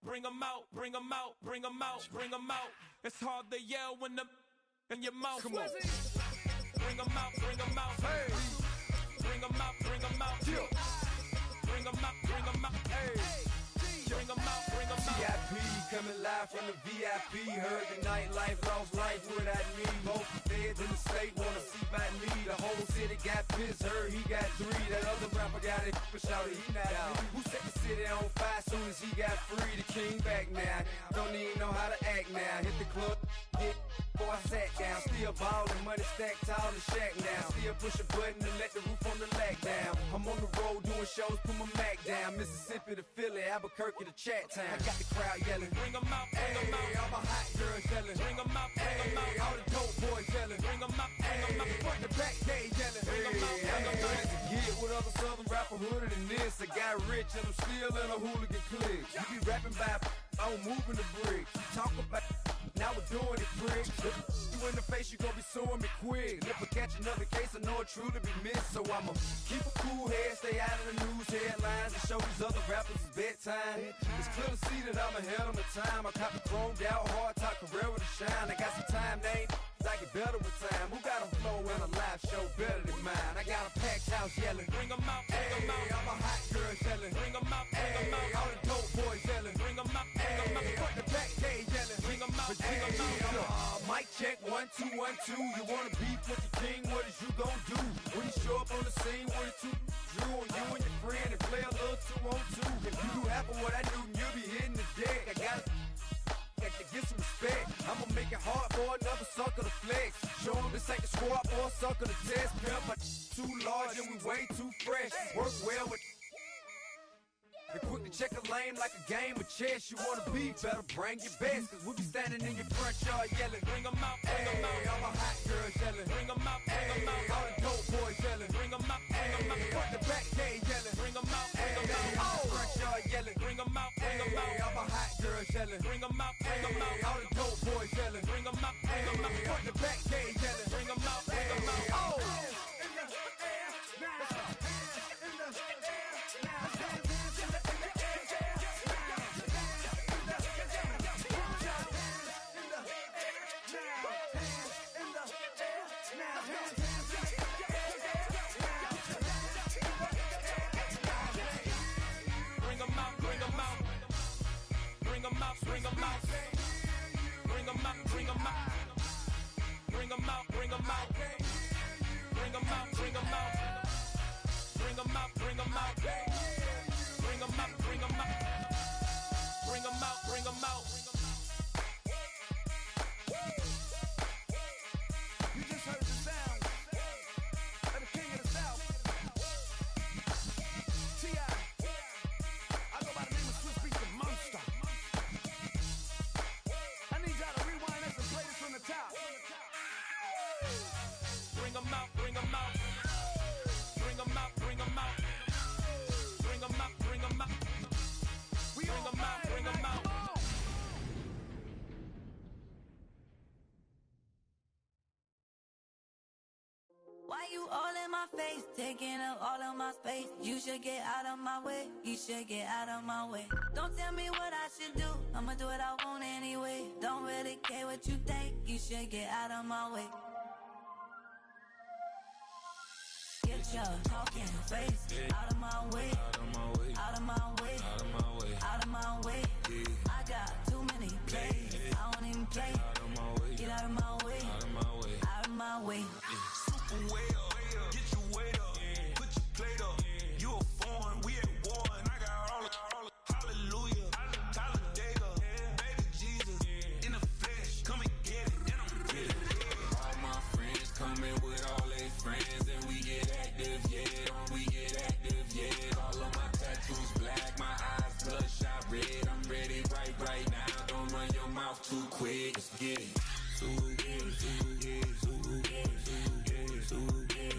bring them out, bring them out, bring them out, bring them out. It's hard to yell when the in your mouth. Come on. Bring them out, bring them out. Hey. Bring them out, bring them out. Yeah. Bring them out, bring them out. Hey. Bring them out, bring them out. VIP coming live from the VIP. Heard the nightlife, lost life without me. Most feds in the state wanna see by me. The whole city got pissed, heard he got 3. That other rapper got it, but shouted he not out. Who set the city on fire soon as he got free? The king back now, don't even know how to act now. Hit the club, hit before I sat down. Still ballin', money stacked tall in the shack now. Still push a button and let the roof on the lag down. I'm on the road doing shows, put my Mac down. Mississippi to Philly, Albuquerque to Chat Town. I got the crowd yelling, bring them out, bring them out. All my hot girls yelling, bring them out, bring them out. All the dope boys yelling, bring them out, bring them out. Front the back gate yelling, bring them out, bring them out. To get with other southern rapper hooded than this. I got rich and I'm still in a hooligan clique. You be rapping by I'm moving the bricks. You talk about now we're doing it, prick. You in the face, you gon' be suing me quick. If I catch another case, I know it truly be missed. So I'ma keep a cool head, stay out of the news headlines, and show these other rappers it's bedtime. It's clear to see that I'm ahead of my time. I cop the chromed out, hard top career with a shine. I got some time, name. I get better with time. Who got a flow and a live show better than mine? I got a packed house yelling, bring them out, bring them out. All my hot girls yelling, bring them out, bring them out. All the dope boys yelling, bring them out, bring them out. Front the back gate yelling, bring them out, bring them out. Mic check 1 2 1 2. You wanna beef with the king? What is you gon' do when you show up on the scene with a 2 Drew on you and your friend and play a little 2 on 2? If you do half of what I do, you'll be hitting the deck. I got to get some respect. I'ma make it hard for another sucker to flex. Show him this ain't the squad for a sucker to test. Pimp, my too large and we way too fresh. Work well with and quick to check a lane like a game of chess. You wanna be better, bring your best. Cause we'll be standing in your front yard yelling, bring them out, bring them out. All my hot girls yelling, bring them out, bring them out. All the dope boys yelling, bring them out, bring them out. Front the back gate yelling, bring them out, bring them out. Front yard yelling, bring them out, bring them out. All my hot girls yelling, bring them out, bring them out. All the dope boys yelling, bring them out, bring them out. Front the back gate yelling, bring them out, bring them out. Bring them out, bring them out, bring them out, bring them out, bring them out, bring them out, bring them out, bring them out, bring them out, bring them out, bring them out, bring them out, bring them out. You just heard the sound of the king of the South, T.I. I go by the name of Swiss Beats the Monster. From the top. Bring them out, bring them out. Bring them out, bring them out. Bring them out, bring them out. We bring them out, bring them out. Why you all in my face, taking up all of my space? You should get out of my way, you should get out of my way. Don't tell me what I should do, I'ma do what I want anyway. Don't really care what you think, you should get out of my way. Get your talking face out of my way, out of my way, out of my way, out of my way, out of my way. I got too many plays, I don't even play. Out of my way, get out of my way, out of my way, out of my way. Super way up, get your weight up, put your plate up. You a foreign, we at war, and I got all the hallelujah, Talladega, baby Jesus, in the flesh, come and get it, and I'm get it. All my friends coming with all their friends, and we get active, yeah, we get active, yeah. All of my tattoos black, my eyes bloodshot red, I'm ready right now. Don't run your mouth too quick, let's get it. So get it, so get it, so get it, so get it, so get it.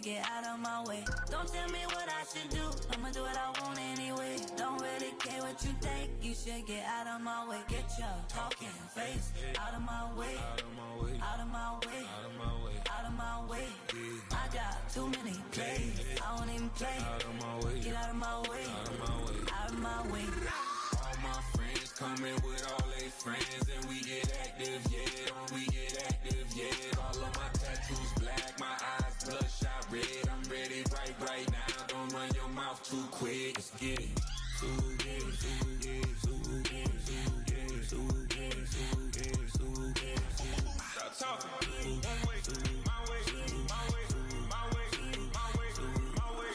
get out of my way. Don't tell me what I should do, I'ma do what I want anyway. Don't really care what you think, you should get out of my way. Get your talking face out of my way. Out of my way. Out of my way. Out of my way. Out of my way. I got too many plays, I don't even play. Out of my way. Get out of my way. Out of my way. Out of my way. All my friends coming with all their friends, and we get active, yeah. We get active, yeah. All of my tattoos black, my eyes bloodshot red. I'm ready right now. Don't run your mouth too quick. Let's get it. Stop talking. One way, my way, my way, my way, my way, my way.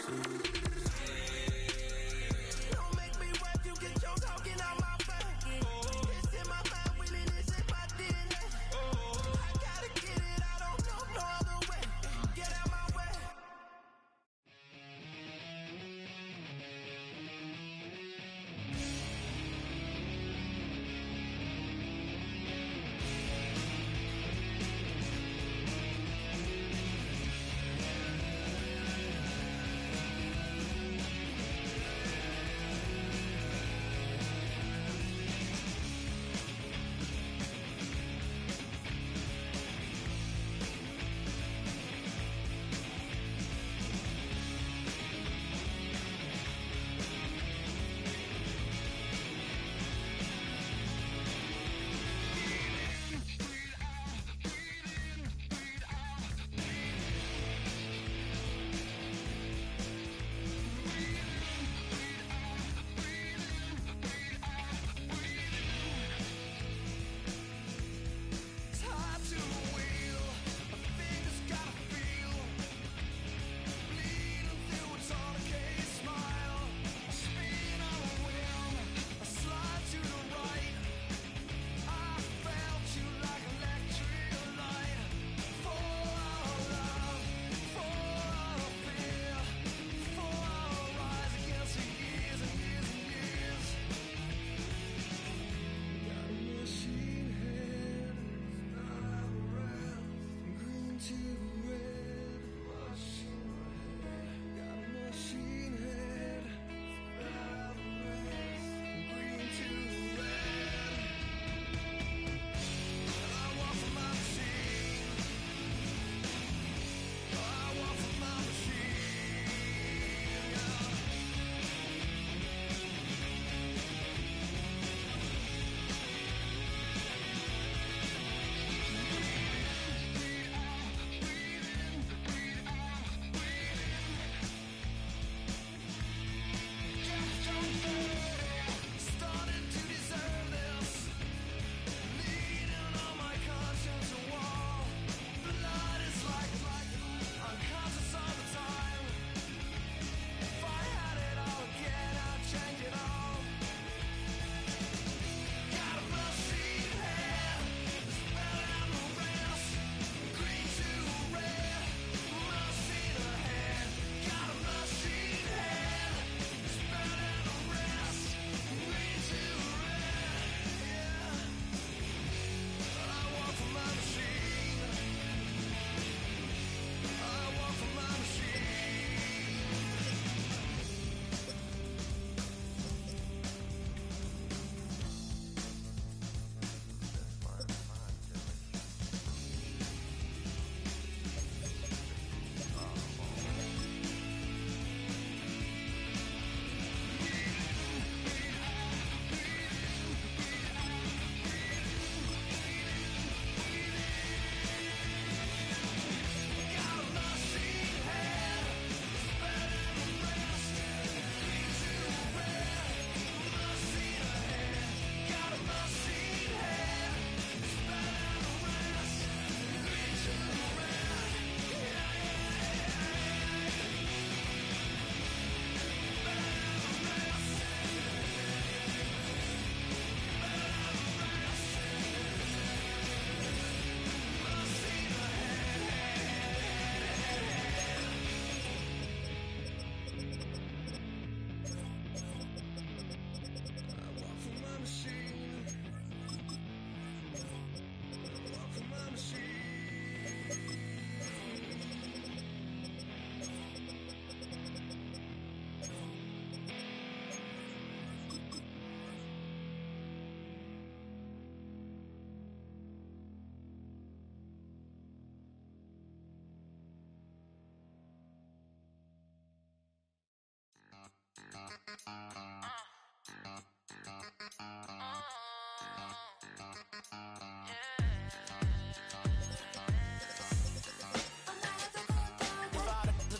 Don't make me rap, you get your talking out my face. It's in my mind, winning is in my DNA. I gotta get it, I don't know no other way. Get out my way.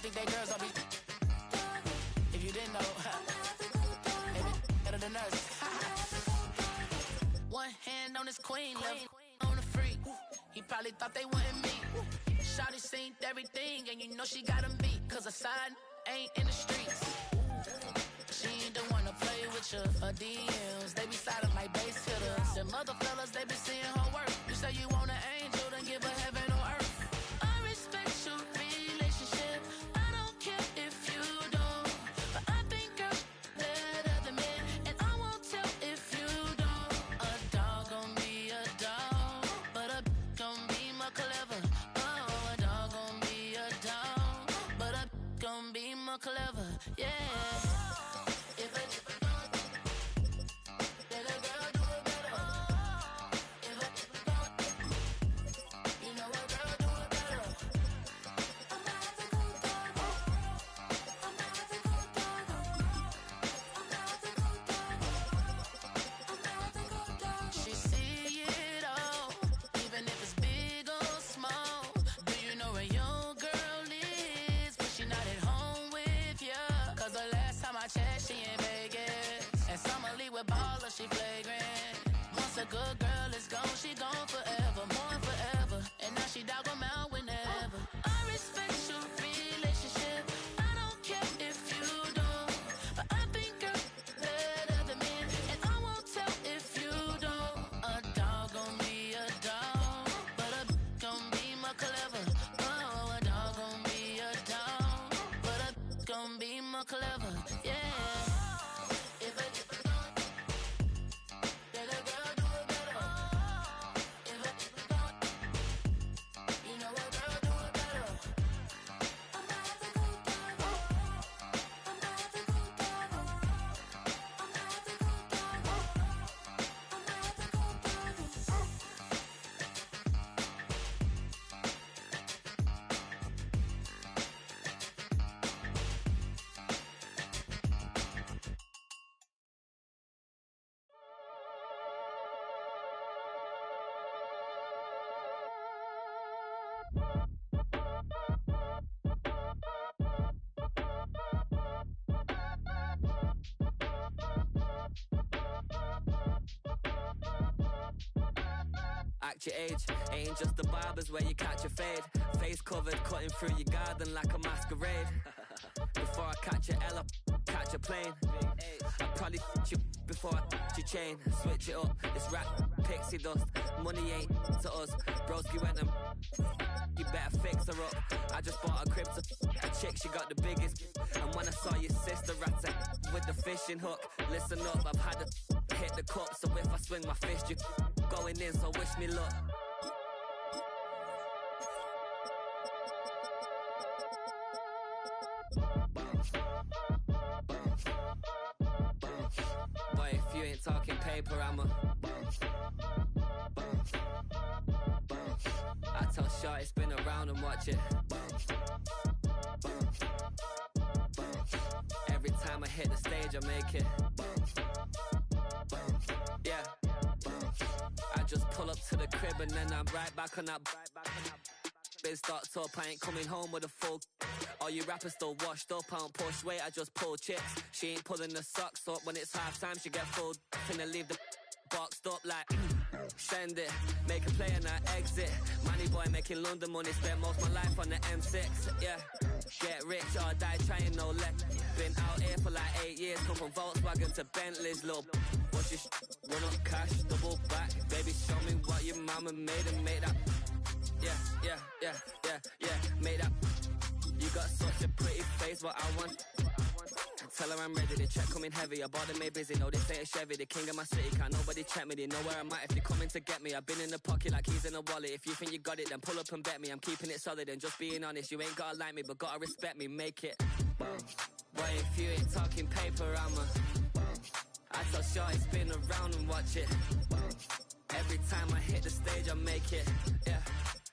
Think they girls, I'll be. If you didn't know, maybe better than us. One hand on his queen, left on the freak. He probably thought they wanted me. Shawty seen everything, and you know she got him beat. Cause a side ain't in the streets. She ain't the one to play with you. Her DMs, they be silent like bass hitters. Them other fellas, they be seeing her work. You say you want an angel, then give her heaven on earth. I respect your relationship. Clever, yeah. If a then a girl do it better. If a you know a girl do it better. I'm not the good dog. I'm not the good dog. I'm not the good dog. I'm not the good dog. She see it all, even if it's big or small. Do you know where your girl is? But she not at home. Cause the last time I checked, she in Vegas. And Summer Lee with baller, she flagrant. Once a good girl is gone, she gone forever, more forever. And now she dog 'em out whenever. I respect your relationship. I don't care if you don't. But I think you're better than me. And I won't tell if you don't. A dog gon' be a dog, but a gon' be more clever. Oh, a dog gon' be a dog, but a gon' be more clever, yeah. If a then a girl do it better. If a you know a girl do it better. I'm not the good dog. I'm not the good dog. I'm not the good dog. I'm not the good dog. Act your age, ain't just the barbers where you catch a fade. Face covered, cutting through your garden like a masquerade. Before I catch a L up, catch a plane. I probably you before I your chain. Switch it up, it's rap, pixie dust. Money ain't to us. Broski went and you better fix her up. I just bought a crib to a chick, she got the biggest. And when I saw your sister rat with the fishing hook, listen up, I've had to hit the cup. So if I swing my fist, you going in, so wish me luck. Boy, if you ain't talking paper, I'm a I tell shorty spin around and watch it. Every time I hit the stage, I make it. Yeah. I just pull up to the crib and then I'm right back on that. Biz starts up, I ain't coming home with a full. All you rappers still washed up, I don't push weight, I just pull chips. She ain't pulling the socks up, when it's half time she get full. Finna leave the boxed up like send it, make a play and I exit. Money boy making London money, spent most of my life on the M6. Yeah, get rich or die trying, no let. Been out here for like 8 years, come from Volkswagen to Bentley's, little. What's your run up cash, double back. Baby, show me what your mama made and make that. Yeah, make that. You got such a pretty face, what I want. Tell her I'm ready, the check coming heavy. I bought them made busy, no this ain't a Chevy. The king of my city, can't nobody check me. They know where I'm at if they coming to get me. I've been in the pocket like keys in a wallet. If you think you got it, then pull up and bet me. I'm keeping it solid and just being honest. You ain't gotta like me, but gotta respect me, make it. Boy, if you ain't talking paper, I'm a I tell shorty spin around and watch it. Every time I hit the stage, I make it. Yeah,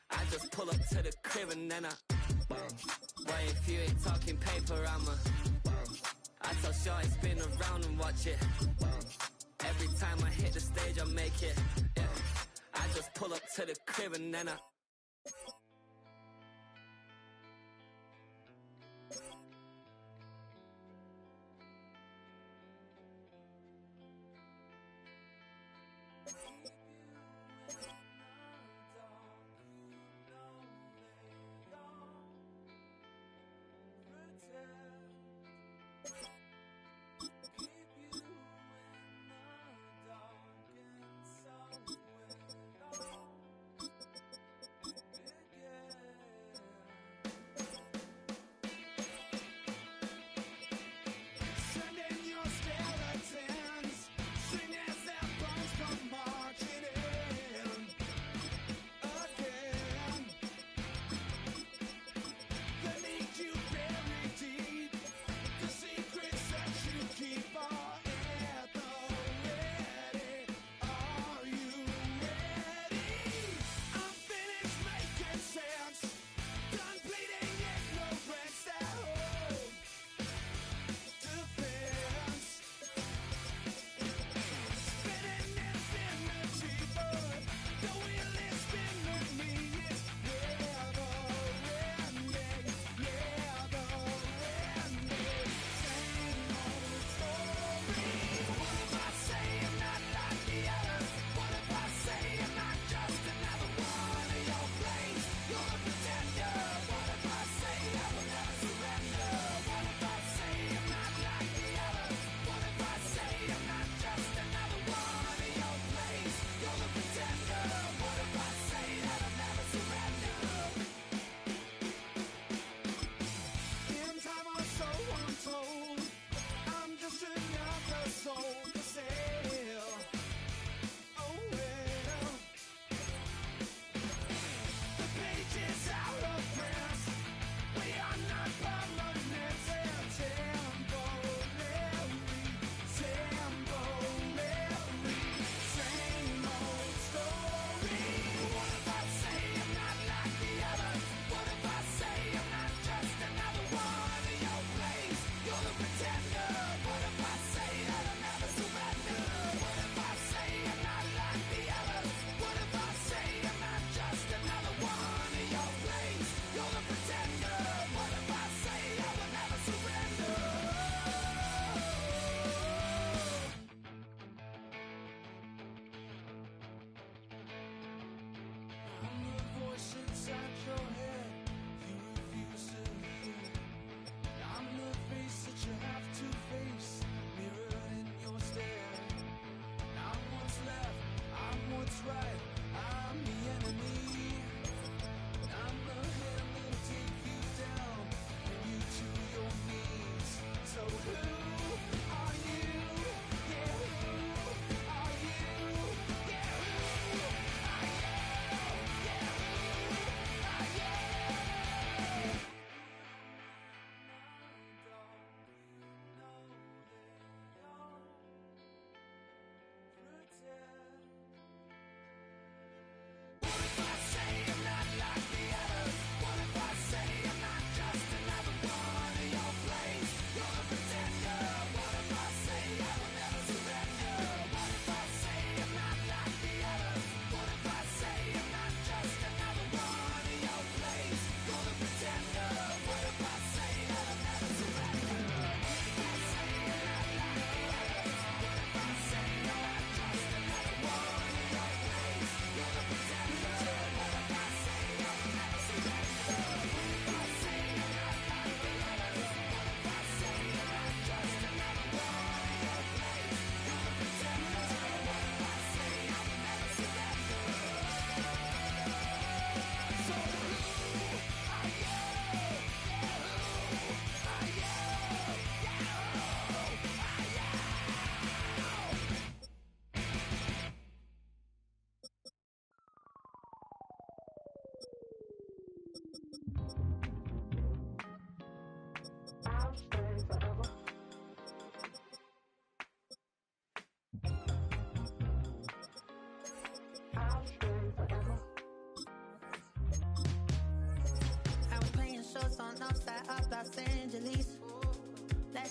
I just pull up to the crib and then I Boy, if you ain't talking paper, I'm a I Tell Shorty spin around and watch it. Every time I hit the stage, I make it. Yeah. I just pull up to the crib and then I.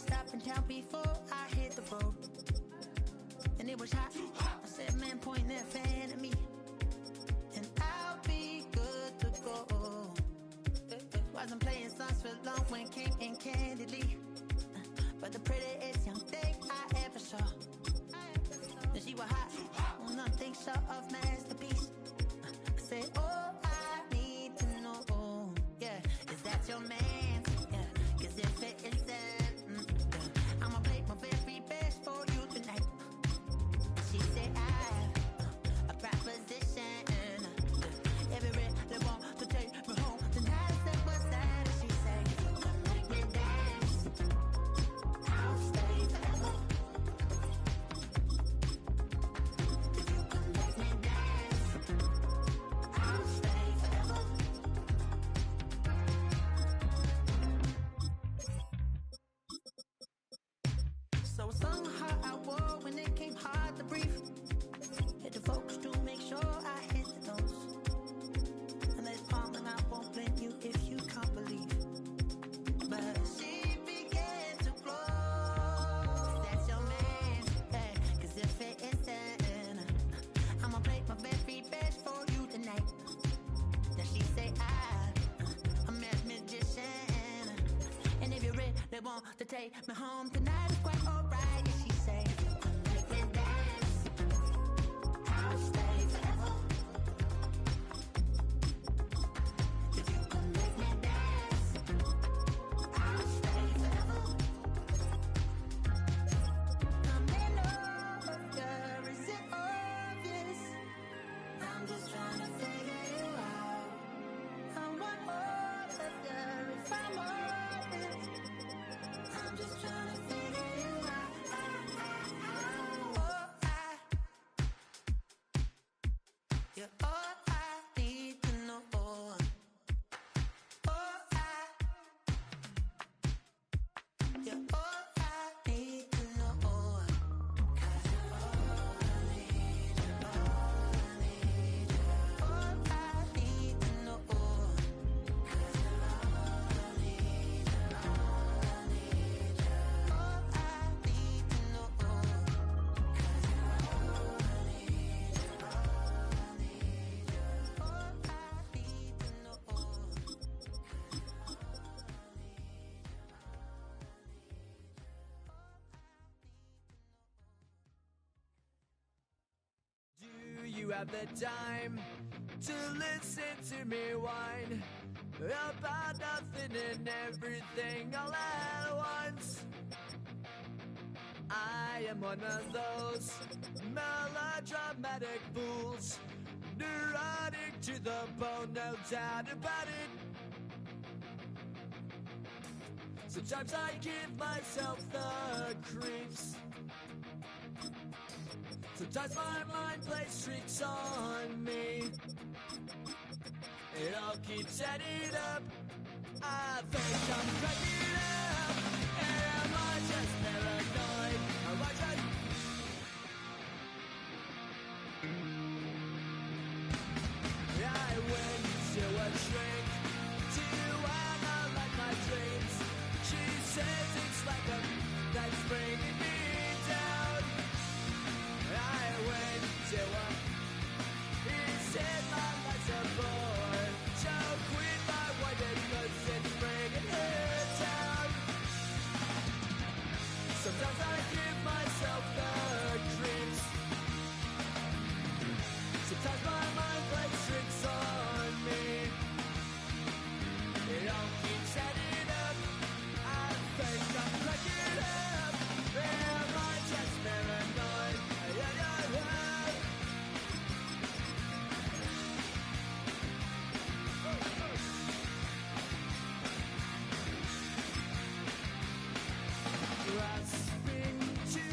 stop in town before I hit the road. And it was hot. I said, man, point that fan at me. And I'll be good to go. Wasn't playing songs for long when it came in candidly. But the prettiest young thing I ever saw. And she was hot. Nothing short of masterpiece. I said, oh, I need to know. Yeah, is that your man? Yeah, cause if it isn't, I'ma play my very best for you tonight. She said, I have a proposition. Every really want to take me home tonight. I said, what's that? And she said, you can make me dance. I'll stay forever. If you can make me dance, I'll stay forever. So a song heart I wore when it came hard to breathe. Hit the focus to make sure I hit the notes. And there's palm and I won't blame you if you can't believe. But she began to glow. That's your man, hey, cause if it isn't, I'ma play my very best for you tonight. Then she say I'm a magician. And if you really want to take me home tonight, it's quite alright. And she say, you can make me dance. I'll stay forever. If you can make me dance, I'll stay forever. I'm in love with you, is it obvious? I'm just trying to figure you out. I want all of you if I'm honest. I'm just trying to figure you out. Oh, you're all I need to know. Oh, you're all I need to know. 'Cause you're all I need, you're all I need, you're all I need to know. 'Cause you're all I need, you're all I need, you're all I need to know. 'Cause you're all I need, you're all I need, you're all I need to know. Do you have the time to listen to me whine about nothing and everything all at once? I am one of those melodramatic fools, neurotic to the bone, no doubt about it. Sometimes I give myself the creeps. Sometimes my mind plays tricks on me. It all keeps adding up. I think I'm cracking up. Am I just paranoid? Am I just... I went to a shrink to analyze my dreams. She says it's like a that's bringing me down. I went to a... He said my life's a bore. So quit my wife because it's bringing her down. Sometimes I give myself the creeps. Sometimes my mind plays tricks on me. It all keeps adding up. I think I'm cracking up. Am I just paranoid? Grasping to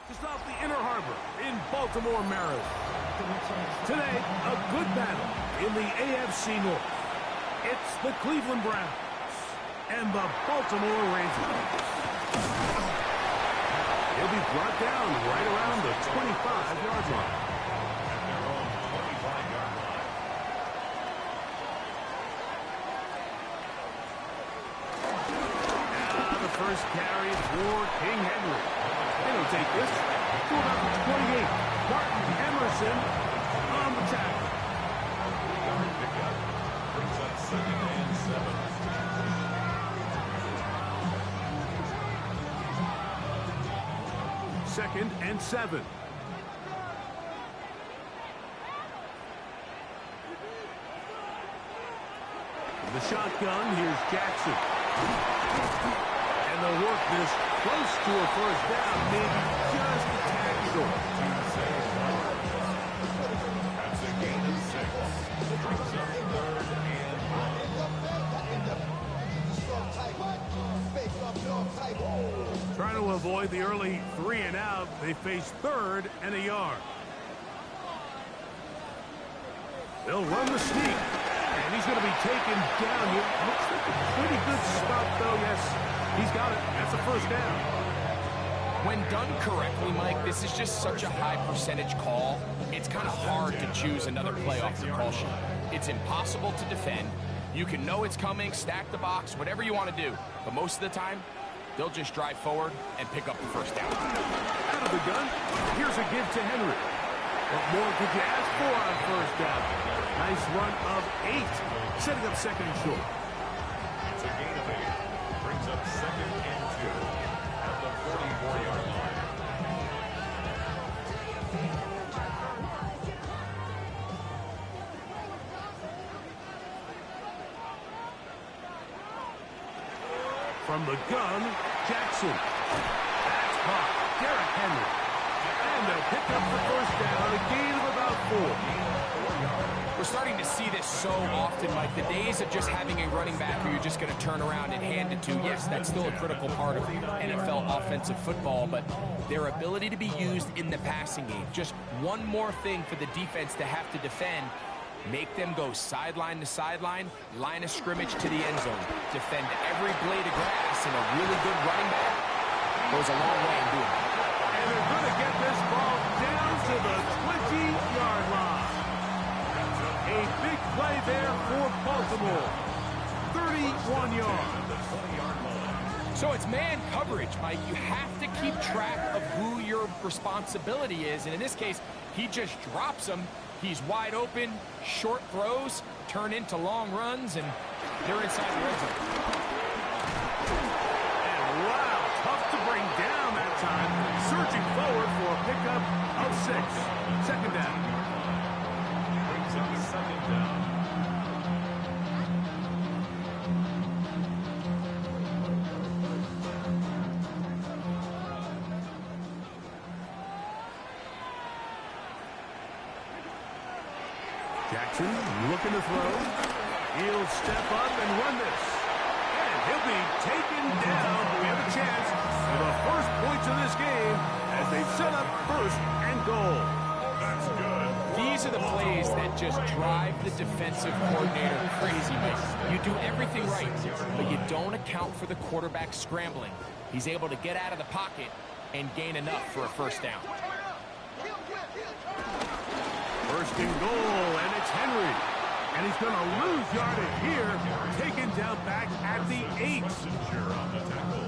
Just off the Inner Harbor in Baltimore, Maryland. Today, a good battle in the AFC North. It's the Cleveland Browns and the Baltimore Ravens. He'll be brought down right around the 25-yard line. Now the first carry for King Henry. And he'll take this to about the 28. Martin Emerson on the tackle. Pickup brings up 2nd and 7. 2nd and 7. The shotgun, here's Jackson. And they'll work this close to a first down, maybe just a tad short. That's a gain of 6. Brings up 3rd and 1. Trying to avoid the early 3 and out, they face 3rd and a yard. They'll run the sneak. And he's going to be taken down here. Looks like a pretty good spot, though. Yes, he's got it. That's a first down. When done correctly, Mike, this is just such a high percentage call. It's kind of hard to choose another play off the call sheet. It's impossible to defend. You can know it's coming, stack the box, whatever you want to do. But most of the time, they'll just drive forward and pick up the first down. Out of the gun, here's a give to Henry. What more could you ask for on first down? Nice run of 8, setting up 2nd and short. It's a gain of 8. Brings up 2nd and 2 at the 44-yard line. From the gun, Jackson. That's caught. Derrick Henry. And they'll pick up the first down, a gain of about 4. We're starting to see this so often, Mike. The days of just having a running back who you're just going to turn around and hand it to, yes, that's still a critical part of NFL offensive football, but their ability to be used in the passing game, just one more thing for the defense to have to defend, make them go sideline to sideline, line of scrimmage to the end zone, defend every blade of grass, and a really good running back goes a long way in doing it. And they're going to get this ball down to the 20-yard line. A big play there for Baltimore. 31 yards. So it's man coverage, Mike. You have to keep track of who your responsibility is. And in this case, he just drops him. He's wide open. Short throws turn into long runs, and they're inside the red zone. And wow, tough to bring down that time. Surging forward for a pickup of 6. 2nd down. Brings up 2nd down. Jackson looking to throw. He'll step up and run this. And he'll be taken down. We have a chance for the first points of this game as they've set up 1st and goal. That's good. These are the plays that just drive the defensive coordinator crazy, Mike. You do everything right, but you don't account for the quarterback scrambling. He's able to get out of the pocket and gain enough for a first down. 1st and goal, and it's Henry. And he's going to lose yardage here, taken down back at the 8.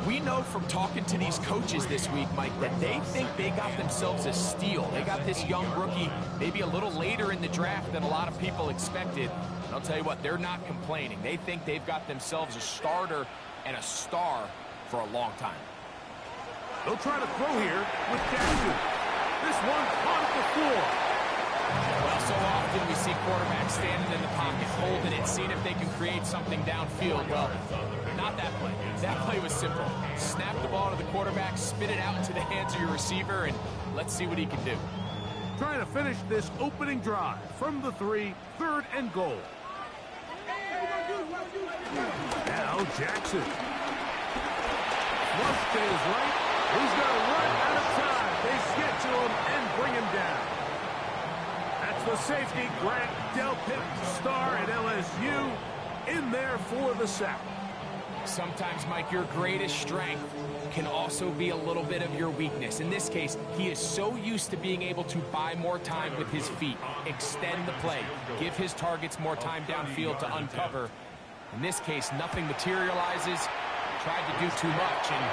We know from talking to these coaches this week, Mike, that they think they got themselves a steal. They got this young rookie maybe a little later in the draft than a lot of people expected. And I'll tell you what, they're not complaining. They think they've got themselves a starter and a star for a long time. They'll try to throw here with Jackson. This one caught at the floor. Well, so often we see quarterbacks standing in the pocket, holding it, seeing if they can create something downfield. Well, not that play. That play was simple. Snap the ball to the quarterback, spit it out into the hands of your receiver, and let's see what he can do. Trying to finish this opening drive from the 3, 3rd and goal. Now Jackson. Flush to his right. He's going to run out of time. They The safety, Grant Delpit, star at LSU, in there for the sack. Sometimes, Mike, your greatest strength can also be a little bit of your weakness. In this case, he is so used to being able to buy more time with his feet, extend the play, give his targets more time downfield to uncover. In this case, nothing materializes, tried to do too much, and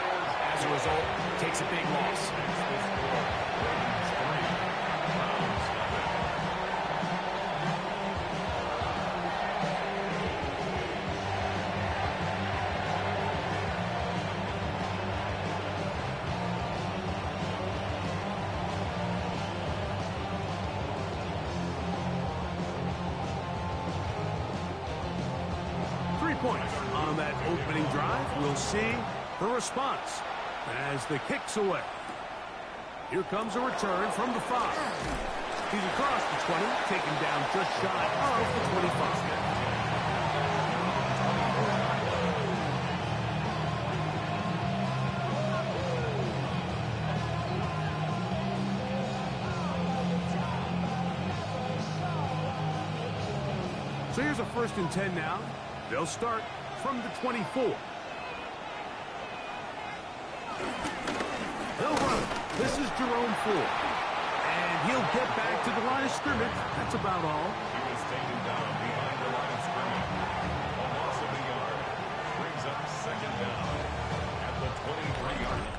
as a result, takes a big loss. 3 points on that opening drive. We'll see the response as the kick's away. Here comes a return from the 5. He's across the 20, taken down just shy of the 25. So here's a 1st and 10 now. They'll start from the 24. They'll run. This is Jerome Ford. And he'll get back to the line of scrimmage. That's about all. He was taken down behind the line of scrimmage. A loss of a yard brings up 2nd down at the 23-yard line.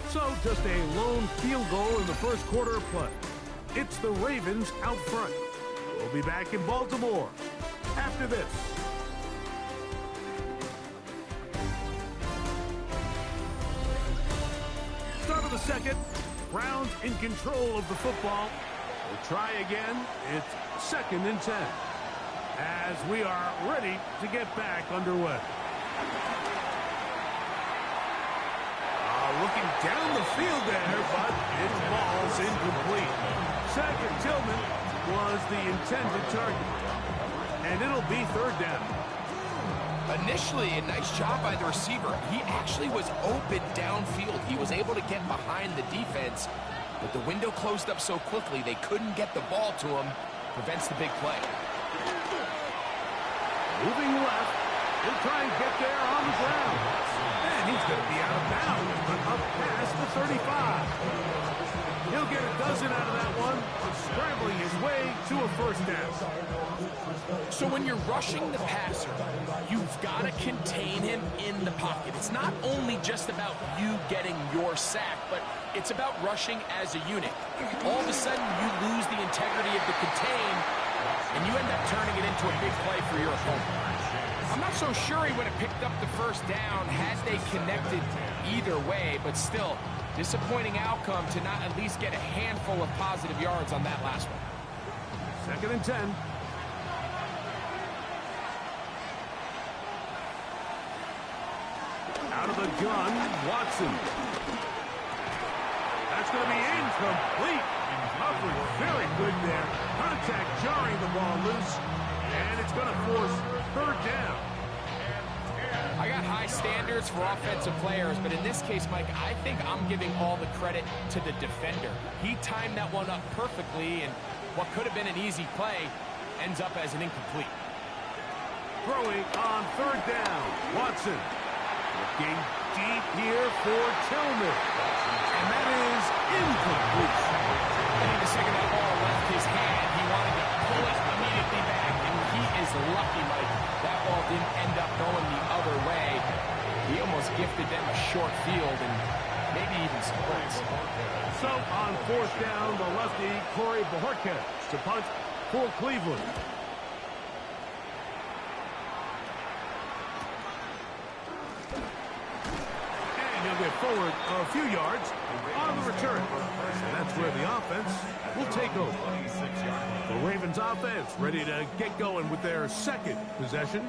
So just a lone field goal in the first quarter of play. It's the Ravens out front. We'll be back in Baltimore after this. Start of the 2nd. Browns in control of the football. We'll try again. It's 2nd and 10. As we are ready to get back underway. Looking down the field there, but it falls incomplete. Second, Tillman was the intended target. And it'll be 3rd down. Initially, a nice job by the receiver. He actually was open downfield. He was able to get behind the defense, but the window closed up so quickly they couldn't get the ball to him. Prevents the big play. Moving left. He'll try and get there on the ground. And he's going to be out of bounds, but up past the 35. He'll get a dozen out of that one, scrambling his way to a 1st down. So when you're rushing the passer, you've got to contain him in the pocket. It's not only just about you getting your sack, but it's about rushing as a unit. All of a sudden, you lose the integrity of the contain, and you end up turning it into a big play for your opponent. I'm not so sure he would have picked up the 1st down had they connected either way, but still, disappointing outcome to not at least get a handful of positive yards on that last one. 2nd and 10. Out of the gun, Watson. That's going to be incomplete. Covered very good there. Contact jarring the ball loose. And it's going to force 3rd down. I got high standards for offensive players, but in this case, Mike, I think I'm giving all the credit to the defender. He timed that one up perfectly, and what could have been an easy play ends up as an incomplete. Throwing on 3rd down, Watson. Looking deep here for Tillman. And that is incomplete. I think the second that ball left his hand, he wanted to pull it immediately back, and he is lucky, Mike. That ball didn't end up going the other way. He almost gifted them a short field and maybe even some points. So on 4th down, the lefty, Corey Bojorquez to punt for Cleveland. He'll get forward a few yards on the return. And that's where the offense will take over. The Ravens offense ready to get going with their 2nd possession.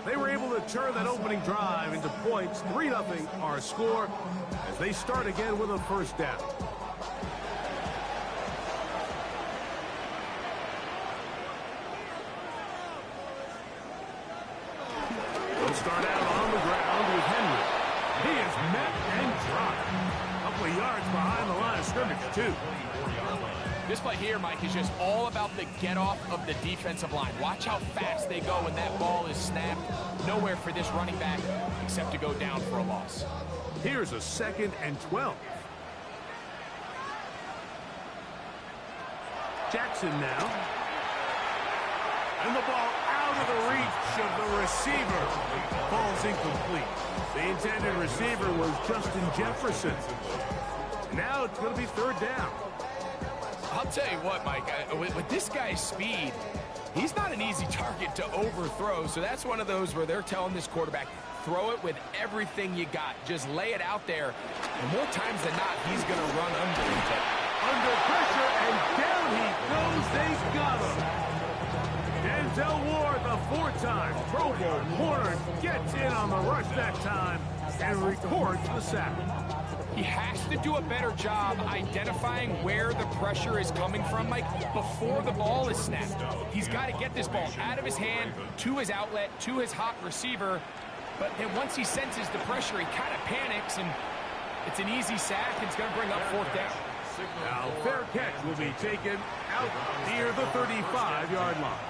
They were able to turn that opening drive into points. 3-0 our score as they start again with a 1st down. They'll start out on the ground with Henry. He is met and dropped. A couple of yards behind the line of scrimmage, too. This play here, Mike, is just all about the get-off of the defensive line. Watch how fast they go when that ball is snapped. Nowhere for this running back except to go down for a loss. Here's a 2nd and 12. Jackson now. And the ball out of the reach of the receiver. Ball's incomplete. The intended receiver was Justin Jefferson. Now it's going to be 3rd down. I'll tell you what, Mike, with this guy's speed, he's not an easy target to overthrow. So that's one of those where they're telling this quarterback, throw it with everything you got. Just lay it out there. And more times than not, he's going to run under it. Under pressure, and down he goes. They got him. Denzel Ward, the 4-time Pro Bowl corner, gets in on the rush that time and records the sack. He has to do a better job identifying where the pressure is coming from, Mike, before the ball is snapped. He's got to get this ball out of his hand, to his outlet, to his hot receiver. But then once he senses the pressure, he kind of panics, and it's an easy sack. It's going to bring up 4th down. Now, fair catch will be taken out near the 35-yard line.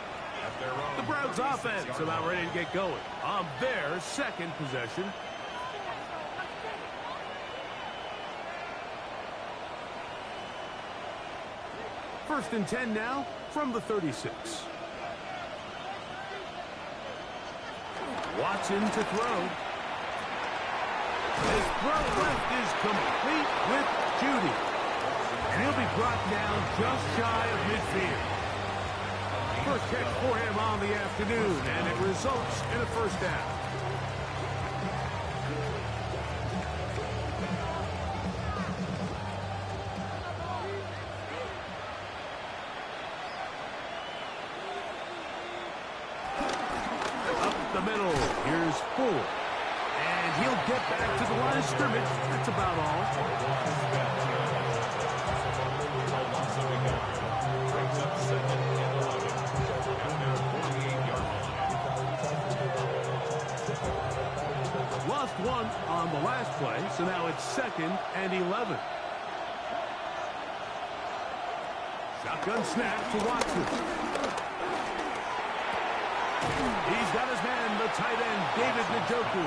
The Browns offense about ready to get going on their 2nd possession. First and 10 now from the 36. Watson to throw. His throw left is complete with Judy. And he'll be brought down just shy of midfield. First catch for him on the afternoon, and it results in a 1st down. Up the middle, here's Ford. And he'll get back to the line of scrimmage. That's about all. Lost one on the last play, so now it's 2nd and 11. Shotgun snap to Watson. He's got his man, the tight end, David Njoku.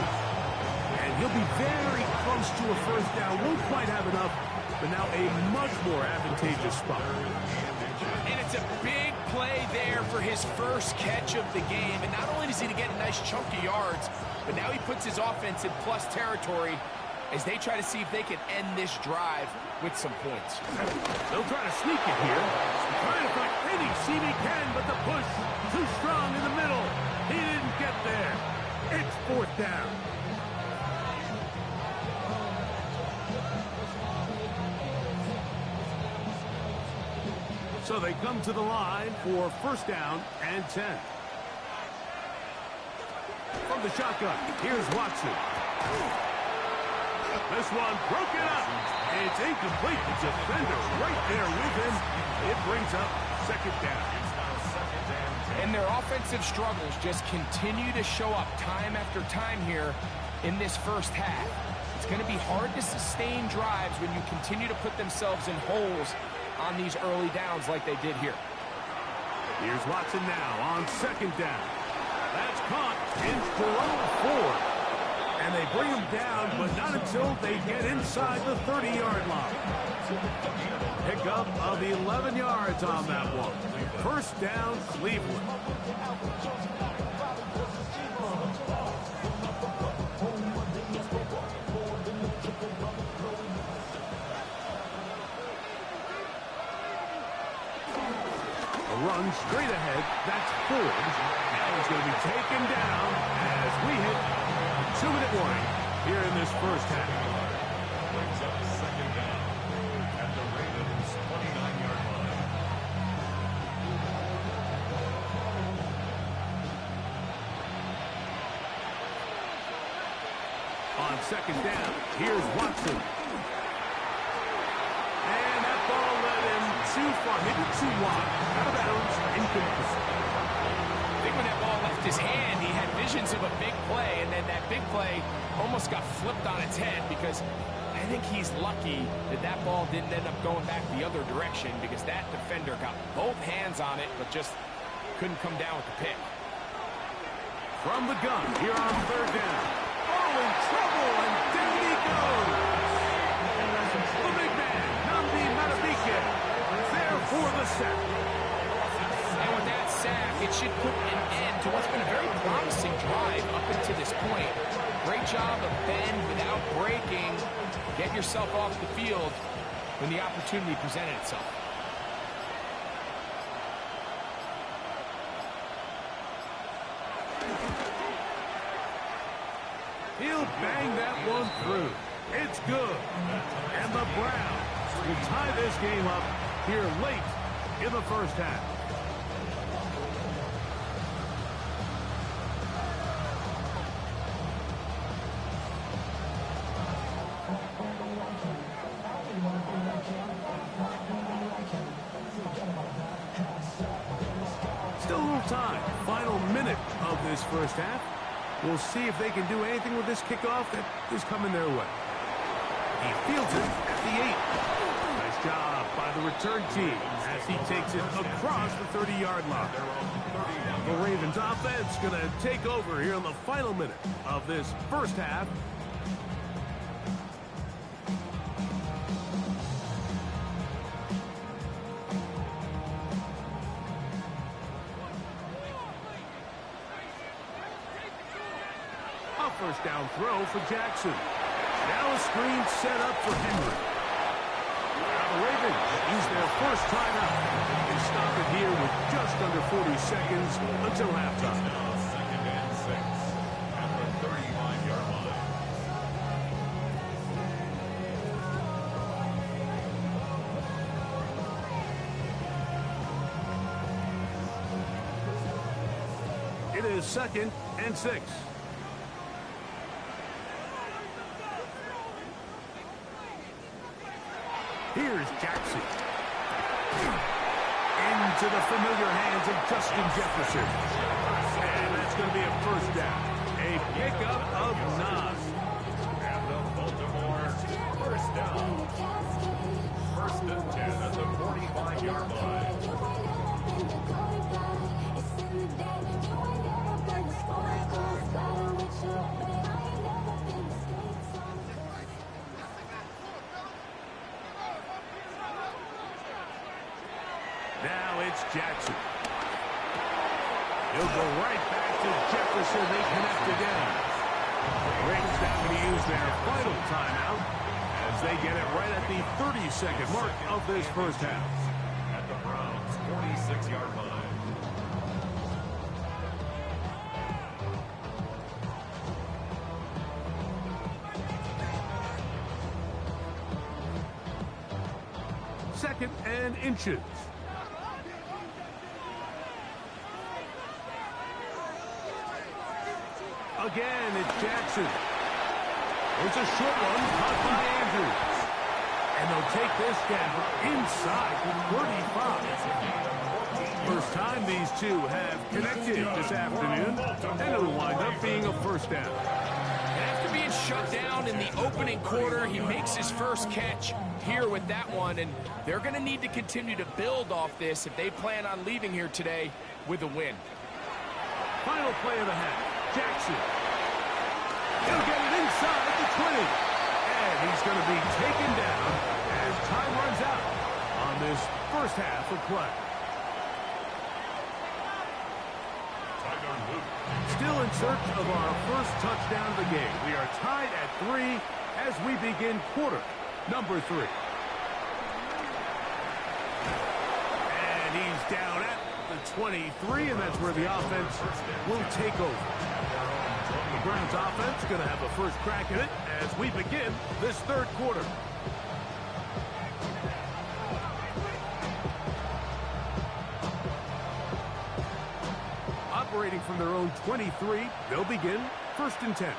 And he'll be very close to a 1st down. Won't quite have enough, but now a much more advantageous spot. And it's a big play there for his first catch of the game. And not only does he get a nice chunk of yards, but now he puts his offense in plus territory as they try to see if they can end this drive with some points. They'll try to sneak it here. Trying to find any seam he can, but the push too strong in the middle. He didn't get there. It's 4th down. So they come to the line for 1st down and 10. From the shotgun, here's Watson. This one broken up. It's incomplete. The defender right there with him. It brings up 2nd down. And their offensive struggles just continue to show up time after time here in this first half. It's going to be hard to sustain drives when you continue to put themselves in holes on these early downs like they did here. Here's Watson now on 2nd down. That's caught in Jerome Ford. And they bring him down, but not until they get inside the 30-yard line. Pickup of 11 yards on that one. 1st down, Cleveland. Run straight ahead. That's Ford. Now he's going to be taken down as we hit 2-minute warning here in this first half. Brings up 2nd down at the Ravens' 29-yard line. On 2nd down, here's Watson. And that ball led him too far, maybe too wide. Out of bounds, incomplete. I think when that ball left his hand, he had visions of a big play, and then that big play almost got flipped on its head because I think he's lucky that that ball didn't end up going back the other direction because that defender got both hands on it but just couldn't come down with the pick. From the gun, here on third down. Oh, in trouble, and down he goes. The big man, Namdi Matabike, there for the sack. And with that sack, it should put an end to what's been a very promising drive up until this point. Great job of bend without breaking. Get yourself off the field when the opportunity presented itself. He'll bang that one through. It's good. And the Browns will tie this game up here late in the first half. Still a little time. Final minute of this first half. We'll see if they can do anything with this kickoff that is coming their way. He fields it at the 8. Nice job by the return team as he takes it across the 30-yard line. The Ravens offense going to take over here in the final minute of this first half. First down throw for Jackson. Now a screen set up for Henry. Now the Ravens use their first timeout. They stop it here with just under 40 seconds until halftime. Now 2nd and 6 at the 35-yard line. It is 2nd and 6. Here's Jackson. Into the familiar hands of Justin Jefferson. And that's going to be a first down. A pickup of 9. And the Baltimore first down. 1st and 10 at the 45-yard line. Now it's Jackson. He'll go right back to Jefferson. They connect again. Ravens now going to use their final timeout as they get it right at the 30-second mark of this first half. At the Browns' 46-yard line. Second and inches. Again, it's Jackson. There's a short one caught by Andrews. And they'll take this down inside the 35. First time these two have connected this afternoon, and it'll wind up being a first down. And after being shut down in the opening quarter, he makes his first catch here with that one, and they're going to need to continue to build off this if they plan on leaving here today with a win. Final play of the half. Jackson. He'll get it inside the 20. And he's going to be taken down as time runs out on this first half of play. Still in search of our first touchdown of the game. We are tied at 3 as we begin quarter number 3. And he's down at the 23, and that's where the offense will take over. The Browns offense going to have a first crack at it as we begin this third quarter. Operating from their own 23, they'll begin 1st and 10.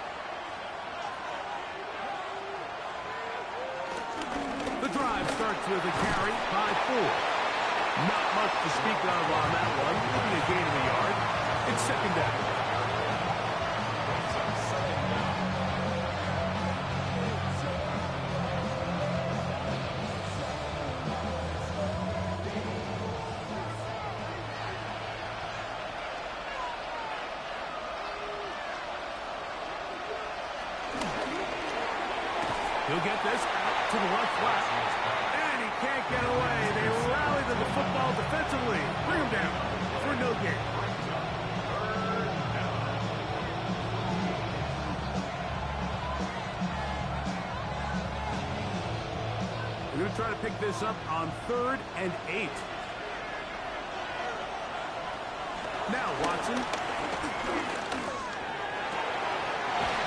The drive starts with a carry by 4. Not much to speak of on that one. Maybe a gain of a yard. It's 2nd down. He'll get this out to the left flat. And he can't get away. They rally to the football defensively. Bring him down for no gain. We're going to try to pick this up on 3rd and 8. Now Watson.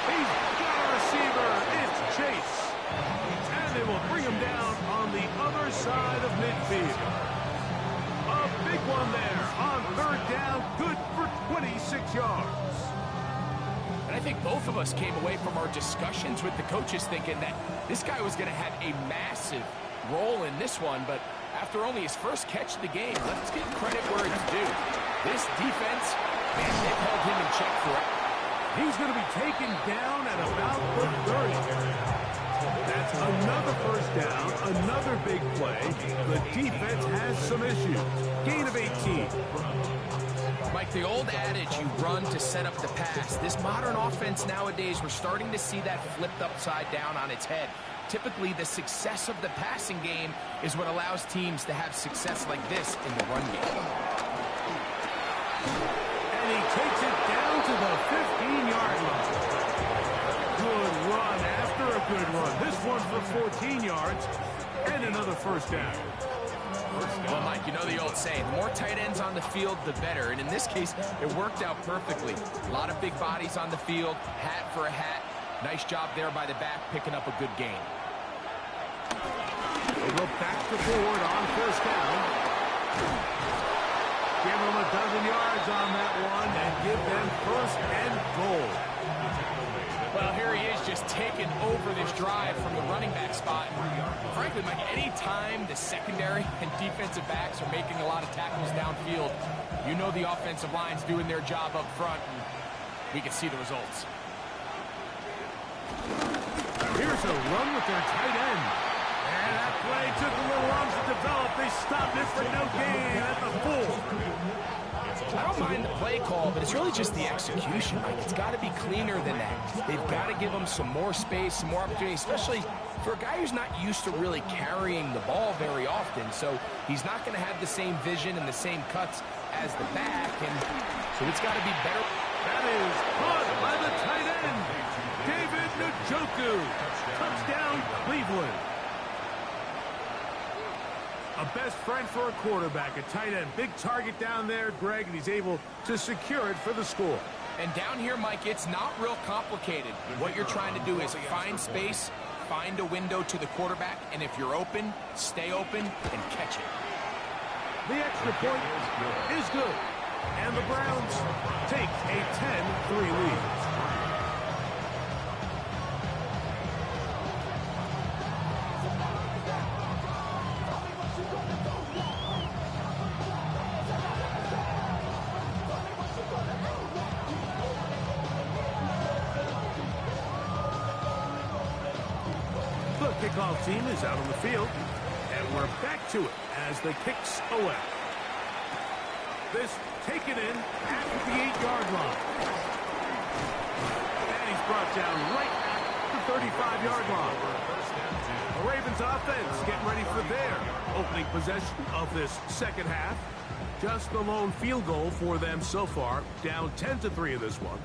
He's got a receiver. It's Chase. And they will bring him down on the other side of midfield. A big one there on 3rd down. Good for 26 yards. And I think both of us came away from our discussions with the coaches thinking that this guy was going to have a massive role in this one, but after only his first catch of the game, let's give credit where it's due. This defense, man, they've held him in check forever. He's going to be taken down at about the 30. That's another first down, another big play. The defense has some issues. Gain of 18. Mike, the old adage, you run to set up the pass. This modern offense nowadays, we're starting to see that flipped upside down on its head. Typically, the success of the passing game is what allows teams to have success like this in the run game. And he takes it down to the 15-yard line. Good run after a good run. This one for 14 yards and another first down. Well, Mike, you know the old saying, the more tight ends on the field, the better. And in this case, it worked out perfectly. A lot of big bodies on the field, hat for a hat. Nice job there by the back, picking up a good gain. They go back to forward on first down. Give them a dozen yards on that one and give them first and goal. Well, here he is just taking over this drive from the running back spot. Frankly, Mike, any time the secondary and defensive backs are making a lot of tackles downfield, you know the offensive line's doing their job up front, and we can see the results. Here's a run with their tight end. And that play took a little long to develop. They stopped it for no gain at the full. I don't mind the play call, but it's really just the execution, Mike. It's got to be cleaner than that. They've got to give him some more space, some more opportunity, especially for a guy who's not used to really carrying the ball very often. So he's not going to have the same vision and the same cuts as the back, and so it's got to be better. That is caught by the tight end, David Njoku. Touchdown, Cleveland. A best friend for a quarterback, a tight end. Big target down there, Greg, and he's able to secure it for the score. And down here, Mike, it's not real complicated. What you're trying to do is find space, find a window to the quarterback, and if you're open, stay open and catch it. The extra point is good. And the Browns take a 10-3 lead. The kickoff team is out on the field, and we're back to it as the kicks away. This taken in at the 8-yard line. And he's brought down right at the 35-yard line. The Ravens offense getting ready for their opening possession of this second half. Just the lone field goal for them so far, down 10-3 in this one.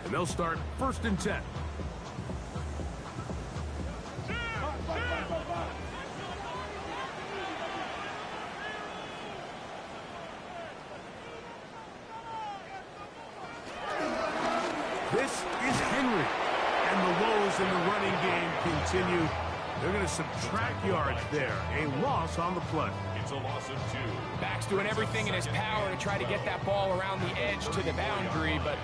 And they'll start 1st and 10. This is Henry, and the woes in the running game continue. They're going to subtract yards there. A loss on the play. It's a loss of 2. Back's doing everything in his power to try to get that ball around the edge to the boundary, but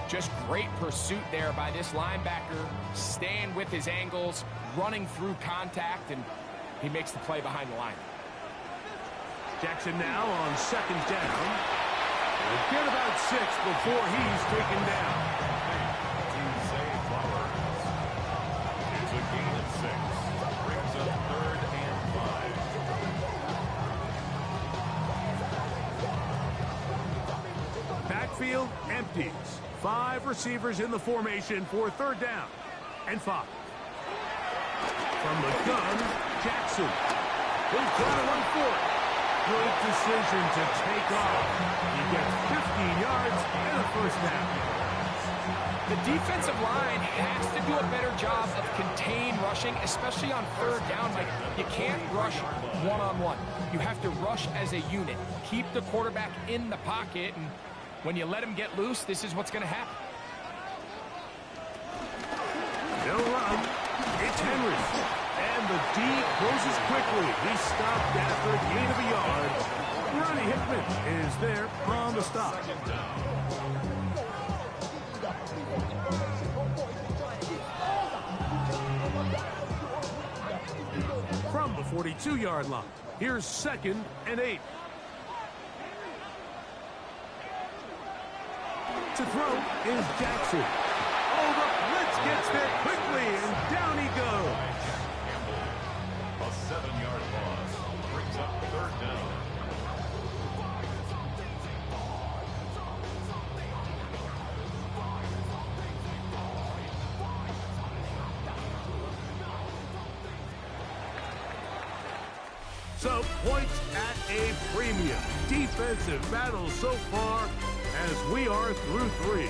just great pursuit there by this linebacker, staying with his angles, running through contact, and he makes the play behind the line. Jackson now on 2nd down. We'll get about 6 before he's taken down. It's a gain of 6. Brings up 3rd and 5. Backfield empties. 5 receivers in the formation for 3rd down and 5. From the gun, Jackson. He's trying to run for it. Good decision to take off. He gets 15 yards and a first down. The defensive line has to do a better job of contain rushing, especially on third down. Like, you can't rush one-on-one. You have to rush as a unit. Keep the quarterback in the pocket, and when you let him get loose, this is what's going to happen. They'll run. It's Henry. And the D closes quickly. He stopped after a gain of a yard. Ronnie Hickman is there on the stop. From the 42-yard line, here's 2nd and 8. To throw is Jackson. Oh, the blitz gets there quickly, and down he goes. A 7-yard loss brings up 3rd down. So, points at a premium. Defensive battle so far as we are through 3.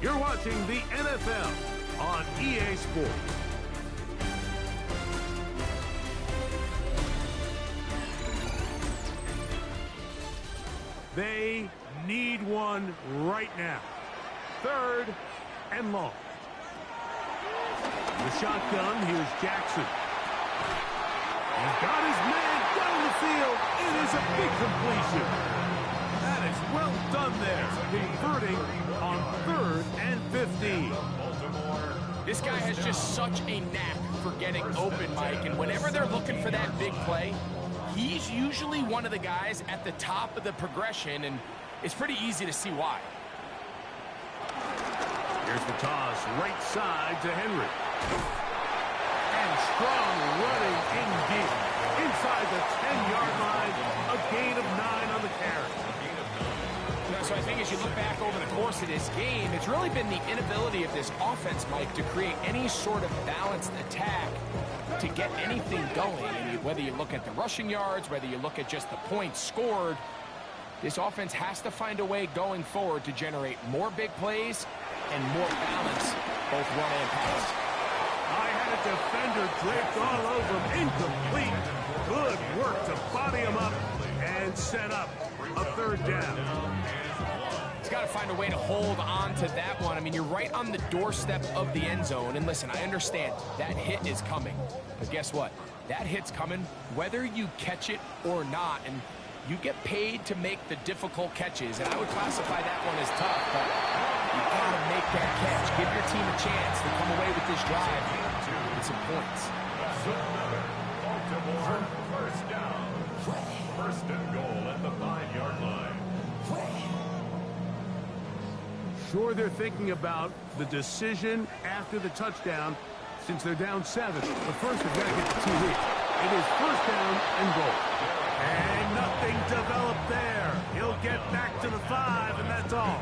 You're watching the NFL on EA Sports. They need one right now. 3rd and long. The shotgun, here's Jackson. He's got his man down the field. It is a big completion. That is well done there, converting on 3rd and 15. This guy has just such a knack for getting open, Mike, and whenever they're looking for that big play, he's usually one of the guys at the top of the progression, and it's pretty easy to see why. Here's the toss, right side to Henry. And strong running in deep. Inside the 10-yard line, a gain of 9 on the carry. So I think as you look back over the course of this game, it's really been the inability of this offense, Mike, to create any sort of balanced attack to get anything going. And whether you look at the rushing yards, whether you look at just the points scored, this offense has to find a way going forward to generate more big plays and more balance, both run and pass. I had a defender draped all over him. Incomplete. Good work to body him up and set up a 3rd down. He's got to find a way to hold on to that one. I mean, you're right on the doorstep of the end zone. And listen, I understand that hit is coming. But guess what? That hit's coming whether you catch it or not. And you get paid to make the difficult catches. And I would classify that one as tough. But you got to make that catch. Give your team a chance to come away with this drive with some points. Baltimore, 1st down. 1st and goal at the 5-yard line. Sure, they're thinking about the decision after the touchdown since they're down 7. But first, they've got to get the 2 here. It is 1st down and goal. And nothing developed there. He'll get back to the 5, and that's all.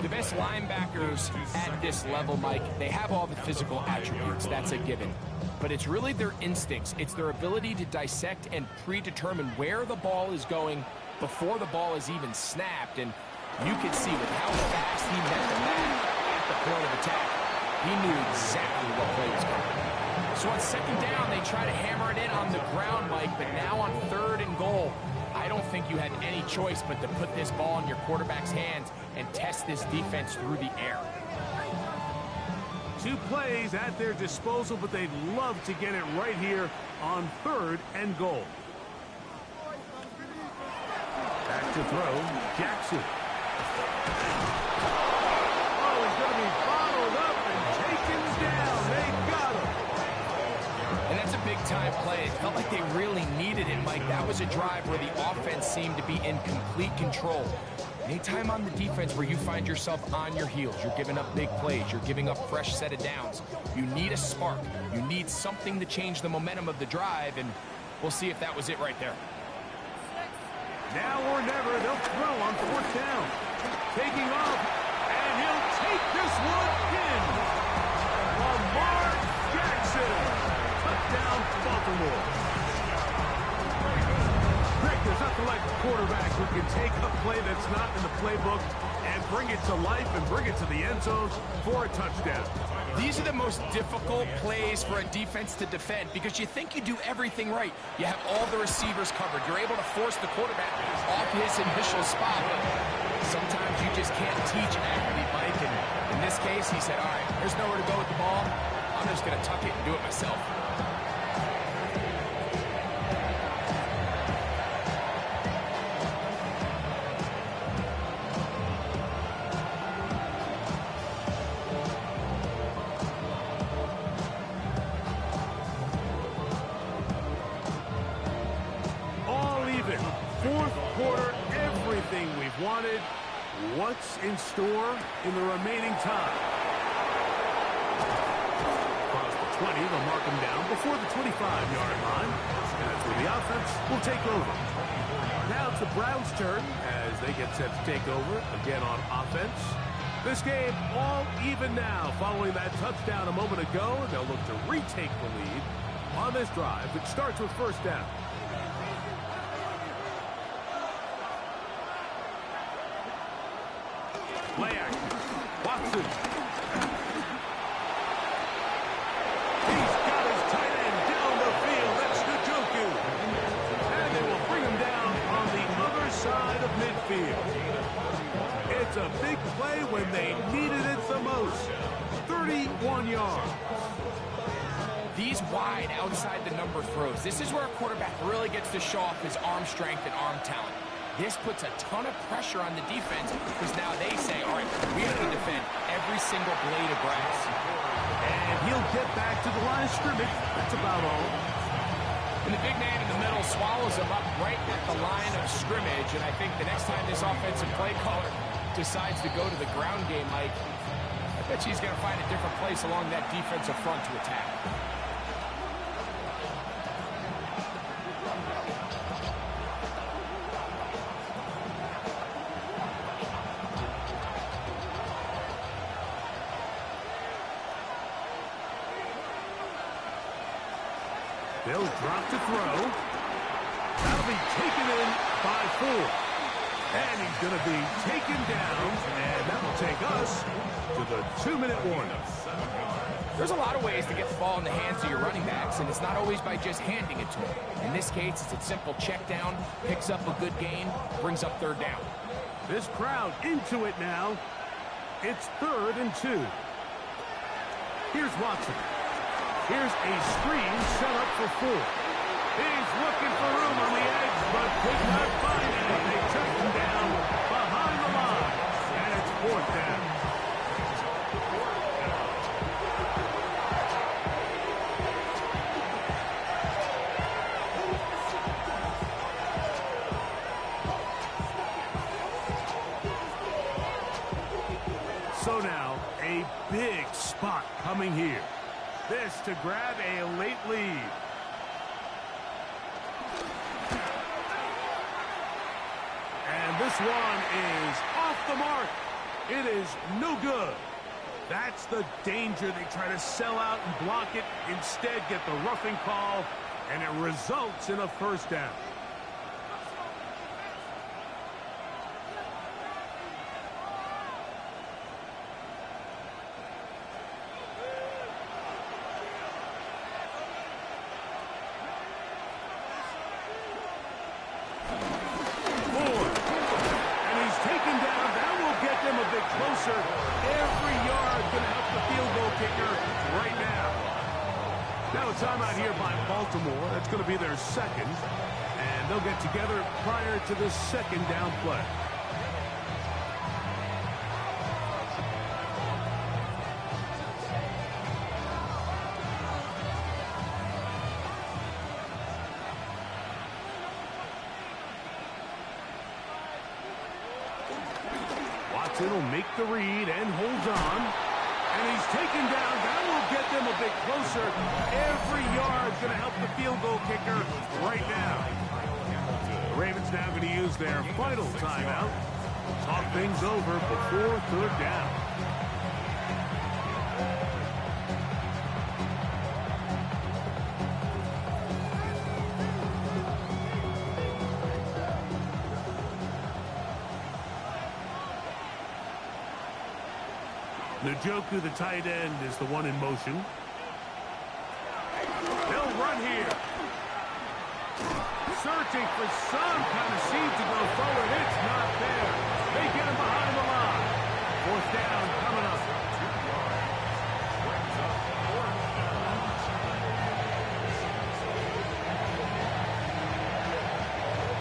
The best linebackers at this level, Mike, they have all the physical attributes. That's a given. But it's really their instincts. It's their ability to dissect and predetermine where the ball is going before the ball is even snapped. And you could see with how fast he met the mat at the point of attack, he knew exactly what play was coming. So on 2nd down, they try to hammer it in on the ground, Mike, but now on 3rd and goal, I don't think you had any choice but to put this ball in your quarterback's hands and test this defense through the air. 2 plays at their disposal, but they'd love to get it right here on 3rd and goal. Back to throw, Jackson. Oh, he's going to be bottled up and taken down. They got him. And that's a big-time play. It felt like they really needed it, Mike. That was a drive where the offense seemed to be in complete control. Anytime on the defense where you find yourself on your heels, you're giving up big plays, you're giving up fresh set of downs, you need a spark. You need something to change the momentum of the drive, and we'll see if that was it right there. Now or never, they'll throw on 4th down. Taking off, and he'll take this one in. Lamar Jackson. Watson. Touchdown, Baltimore. Rick, there's nothing like a quarterback who can take a play that's not in the playbook and bring it to life and bring it to the end zone for a touchdown. These are the most difficult plays for a defense to defend because you think you do everything right. You have all the receivers covered. You're able to force the quarterback off his initial spot. But sometimes you just can't teach an athlete, Mike. And in this case, he said, all right, there's nowhere to go with the ball. I'm just going to tuck it and do it myself. Fourth quarter, everything we've wanted. What's in store in the remaining time? Across the 20, they'll mark him down before the 25-yard line. And that's where the offense will take over. Now it's the Browns' turn as they get set to take over again on offense. This game all even now following that touchdown a moment ago. They'll look to retake the lead on this drive. It starts with first down. Play action. Watson. He's got his tight end down the field. That's Njoku. And they will bring him down on the other side of midfield. It's a big play when they needed it the most. 31 yards. These wide outside the number throws. This is where a quarterback really gets to show off his arm strength and arm talent. This puts a ton of pressure on the defense because now they say, all right, we have to defend every single blade of grass. And he'll get back to the line of scrimmage. That's about all. And the big man in the middle swallows him up right at the line of scrimmage. And I think the next time this offensive play caller decides to go to the ground game, Mike, I bet you he's going to find a different place along that defensive front to attack. They'll drop to throw. That'll be taken in by 4. And he's going to be taken down, and that will take us to the 2-minute warning. There's a lot of ways to get the ball in the hands of your running backs, and it's not always by just handing it to them. In this case, it's a simple check down, picks up a good gain, brings up third down. This crowd into it now. It's 3rd and 2. Here's Watson. Here's a screen set up for 4. He's looking for room on the edge, but could not find it. They took him down behind the line, and it's 4th down. So now, a big spot coming here. This to grab a late lead. And this one is off the mark. It is no good. That's the danger. They try to sell out and block it. Instead, get the roughing call, and it results in a first down. Closer. Every yard going to help the field goal kicker right now. Now a timeout here by Baltimore. That's going to be their second. And they'll get together prior to the second down play. Will make the read and holds on. And he's taken down. That will get them a bit closer. Every yard's going to help the field goal kicker right now. The Ravens now going to use their final timeout. Talk things over before 3rd down. Njoku, the tight end, is the one in motion. They'll run here. Searching for some kind of seed to go forward. It's not there. They get him behind the line. Fourth down coming up.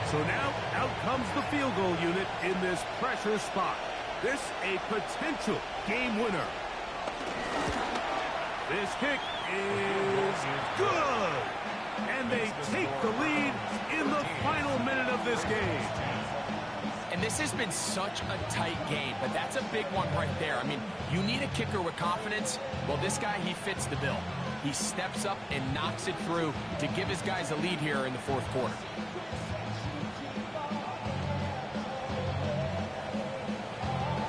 So now, out comes the field goal unit in this pressure spot. This a potential game winner. This kick is good. And they take the lead in the final minute of this game. And this has been such a tight game, but that's a big one right there. I mean, you need a kicker with confidence. Well, this guy, he fits the bill. He steps up and knocks it through to give his guys a lead here in the fourth quarter.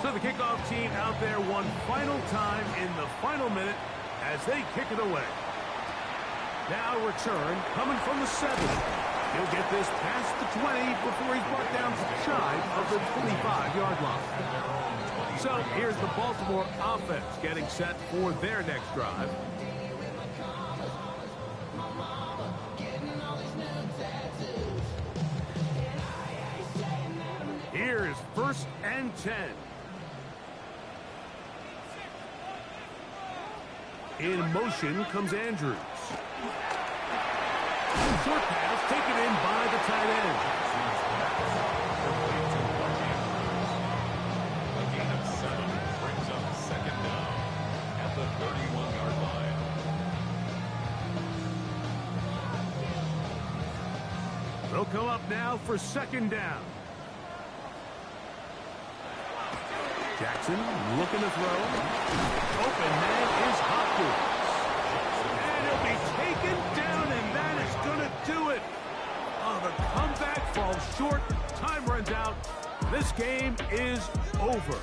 So the kickoff team out there one final time in the final minute as they kick it away. Now return coming from the 7. He'll get this past the 20 before he's brought down shy of the 25-yard line. So here's the Baltimore offense getting set for their next drive. Here is 1st and 10. In motion comes Andrews. Short pass taken in by the tight end. A gain of 7 brings up 2nd down at the 31-yard line. They'll come up now for 2nd down. Jackson looking to throw. Open man is Hopkins. And he'll be taken down, and that is going to do it. Oh, the comeback falls short. Time runs out. This game is over.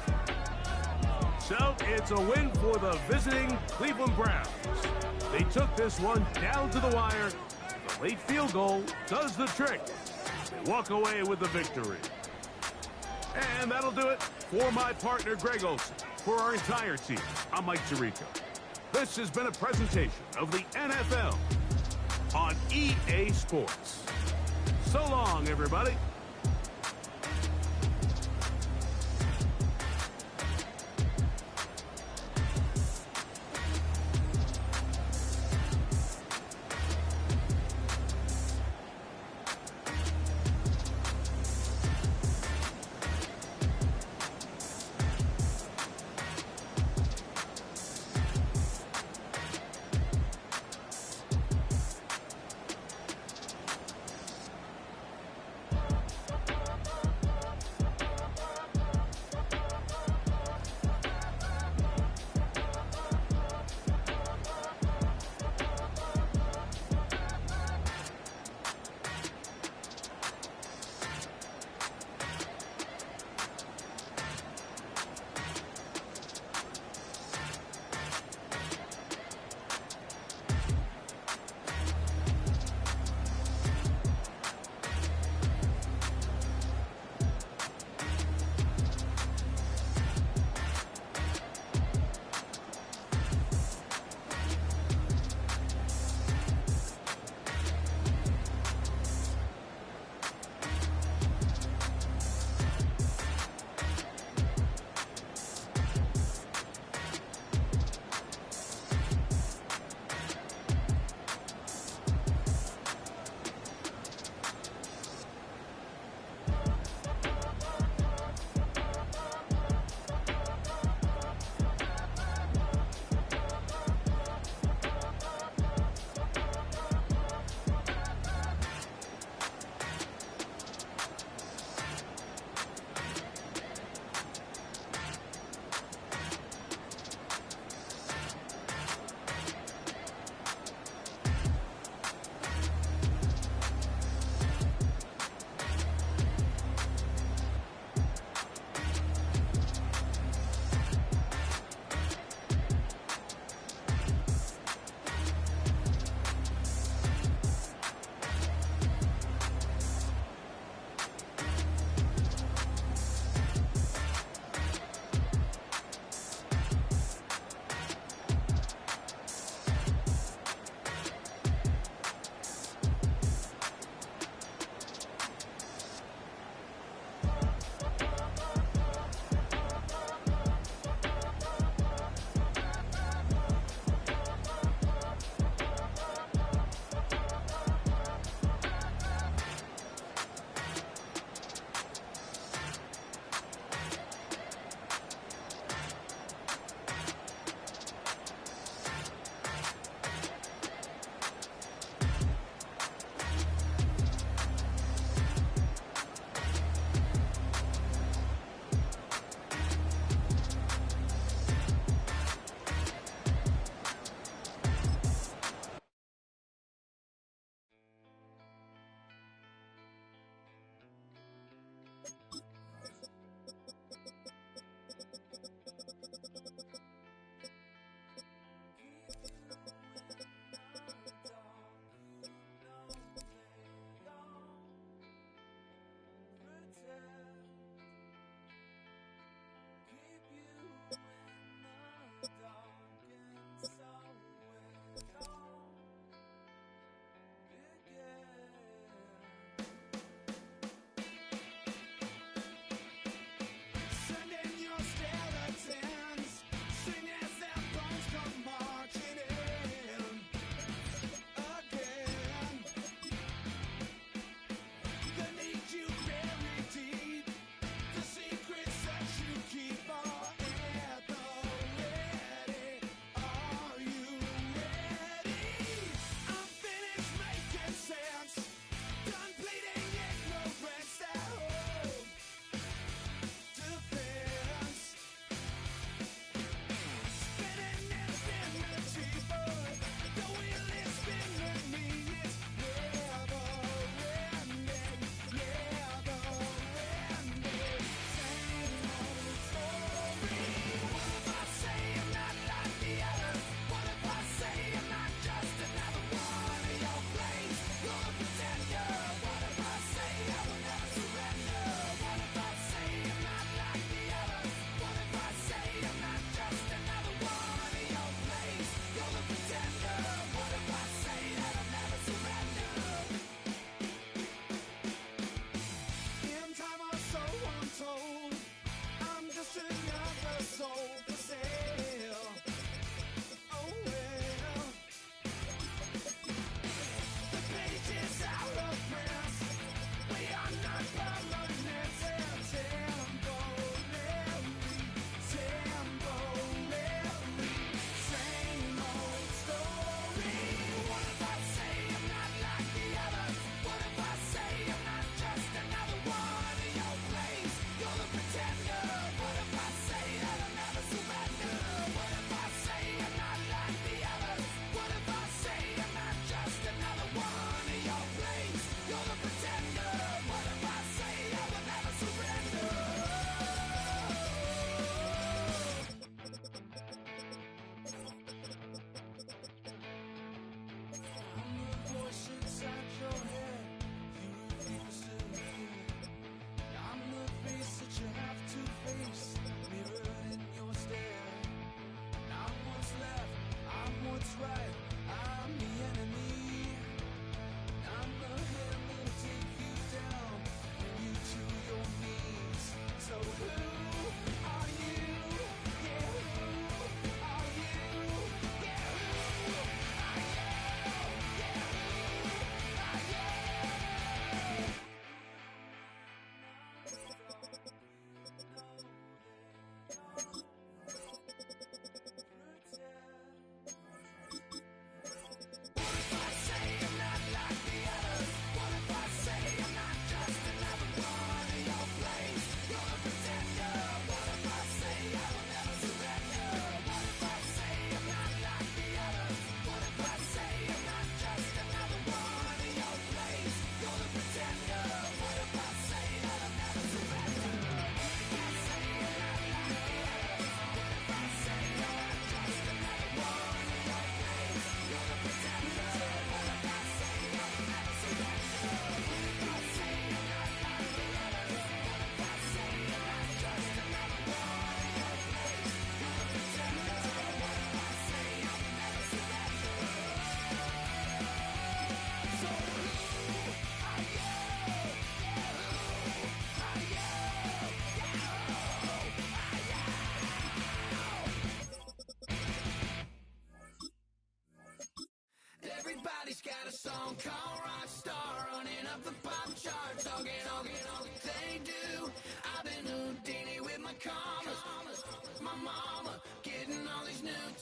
So it's a win for the visiting Cleveland Browns. They took this one down to the wire. The late field goal does the trick. They walk away with the victory. And that'll do it for my partner, Greg Olson. For our entire team, I'm Mike Tirico. This has been a presentation of the NFL on EA Sports. So long, everybody.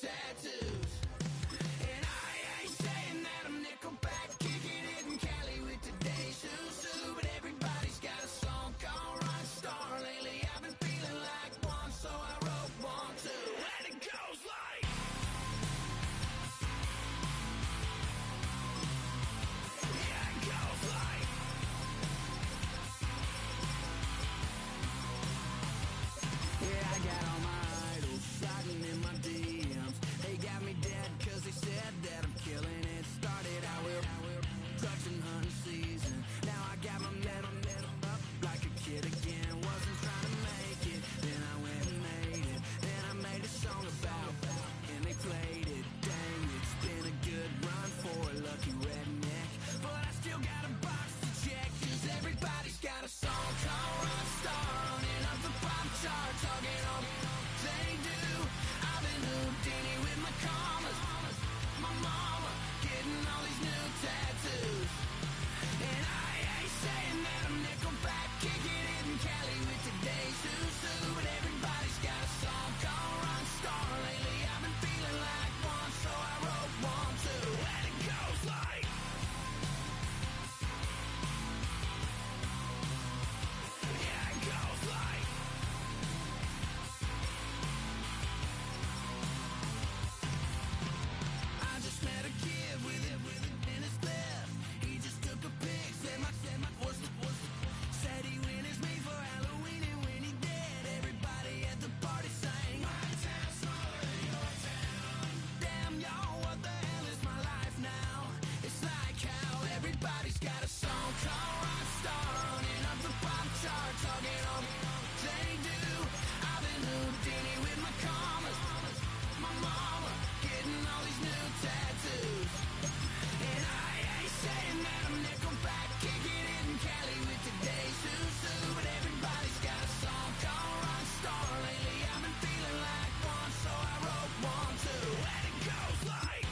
tattoos. And I ain't saying that I'm Nickelback, kicking it in Cali with today's Susu, but everybody's got a song called Rockstar. Lately I've been feeling like one, so I wrote one too. And it goes like, yeah, it goes like, yeah, I got all my idols sliding in my DMs. They got me dead cause they said that I'm killing it. Started out with trucks and hunting season. Now I got my metal up like a kid again. Wasn't trying to make it, then I went and made it. Then I made a song about and they played it. Dang, it's been a good run for a lucky redneck, but I still got a box to check, cause everybody's got a song called Rockstar, running up the pop chart, talking on they do. I've been Houdini with my commas, my mama getting all these new tattoos. And I ain't saying that I'm Nickelback, kicking it in Cali with today's Susu, but everybody's got a song called Rockstar. Lately I've been feeling like one, so I wrote one too. And it goes like, yeah, it goes like, I just met a kid with it in his left. He just took a pic, said my said he went as me for Halloween, and when he did, everybody at the party sang, my town's smaller than your town. Damn, y'all, what the hell is my life now? It's like how everybody's got a song called Rockstar, running up the pop chart, talking on they do. I've been Houdini with my commas, my mama getting all these new tattoos. And I ain't saying that I'm Nickelback, kicking it in Cali with today's Susu, but everybody's got a song called Rockstar. Lately I've been feeling like one, so I wrote one too. And it goes like,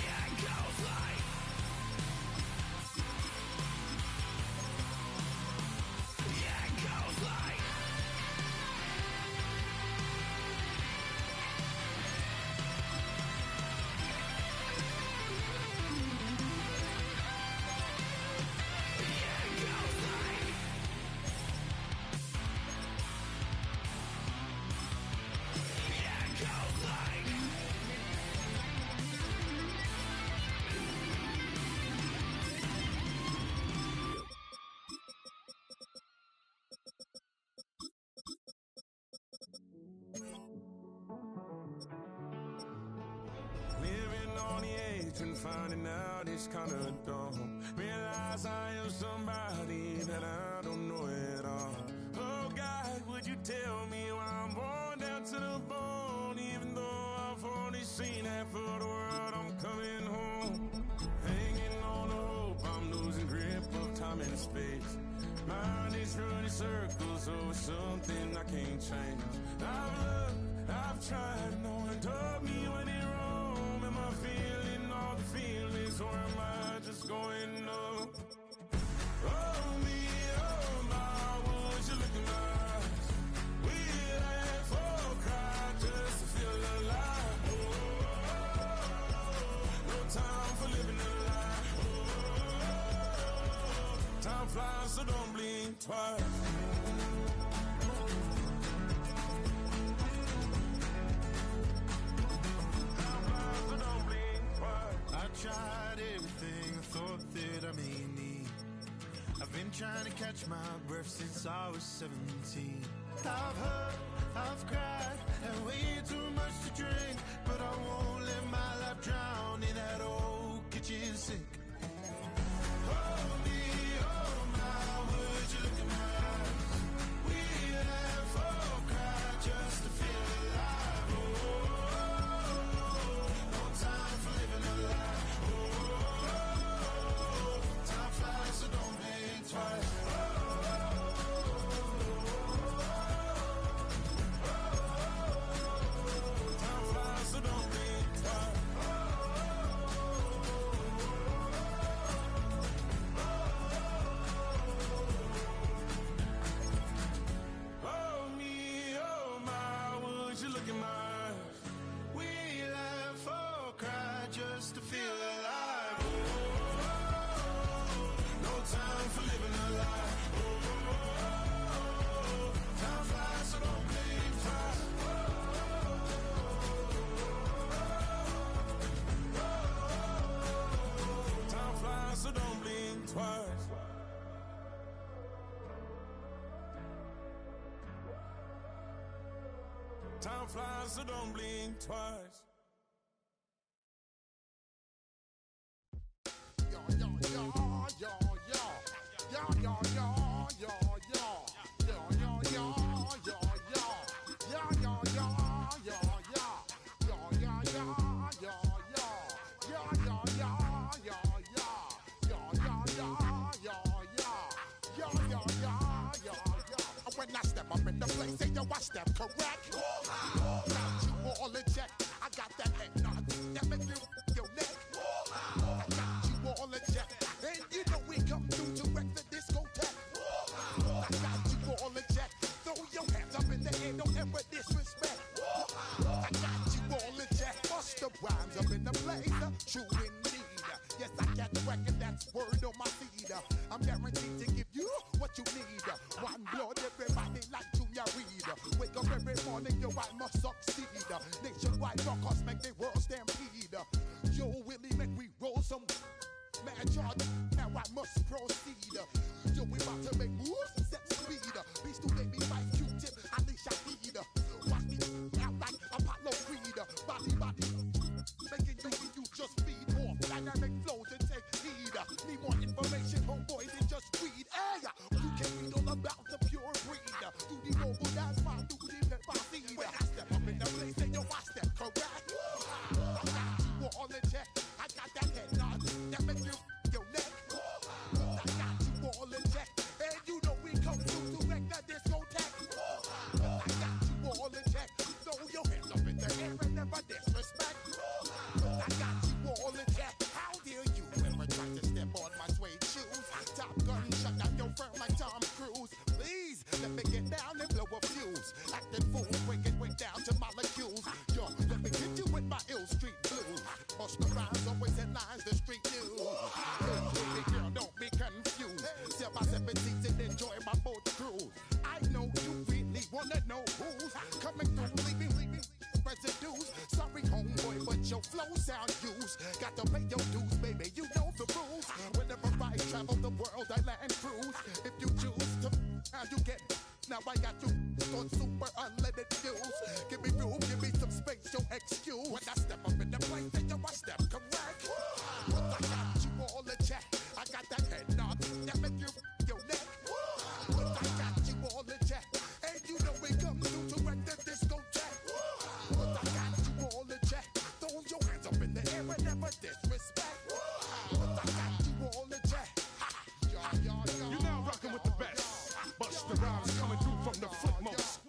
yeah, it goes like, yeah, it goes like. Living on the edge and finding out it's kinda dumb. Realize I am somebody that I don't know at all. Oh God, would you tell me why I'm born down to the bone? Even though I've only seen half of the world, I'm coming home. Hanging on the hope, I'm losing grip of time and space. Mind is running circles over something I can't change. I've looked, I've tried, no one told me when it wrong. Am I feeling all the feelings, or am I just going up? Oh me, oh my, would you look in my eyes? We'd laugh or cry just to feel alive. No time for living a lie. Time flies, so don't blink twice. I tried everything I thought that I may need. I've been trying to catch my breath since I was 17. I've hurt, I've cried, and way too much to drink, but I won't let my life drown in that old kitchen sink. Oh me, oh my, would you look in my eyes? We'd laugh or cry just to feel alive. Oh, no time for living a lie. Oh, time flies, so don't blink twice. Time flies, so don't blink twice. Time flies, so don't blink twice. When I step up in the place, say yo, I step correct. Got you all in check. I got that head nod that make you your neck. I got you all in check, and you know we come through to wreck the discotheque. I got you all in check. Throw your hands up in the air, don't ever disrespect. I got you all in check. Bust the rhymes up in the place, true indeed. Yes, I can reckon that's word on my feed. I'm guaranteed to give you what you need. One blood, everybody like Junior Reed. Wake up every morning, yo, I must succeed. Nationwide rockers make the world stampede. Yo, Willie, make we roll some mad charge. Now I must proceed. Yo, we about to make moves, set speed. Beast to make me fight Q-tip, Alicia Eid. Watch me out like Apollo Creed. Body, making you just feed more dynamic flows and take heed. Need more information, homeboy, than just read. Hey, you can read all about the pure breed. Do the noble dance, fine, do the pepper seed. When I step up in the place, say yo, I step correct. I got you all in check. I got that head nod that make you your neck. I got you all in check, and you know we come through to wreck the discotheque. I got you all in check. Throw your hands up in the air and never disrespect. I got you all in check. How dare you ever try to step on my suede shoes? Top Gun shut down your firm like Tom Cruise. Please let me get down and blow a fuse. Acting fool, breaking way down to molecules. Yo, let me get you with my ill street blues. Bust the rhymes, always in lines, the street news. Hey, baby girl, don't be confused. 7x17s and enjoy my boat cruise. I know you really wanna know who's coming through, leaving residues. Sorry, homeboy, but your flow sound used. Got to pay your dues, baby, you know the rules. Whenever I travel the world, I land cruise. If you choose to, how you get. Now I got you on super unlimited views. Give me room, give me some space, your excuse. When I step up in the place, then yo, I step correct. But I got you all in check. I got that head nod that make you your neck. But I got you all in check, and you know we come through to wreck the discotheque. But I got you all in check. Throw your hands up in the air and never disrespect. But I got you all in check. You're now rocking with the best. Bust the rhymes coming through from the footmost.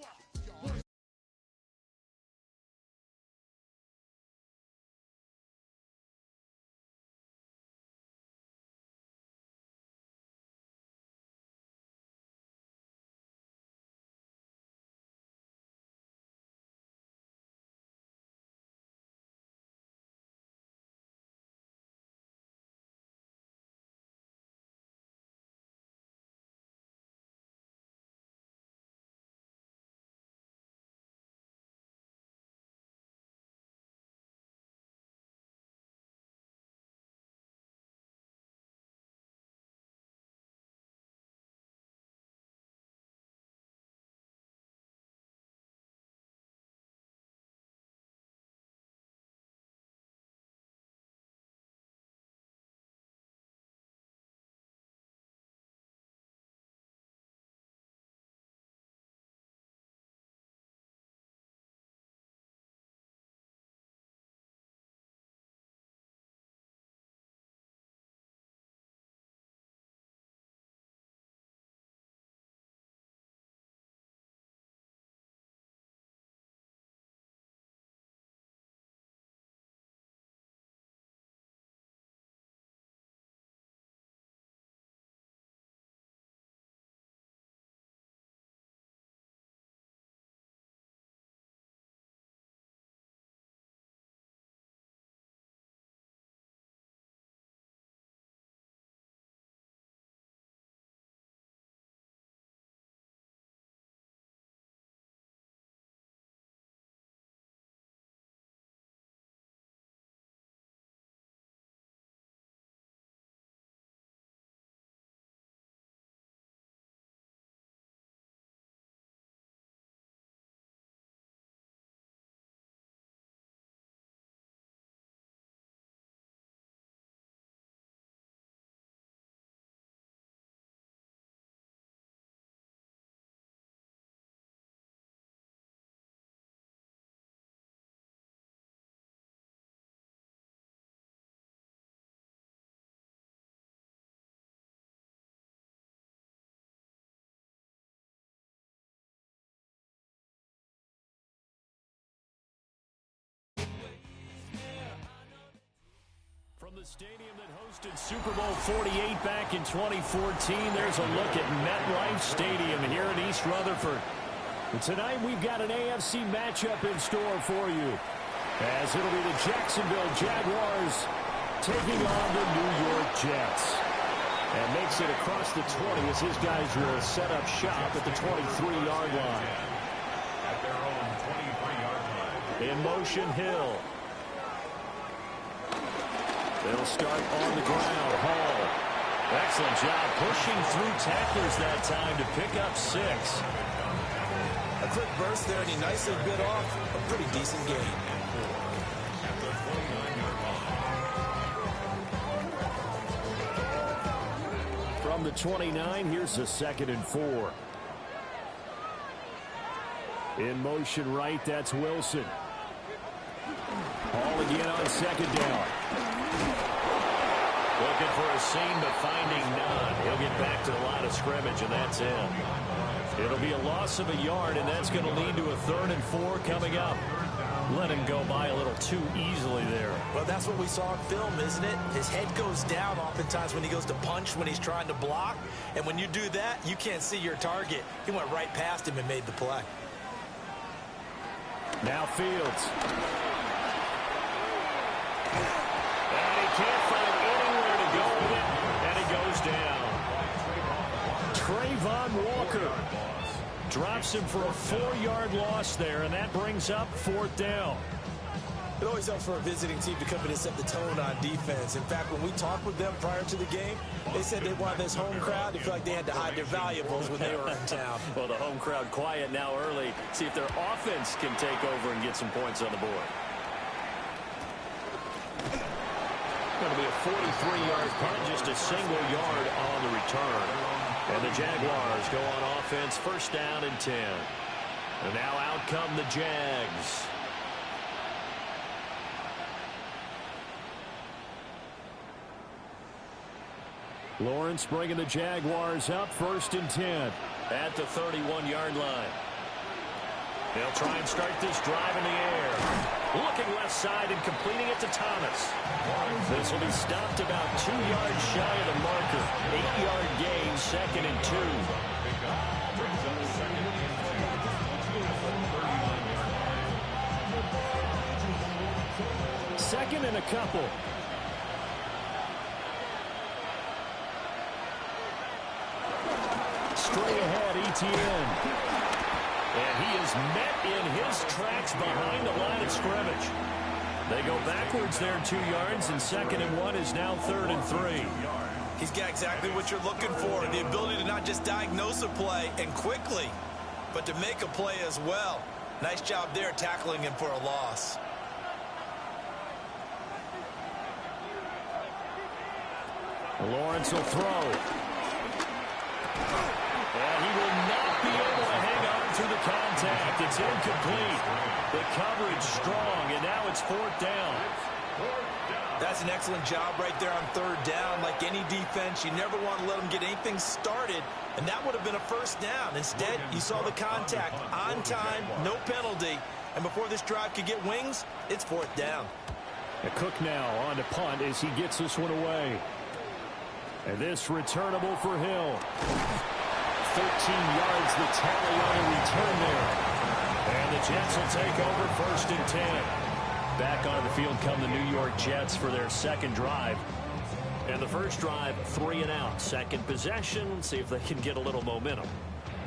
From the stadium that hosted Super Bowl 48 back in 2014, there's a look at MetLife Stadium here in East Rutherford. And tonight we've got an AFC matchup in store for you, as it'll be the Jacksonville Jaguars taking on the New York Jets. And makes it across the 20 as his guys will set up shop at the 23-yard line. At their own 23-yard line. In motion, Hill. They'll start on the ground. Hall. Excellent job pushing through tacklers that time to pick up 6. A quick burst there, and he nicely bit off a pretty decent gain. At the 29-yard line. From the 29, here's a 2nd and 4. In motion right, that's Wilson. Hall again on 2nd down. Looking for a seam, but finding none. He'll get back to the line of scrimmage, and that's it. It'll be a loss of a yard, and that's going to lead to a 3rd and 4 coming up. Let him go by a little too easily there. Well, that's what we saw in film, isn't it? His head goes down oftentimes when he goes to punch, when he's trying to block. And when you do that, you can't see your target. He went right past him and made the play. Now Fields. And he can't find anywhere to go with it, and he goes down. Trayvon Walker drops him for a 4-yard loss there, and that brings up 4th down. It always helps for a visiting team to come in and set the tone on defense. In fact, when we talked with them prior to the game, they said they wanted this home crowd to feel like they had to hide their valuables when they were in town. Well, the home crowd quiet now early. See if their offense can take over and get some points on the board. Going to be a 43-yard punt, just a single yard on the return. And the Jaguars go on offense, 1st down and 10. And now out come the Jags. Lawrence bringing the Jaguars up, 1st and 10 at the 31-yard line. They'll try and start this drive in the air. Looking left side and completing it to Thomas. This will be stopped about 2 yards shy of the marker. 8-yard gain, 2nd and 2. Second and a couple. Straight ahead, ETN. And he is met in his tracks behind the line of scrimmage. They go backwards there 2 yards, and 2nd and 1 is now 3rd and 3. He's got exactly what you're looking for, the ability to not just diagnose a play and quickly, but to make a play as well. Nice job there tackling him for a loss. Lawrence will throw. And he will not be able to hang on to the contact. It's incomplete. The coverage strong, and now it's 4th down. That's an excellent job right there on 3rd down. Like any defense, you never want to let them get anything started, and that would have been a 1st down. Instead, you saw the contact on time, no penalty, and before this drive could get wings, it's 4th down. Cook now on to punt as he gets this one away. And this returnable for Hill. 13 yards the tally on the return there. And the Jets will take over 1st and 10. Back on the field come the New York Jets for their 2nd drive. And the first drive, 3 and out. 2nd possession, see if they can get a little momentum.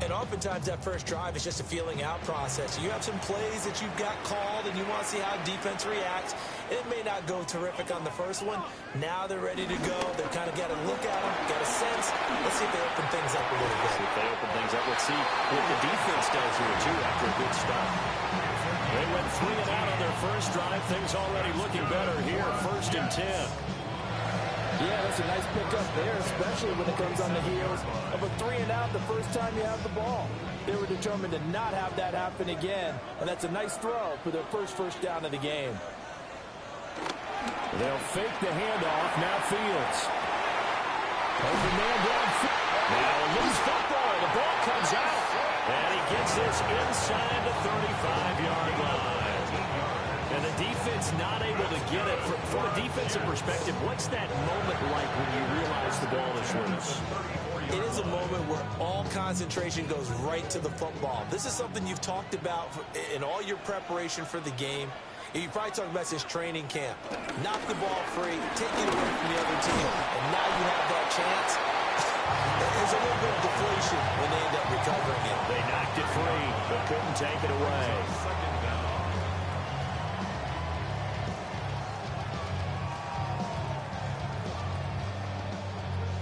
And oftentimes that first drive is just a feeling out process. You have some plays that you've got called and you want to see how defense reacts. It may not go terrific on the first one. Now they're ready to go. They've kind of got to look at them, got a sense. Let's see if they open things up a little bit. See if they open things up. Let's see what the defense does here, too, after a good start. They went 3 and out on their first drive. Things already looking better here. 1st and 10. Yeah, that's a nice pickup there, especially when it comes on the heels of a 3 and out the first time you have the ball. They were determined to not have that happen again, and that's a nice throw for their first down of the game. They'll fake the handoff. Now Fields. Open man downfield. Now a loose football. The ball comes out. And he gets this inside the 35-yard line. And the defense not able to get it. From a defensive perspective, what's that moment like when you realize the ball is loose? It is a moment where all concentration goes right to the football. This is something you've talked about in all your preparation for the game. You probably talked about since training camp. Knock the ball free, take it away from the other team, and now you have that chance. There's a little bit of deflation when they end up recovering it. They knocked it free, but couldn't take it away.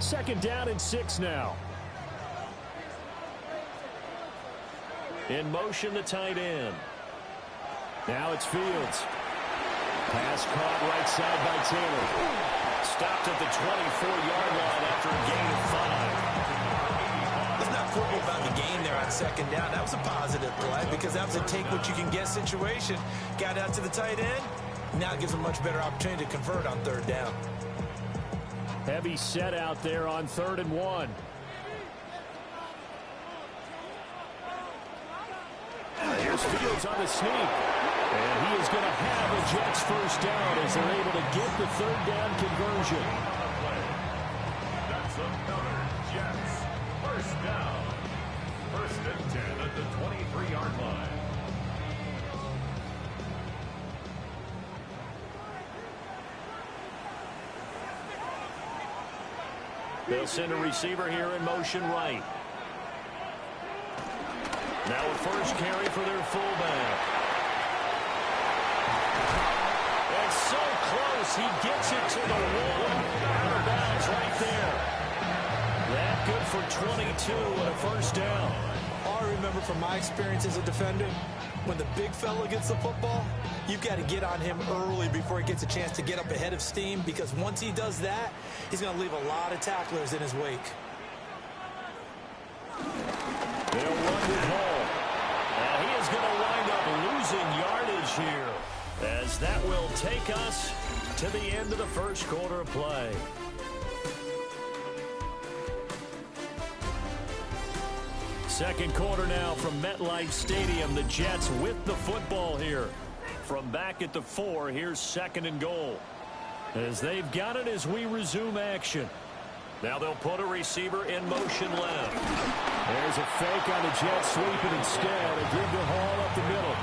Second down and 6 now. In motion, the tight end. Now it's Fields. Pass caught right side by Taylor. Stopped at the 24-yard line after a gain of 5. Let's not quibble about the gain there on second down. That was a positive play because that was a take-what-you-can-get situation. Got out to the tight end. Now it gives a much better opportunity to convert on third down. Heavy set out there on 3rd and 1. Here's Fields on the sneak. And he is going to have a Jets first down as they're able to get the 3rd down conversion. That's another Jets first down. 1st and 10 at the 23-yard line. They'll send a receiver here in motion right. Now a first carry for their fullback. It's so close. He gets it to the wall. Out of bounds right there. That good for 22 and a first down. All I remember from my experience as a defender, when the big fella gets the football, you've got to get on him early before he gets a chance to get up ahead of steam, because once he does that, he's going to leave a lot of tacklers in his wake. They'll run it home. And he is going to wind up losing yardage here, as that will take us to the end of the first quarter of play. Second quarter now from MetLife Stadium. The Jets with the football here. From back at the 4, here's 2nd and goal. As they've got it as we resume action. Now they'll put a receiver in motion left. There's a fake on the Jets sweeping instead. A give to Hall up the middle.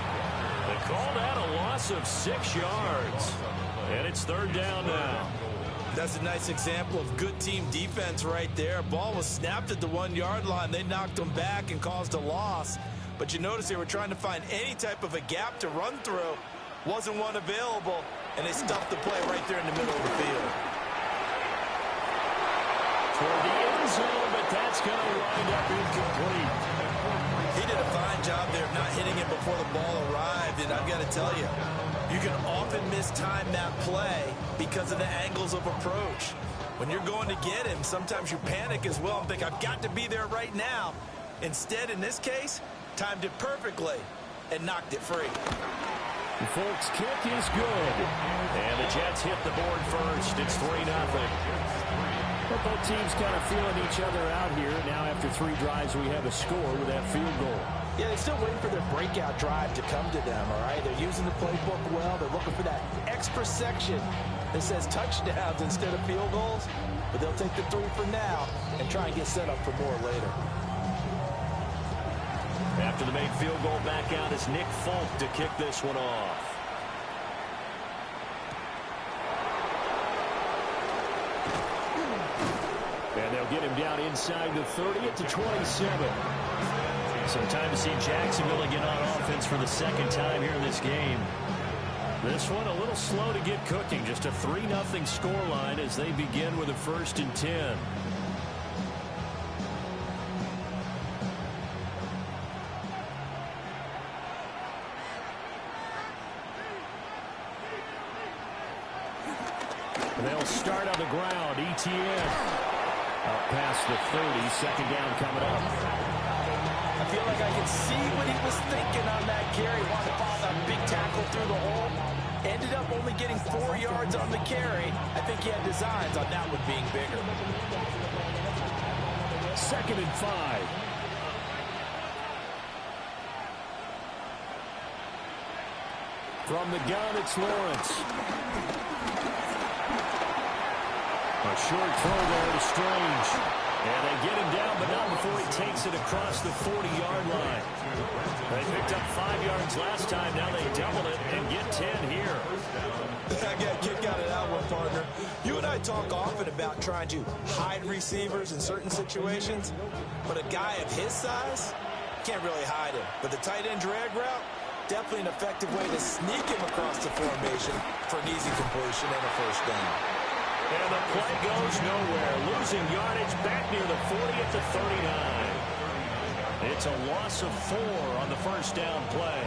They call that a loss of 6 yards. And it's 3rd down now. That's a nice example of good team defense right there. Ball was snapped at the 1-yard line. They knocked them back and caused a loss. But you notice they were trying to find any type of a gap to run through. Wasn't one available, and they stuffed the play right there in the middle of the field. For the end zone, but that's going to wind up incomplete. He did a fine job there of not hitting it before the ball arrived, and I've got to tell you, you can often mistime that play because of the angles of approach. When you're going to get him, sometimes you panic as well and think, I've got to be there right now. Instead, in this case, timed it perfectly and knocked it free. The Folks kick is good. And the Jets hit the board first. It's 3-0. But both teams kind of feeling each other out here. Now after 3 drives, we have a score with that field goal. Yeah, they're still waiting for their breakout drive to come to them, all right? They're using the playbook well. They're looking for that extra section that says touchdowns instead of field goals. But they'll take the 3 for now and try and get set up for more later. After the made field goal, back out is Nick Folk to kick this one off. And they'll get him down inside the 30 at the 27. Some time to see Jacksonville get on offense for the 2nd time here in this game. This one a little slow to get cooking. Just a 3-0 scoreline as they begin with a 1st and 10. They'll start on the ground. ETN out past the 30. 2nd down coming up. I feel like I can see what he was thinking on that carry. Wanted to follow that big tackle through the hole. Ended up only getting 4 yards on the carry. I think he had designs on that one being bigger. 2nd and 5. From the gun, it's Lawrence. A short throw there to Strange. And they get him down, but not before he takes it across the 40-yard line. They picked up 5 yards last time. Now they double it and get 10 here. I got a kick out of that one, partner. You and I talk often about trying to hide receivers in certain situations, but a guy of his size can't really hide him. But the tight end drag route, definitely an effective way to sneak him across the formation for an easy completion and a first down. And the play goes nowhere. Losing yardage back near the 40 at the 39. It's a loss of 4 on the first down play.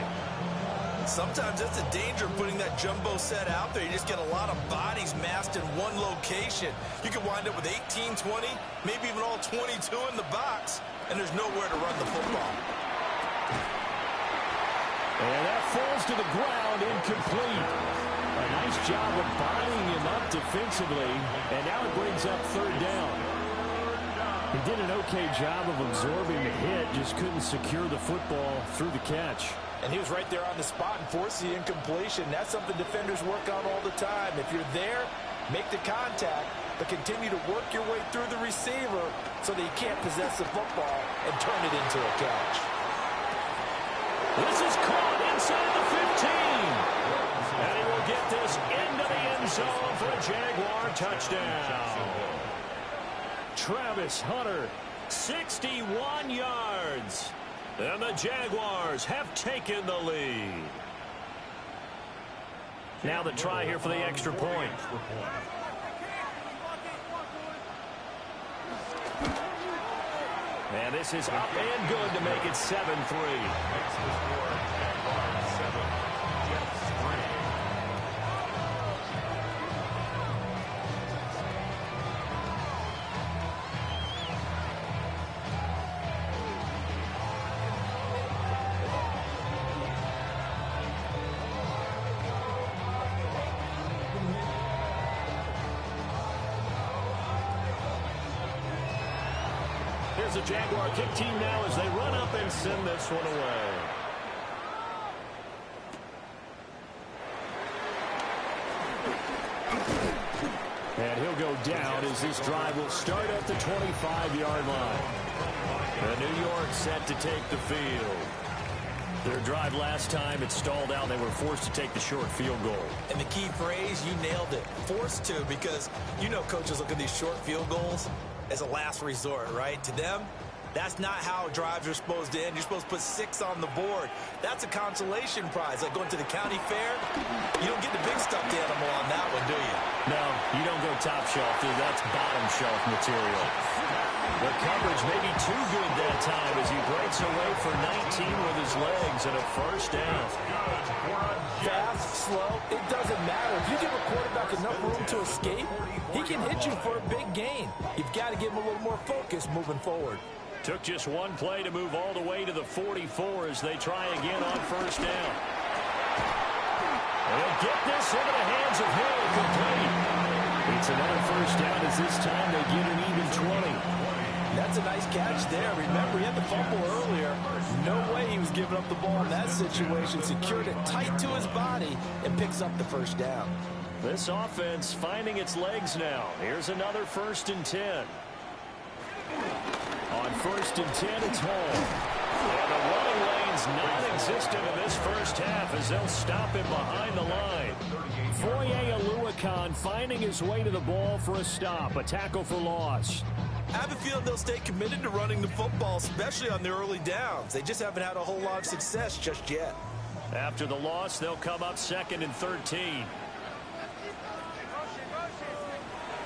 Sometimes that's the danger of putting that jumbo set out there. You just get a lot of bodies massed in one location. You can wind up with 18, 20, maybe even all 22 in the box, and there's nowhere to run the football. And that falls to the ground, incomplete. A nice job of bodying him up defensively, and now it brings up third down. He did an okay job of absorbing the hit, just couldn't secure the football through the catch. And he was right there on the spot and forced the incompletion. That's something defenders work on all the time. If you're there, make the contact, but continue to work your way through the receiver so that you can't possess the football and turn it into a catch. This is caught inside the 15. And he will get this into the end zone for a Jaguar touchdown. Travis Hunter, 61 yards. And the Jaguars have taken the lead. Now the try here for the extra point. And this is up and good to make it 7-3. Here's the Jaguar kick team now as they run up and send this one away. And he'll go down as this drive will start at the 25-yard line. And New York set to take the field. Their drive last time, it stalled out. They were forced to take the short field goal. And the key phrase, you nailed it. Forced to, because you know coaches look at these short field goals as a last resort, right? To them, that's not how drives are supposed to end. You're supposed to put 6 on the board. That's a consolation prize. Like going to the county fair, you don't get the big stuffed animal on that one, do you? No, you don't go top shelf, dude. That's bottom shelf material. The coverage may be too good that time as he breaks away for 19 with his legs and a first down. Fast, slow, it doesn't matter. If you give a quarterback enough room to escape, he can hit you for a big gain. You've got to give him a little more focus moving forward. Took just one play to move all the way to the 44 as they try again on first down. And they'll get this into the hands of Hill, complete. It's another first down as this time they get an even 20. That's a nice catch there. Remember, he had the fumble earlier. No way he was giving up the ball in that situation. Secured it tight to his body and picks up the first down. This offense finding its legs now. Here's another 1st and 10. On 1st and 10, it's home. And the running lane's non-existent in this first half as they'll stop him behind the line. Foye Oluwakan finding his way to the ball for a stop. A tackle for loss. I have a feeling they'll stay committed to running the football, especially on the early downs. They just haven't had a whole lot of success just yet. After the loss, they'll come up 2nd and 13.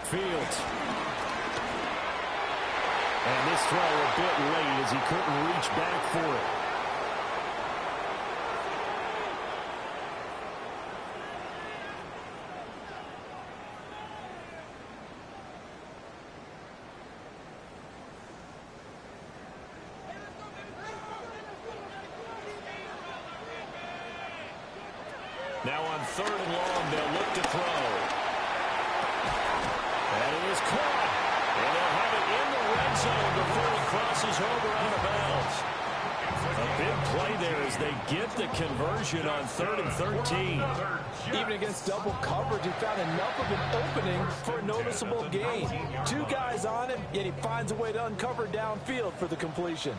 Fields. And this throw a bit late as he couldn't reach back for it. Now on 3rd and long, they'll look to throw. And it is caught. And they'll have it in the red zone before he crosses over out of bounds. A big play there as they get the conversion on 3rd and 13. Even against double coverage, he found enough of an opening for a noticeable gain. 2 guys on him, yet he finds a way to uncover downfield for the completion.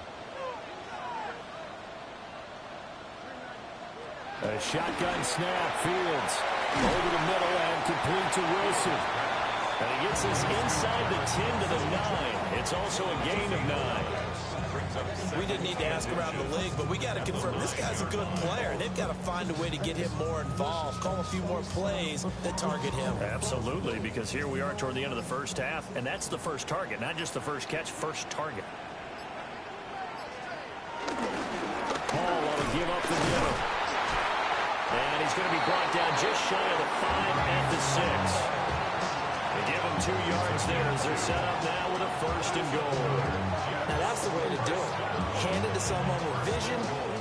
A shotgun snap, Fields over the middle and complete to Wilson. And he gets this inside the 10 to the 9. It's also a gain of 9. We didn't need to ask around the league, but we got to confirm this guy's a good player. They've got to find a way to get him more involved, call a few more plays that target him. Absolutely, because here we are toward the end of the first half, and that's the first target, not just the first catch, first target. Paul want to give up the middle. And he's going to be brought down just shy of the 5 at the 6. They give him 2 yards there as they're set up now with a 1st and goal. Now that's the way to do it. Hand it to someone with vision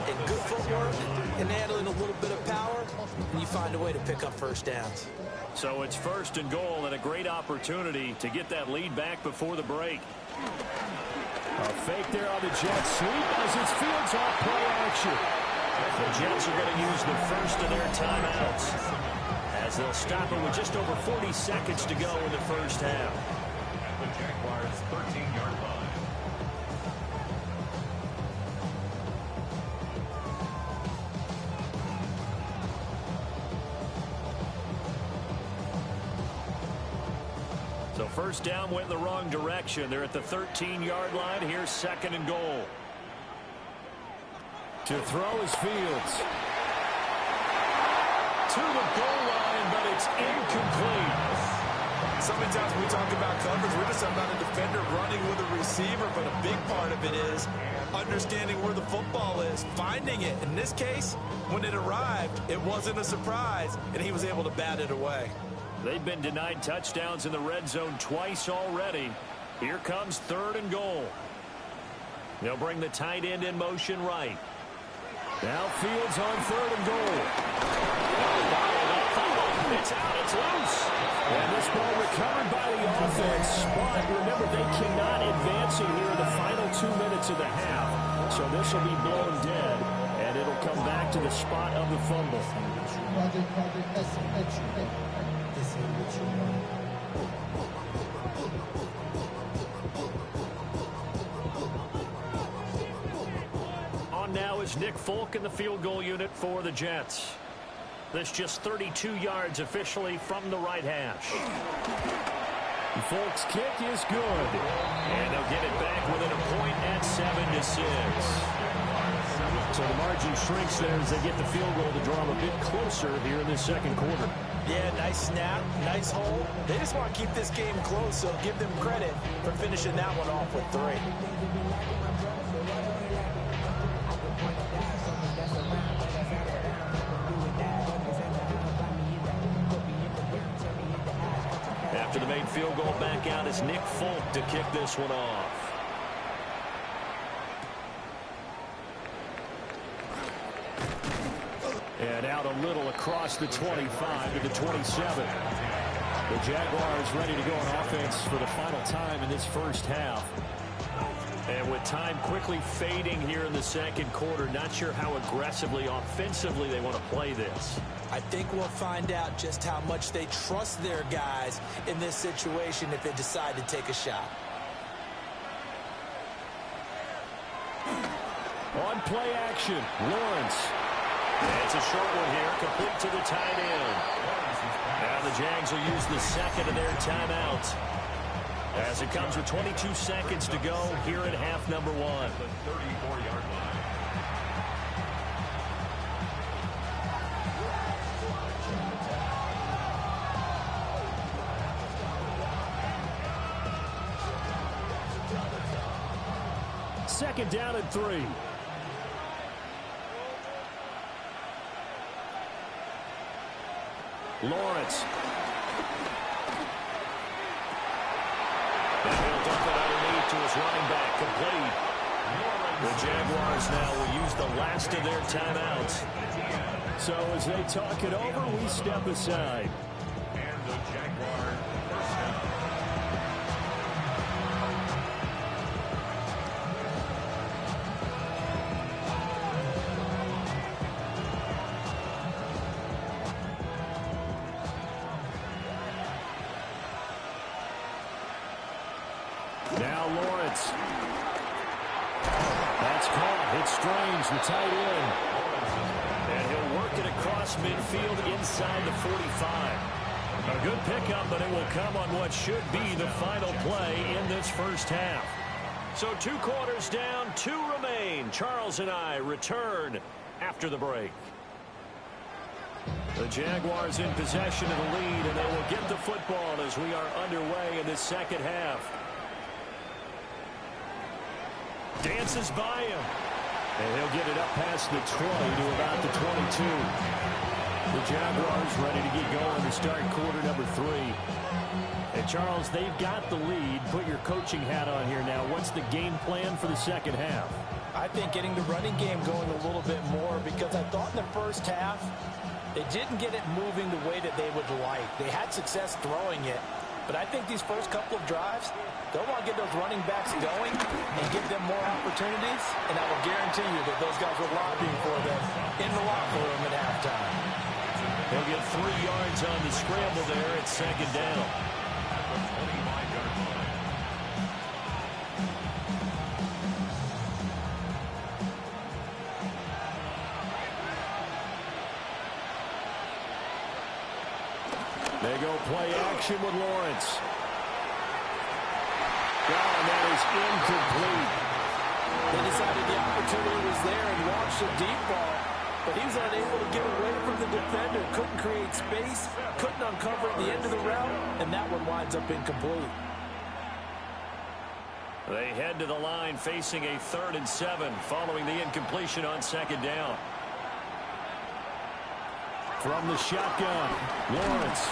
and good footwork and handling a little bit of power, and you find a way to pick up first downs. So it's 1st and goal and a great opportunity to get that lead back before the break. A fake there on the Jets sweep as it's Fields off play action. The Jets are going to use the first of their timeouts as they'll stop it with just over 40 seconds to go in the first half. At the Jaguars' 13-yard line. So first down went in the wrong direction. They're at the 13-yard line. Here's 2nd and goal. To throw is Fields. To the goal line, but it's incomplete. So many times when we talk about coverage, we're just talking about a defender running with a receiver, but a big part of it is understanding where the football is, finding it. In this case, when it arrived, it wasn't a surprise, and he was able to bat it away. They've been denied touchdowns in the red zone twice already. Here comes 3rd and goal. They'll bring the tight end in motion right. Now Fields on 3rd and goal. It's out, it's loose. And this ball recovered by the offense. But remember, they cannot advance it here in the final 2 minutes of the half. So this will be blown dead, and it'll come back to the spot of the fumble. On now is Nick Folk in the field goal unit for the Jets. This just 32 yards officially from the right hash. Folk's kick is good. And they'll get it back within a point at 7-6. So the margin shrinks there as they get the field goal to draw them a bit closer here in this 2nd quarter. Yeah, nice snap, nice hole. They just want to keep this game close, so give them credit for finishing that one off with 3. After the made field goal, back out is Nick Folk to kick this one off. And out a little across the 25 to the 27. The Jaguars ready to go on offense for the final time in this first half. And with time quickly fading here in the 2nd quarter, not sure how aggressively, offensively they want to play this. I think we'll find out just how much they trust their guys in this situation if they decide to take a shot. On play action, Lawrence. And it's a short one here, complete to the tight end. Now the Jags will use the 2nd of their timeout as it comes with 22 seconds to go here at half number 1. The 34-yard line. Second down and 3. Lawrence. And he'll dump it underneath to his running back, complete. The Jaguars now will use the last of their timeouts. So as they talk it over, we step aside. And the Jaguar first down. Lawrence. That's caught. It's Strange, the tight end. And he'll work it across midfield inside the 45. A good pickup, but it will come on what should be the final play in this first half. So 2 quarters down, 2 remain. Charles and I return after the break. The Jaguars in possession of the lead, and they will get the football as we are underway in the second half. Dances by him. And he'll get it up past the 20 to about the 22. The Jaguars ready to get going to start quarter number 3. And Charles, they've got the lead. Put your coaching hat on here now. What's the game plan for the second half? I think getting the running game going a little bit more, because I thought in the first half they didn't get it moving the way that they would like. They had success throwing it, but I think these first couple of drives, they'll want to get those running backs going and give them more opportunities, and I will guarantee you that those guys were lobbying for them in the locker room at halftime. They'll get 3 yards on the scramble there at second down. They go play action with Lawrence. And that is incomplete. They decided the opportunity was there and launched a deep ball, but he was unable to get away from the defender, couldn't create space, couldn't uncover at the end of the route, and that one winds up incomplete. They head to the line facing a 3rd and 7 following the incompletion on second down. From the shotgun, Lawrence.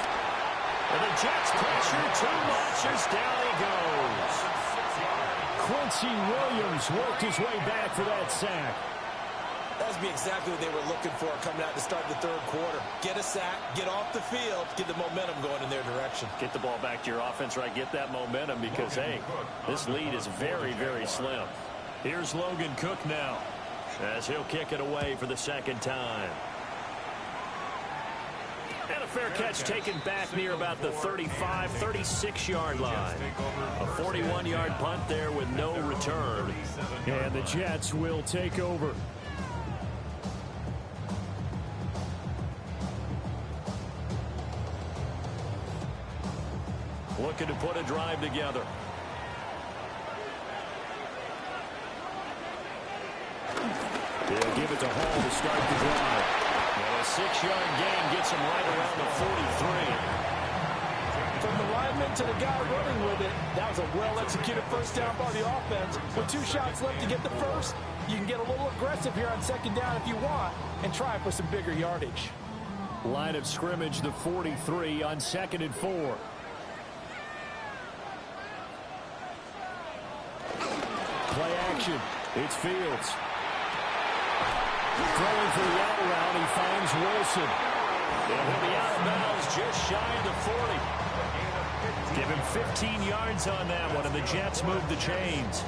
And the Jets pressure too much as down he goes. Quincy Williams worked his way back for that sack. That would be exactly what they were looking for coming out to start the 3rd quarter. Get a sack, get off the field, get the momentum going in their direction. Get the ball back to your offense, right? Get that momentum because, hey, this lead is very, very slim. Here's Logan Cook now as he'll kick it away for the 2nd time. And a fair catch taken back near about the 35, 36-yard line. A 41-yard punt there with no return. And the Jets will take over. Looking to put a drive together. They'll give it to Hall to start the drive. Well, a 6-yard gain gets him right around the 43. From the lineman to the guy running with it, that was a well-executed first down by the offense. With 2 shots left to get the first, you can get a little aggressive here on second down if you want and try for some bigger yardage. Line of scrimmage, the 43 on 2nd and 4. Play action. It's Fields. Throwing for the out route, he finds Wilson. And he'll be out of bounds just shy of the 40. Give him 15 yards on that one, and the Jets move the chains.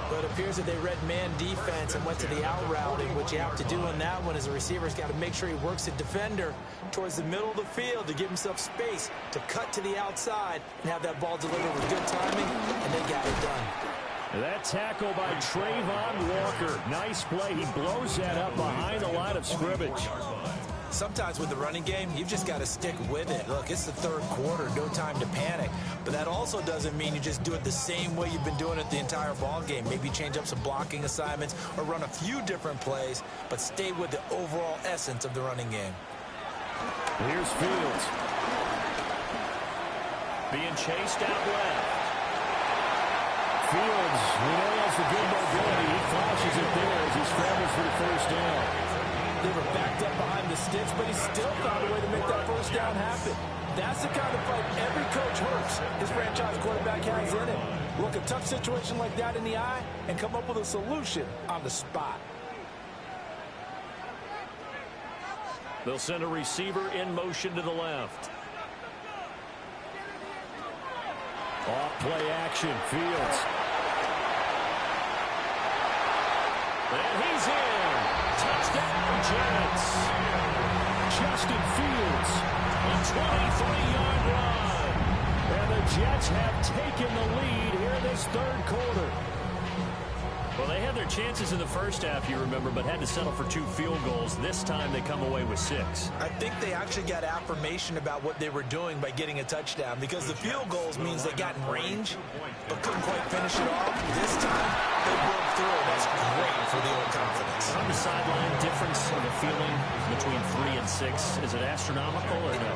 But it appears that they read man defense and went to the out routing. What you have to do on that one is the receiver's got to make sure he works the defender towards the middle of the field to give himself space to cut to the outside and have that ball delivered with good timing, and they got it done. That tackle by Trayvon Walker. Nice play. He blows that up behind the line of scrimmage. Sometimes with the running game, you've just got to stick with it. Look, it's the 3rd quarter, no time to panic. But that also doesn't mean you just do it the same way you've been doing it the entire ball game. Maybe change up some blocking assignments or run a few different plays, but stay with the overall essence of the running game. Here's Fields. Being chased out left. Fields, he has the good mobility. He flashes it there as he scrambles for the first down. They were backed up behind the sticks, but he still found a way to make that first down happen. That's the kind of fight every coach hopes his franchise quarterback has in him. Look a tough situation like that in the eye and come up with a solution on the spot. They'll send a receiver in motion to the left. Off play action, Fields. And he's in. Touchdown, Jets. Justin Fields, a 23-yard run. And the Jets have taken the lead here in this third quarter. Well, they had their chances in the first half, you remember, but had to settle for 2 field goals. This time they come away with 6. I think they actually got affirmation about what they were doing by getting a touchdown, because the field goals means they got in range but couldn't quite finish it off. This time they broke through. That's great for the old confidence. On the sideline, difference of a feeling between 3 and 6. Is it astronomical or no?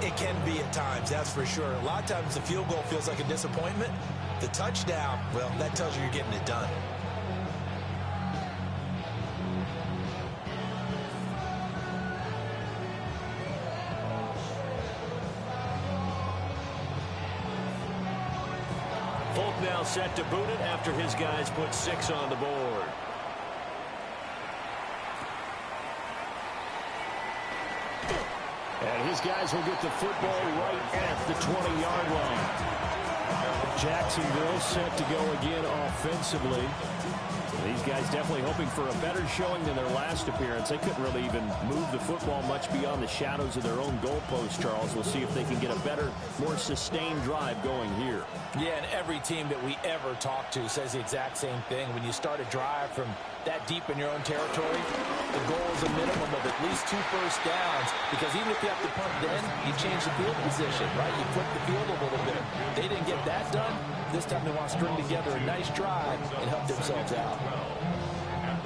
It can be at times, that's for sure. A lot of times the field goal feels like a disappointment. The touchdown, well, that tells you you're getting it done. Folk now set to boot it after his guys put 6 on the board. And his guys will get the football right at the 20-yard line. Jacksonville set to go again offensively. These guys definitely hoping for a better showing than their last appearance. They couldn't really even move the football much beyond the shadows of their own goalpost, Charles. We'll see if they can get a better, more sustained drive going here. Yeah, and every team that we ever talk to says the exact same thing. When you start a drive from that deep in your own territory, the goal is a minimum of at least 2 first downs, because even if you have to punt then, you change the field position, right? You flip the field a little bit. They didn't get that done. This time they want to string together a nice drive and help themselves out.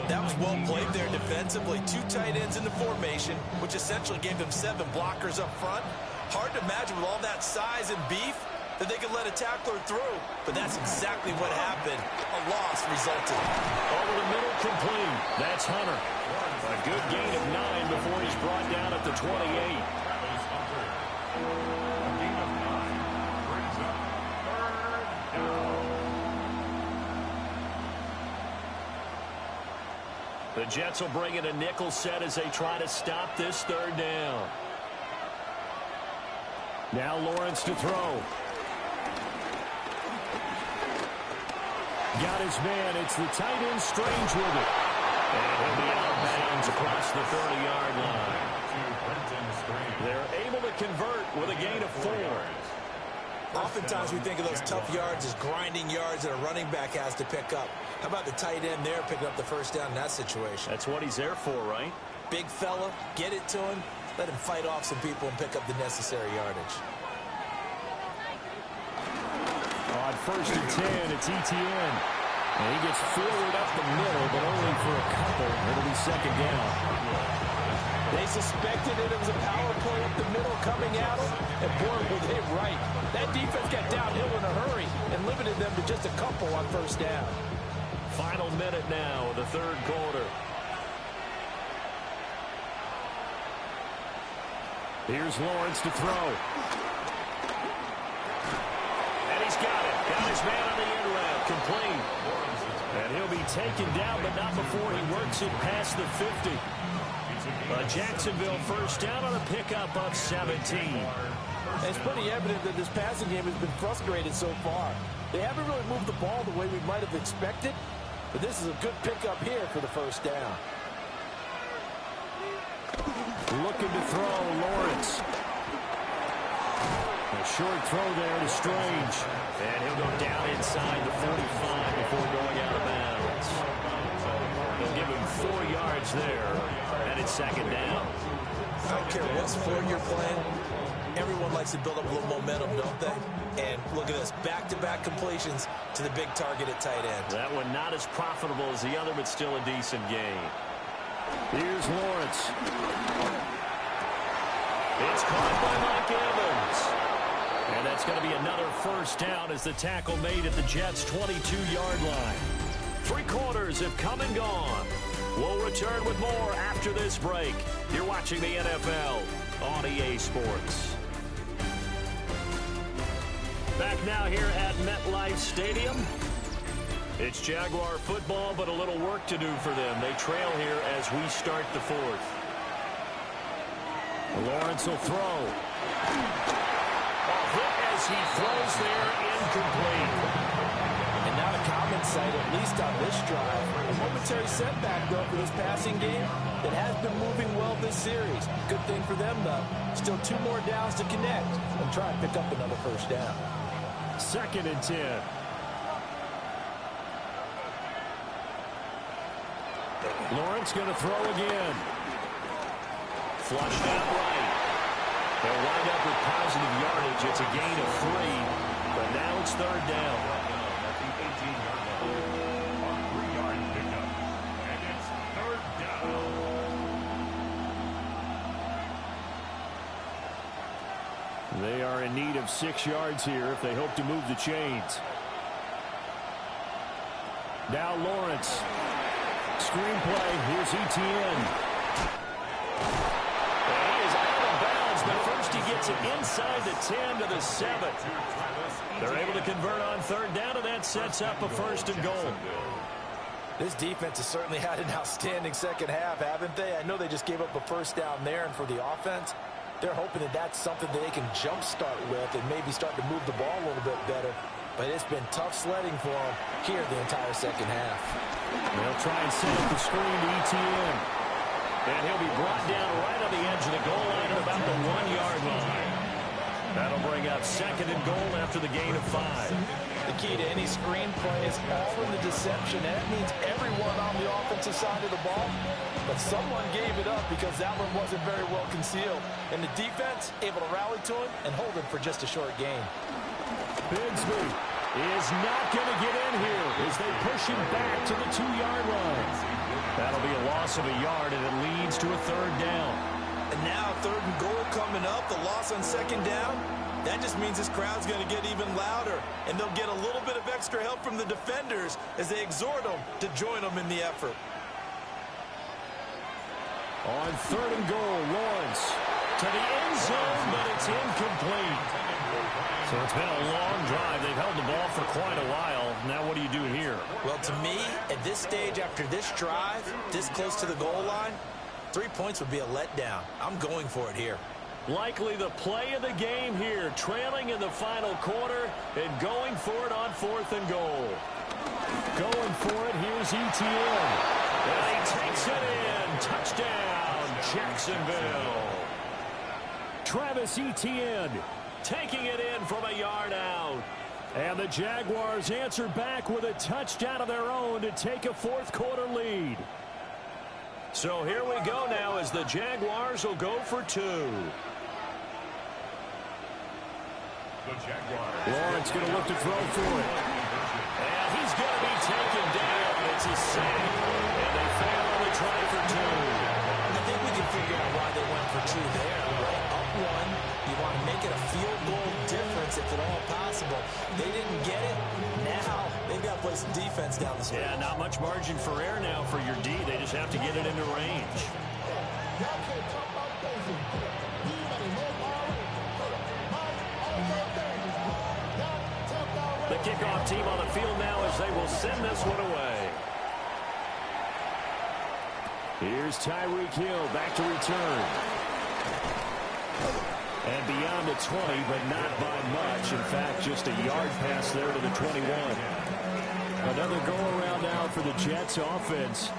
That was well played there defensively. 2 tight ends in the formation, which essentially gave them 7 blockers up front. Hard to imagine with all that size and beef that they could let a tackler through, but that's exactly what happened. A loss resulted. Over the middle, complete. That's Hunter. A good gain of 9 before he's brought down at the 28. The Jets will bring in a nickel set as they try to stop this third down. Now Lawrence to throw. Got his man. It's the tight end Strange with it. And he'll be out of bounds across the 30-yard line. They're able to convert with a gain of 4. Oftentimes we think of those tough yards as grinding yards that a running back has to pick up. How about the tight end there picking up the first down in that situation? That's what he's there for, right? Big fella, get it to him, let him fight off some people and pick up the necessary yardage. On 1st and 10, it's ETN. And he gets forward up the middle, but only for a couple. It'll be 2nd down. They suspected it was a power play up the middle coming at them, and boy, were they right. That defense got downhill in a hurry and limited them to just a couple on 1st down. Final minute now of the 3rd quarter. Here's Lawrence to throw. And he's got it. Got his man on the end route. Complete. And he'll be taken down, but not before he works it past the 50. A Jacksonville first down on a pickup of 17. It's pretty evident that this passing game has been frustrated so far. They haven't really moved the ball the way we might have expected, but this is a good pickup here for the first down. Looking to throw, Lawrence. A short throw there to Strange. And he'll go down inside the 45 before going out of bounds. They'll give him 4 yards there, and it's 2nd down. I don't care what sport you're playing. Everyone likes to build up a little momentum, don't they? And look at this, back-to-back completions to the big target at tight end. That one not as profitable as the other, but still a decent gain. Here's Lawrence. It's caught by Mike Evans. And that's going to be another first down as the tackle made at the Jets' 22-yard line. 3 quarters have come and gone. We'll return with more after this break. You're watching the NFL on EA Sports. Back now here at MetLife Stadium. It's Jaguar football, but a little work to do for them. They trail here as we start the 4th. Lawrence will throw. A hit as he throws there, incomplete. And not a common sight, at least on this drive. A momentary setback, though, for this passing game. It has been moving well this series. Good thing for them, though. Still 2 more downs to connect and try and pick up another first down. 2nd and 10. Lawrence going to throw again. Flushed out right. They'll wind up with positive yardage. It's a gain of 3, but now it's 3rd down. At the 18-yard line. A 3-yard pickup. And it's 3rd down. They are in need of 6 yards here if they hope to move the chains. Now Lawrence. Screenplay. Here's Etienne. And he is out of bounds, but first he gets it inside the 10 to the 7. They're able to convert on 3rd down, and that sets up a 1st and goal. This defense has certainly had an outstanding second half, haven't they? I know they just gave up a 1st down there, and for the offense, they're hoping that that's something that they can jumpstart with and maybe start to move the ball a little bit better. But it's been tough sledding for them here the entire second half. They'll try and set up the screen to Etienne. And he'll be brought down right on the edge of the goal line at about the 1-yard line. That'll bring up 2nd and goal after the gain of 5. The key to any screenplay is all in the deception. And that means everyone on the offensive side of the ball. But someone gave it up because that one wasn't very well concealed. And the defense able to rally to him and hold him for just a short gain. Bigsby is not going to get in here as they push him back to the 2-yard line. That'll be a loss of a yard, and it leads to a 3rd down. And now 3rd and goal coming up, the loss on 2nd down. That just means this crowd's going to get even louder, and they'll get a little bit of extra help from the defenders as they exhort them to join them in the effort. On 3rd and goal, Lawrence to the end zone, but it's incomplete. So it's been a long drive. They've held the ball for quite a while. Now what do you do here? Well, to me, at this stage after this drive, this close to the goal line, 3 points would be a letdown. I'm going for it here. Likely the play of the game here, trailing in the final quarter and going for it on 4th and goal. Going for it, here's Etienne. And he takes it in. Touchdown, Jacksonville. Travis Etienne taking it in from a yard out. And the Jaguars answer back with a touchdown of their own to take a 4th quarter lead. So here we go now as the Jaguars will go for 2. The Jaguars. Lawrence going to look to throw for it. And he's going to be taken down. It's a sack. And they fail on the try for 2. I think we can figure out why they went for 2 there. Right up 1. You want to make it a field goal difference if at all possible. They didn't get it. Now they've got to play some defense down the stretch. Yeah, not much margin for error now for your D. They just have to get it into range. The kickoff team on the field now as they will send this one away. Here's Tyreek Hill back to return. And beyond the 20, but not by much. In fact, just a yard pass there to the 21. Another go-around now for the Jets offense.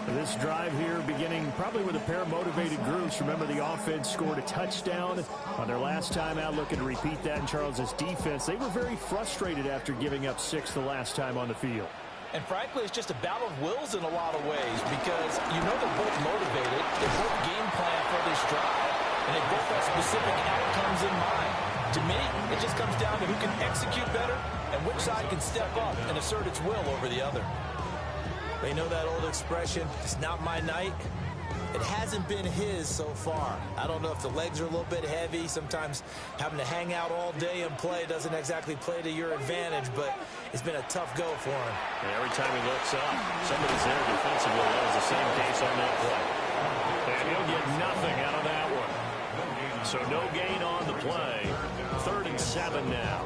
This drive here beginning probably with a pair of motivated groups. Remember, the offense scored a touchdown on their last time out, looking to repeat that in Charles's defense. They were very frustrated after giving up 6 the last time on the field. And frankly, it's just a battle of wills in a lot of ways because you know they're both motivated. They both game plan for this drive, and they both have specific outcomes in mind. To me, it just comes down to who can execute better and which side can step up and assert its will over the other. They know that old expression, it's not my night. It hasn't been his so far. I don't know if the legs are a little bit heavy. Sometimes having to hang out all day and play doesn't exactly play to your advantage, but it's been a tough go for him. And every time he looks up, somebody's there defensively. That was the same case on that play. And he'll get nothing out of that one. So no gain on the play. 3rd and 7 now.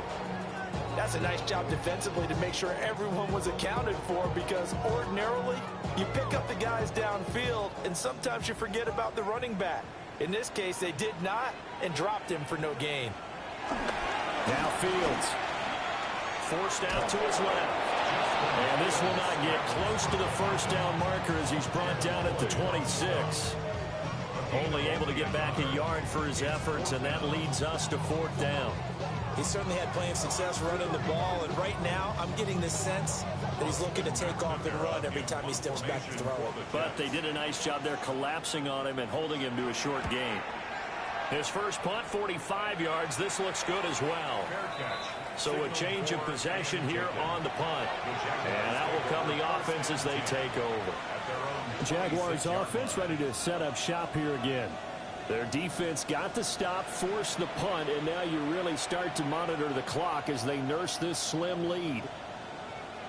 That's a nice job defensively to make sure everyone was accounted for because ordinarily you pick up the guys downfield and sometimes you forget about the running back. In this case, they did not and dropped him for no gain. Now Fields forced out to his left. And this will not get close to the first down marker as he's brought down at the 26. Only able to get back a yard for his efforts, and that leads us to 4th down. He certainly had plenty of success running the ball, and right now I'm getting the sense that he's looking to take off and run every time he steps back to throw it. But they did a nice job there collapsing on him and holding him to a short gain. His first punt, 45 yards. This looks good as well. So a change of possession here on the punt. And that will come the offense as they take over. Jaguars offense ready to set up shop here again. Their defense got the stop, forced the punt, and now you really start to monitor the clock as they nurse this slim lead.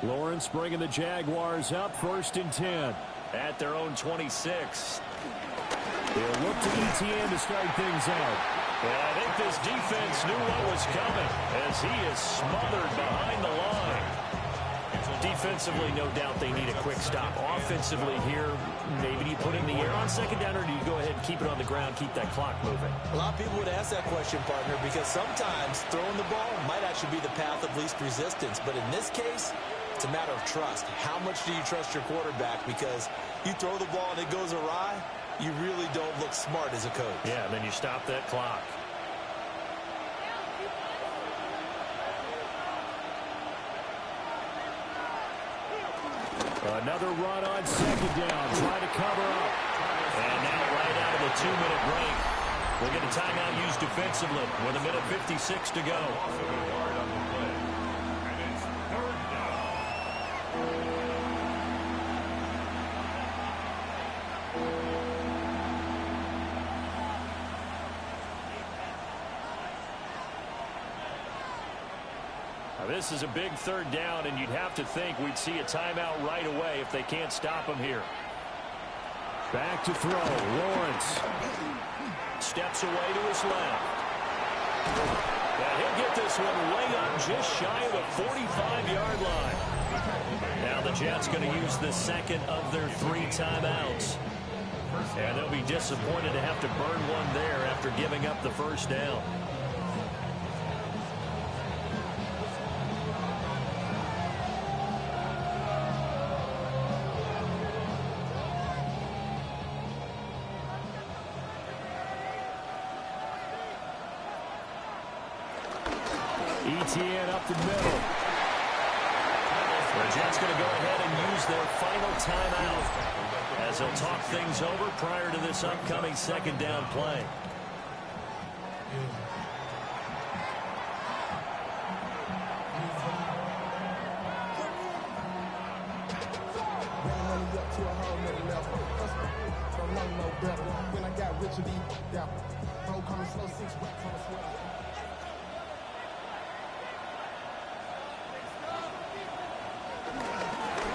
Lawrence bringing the Jaguars up, 1st and 10. At their own 26. They'll look to ETN to start things out. And I think this defense knew what was coming as he is smothered behind the line. Defensively, no doubt they need a quick stop. Offensively here, maybe do you put it in the air on 2nd down, or do you go ahead and keep it on the ground, keep that clock moving? A lot of people would ask that question, partner, because sometimes throwing the ball might actually be the path of least resistance. But in this case, it's a matter of trust. How much do you trust your quarterback? Because you throw the ball and it goes awry, you really don't look smart as a coach. Yeah, and then you stop that clock. Another run on 2nd down, trying to cover up. And now right out of the 2-minute break, we'll get a timeout used defensively with 1:56 to go. This is a big 3rd down, and you'd have to think we'd see a timeout right away if they can't stop him here. Back to throw. Lawrence steps away to his left. And he'll get this one way up just shy of the 45-yard line. Now the Jets going to use the 2nd of their 3 timeouts. And they'll be disappointed to have to burn one there after giving up the 1st down. ETN up the middle. The Jets going to go ahead and use their final timeout as they'll talk things over prior to this upcoming 2nd down play.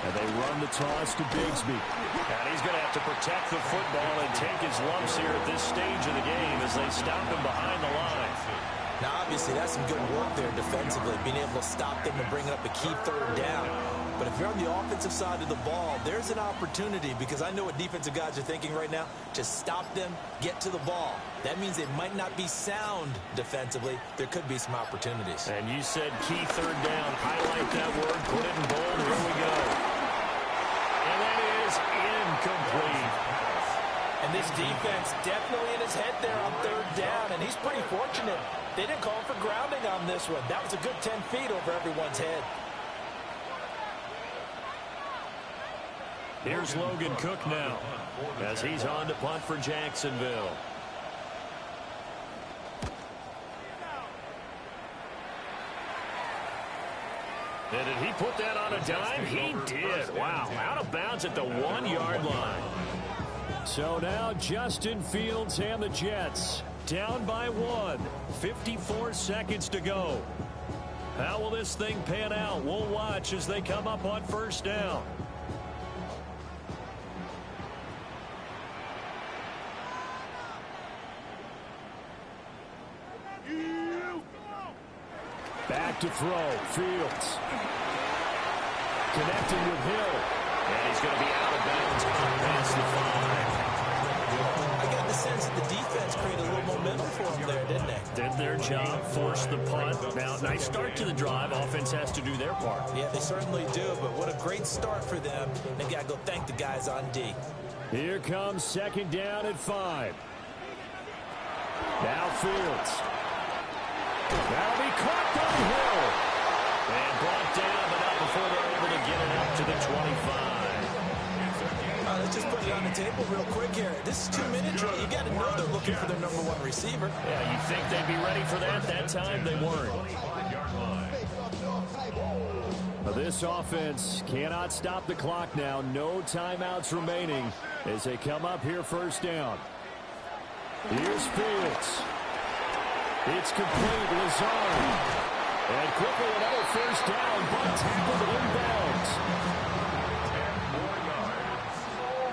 And they run the toss to Bigsby. And he's going to have to protect the football and take his lumps here at this stage of the game as they stop him behind the line. Now, obviously, that's some good work there defensively, being able to stop them and bring up a key 3rd down. But if you're on the offensive side of the ball, there's an opportunity, because I know what defensive guys are thinking right now. Just stop them, get to the ball. That means they might not be sound defensively. There could be some opportunities. And you said key 3rd down. Highlight that word, put it in bold. Here we go. And that is incomplete. And this defense definitely in his head there on 3rd down, and he's pretty fortunate. They didn't call for grounding on this one. That was a good 10 feet over everyone's head. Here's Logan Cook now as he's on to punt for Jacksonville. And did he put that on a dime? He did. Wow, out of bounds at the 1-yard line. So now Justin Fields and the Jets down by 1. 54 seconds to go. How will this thing pan out? We'll watch as they come up on 1st down. Back to throw. Fields. Connecting with Hill. And he's going to be out of bounds past the 5. I got to sense that the defense created a little momentum for them there, didn't they? Did their job, forced the punt. Now, nice start to the drive. Offense has to do their part. Yeah, they certainly do, but what a great start for them. They got to go thank the guys on D. Here comes second down at 5. Now Fields. That'll be caught down the hill. And brought down, but not before they're able to get it up to the 25. Let's just put it on the table real quick here. This is 2-minute drill. You got to know they're looking for their number one receiver. Yeah, you think they'd be ready for that? That time they weren't. But this offense cannot stop the clock now. No timeouts remaining as they come up here first down. Here's Fields. It's complete. Lazard. And quickly another first down, but tackled inbounds. 10 more yards.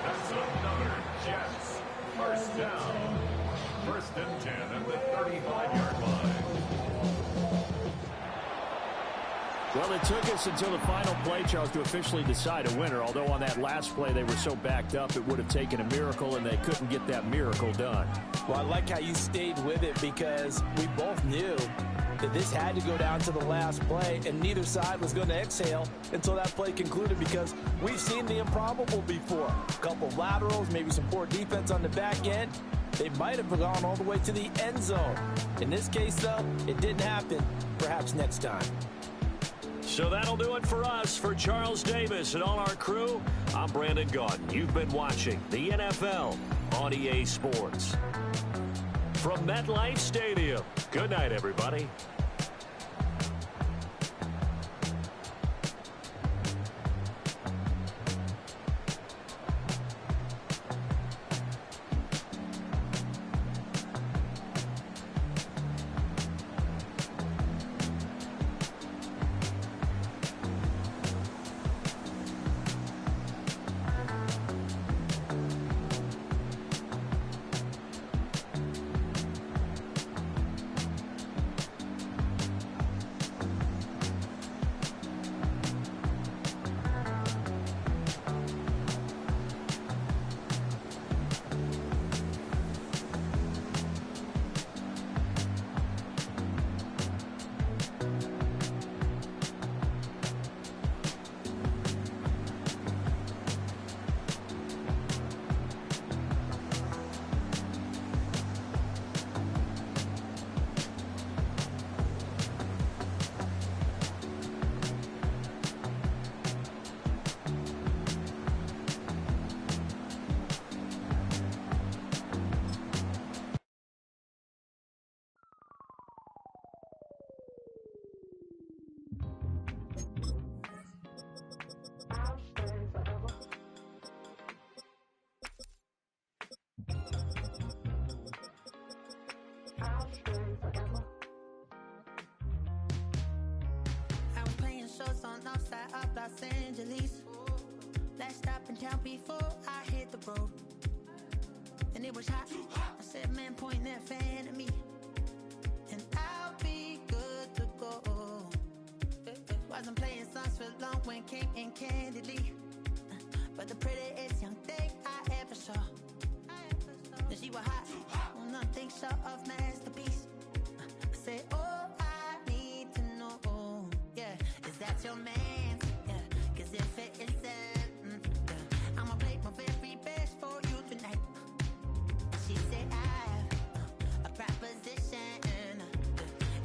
That's another Jets first down. First and 10 at the 35-yard line. Well, it took us until the final play, Charles, to officially decide a winner. Although on that last play they were so backed up, it would have taken a miracle, and they couldn't get that miracle done. Well, I like how you stayed with it because we both knew that this had to go down to the last play, and neither side was going to exhale until that play concluded because we've seen the improbable before. A couple of laterals, maybe some poor defense on the back end. They might have gone all the way to the end zone. In this case, though, it didn't happen. Perhaps next time. So that'll do it for us. For Charles Davis and all our crew, I'm Brandon Gaudin. You've been watching the NFL on EA Sports. From MetLife Stadium, good night, everybody. Los Angeles. Last stop in town before I hit the road. And it was hot. I said, man, point that fan at me. And I'll be good to go. Wasn't playing songs for long when came in candidly. But the prettiest young thing I ever saw. And she was hot. Well, nothing short of masterpiece. I said, oh, I need to know. Yeah, is that your man? Yeah, cause if it isn't, I'ma play my very best for you tonight. She said, I have a proposition.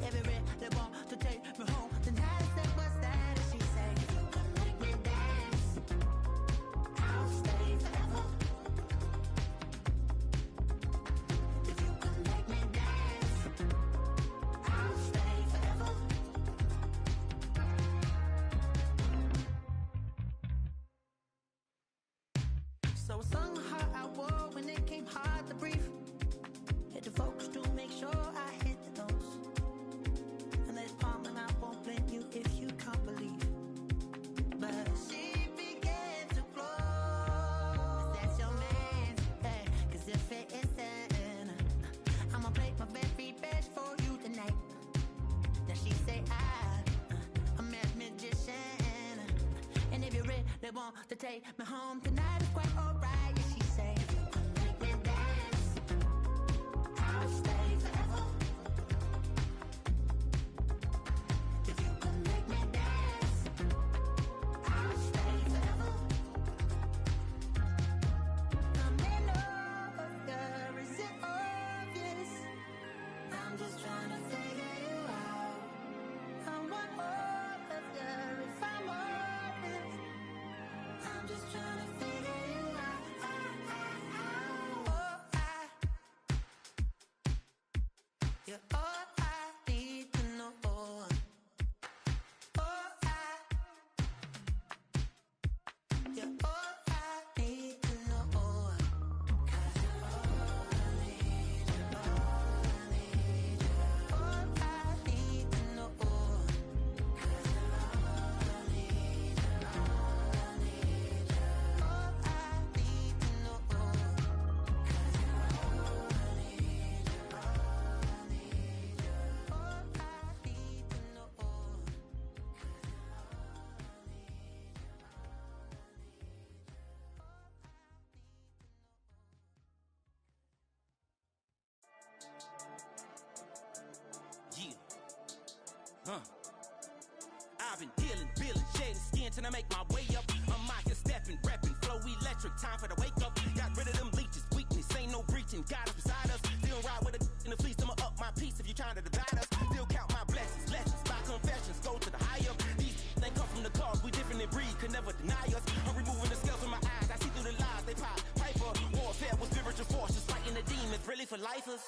Every really want to take me home tonight. I said, what's that? And she said, if you can make me dance, I'll stay forever. If you can make me dance, I'll stay forever. So a song heart I wore when it came hard to breathe. Had to focus to make sure I hit the notes. And there's palm and I won't blame you if you can't believe. But she began to flow. That's your man, hey, cause if it isn't, I'ma play my very best for you tonight. Then she say I'm a magician. And if you really want to take me home tonight, it's quite alright. Yeah, she say, if you can make me dance, I've been dealing, feeling, shedding skin till I make my way up. I'm out here stepping, repping, flow electric, time for the wake up. Got rid of them leeches, weakness, ain't no breaching. God is beside us, still ride with a in the fleece. I'ma up my piece if you trying to divide us. Still count my blessings, lessons, by confessions, go to the higher. These they come from the cause, we different in breed, could never deny us. I'm removing the scales from my eyes, I see through the lies, they pop. Piper, warfare with spiritual forces, fighting the demons, really for lifers.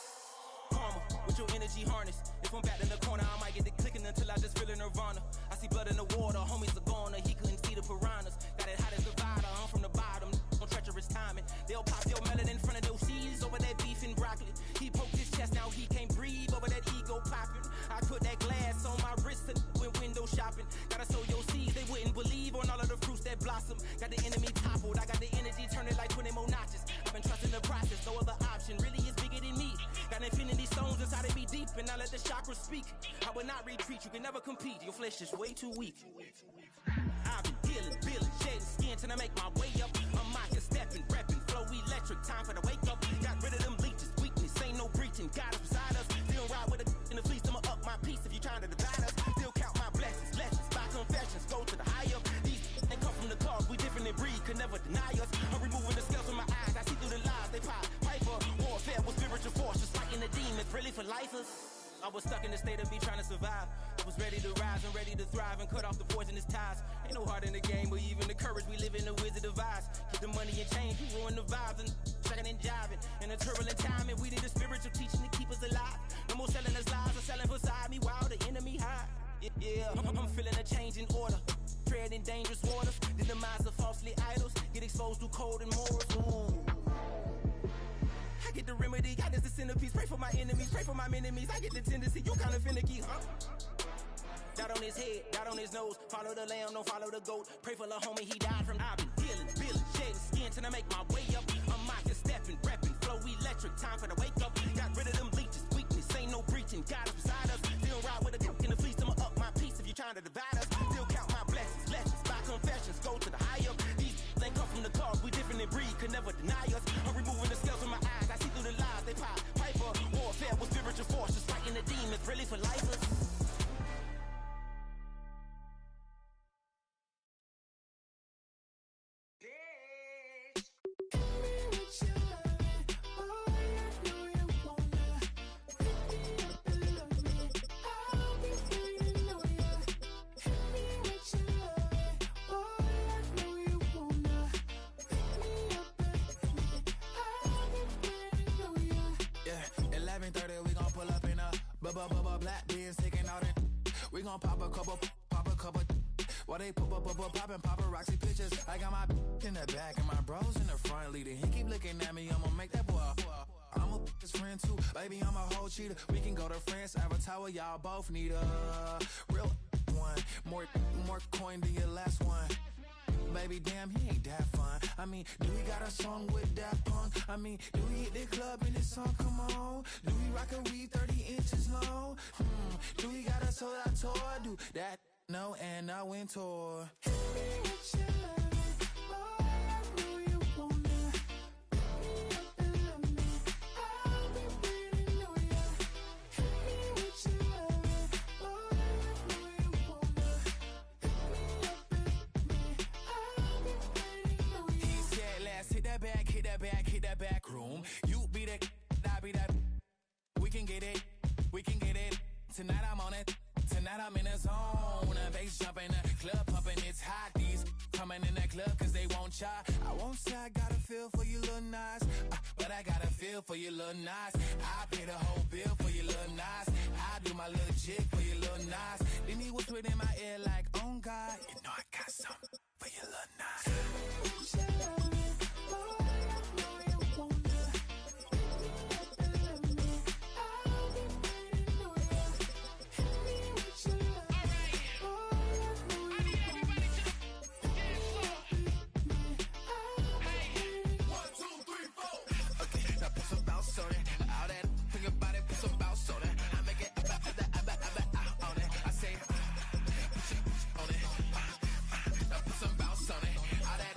Karma, with your energy harness. If I'm back in the corner, I might get the clicking until I just feel a nirvana. I see blood in the water, homies are gone, he couldn't see the piranhas. Got it hot as divider, I'm from the bottom, on treacherous timing. They'll pop your melon in front of those seeds over that beef and broccoli. He poked his chest, now he can't breathe over that ego popping. I put that glass on my wrist and went window shopping. Gotta sow your seeds, they wouldn't believe on all of the fruits that blossom. Got the enemy toppled, I got the energy turning like 20 more notches. I've been trusting the process, no other option really is bigger than me. Got infinity stones inside of me deep, and I let the chakras speak. I will not retreat, you can never compete, your flesh is way too weak. I've been dealing, feeling, shedding skin till I make my way up. I'm out here stepping, repping, flow electric, time for the wake up. Got rid of them leeches, weakness, ain't no breaching. God is beside us, still ride with a in the fleece. I'ma up my piece if you trying to divide us. Still count my blessings, lessons, by confessions, go to the higher. These they come from the cause, we different in breed, could never deny us. I'm removing the scales from my eyes, I see through the lies, they pop. Piper, warfare with spiritual forces, fighting the demons, really for lifers. I was stuck in the state of me trying to survive. I was ready to rise and ready to thrive and cut off the poisonous ties. Ain't no heart in the game, but even the courage we live in the wizard of Oz. Get the money and change, we ruin the vibes and checking and jiving. In a turbulent time, and we need a spiritual teaching to keep us alive. No more selling us lies or selling beside me while the enemy hide. Yeah, I'm feeling a change in order. Treading dangerous waters, the demise of falsely idols. Get exposed through code and morals. Ooh. I get the remedy, God is the centerpiece. Pray for my enemies, pray for my enemies. I get the tendency, you kinda finicky, huh? Dot on his head, dot on his nose. Follow the lamb, don't follow the goat. Pray for the homie, he died from. I've been dealing, feeling, shedding skin till I make my way up. I'm out here stepping, repping, flow electric, time for the wake up. Got rid of them leeches, weakness, ain't no breaching. God is beside us, still ride with a cook in the fleece. I'ma up my piece if you trying to divide us. Still count my blessings, lessons, by confessions, go to the higher. These they come from the cause, we different in breed, could never deny us. I'm removing the scales from my eyes, I see through the lies, they pop. Piper, warfare with spiritual forces, fighting the demons, really for lifers. Black beans taking out it. We gon' pop a couple. While they poppin' paparazzi pictures. I got my in the back and my bros in the front leading. He keep looking at me, I'ma make that boy. I'm a his friend too, baby, I'm a whole cheater. We can go to France, Avatar, y'all both need a real one. More coin than your last one. Baby, damn, he ain't that fun. I mean, do we got a song with that punk? I mean, do we hit the club in this song? Come on. Do we rock a weed 30 inches long? Do we got a sold out tour? Do that? No, and I went tour. Hit me with your loving, boy, I know you wanna. Pick me up and love me. I'll be waiting on ya. Hit me with your loving, boy, I know you wanna. Pick me up and love me. I'll be waiting on ya. He said, let's hit that back room. You be the, I be that. We can get it. Tonight I'm on it. Tonight I'm in a zone. A bass jumping, a club pumping, it's hot. These coming in that club cause they won't try. I won't say I got a feel for you little nice, but I got a feel for you little nice. I pay the whole bill for you little nice. I do my little jig for you little nice. Then he whispered in my ear like, oh God, you know I got something for you little nice. Some bounce on it. All that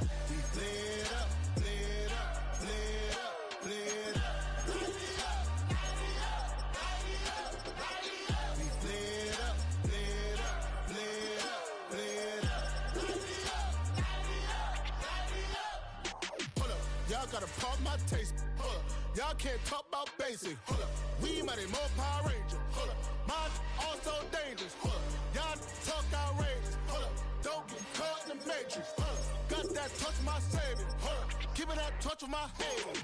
We flared up, flared up, flared up, flared up. We flared up, flared up, flared up, flared up. Hold up, y'all gotta pump my taste. Hold up, y'all can't talk about basic. Hold up, we mighty more Power Ranger. Hold up, mine also dangerous. Hold up, y'all talk outrageous. Hold up, don't get caught in the matrix. Hold up, got that touch of my savior. Hold up, give me that touch of my haters.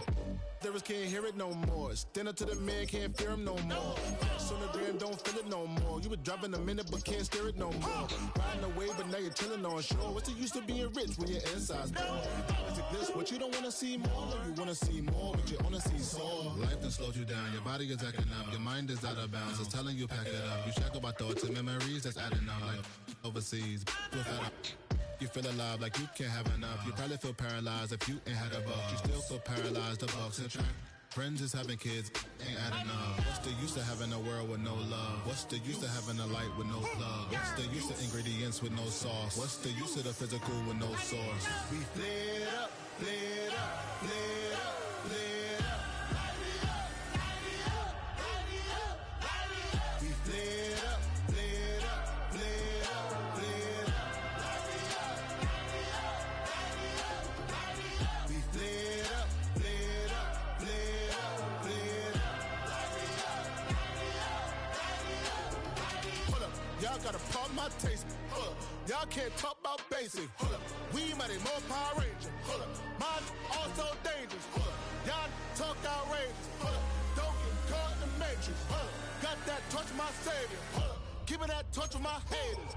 Lyrics can't hear it no more. Stand up to the man, can't fear him no more. Sonogram don't feel it no more. You been driving a minute but can't steer it no more. Riding away but now you're chilling on shore. What's the use of being rich when your inside's poor? Is it this what you don't wanna see more? No, you wanna see more but you only see sore. Life done slowed you down. Your body is acting up. Your mind is out of bounds. It's telling you pack it up. You shackle by thoughts and memories that's adding up. Like overseas. You feel alive like you can't have enough. You probably feel paralyzed if you ain't had a buck. You still feel paralyzed, the bucks and track. Friends is having kids, ain't adding up. What's the use of having a world with no love? What's the use of having a light with no plug? What's the use of ingredients with no sauce? What's the use of the physical with no source? We flared up, flared up, flared up, flared up. We flared up, flared up, flared up, flared up. We flared up, flared up, flared up, flared up. Hold up, y'all gotta pump my taste. Hold up, y'all can't talk about basic. Hold up, we mighty more Power Ranger. Hold up, mine also dangerous. Hold up, y'all talk outrageous. Hold up, don't get caught in the matrix. Hold up, got that touch of my savior. Hold up, give me that touch of my haters.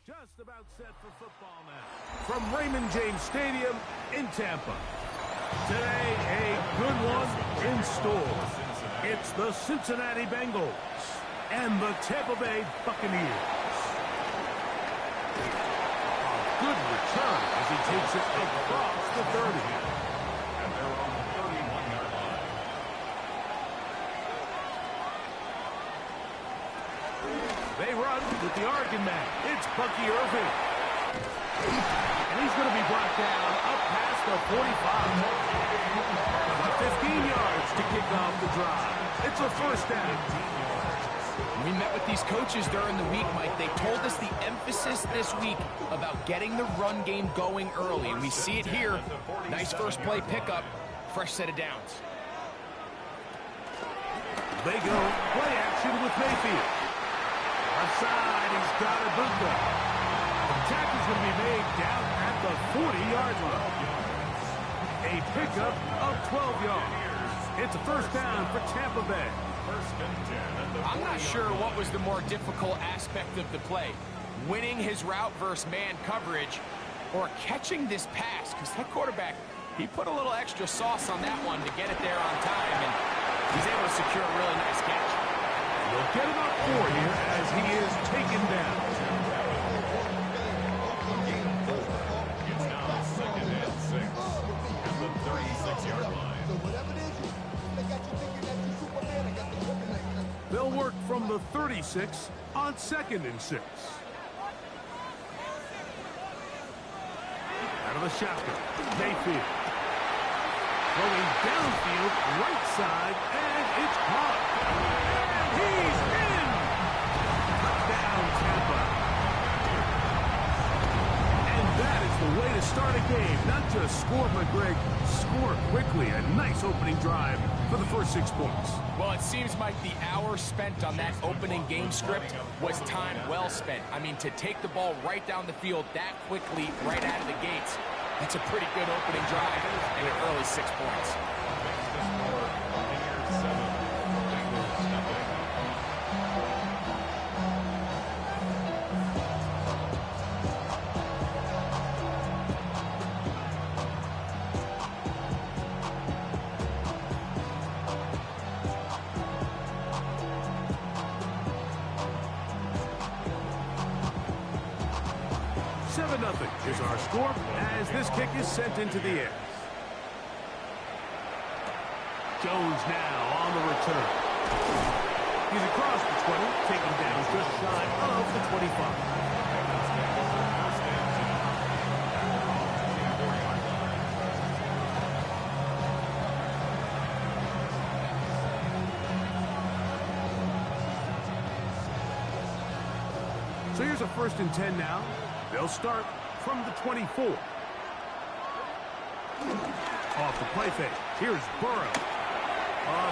Just about set for football now. From Raymond James Stadium in Tampa. Today, a good one in store. It's the Cincinnati Bengals and the Tampa Bay Buccaneers. A good return as he takes it across the 30. And they're on the 31-yard line. They run with the Oregon man. It's Bucky Irving. And he's going to be brought down up past the 45. About 15 yards to kick off the drive. It's a first down. We met with these coaches during the week, Mike. They told us the emphasis this week about getting the run game going early. And we see it here. Nice first play pickup. Fresh set of downs. They go play action with Mayfield. Offside, he's got a boot up. The tackle's going to be made down at the 40-yard line. A pickup of 12 yards. It's a first down for Tampa Bay. I'm not sure what was the more difficult aspect of the play. Winning his route versus man coverage or catching this pass. Because that quarterback, he put a little extra sauce on that one to get it there on time. And he's able to secure a really nice catch. We'll get him up 4 here as he is taken down. It's now second and 6 at the 36-yard line. They'll work from the 36 on second and 6. Out of the shotgun, Mayfield. Going downfield, right side, and it's caught. And he's in! Touchdown, Tampa. And that is the way to start a game. Not just score, but Greg, score quickly. A nice opening drive for the first 6 points. Well, it seems like the hour spent on that opening game script was time well spent. I mean, to take the ball right down the field that quickly, right out of the gates, that's a pretty good opening drive and an early 6 points. Is our score as this kick is sent into the air. Jones now on the return. He's across the 20, taken down just shy of the 25. So here's a 1st and 10 now. They'll start from the 24. Off the play fake. Here's Burrow.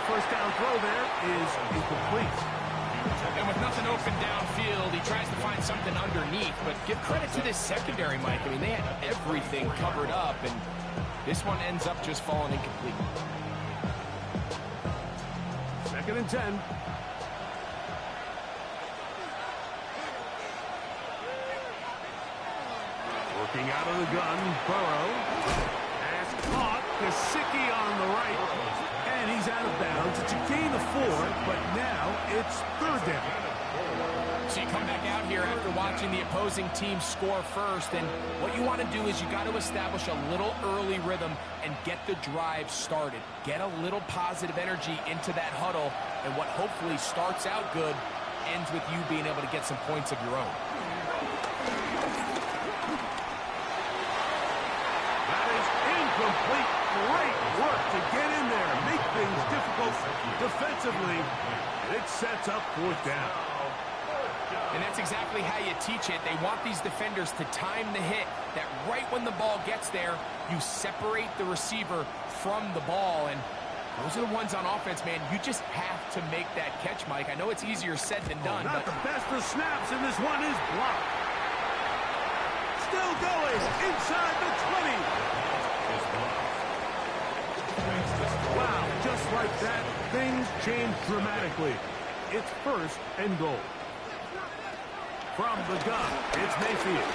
First down throw there is incomplete. And with nothing open downfield, he tries to find something underneath. But give credit to this secondary, Mike. I mean, they had everything covered up, and this one ends up just falling incomplete. 2nd and 10. Working out of the gun, Burrow. Has caught Gesicki on the right. And he's out of bounds. It's a gain of 4, but now it's 3rd down. So you come back out here after watching the opposing team score first, and what you want to do is you got to establish a little early rhythm and get the drive started. Get a little positive energy into that huddle, and what hopefully starts out good ends with you being able to get some points of your own. That is incomplete. Great work to get in there, make things difficult defensively. It sets up 4th down. And that's exactly how you teach it. They want these defenders to time the hit, that right when the ball gets there, you separate the receiver from the ball. And those are the ones on offense, man. You just have to make that catch, Mike. I know it's easier said than done. Not but the best of snaps, and this one is blocked. Still going inside the 20. Wow, just like that, things change dramatically. It's 1st and goal. From the gun, it's Mayfield.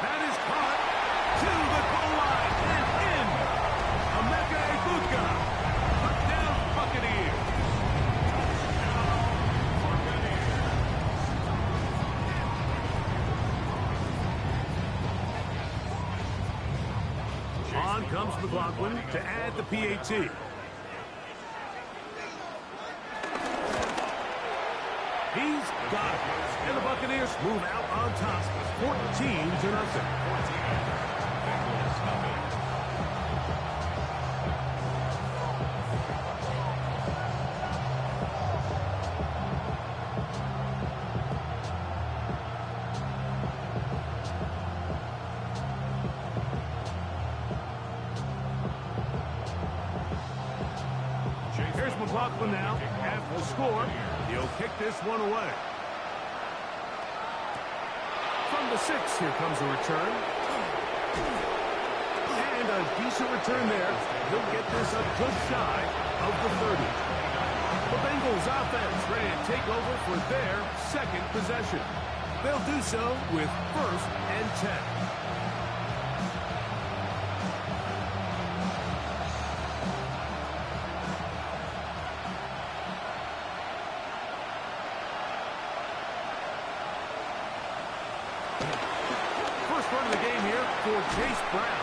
That is caught to the goal line and in. Emeka Egbuka. Touchdown, Buccaneers. On comes McLaughlin to add the PAT. He's got it. And the Buccaneers move out on top, 14-0. Here's McLaughlin now. After the score, he'll kick this one away. From the 6, here comes a return. And a decent return there. He'll get this up just shy of the 30. The Bengals offense ready to take over for their 2nd possession. They'll do so with 1st and 10. Run of the game here for Chase Brown.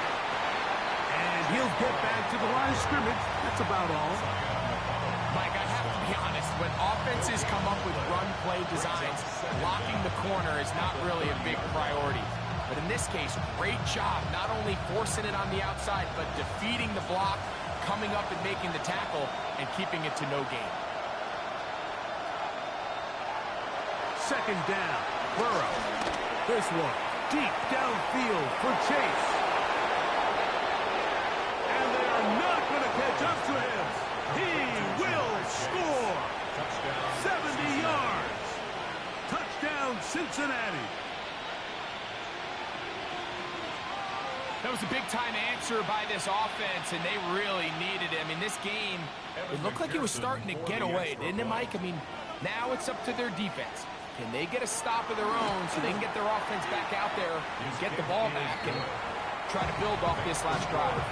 And he'll get back to the line of scrimmage. That's about all. Mike, I have to be honest. When offenses come up with run-play designs, blocking the corner is not really a big priority. But in this case, great job not only forcing it on the outside, but defeating the block, coming up and making the tackle, and keeping it to no gain. 2nd down. Burrow. This one. Deep downfield for Chase. And they are not going to catch up to him. He will score. 70 yards. Touchdown, Cincinnati. That was a big-time answer by this offense, and they really needed it. I mean, this game, it looked like it was starting to get away, didn't it, Mike? I mean, now it's up to their defense. Can they get a stop of their own so they can get their offense back out there and get the ball back and try to build off this last drive?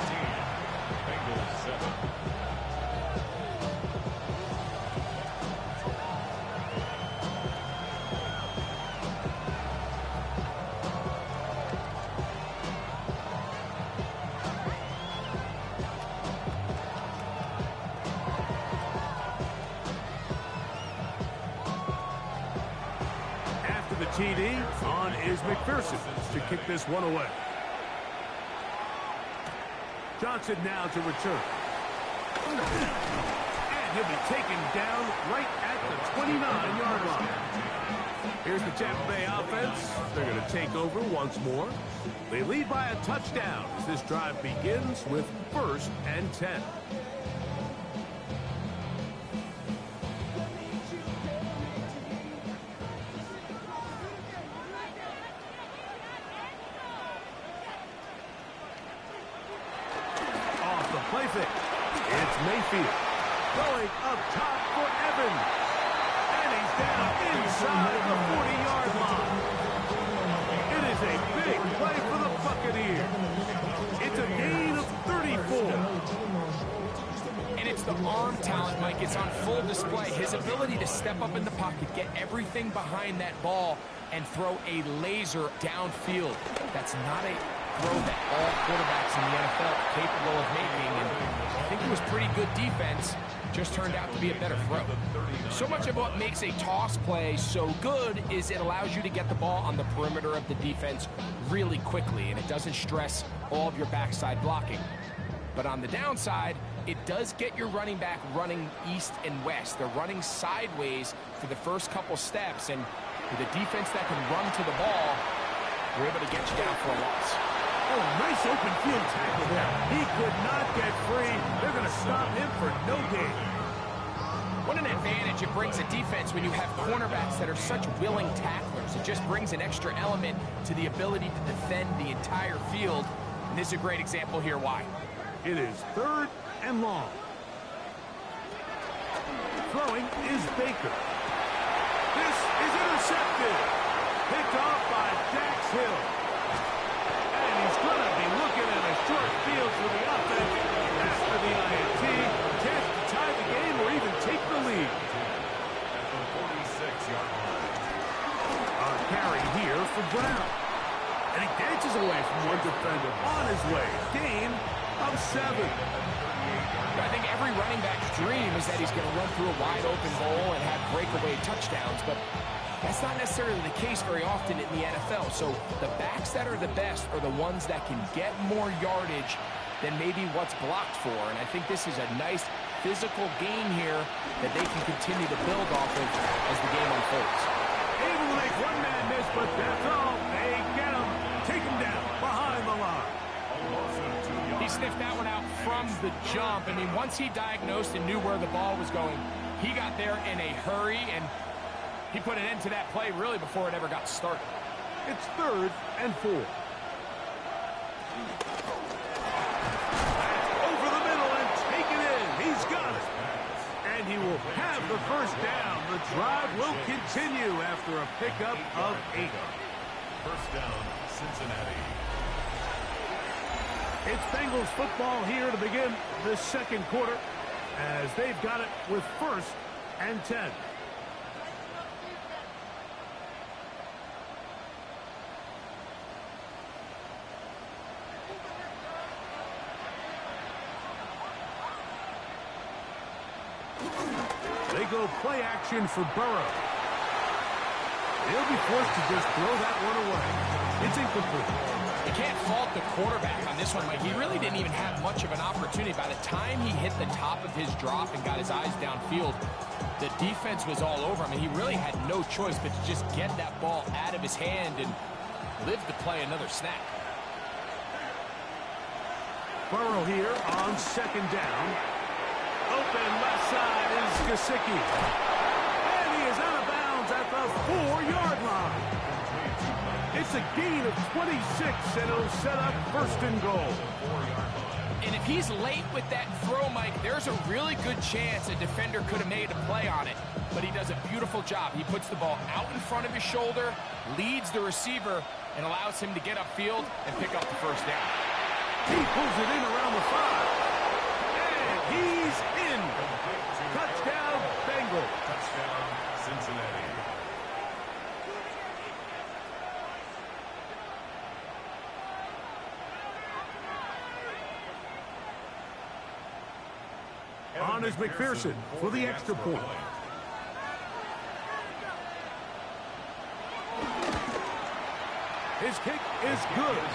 14, Bengals 7. TD on is McPherson to kick this one away. Johnson now to return. And He'll be taken down right at the 29-yard line. Here's the Tampa Bay offense. They're going to take over once more. They lead by a touchdown as this drive begins with 1st and 10. Off the play fake. It's Mayfield. Going up top for Evans. And he's down inside the 40-yard line. It is a big play for the Buccaneers. It's a gain of 34. And it's the arm talent, Mike. It's on full display. His ability to step up in the pocket, get everything behind that ball, and throw a laser downfield. That's not a throw that all quarterbacks in the NFL are capable of making. And I think it was pretty good defense. Just turned out to be a better throw. So much of what makes a toss play so good is it allows you to get the ball on the perimeter of the defense really quickly, and it doesn't stress all of your backside blocking. But on the downside, it does get your running back running east and west. They're running sideways for the first couple steps, and with a defense that can run to the ball, we're able to get you down for a loss. Oh, nice open field tackle there. He could not get free. They're going to stop him for no gain. What an advantage it brings a defense when you have cornerbacks that are such willing tacklers. It just brings an extra element to the ability to defend the entire field. And this is a great example here why. It is 3rd and long. Throwing is Baker. This is intercepted. Picked off by Dax Hill. And he's going to be looking at a short field for the offense after the INT. Chance to tie the game or even take the lead. At the 46-yard line. A carry here for Brown. And he dances away from one defender on his way. Gain of 7. I think every running back's dream is that he's going to run through a wide open hole and have breakaway touchdowns, but that's not necessarily the case very often in the NFL. So the backs that are the best are the ones that can get more yardage than maybe what's blocked for. And I think this is a nice physical gain here that they can continue to build off of as the game unfolds. Able to make one man miss, but that's all. They get him. Take him down behind the line. He sniffed that one out from the jump. I mean, once he diagnosed and knew where the ball was going, he got there in a hurry, and he put an end to that play really before it ever got started. It's 3rd and 4. Over the middle and take it in. He's got it. And he will have the first down. The drive will continue after a pickup of 8. First down, Cincinnati. It's Bengals football here to begin the second quarter as they've got it with 1st and 10. They go play action for Burrow. He'll be forced to just throw that one away. It's incomplete. You can't fault the quarterback on this one, Mike. He really didn't even have much of an opportunity. By the time he hit the top of his drop and got his eyes downfield, the defense was all over him, and he really had no choice but to just get that ball out of his hand and live to play another snap. Burrow here on 2nd down. Open left side is Gesicki. And he is out of bounds at the 4-yard line. It's a gain of 26, and it'll set up 1st and goal. And if he's late with that throw, Mike, there's a really good chance a defender could have made a play on it. But he does a beautiful job. He puts the ball out in front of his shoulder, leads the receiver, and allows him to get upfield and pick up the first down. He pulls it in around the 5. And he's in. Touchdown, Bengals. Touchdown, Cincinnati. On is McPherson for the extra point. His kick is good.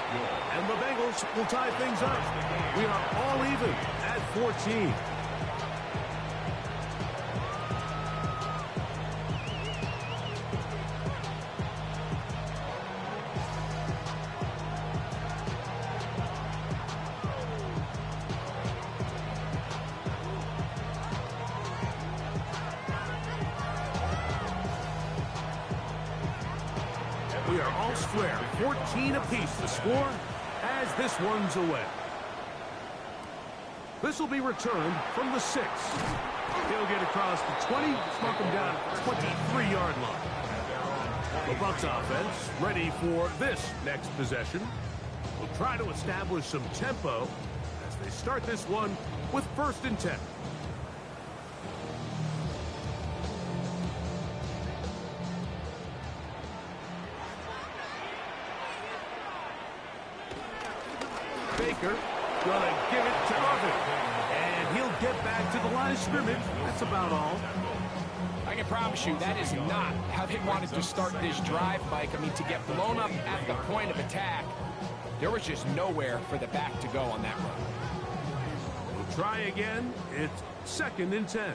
And the Bengals will tie things up. We are all even at 14. elsewhere. 14 apiece to score as this one's away. This will be returned from the 6. He'll get across the 20, smoke him down at the 23-yard line. The Bucs offense ready for this next possession. Will try to establish some tempo as they start this one with 1st and 10. Baker gonna give it to Irvin, and he'll get back to the line of scrimmage. That's about all. I can promise you that is not how they wanted to start this drive, Mike. I mean, to get blown up at the point of attack, there was just nowhere for the back to go on that run. We'll try again. It's 2nd and 10.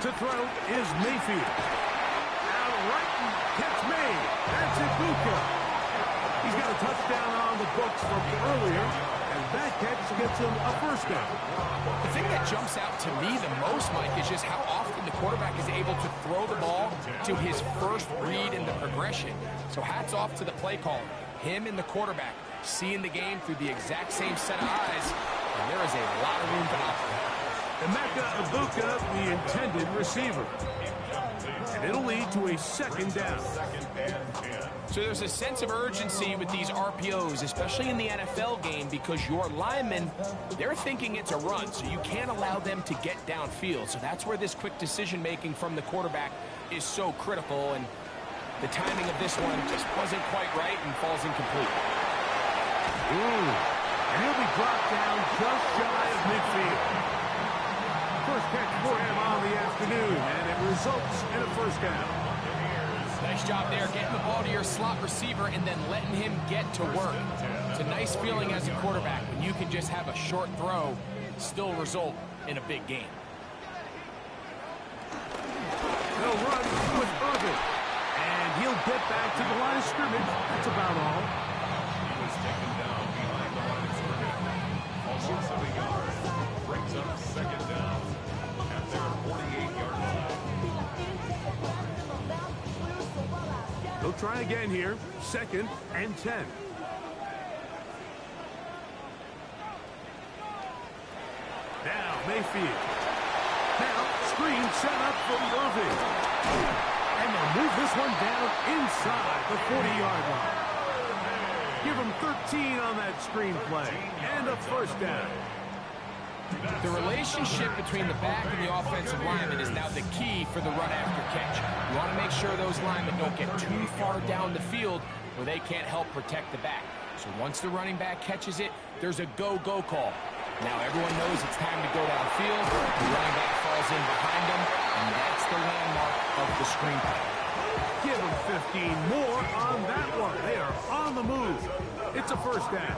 To throw is Mayfield. Out right, catch made. That's Ibuka. He's got a touchdown on the books from earlier, and that catch gets him a 1st down. The thing that jumps out to me the most, Mike, is just how often the quarterback is able to throw the ball to his first read in the progression. So hats off to the play caller. Him and the quarterback seeing the game through the exact same set of eyes, and there is a lot of room to operate. Emeka Ibuka, the intended receiver. And it'll lead to a 2nd down. So there's a sense of urgency with these RPOs, especially in the NFL game, because your linemen, they're thinking it's a run, so you can't allow them to get downfield. So that's where this quick decision-making from the quarterback is so critical, and the timing of this one just wasn't quite right and falls incomplete. And he'll be dropped down just shy of midfield. First catch for him on the afternoon, and it results in a 1st down. Nice job there, getting the ball to your slot receiver and then letting him get to work. It's a nice feeling as a quarterback when you can just have a short throw still result in a big game. They'll run with Irvin, and he'll get back to the line of scrimmage. That's about all. He was taken down behind the line of scrimmage. Loss of a yard brings up 2nd down at their 48-yard line. They'll try again here. 2nd and 10. Now Mayfield. Now screen set up from Irvin. And they'll move this one down inside the 40-yard line. Give him 13 on that screen play. And a 1st down. The relationship between the back and the offensive lineman is now the key for the run after catch. You want to make sure those linemen don't get too far down the field where they can't help protect the back. So once the running back catches it, there's a go-go call. Now everyone knows it's time to go downfield. The running back falls in behind him, and that's the landmark of the screen play. Give him 15 more on that one. They are on the move. It's a 1st down.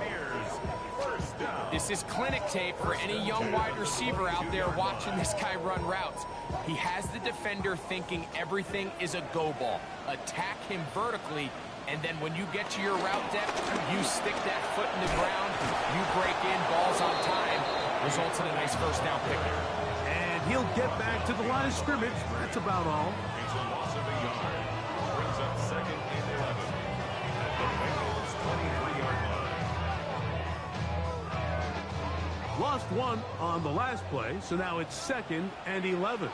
This is clinic tape for any young wide receiver out there watching this guy run routes. He has the defender thinking everything is a go ball. Attack him vertically, and then when you get to your route depth, you stick that foot in the ground, you break in, balls on time, results in a nice 1st down pick there. And he'll get back to the line of scrimmage. That's about all. It's a loss of a yard. Brings up 2nd and 11 at the Bengals' 23-yard line. Lost 1 on the last play, so now it's 2nd and 11.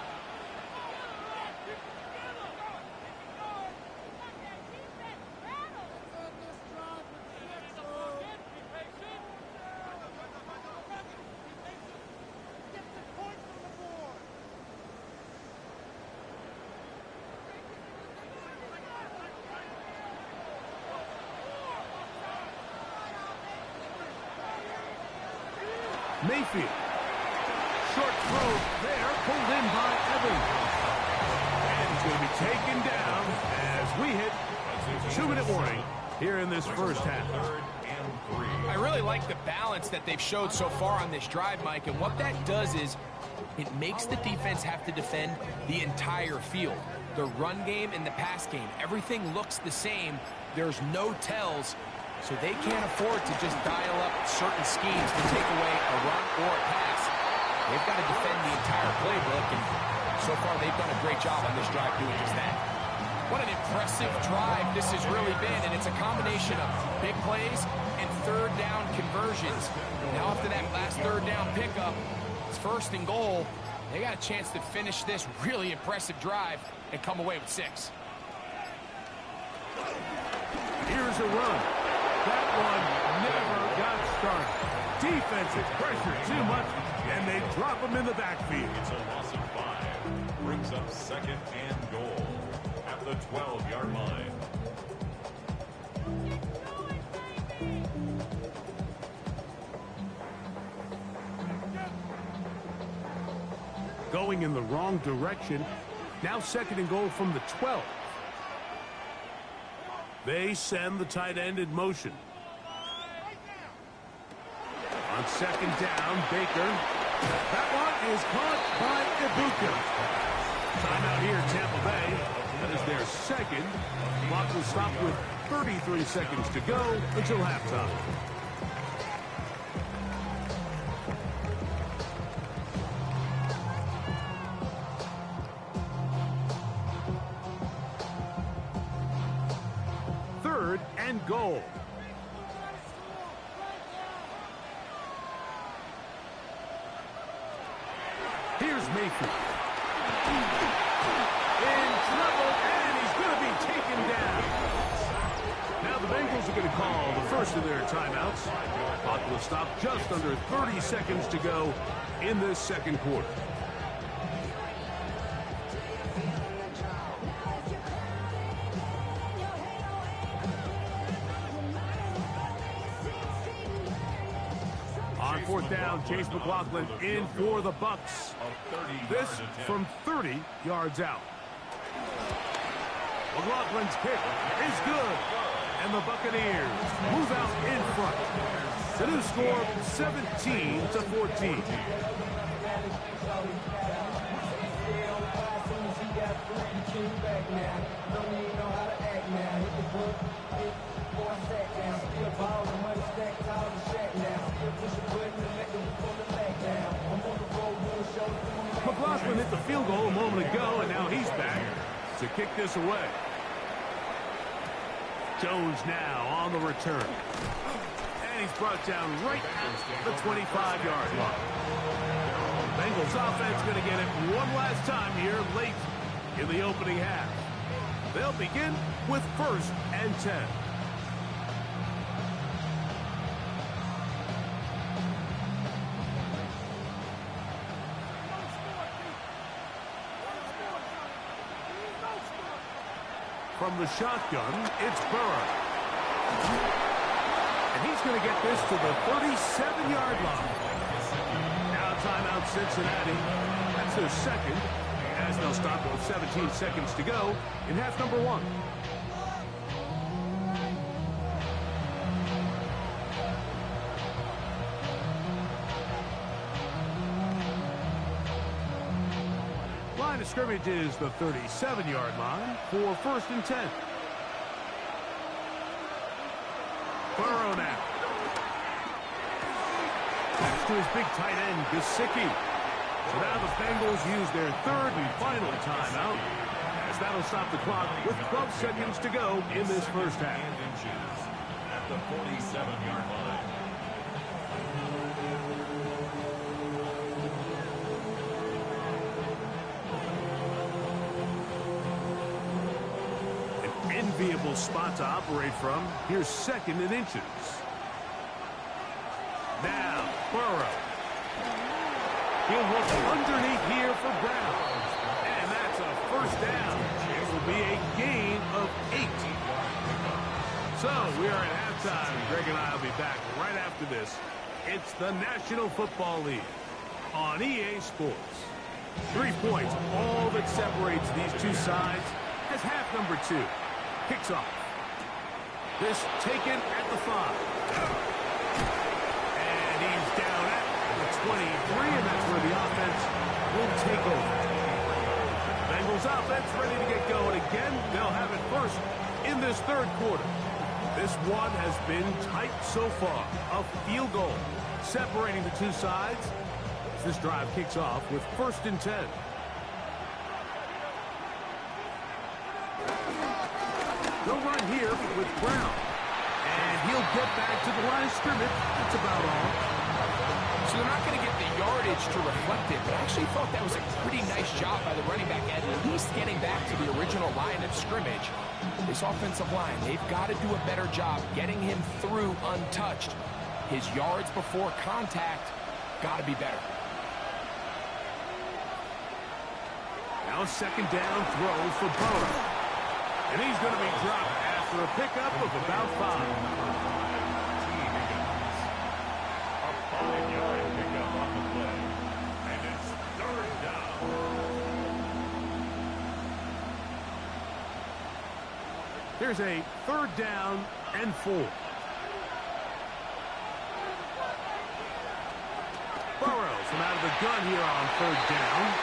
Mayfield. Short throw there, pulled in by Evans. And he's going to be taken down as we hit 2-minute warning here in this 1st half. I really like the balance that they've showed so far on this drive, Mike, and what that does is it makes the defense have to defend the entire field. The run game and the pass game, everything looks the same. There's no tells. So they can't afford to just dial up certain schemes to take away a run or a pass. They've got to defend the entire playbook, and So far, they've done a great job on this drive doing just that. What an impressive drive this has really been, and it's a combination of big plays and third down conversions. Now after that last third down pickup, it's 1st and goal. They got a chance to finish this really impressive drive and come away with 6. Here's a run. That one never got started. Defensive pressure too much, and they drop him in the backfield. It's a loss of 5. Brings up 2nd and goal at the 12-yard line. Going in the wrong direction. Now 2nd and goal from the 12. They send the tight end in motion. On 2nd down, Baker. That one is caught by Ibuka. Timeout here, Tampa Bay. That is their 2nd. Clock will stop with 33 seconds to go until halftime. And goal. Here's Mayfield. In trouble, and he's going to be taken down. Now the Bengals are going to call the first of their timeouts. Clock will stop just under 30 seconds to go in this 2nd quarter. On 4th down, Chase McLaughlin in for the Bucks. This from 30 yards out. McLaughlin's kick is good, and the Buccaneers move out in front. The new score, 17-14. McLaughlin hit the field goal a moment ago, and now he's back to kick this away. Jones now on the return. And he's brought down right at the 25-yard line. Bengals offense going to get it one last time here late in the opening half. They'll begin with 1st and 10. From the shotgun, it's Burrow. And he's going to get this to the 37-yard line. Now timeout Cincinnati. That's their 2nd, as they'll stop with 17 seconds to go in half number 1. Line of scrimmage is the 37-yard line for 1st and 10. Burrow now. Pass to his big tight end, Gesicki. So now the Bengals use their 3rd and final timeout, as that'll stop the clock with 12 seconds to go in this 1st half. At the 47-yard line. Enviable spot to operate from. Here's 2nd and inches. Now, Burrow. He'll look underneath here for Brown. And that's a 1st down. It will be a gain of 8. So, we are at halftime. Greg and I will be back right after this. It's the National Football League on EA Sports. 3 points, all that separates these two sides, as half number 2 kicks off. This taken at the 5. And he's down at the 23, and that's where the offense will take over. Bengals offense ready to get going again. They'll have it first in this 3rd quarter. This one has been tight so far. A field goal separating the two sides. This drive kicks off with 1st and 10. They'll run here with Brown. And he'll get back to the line of scrimmage. That's about all. So they're not going to get the yardage to reflect it, but I actually thought that was a pretty nice job by the running back at least getting back to the original line of scrimmage. This offensive line, they've got to do a better job getting him through untouched. His yards before contact got to be better. Now a second down throw for Burrow. And he's going to be dropped after a pickup of about 5. 5-yard pickup on the play. And it's 3rd down. Here's a 3rd down and 4. Burrows from out of the gun here on 3rd down.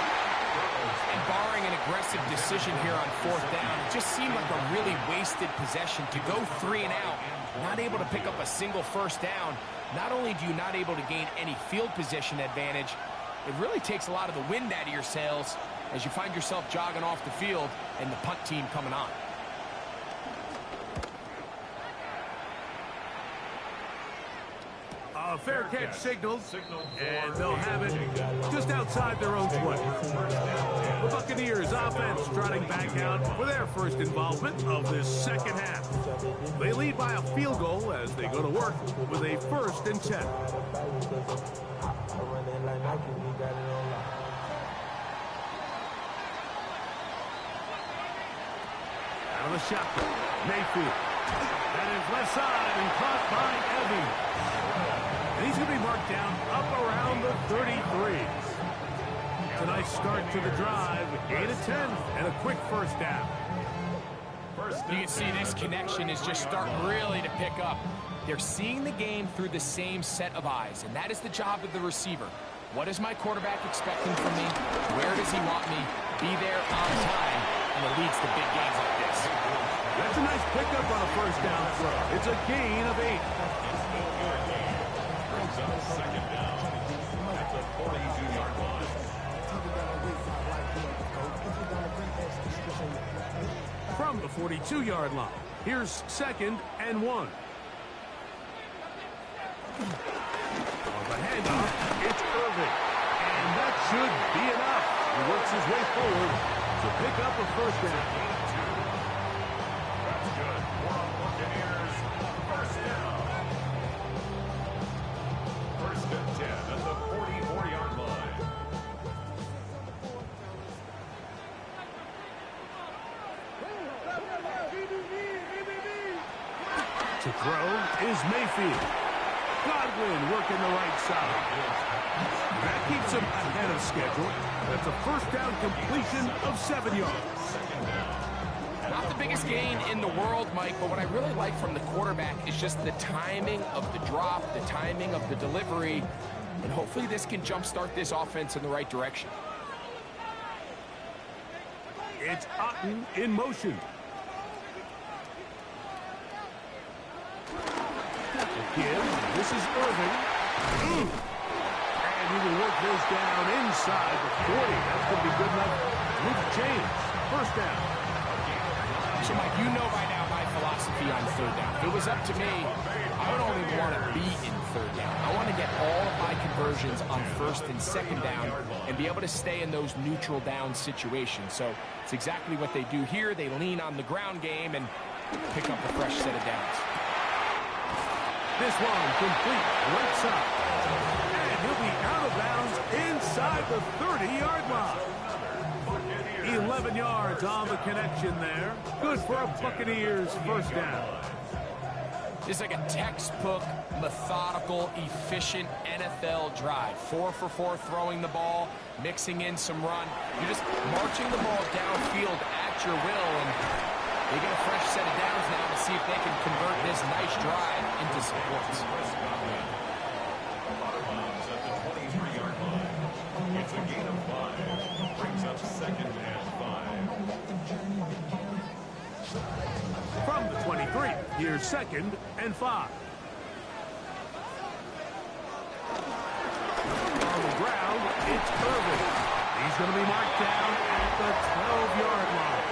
And barring an aggressive decision here on 4th down, it just seemed like a really wasted possession to go 3 and out, not able to pick up a single 1st down. Not only do you not able to gain any field position advantage, it really takes a lot of the wind out of your sails as you find yourself jogging off the field and the punt team coming on. A fair catch signaled, and they'll have it just outside their own 20. The Buccaneers offense trotting back out for their first involvement of this second half. They lead by a field goal as they go to work with a 1st and 10. Out of the shotgun, Mayfield. That is left side and caught by Evans. And he's going to be marked down up around the 33. It's a nice start to the drive. Gain of 10 and a quick 1st down. You can see this connection is just starting really to pick up. They're seeing the game through the same set of eyes, and that is the job of the receiver. What is my quarterback expecting from me? Where does he want me? Be there on time, and it leads to big games like this. That's a nice pickup on a 1st down throw. It's a gain of 8. Brings up 2nd down at the 42-yard line. From the 42-yard line, here's 2nd and 1. On the handoff, it's Irving. And that should be enough. He works his way forward to pick up a 1st down. That's good. For the Buccaneers, 1st down. 1st and 10 at the 44-yard line. To throw is Mayfield. Godwin working the right side. That keeps him ahead of schedule. That's a 1st down completion of 7 yards. Not the biggest gain in the world, Mike, but what I really like from the quarterback is just the timing of the drop, the timing of the delivery, and hopefully this can jumpstart this offense in the right direction. It's Otten in motion. This is Irving. And he will work this down inside the 40. That's going to be good enough to move the chains. 1st down. So, Mike, you know by now my philosophy on 3rd down. If it was up to me, I would only want to be in 3rd down. I want to get all of my conversions on 1st and 2nd down and be able to stay in those neutral down situations. So it's exactly what they do here. They lean on the ground game and pick up a fresh set of downs. This one complete right side. And he'll be out of bounds inside the 30-yard line. 11 yards on the connection there. Good for a Buccaneers 1st down. This is like a textbook, methodical, efficient NFL drive. 4 for 4 throwing the ball, mixing in some run. You're just marching the ball downfield at your will, and they get a fresh set of downs now to see if they can convert this nice drive into some points. At the 23-yard line. It's a gain of 5. Brings up 2nd and 5. From the 23, here's 2nd and 5. On the ground, it's Irving. He's going to be marked down at the 12-yard line.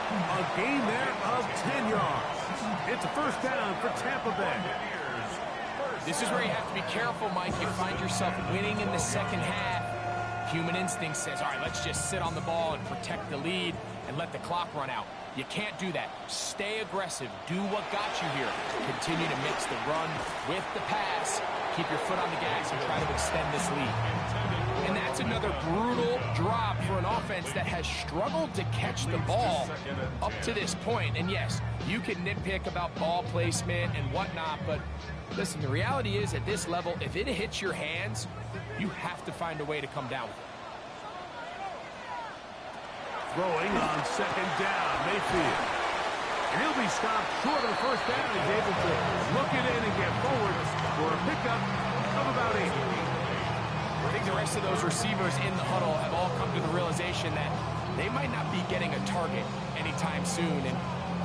A gain there of 10 yards. It's a first down for Tampa Bay. This is where you have to be careful, Mike. You find yourself winning in the second half. Human instinct says, all right, let's just sit on the ball and protect the lead and let the clock run out. You can't do that. Stay aggressive. Do what got you here. Continue to mix the run with the pass. Keep your foot on the gas and try to extend this lead. And that's another brutal drop for an offense that has struggled to catch the ball up to this point. And yes, you can nitpick about ball placement and whatnot, but listen, the reality is at this level, if it hits your hands, you have to find a way to come down with it. Throwing on second down, Mayfield. And he'll be stopped short of the first down. He's able to look it in and get forward for a pickup of about 8. I think the rest of those receivers in the huddle have all come to the realization that they might not be getting a target anytime soon. And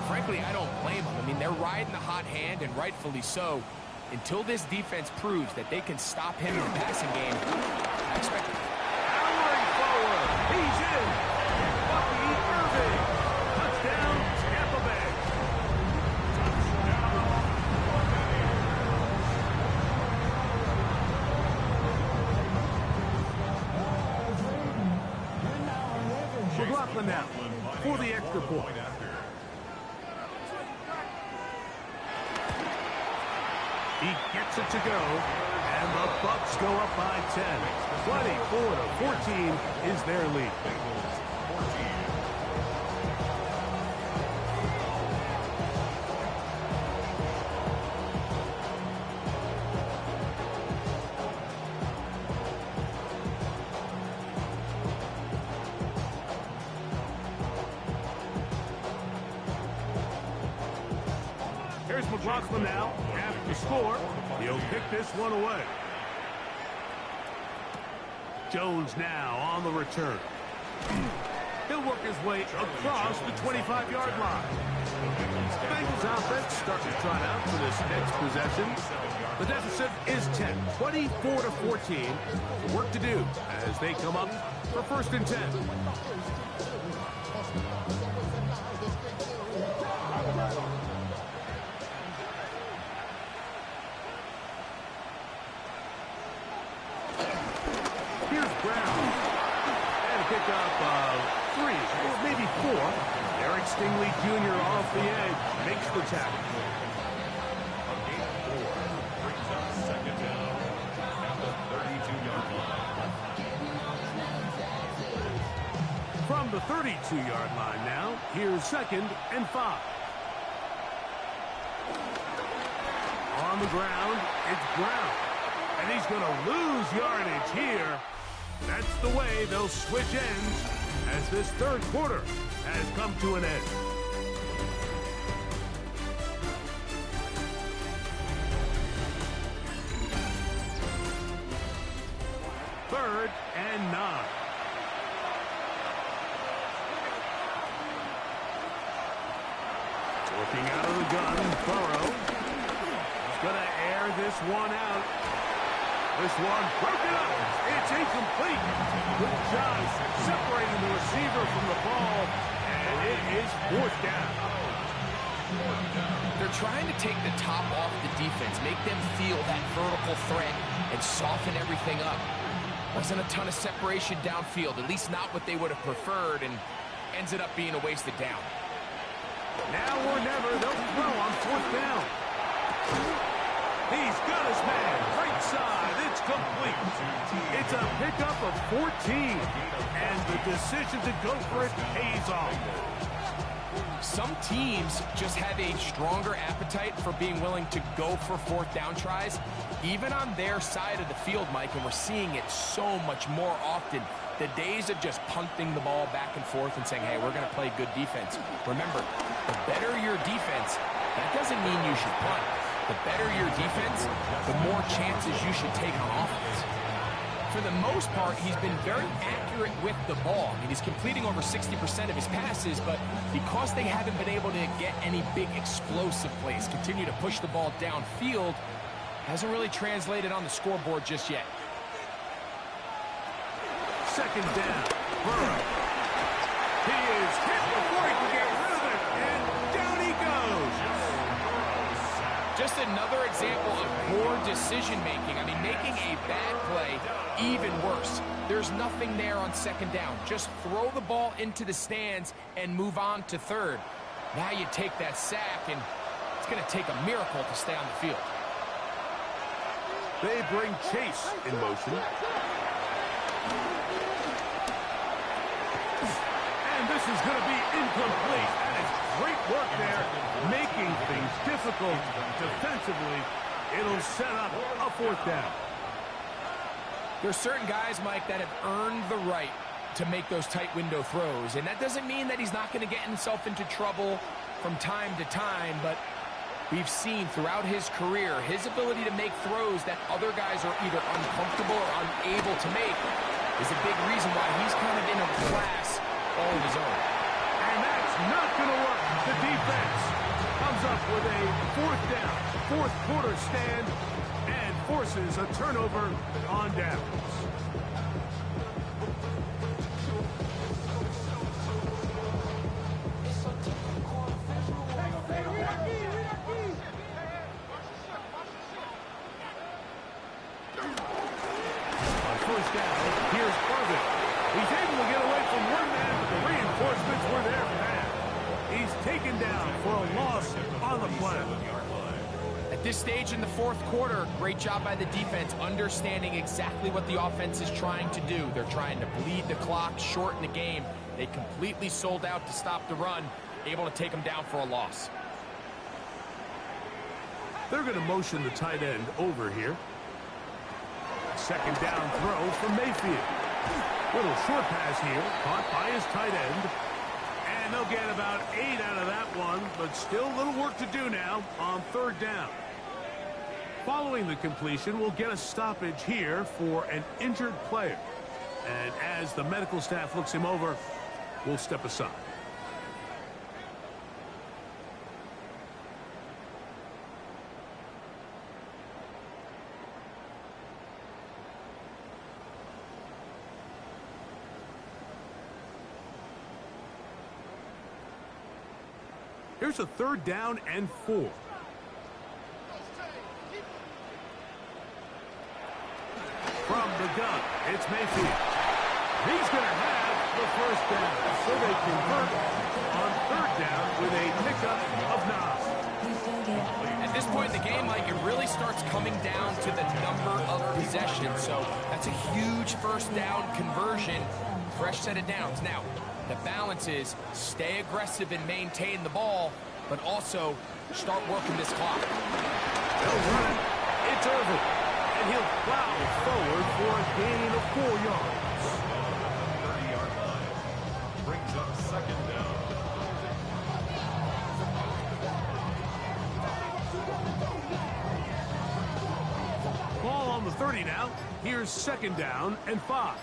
frankly, I don't blame them. I mean, they're riding the hot hand, and rightfully so. Until this defense proves that they can stop him in the passing game, I expect it. Powering forward. He's in. Bucky Irving. Touchdown, Tampa Bay. McLaughlin now for the extra point. He gets it to go, and the Bucs go up by 10. 24-14 is their lead. Here's McLaughlin now. After the score, he'll pick this one away. Jones now on the return. He'll work his way across the 25-yard line. Bengals offense starting to trot out for this next possession. The deficit is 10, 24-14. Work to do as they come up for first and 10. Pickup of 3, or maybe 4. Eric Stingley Jr. off the edge makes the tackle. A gain of 4 brings up second down at the 32-yard line. From the 32-yard line now, here's second and 5. On the ground, it's Brown. And he's going to lose yardage here. That's the way they'll switch ends as this third quarter has come to an end. Third and 9. Working out of the gun, Burrow. He's going to air this one out. This one broken up. It's incomplete. Good job separating the receiver from the ball, and it is fourth down. They're trying to take the top off the defense, make them feel that vertical threat, and soften everything up. Wasn't a ton of separation downfield, at least not what they would have preferred, and ends it up being a wasted down. Now or never, they'll throw on fourth down. He's got his man, right side, it's complete. It's a pickup of 14, and the decision to go for it pays off. Some teams just have a stronger appetite for being willing to go for fourth down tries, even on their side of the field, Mike, and we're seeing it so much more often. The days of just punting the ball back and forth and saying, hey, we're going to play good defense. Remember, the better your defense, that doesn't mean you should punt. The better your defense, the more chances you should take on offense. For the most part, he's been very accurate with the ball. I mean, he's completing over 60% of his passes, but because they haven't been able to get any big explosive plays, continue to push the ball downfield, hasn't really translated on the scoreboard just yet. Second down, Burrow. He is hit before he can get rid of Just another example of poor decision-making. I mean, making a bad play even worse. There's nothing there on second down. Just throw the ball into the stands and move on to third. Now you take that sack, and it's going to take a miracle to stay on the field. They bring Chase in motion. And this is going to be incomplete. That is great work there, making things difficult defensively. It'll set up a fourth down. There's certain guys, Mike, that have earned the right to make those tight window throws. And that doesn't mean that he's not going to get himself into trouble from time to time, but we've seen throughout his career his ability to make throws that other guys are either uncomfortable or unable to make is a big reason why he's kind of in a class all of his own. And that's not going to work. The defense comes up with a fourth down, fourth quarter stand, and forces a turnover on downs. On first down, here's Irvin. He's able to get away from one man, but the reinforcements were there for that. He's taken down for a loss on the play. At this stage in the fourth quarter, great job by the defense, understanding exactly what the offense is trying to do. They're trying to bleed the clock, shorten the game. They completely sold out to stop the run, able to take them down for a loss. They're going to motion the tight end over here. Second down throw from Mayfield. Little short pass here, caught by his tight end. And they'll get about 8 out of that one, but still a little work to do now on third down. Following the completion, we'll get a stoppage here for an injured player. And as the medical staff looks him over, we'll step aside. Here's a third down and 4. From the gun, it's Mayfield. He's going to have the first down. So they convert on third down with a pickup of 9. At this point in the game, Mike, it really starts coming down to the number of possessions. So that's a huge first down conversion. Fresh set of downs. Now, the balance is stay aggressive and maintain the ball, but also start working this clock. They'll run it. It's Irvin. And he'll plow forward for a gain of 4 yards. 30-yard line. Brings up second down. Ball on the 30 now. Here's second down and 5.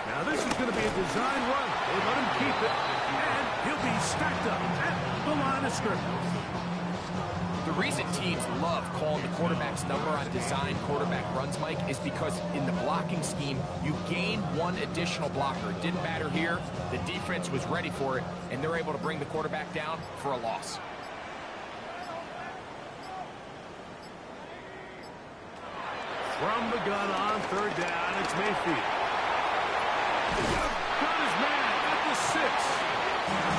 Now this is going to be a design run. They let him keep it, and he'll be stacked up at the line of scrimmage. The reason teams love calling the quarterback's number on design quarterback runs, Mike, is because in the blocking scheme, you gain one additional blocker. It didn't matter here. The defense was ready for it, and they're able to bring the quarterback down for a loss. From the gun on third down, it's Mayfield. Got his man at the 6.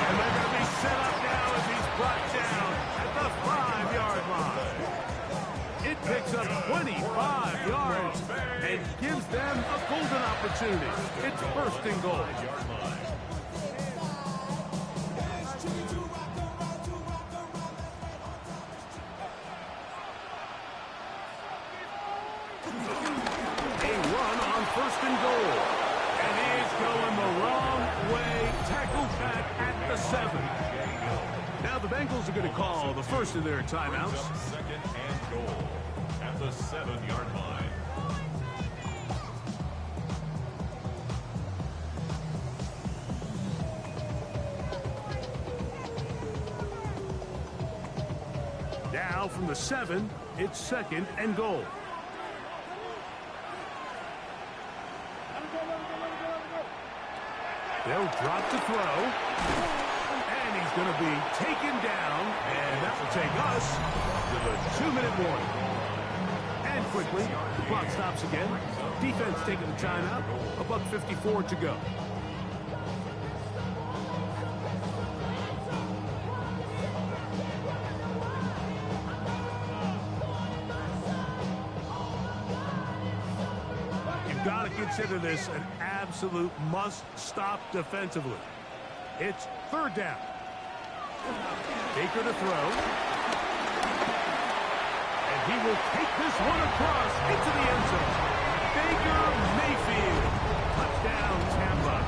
And they're going to be set up now as he's brought down at the 5-yard line. It picks up 25 yards and gives them a golden opportunity. It's first and goal. A run on first and goal. And he's going the wrong way. Tackled back at the 7. Now the Bengals are going to call the first of their timeouts. Second and goal at the 7-yard line. Now from the 7, it's second and goal. They'll drop to throw. going to be taken down, and that will take us to the 2-minute warning. And quickly, the clock stops again. Defense taking the timeout. $1:54 to go. You've got to consider this an absolute must-stop defensively. It's 3rd down. Baker to throw. And he will take this one across into the end zone. Baker Mayfield. Touchdown, Tampa.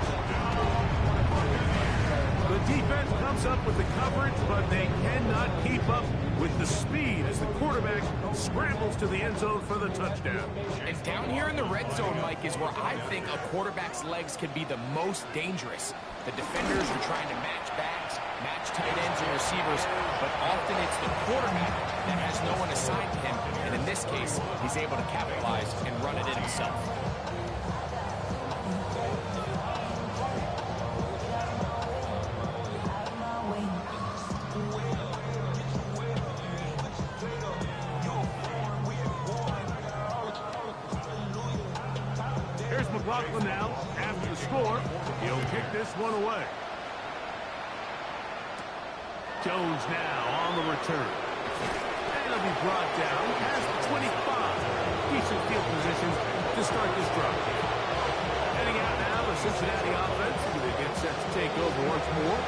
The defense comes up with the coverage, but they cannot keep up with the speed as the quarterback scrambles to the end zone for the touchdown. And down here in the red zone, Mike, is where I think a quarterback's legs can be the most dangerous. The defenders are trying to match backs, match tight ends and receivers, but often it's the quarterback that has no one assigned to him, and in this case, he's able to capitalize and run it in himself. Here's McLaughlin now. After the score, he'll kick this one away. Jones now on the return. And he'll be brought down past the 25. Decent field position to start this drive. Heading out now, the Cincinnati offense. They get set to take over once more.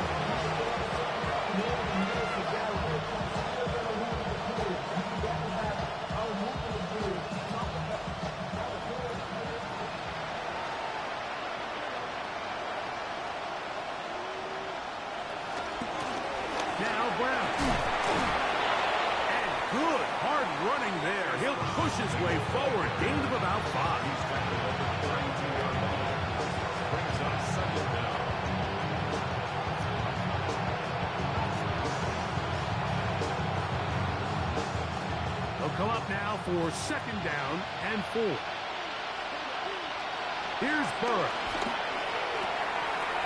Now Brown. And good hard running there. He'll push his way forward. Gain of about 5. Brings up 2nd down. They'll come up now for 2nd down and 4. Here's Burrow.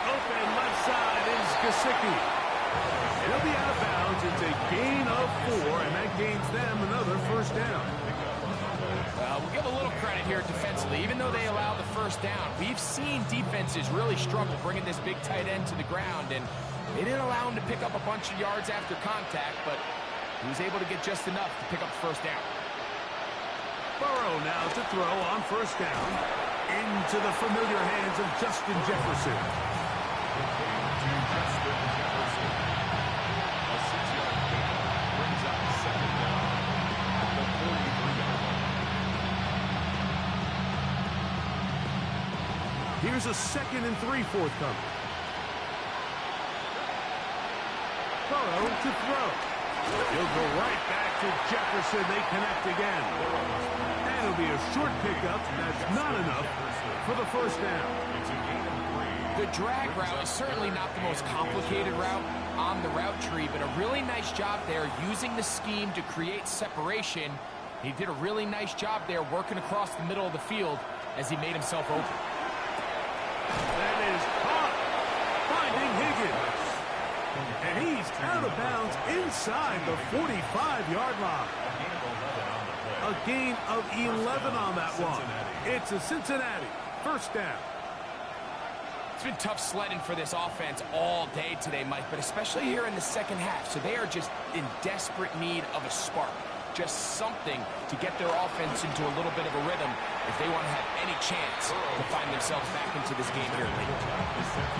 Open left side is Gesicki. And he'll be out of bounds. It's a gain of 4, and that gains them another 1st down. We'll give a little credit here defensively. Even though they allowed the 1st down, we've seen defenses really struggle bringing this big tight end to the ground, and they didn't allow him to pick up a bunch of yards after contact, but he was able to get just enough to pick up the 1st down. Burrow now to throw on 1st down into the familiar hands of Justin Jefferson. Here's a 2nd and 3 forthcoming. Burrow to throw. He'll go right back to Jefferson. They connect again. And it'll be a short pickup. That's not enough for the 1st down. The drag route is certainly not the most complicated route on the route tree, but a really nice job there using the scheme to create separation. He did a really nice job there working across the middle of the field as he made himself open. That is caught, finding Higgins. And he's out of bounds inside the 45-yard line. A gain of 11 on that one. It's a Cincinnati 1st down. It's been tough sledding for this offense all day today, Mike, but especially here in the 2nd half. So they are just in desperate need of a spark. Just something to get their offense into a little bit of a rhythm if they want to have any chance to find themselves back into this game here late.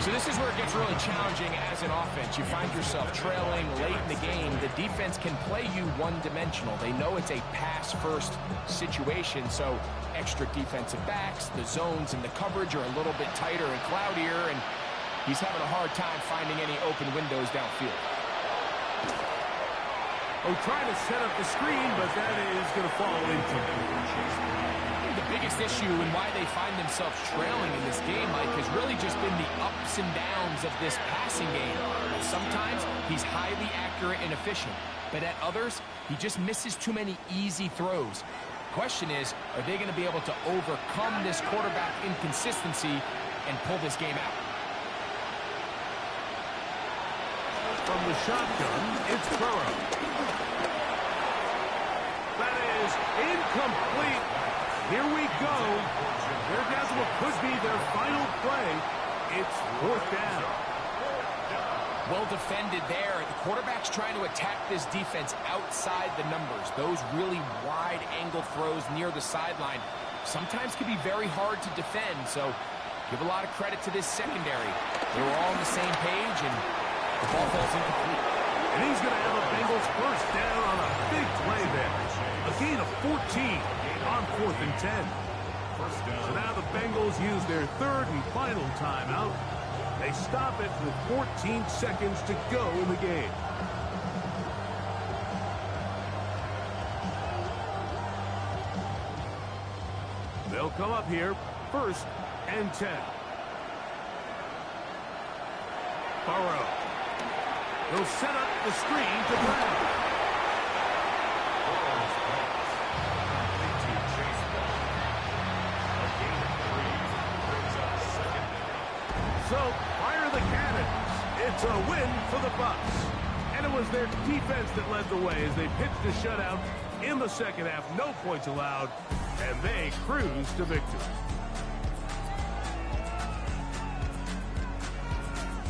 So this is where it gets really challenging as an offense. You find yourself trailing late in the game. The defense can play you one-dimensional. They know it's a pass-first situation, so extra defensive backs, the zones and the coverage are a little bit tighter and cloudier, and he's having a hard time finding any open windows downfield. Trying to set up the screen, but that is going to fall incomplete. The biggest issue and why they find themselves trailing in this game, Mike, has really just been the ups and downs of this passing game. Sometimes he's highly accurate and efficient, but at others, he just misses too many easy throws. The question is, are they going to be able to overcome this quarterback inconsistency and pull this game out? From the shotgun, it's Burrow. That is incomplete. Here we go. They're down to what could be their final play. It's 4th down. Well defended there. The quarterback's trying to attack this defense outside the numbers. Those really wide angle throws near the sideline sometimes can be very hard to defend. So give a lot of credit to this secondary. They were all on the same page, and the ball falls incomplete. And he's going to have a Bengals first down on a big play there. A gain of 14 on 4th and 10. So now the Bengals use their 3rd and final timeout. They stop it with 14 seconds to go in the game. They'll come up here, 1st and 10. Burrow. He'll set up the screen to Brown. So, fire the cannons. It's a win for the Bucs. And it was their defense that led the way as they pitched a shutout in the second half. No points allowed, and they cruised to victory.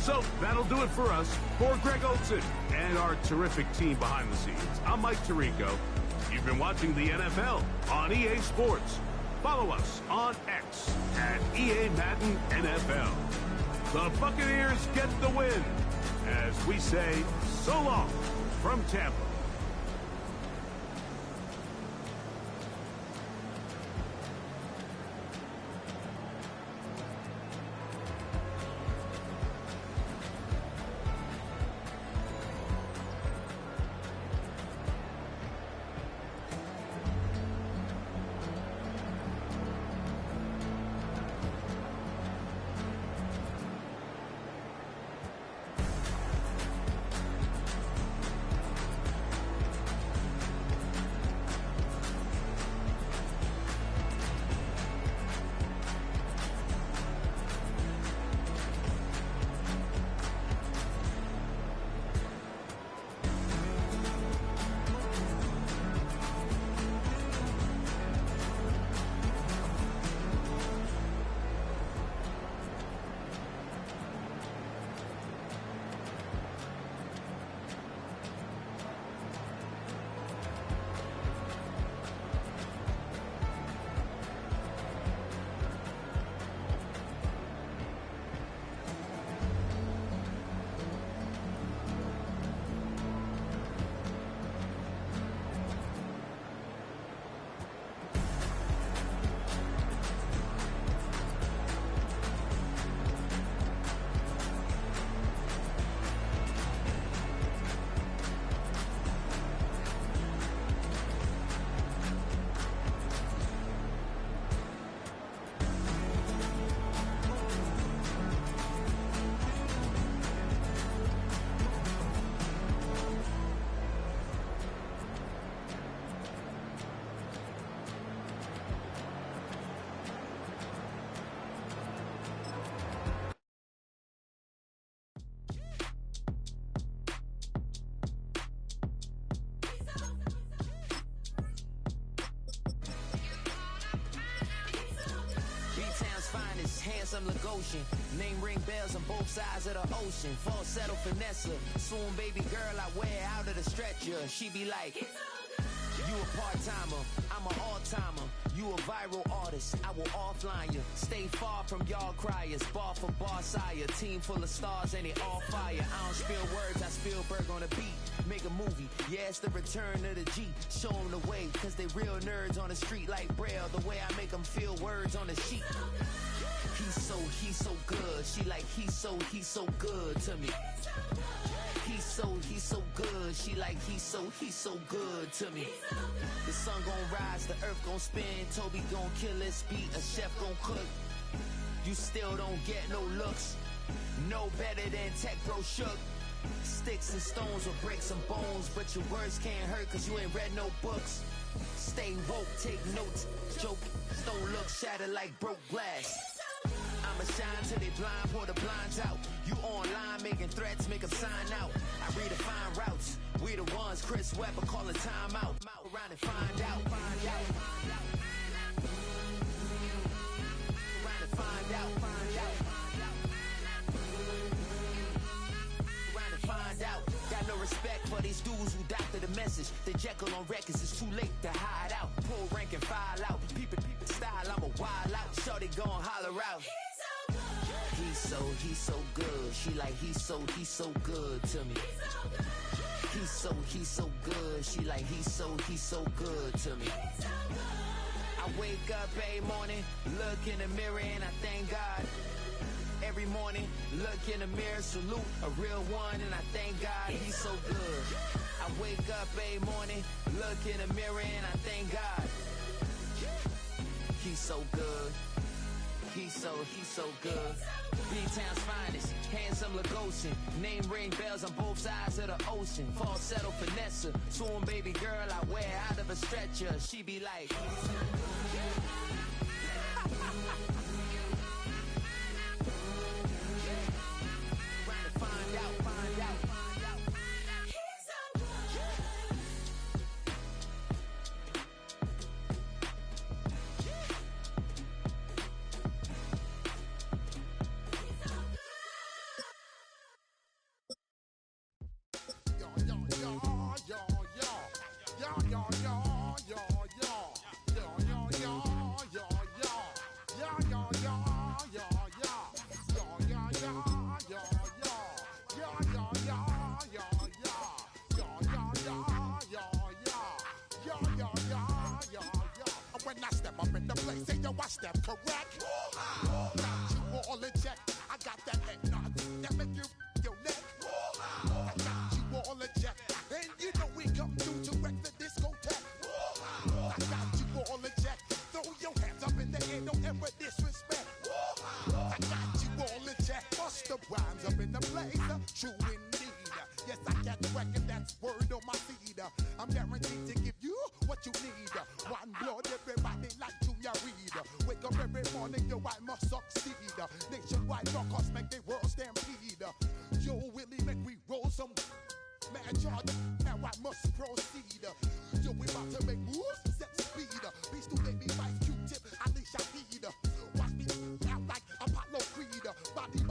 So, that'll do it for us. For Greg Olson and our terrific team behind the scenes, I'm Mike Tirico. You've been watching the NFL on EA Sports. Follow us on X at EA Madden NFL. The Buccaneers get the win as we say so long from Tampa. Handsome Lagosian, name ring bells on both sides of the ocean. Falsetto Vanessa, soon baby girl I wear out of the stretcher. She be like, you a part-timer, I'm an all-timer. You a viral artist, I will offline you. Stay far from y'all criers, bar for bar sire. Team full of stars and they all fire. I don't spill words, I Spielberg on the beat. Make a movie, yeah, it's the return of the G. Show them the way, cause they real nerds on the street like Braille. The way I make them feel words on the sheet. He's so good. She like, he's so good to me. He's so good. She like, he's so good to me. The sun gon' rise, the earth gon' spin. Toby gon' kill this beat, a chef gon' cook. You still don't get no looks. No better than Tech Bro Shook. Sticks and stones will break some bones, but your words can't hurt cause you ain't read no books. Stay woke, take notes, joke. Don't look shattered like broke glass. I'ma shine till they blind, pour the blinds out. You online making threats, make them sign out. I time out. Around and find out. Around and find out. Around and find out. Got no respect for these dudes who doctor the message. The Jekyll on records, it's too late to hide out. Pull rank and file out. Peep style, I'm a wild out. Shorty gon' holler out. He's so good. She like he's so good to me. He's so good. She like he's so good to me. I wake up every morning, look in the mirror and I thank God. Every morning, look in the mirror, salute a real one and I thank God he's so good. I wake up every morning, look in the mirror and I thank God. He's so good. He's so good. B-Town's finest, handsome Lagosian. Name ring bells on both sides of the ocean. Falsetto finesse, swoon baby girl I wear out of a stretcher. She be like trying to find out. When I step up in the place, say yo, I step correct. Got you all in check. I got that head nod that make you your neck. I got you all in check, and you know we come through to wreck the discotheque. I got you all in check. Throw your hands up in the air, don't ever disrespect. I got you all in check. Bust the rhymes up in the place, true indeed. Yes, I got the record, that's word on my seed. I'm guaranteed to give you what you need. One blood, everybody like Junior Reed. Wake up every morning, yo, I must succeed. Nationwide rockers make the world stampede. Yo, Willie, make we roll some man Jordan. Now I must proceed. Yo, we about to make moves, set speed. Beast to baby, Vice Q-Tip, Ali Shaheed. Watch me out like Apollo Creed. Body,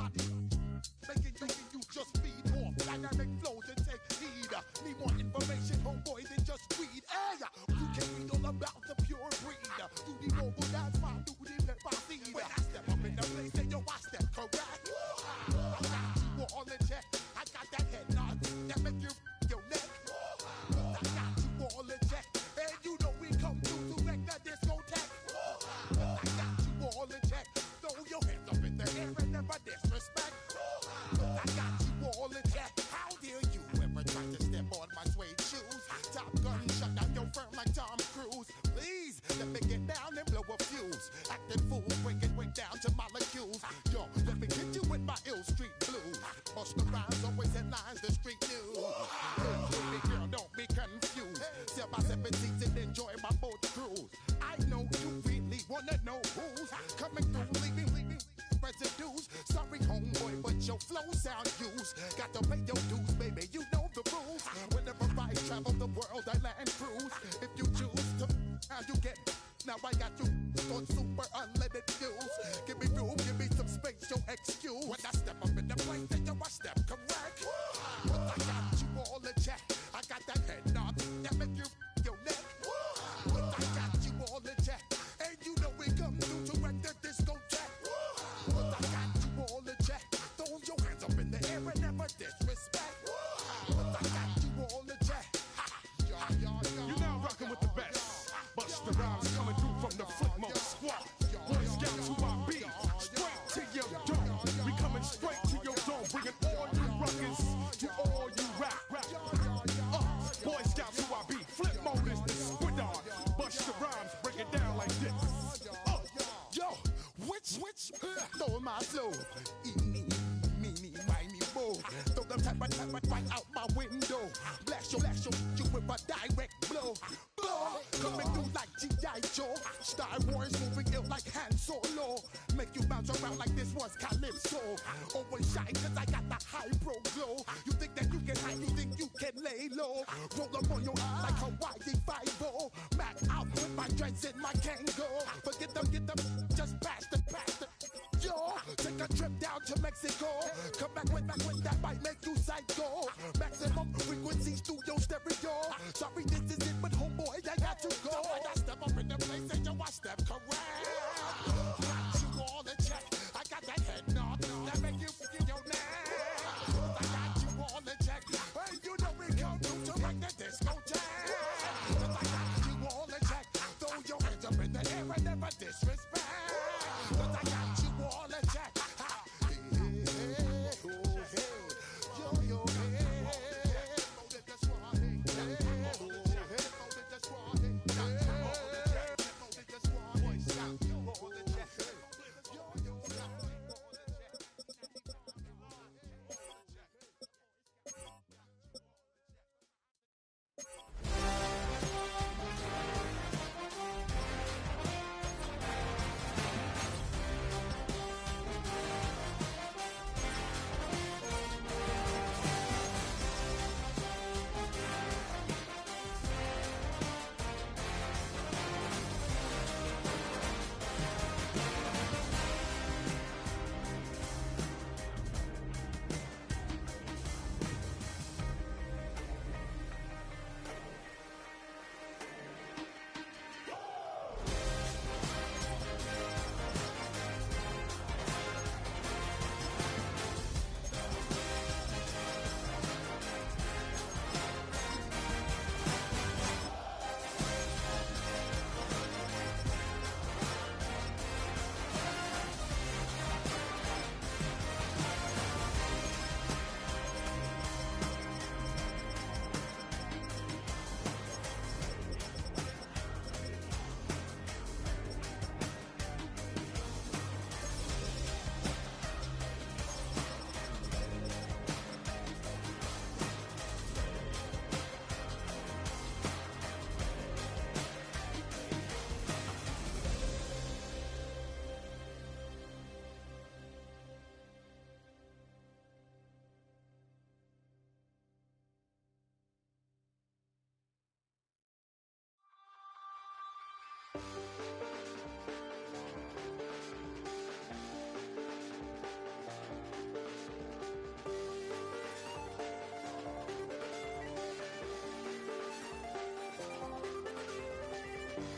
making you just feed off dynamic flows and take heed. Need more information, homeboy, than just read. Hey, you can read all about the pure breed. Do the noble dance, man, do the pepper seed. When I step up in the place, say yo, I step correct. I got you all in check. I got that head nod that make you your neck. I got you all in check, and you know we come through to wreck the discotheque. I got you all in check. Throw your hands up in the air and never disrespect. I got you all in check. How dare you ever try to step on my suede shoes? Top Gun shut down your firm like Tom Cruise. Please let me get down and blow a fuse. Acting fool, breaking way down to molecules. Yo, let me hit you with my ill street blues. Bust the rhymes, always in lines, the street news. Baby girl, don't be confused. Sell my 17s and enjoy my boat cruise. I know you really wanna know who's coming through, leaving residues. Sorry, homeboy, but your flow sound used. Got to pay your dues, baby, you know the rules. Whenever I travel the world, I land cruise. If you choose to, how you get. Now I got you on super unlimited views. Give me room, give me some space, your excuse. When I step up in the place, then yo, I step correct. But I got you all in check. I got that head nod that make you your neck. But I got you all in check, and you know we come through to wreck the discotheque. But I got you all in check. Throw your hands up in the air and never disrespect. But I got you all in check. You're now rocking with the best. Bust the rhymes coming through from the footmost squad. Boy Scouts who I be. Straight to your dome. We coming straight to your dome. Bringing all you rockers to all you rap. Boy Scouts who I be. Flip mode is the squid on. Bust the rhymes, break it down like this. Yo, which stole my flow? Eeny, meeny, miny, mo. Throw them type right out my window. Blast you with a direct blow. Coming through like G.I. Joe. Star Wars moving ill like Han Solo. Make you bounce around like this was Calypso. Always shine cause I got the high pro glow. You think that you can hide, you think you can lay low. Roll up on your eye like Hawaii 5-0. Mac out with my dreads and my Kango. Forget them, get them, just pass the. Yo, take a trip down to Mexico. Come back when that might make you psycho. Maximum frequency studio stereo. Sorry, this is it, but homeboy, I got to go. I step up in the place and yo, I step correct. Got you all in check. I got that head nod that make you feel your neck. I got you all in check. Hey, you know we come through to like the disco jack. I got you all in check. Throw your hands up in the air and never disrespect. I got you all in check.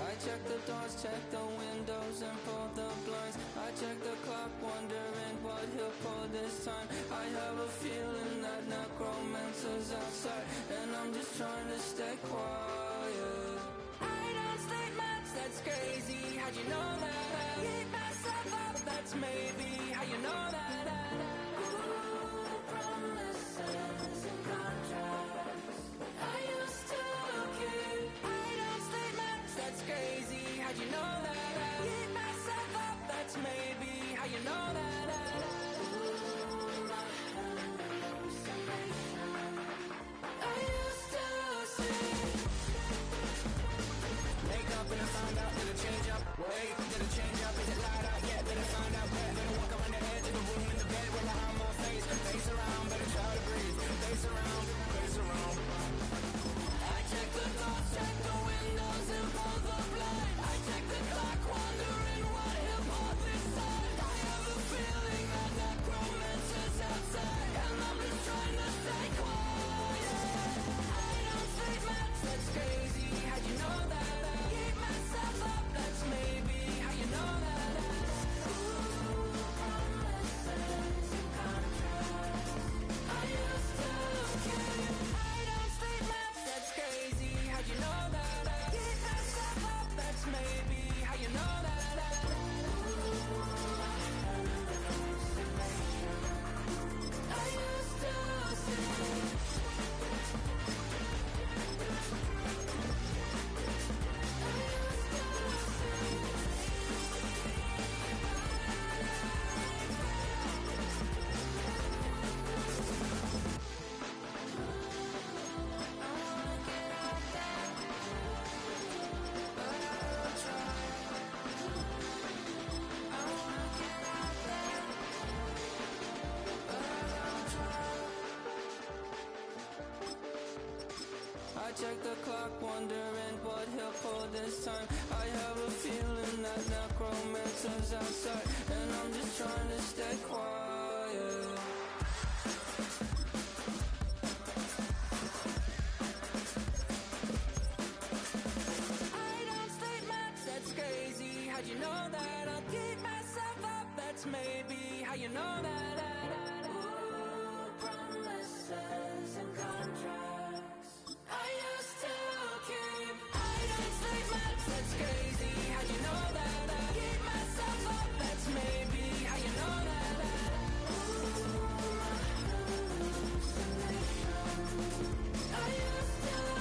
I check the doors, check the windows, and pull the blinds. I check the clock, wondering what he'll pull this time. I have a feeling that necromancer's outside, and I'm just trying to stay quiet. I don't sleep much, that's crazy. How'd you know that? Keep myself up, that's maybe how you know that. Ooh, promises and contracts. I used to keep. I don't sleep much, that's crazy. How'd you know that? Keep myself up, that's maybe how you know that. Ooh, my hallucination. I used to see. Wake up and I found out, did it change up? Wait, did it change up? Is it light out yet? Did I find out where? Gonna walk around the edge of the room in the bed with my arm on my face. Face around, better try to breathe. Face around, face around. I check the doors, check the windows, and pull the blind. I check the clock, wondering what he'll pull this time. I have a feeling that necromancer's outside, and I'm just trying to stay quiet. I don't sleep much, that's crazy. How'd you know that? Keep myself up, that's maybe how you know that. Ooh, promises and contracts. I used to care. I check the clock, wondering what he'll pull this time. I have a feeling that necromancer's outside, and I'm just trying to stay quiet. I don't sleep much, that's crazy. How'd you know that? I'll keep myself up, that's maybe how you know that. Ooh, promises and contracts I used to keep. I don't sleep much, that's crazy. How'd you know that? I'll keep myself up, that's maybe how you know that. Ooh, my hallucination. I used to say.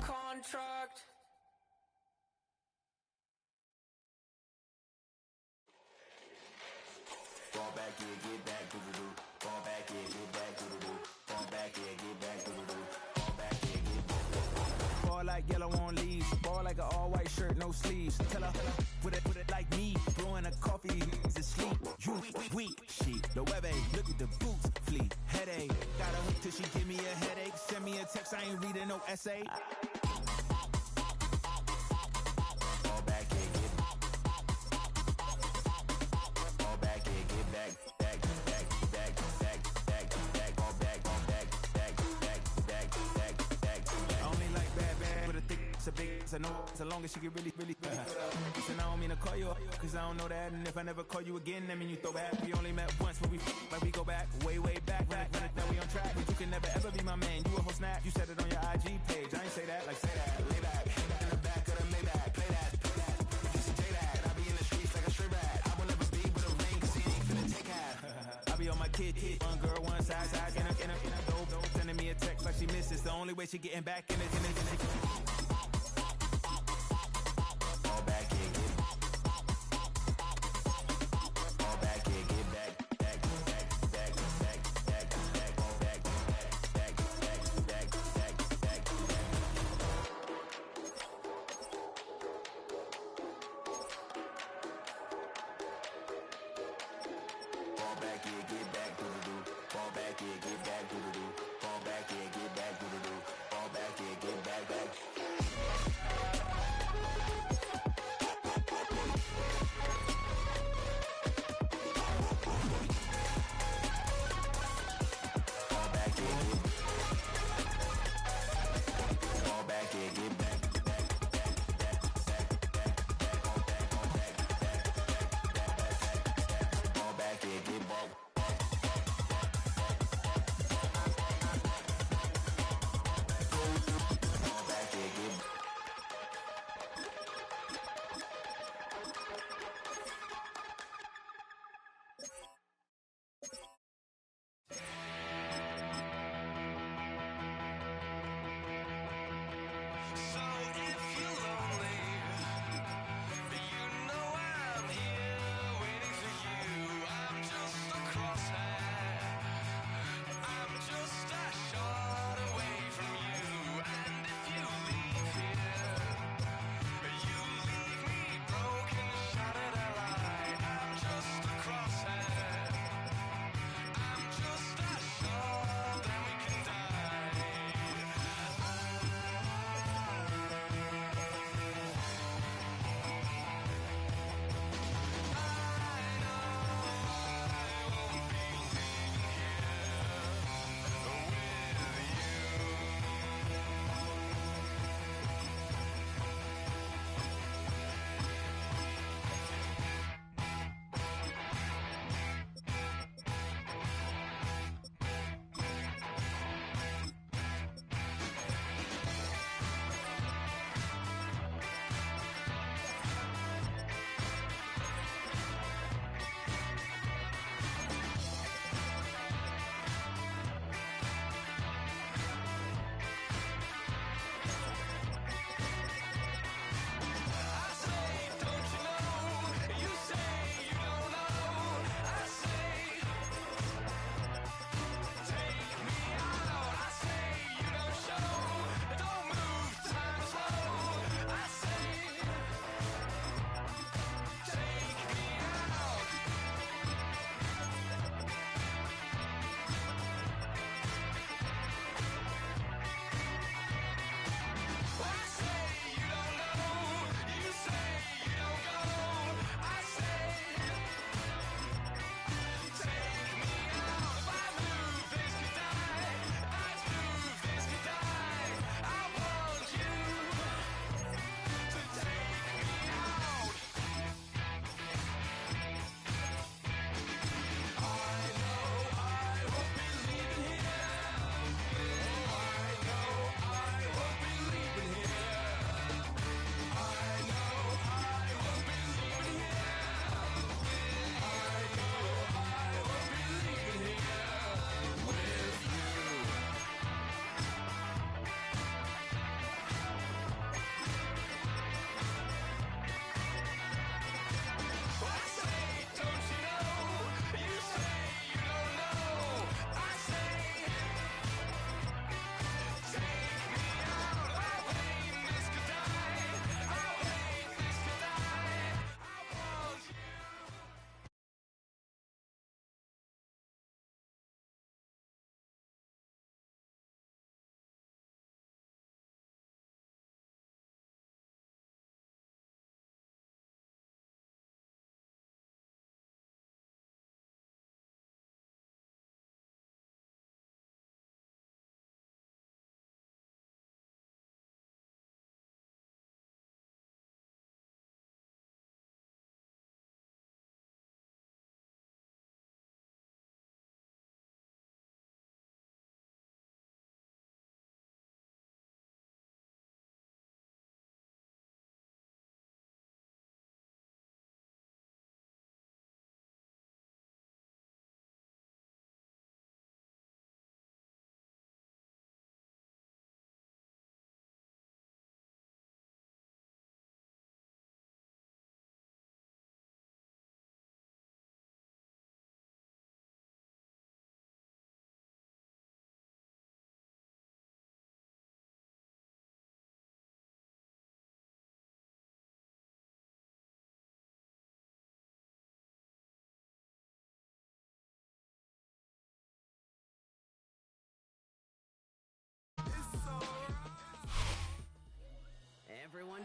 Contract. Fall back, yeah, get back, doo-doo-doo. Fall back, yeah, get back, doo-doo-doo. Fall back, yeah, get back, doo-doo-doo. Fall back, yeah, get back. Ball like yellow on leaves. Ball like an all-white shirt, no sleeves. Tell her, put it like me. Blowing a coffee, he's asleep. You weak, she. The web look at the boots, fleet. Headache, got a hook till she give me a headache. Send me a text, I ain't reading no essay. Fall back, yeah, get back. Fall back, yeah, get back. Back, back, back, back, back, back. Fall back, back, back, back, back, back, back. I only like bad with a thick, it's a big, it's a no, so long as she can really. Listen, I don't mean to call you up, cause I don't know that. And if I never call you again, that mean you throw back. We only met once, but we go back, way back. When it now we on track, but you can never ever be my man. You a whole snap, you said it on your IG page. I ain't say that, like say that. Lay back, in the back of the Maybach, play that. You should take that, I be in the streets like a stray rat. I will never be with a ring, cause he ain't finna take half. I be on my kid, one girl, one side, in a dope, sending me a text like she misses. The only way she getting back in it. Fall back, yeah, get back. Fall back, yeah, get back. Back, back, back, back, back, back. Fall back, back, back, back, back, back, back. Fall back, yeah, get back, doo-doo-doo. Fall back, yeah, get back, doo-doo-doo. Fall back, yeah, get back, doo-doo-doo. Fall back, yeah, get back, back.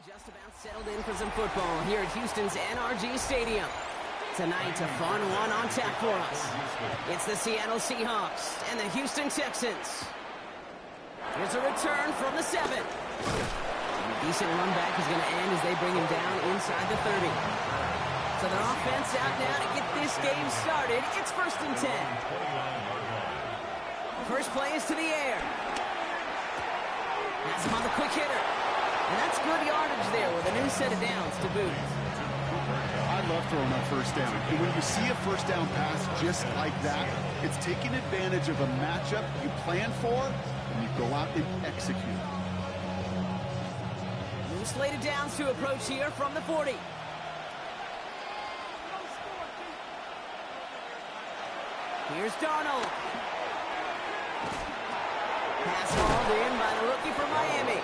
Just about settled in for some football here at Houston's NRG Stadium. Tonight, a fun one on tap for us. It's the Seattle Seahawks and the Houston Texans. Here's a return from the 7. Decent run back is going to end as they bring him down inside the 30. So the offense out now to get this game started. It's 1st and 10. First play is to the air. That's him on the quick hitter. And that's good yardage there with a new set of downs to boot. I love throwing on first down. And when you see a first down pass just like that, it's taking advantage of a matchup you plan for, and you go out and execute. New slated downs to approach here from the 40. Here's Darnold. Pass hauled in by the rookie from Miami.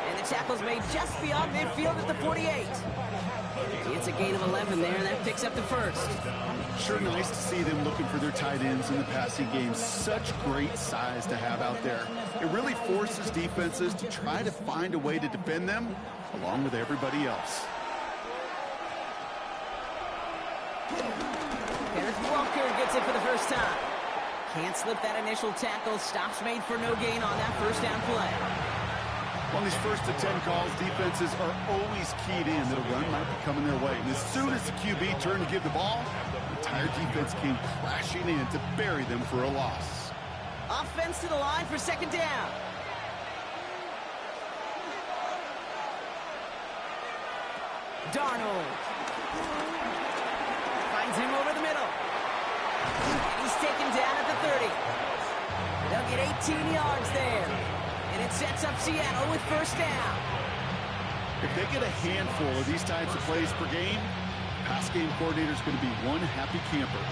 And the tackle's made just beyond midfield at the 48. It's a gain of 11 there, and that picks up the first. Sure nice to see them looking for their tight ends in the passing game. Such great size to have out there. It really forces defenses to try to find a way to defend them along with everybody else. Kenneth Walker gets it for the first time. Can't slip that initial tackle. Stops made for no gain on that first down play. On these 1st and 10 calls, defenses are always keyed in that a run might be coming their way. And as soon as the QB turned to give the ball, the entire defense came crashing in to bury them for a loss. Offense to the line for 2nd down. Darnold. Finds him over the middle. And he's taken down at the 30. They'll get 18 yards there. And it sets up Seattle with first down. If they get a handful of these types of plays per game, pass game coordinator's going to be one happy camper.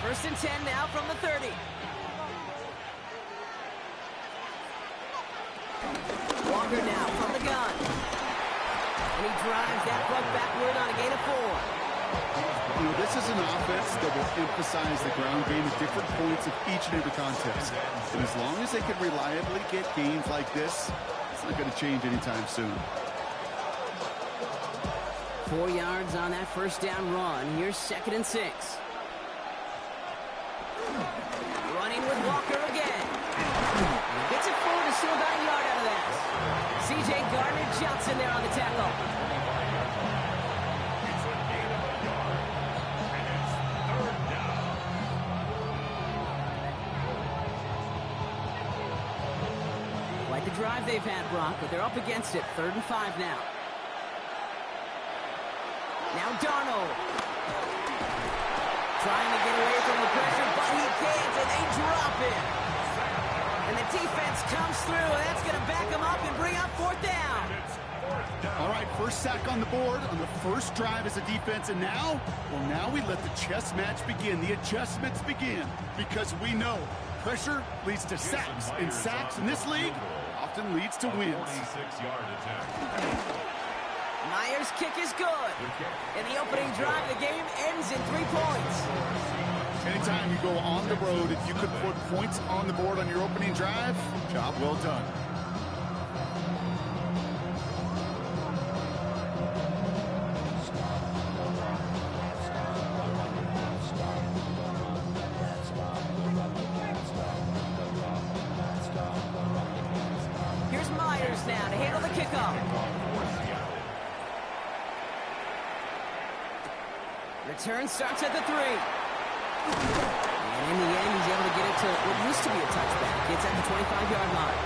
1st and 10 now from the 30. Walker now from the gun. And he drives that puck backward on a gain of 4. You know, this is an offense that will emphasize the ground game at different points of each and every contest. And as long as they can reliably get gains like this, it's not going to change anytime soon. 4 yards on that first down run. Here's 2nd and 6. Running with Walker again. He gets it forward to steal about a yard out of that. C.J. Gardner-Johnson there on the tackle. The drive they've had, Brock, but they're up against it. 3rd and 5 now. Now Darnold. Trying to get away from the pressure, but he can't, and they drop it. And the defense comes through, and that's going to back them up and bring up 4th down. All right, first sack on the board on the first drive as a defense, and now, well, now we let the chess match begin. The adjustments begin, because we know pressure leads to sacks, and sacks in this league often leads to wins. Myers' kick is good. And the opening drive of the game ends in 3 points. Anytime you go on the road, if you could put points on the board on your opening drive, job well done. Here's Myers now to handle the kickoff. Return starts at the 3. And in the end, he's able to get it to what used to be a touchback. It's at the 25-yard line.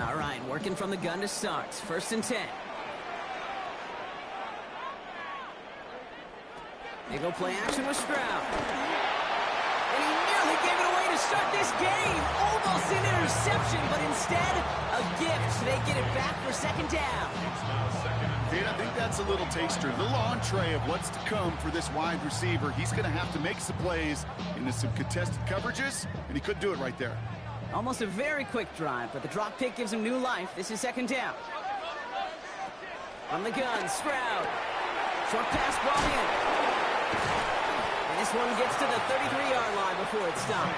All right, working from the gun to start. 1st and 10. They go play action with Stroud. And he nearly gave it away to start this game. Almost an interception, but instead, a gift. They get it back for 2nd down. Dave, I think that's a little taster, a little entree of what's to come for this wide receiver. He's going to have to make some plays into some contested coverages, and he couldn't do it right there. Almost a very quick drive, but the drop pick gives him new life. This is 2nd down. From the gun, Stroud. Short pass brought in. And this one gets to the 33-yard line before it's stopped.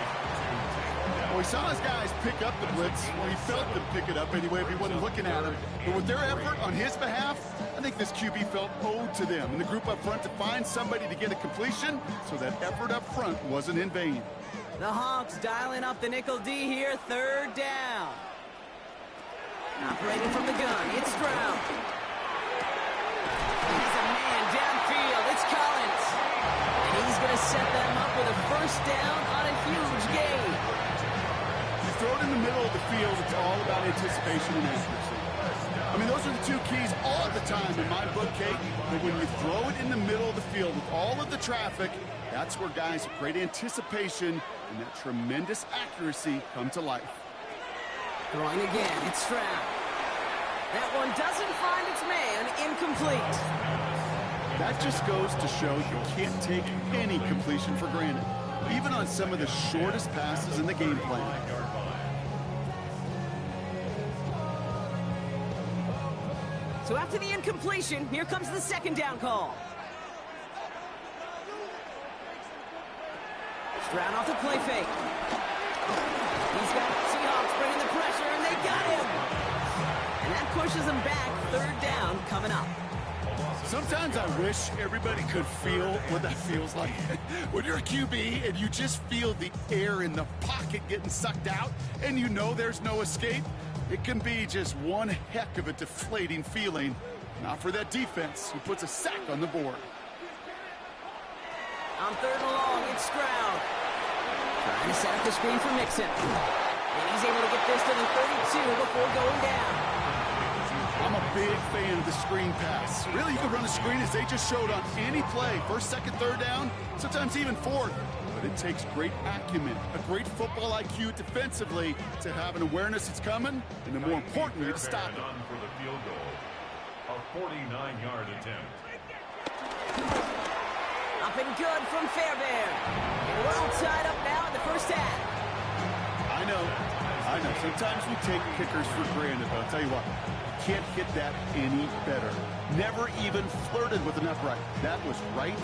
Well, he saw his guys pick up the blitz. Well, he felt them pick it up anyway if he wasn't looking at him. But with their effort on his behalf, I think this QB felt owed to them and the group up front to find somebody to get a completion, so that effort up front wasn't in vain. The Hawks dialing up the nickel D here, 3rd down. Operating from the gun, it's Stroud. He's a man downfield, it's Collins. And he's going to set them up with a 1st down on a huge gain. You throw it in the middle of the field, it's all about anticipation and accuracy. I mean, those are the two keys all the time in my book, Kate. But when you throw it in the middle of the field with all of the traffic, that's where guys with great anticipation and that tremendous accuracy come to life. Throwing again, it's Stroud. That one doesn't find its man, incomplete. That just goes to show you can't take any completion for granted, even on some of the shortest passes in the game plan. So after the incompletion, here comes the 2nd down call. Stroud off the play fake. He's got Seahawks bringing the pressure, and they got him. And that pushes them back. 3rd down coming up. Sometimes I wish everybody could feel what that feels like. When you're a QB and you just feel the air in the pocket getting sucked out and you know there's no escape, it can be just one heck of a deflating feeling. Not for that defense who puts a sack on the board. On 3rd and long, it's Stroud. Trying to set up the screen for Mixon. And he's able to get this to the 32 before going down. I'm a big fan of the screen pass. Really, you can run a screen as they just showed on any play. 1st, 2nd, 3rd down, sometimes even 4th. But it takes great acumen, a great football IQ defensively to have an awareness it's coming, and then more importantly, to stop it. For the field goal, a 49-yard attempt. Up and good from Fairbairn. And we're all tied up now in the 1st half. I know. Sometimes we take kickers for granted, but I'll tell you what, you can't hit that any better. Never even flirted with an upright. That was right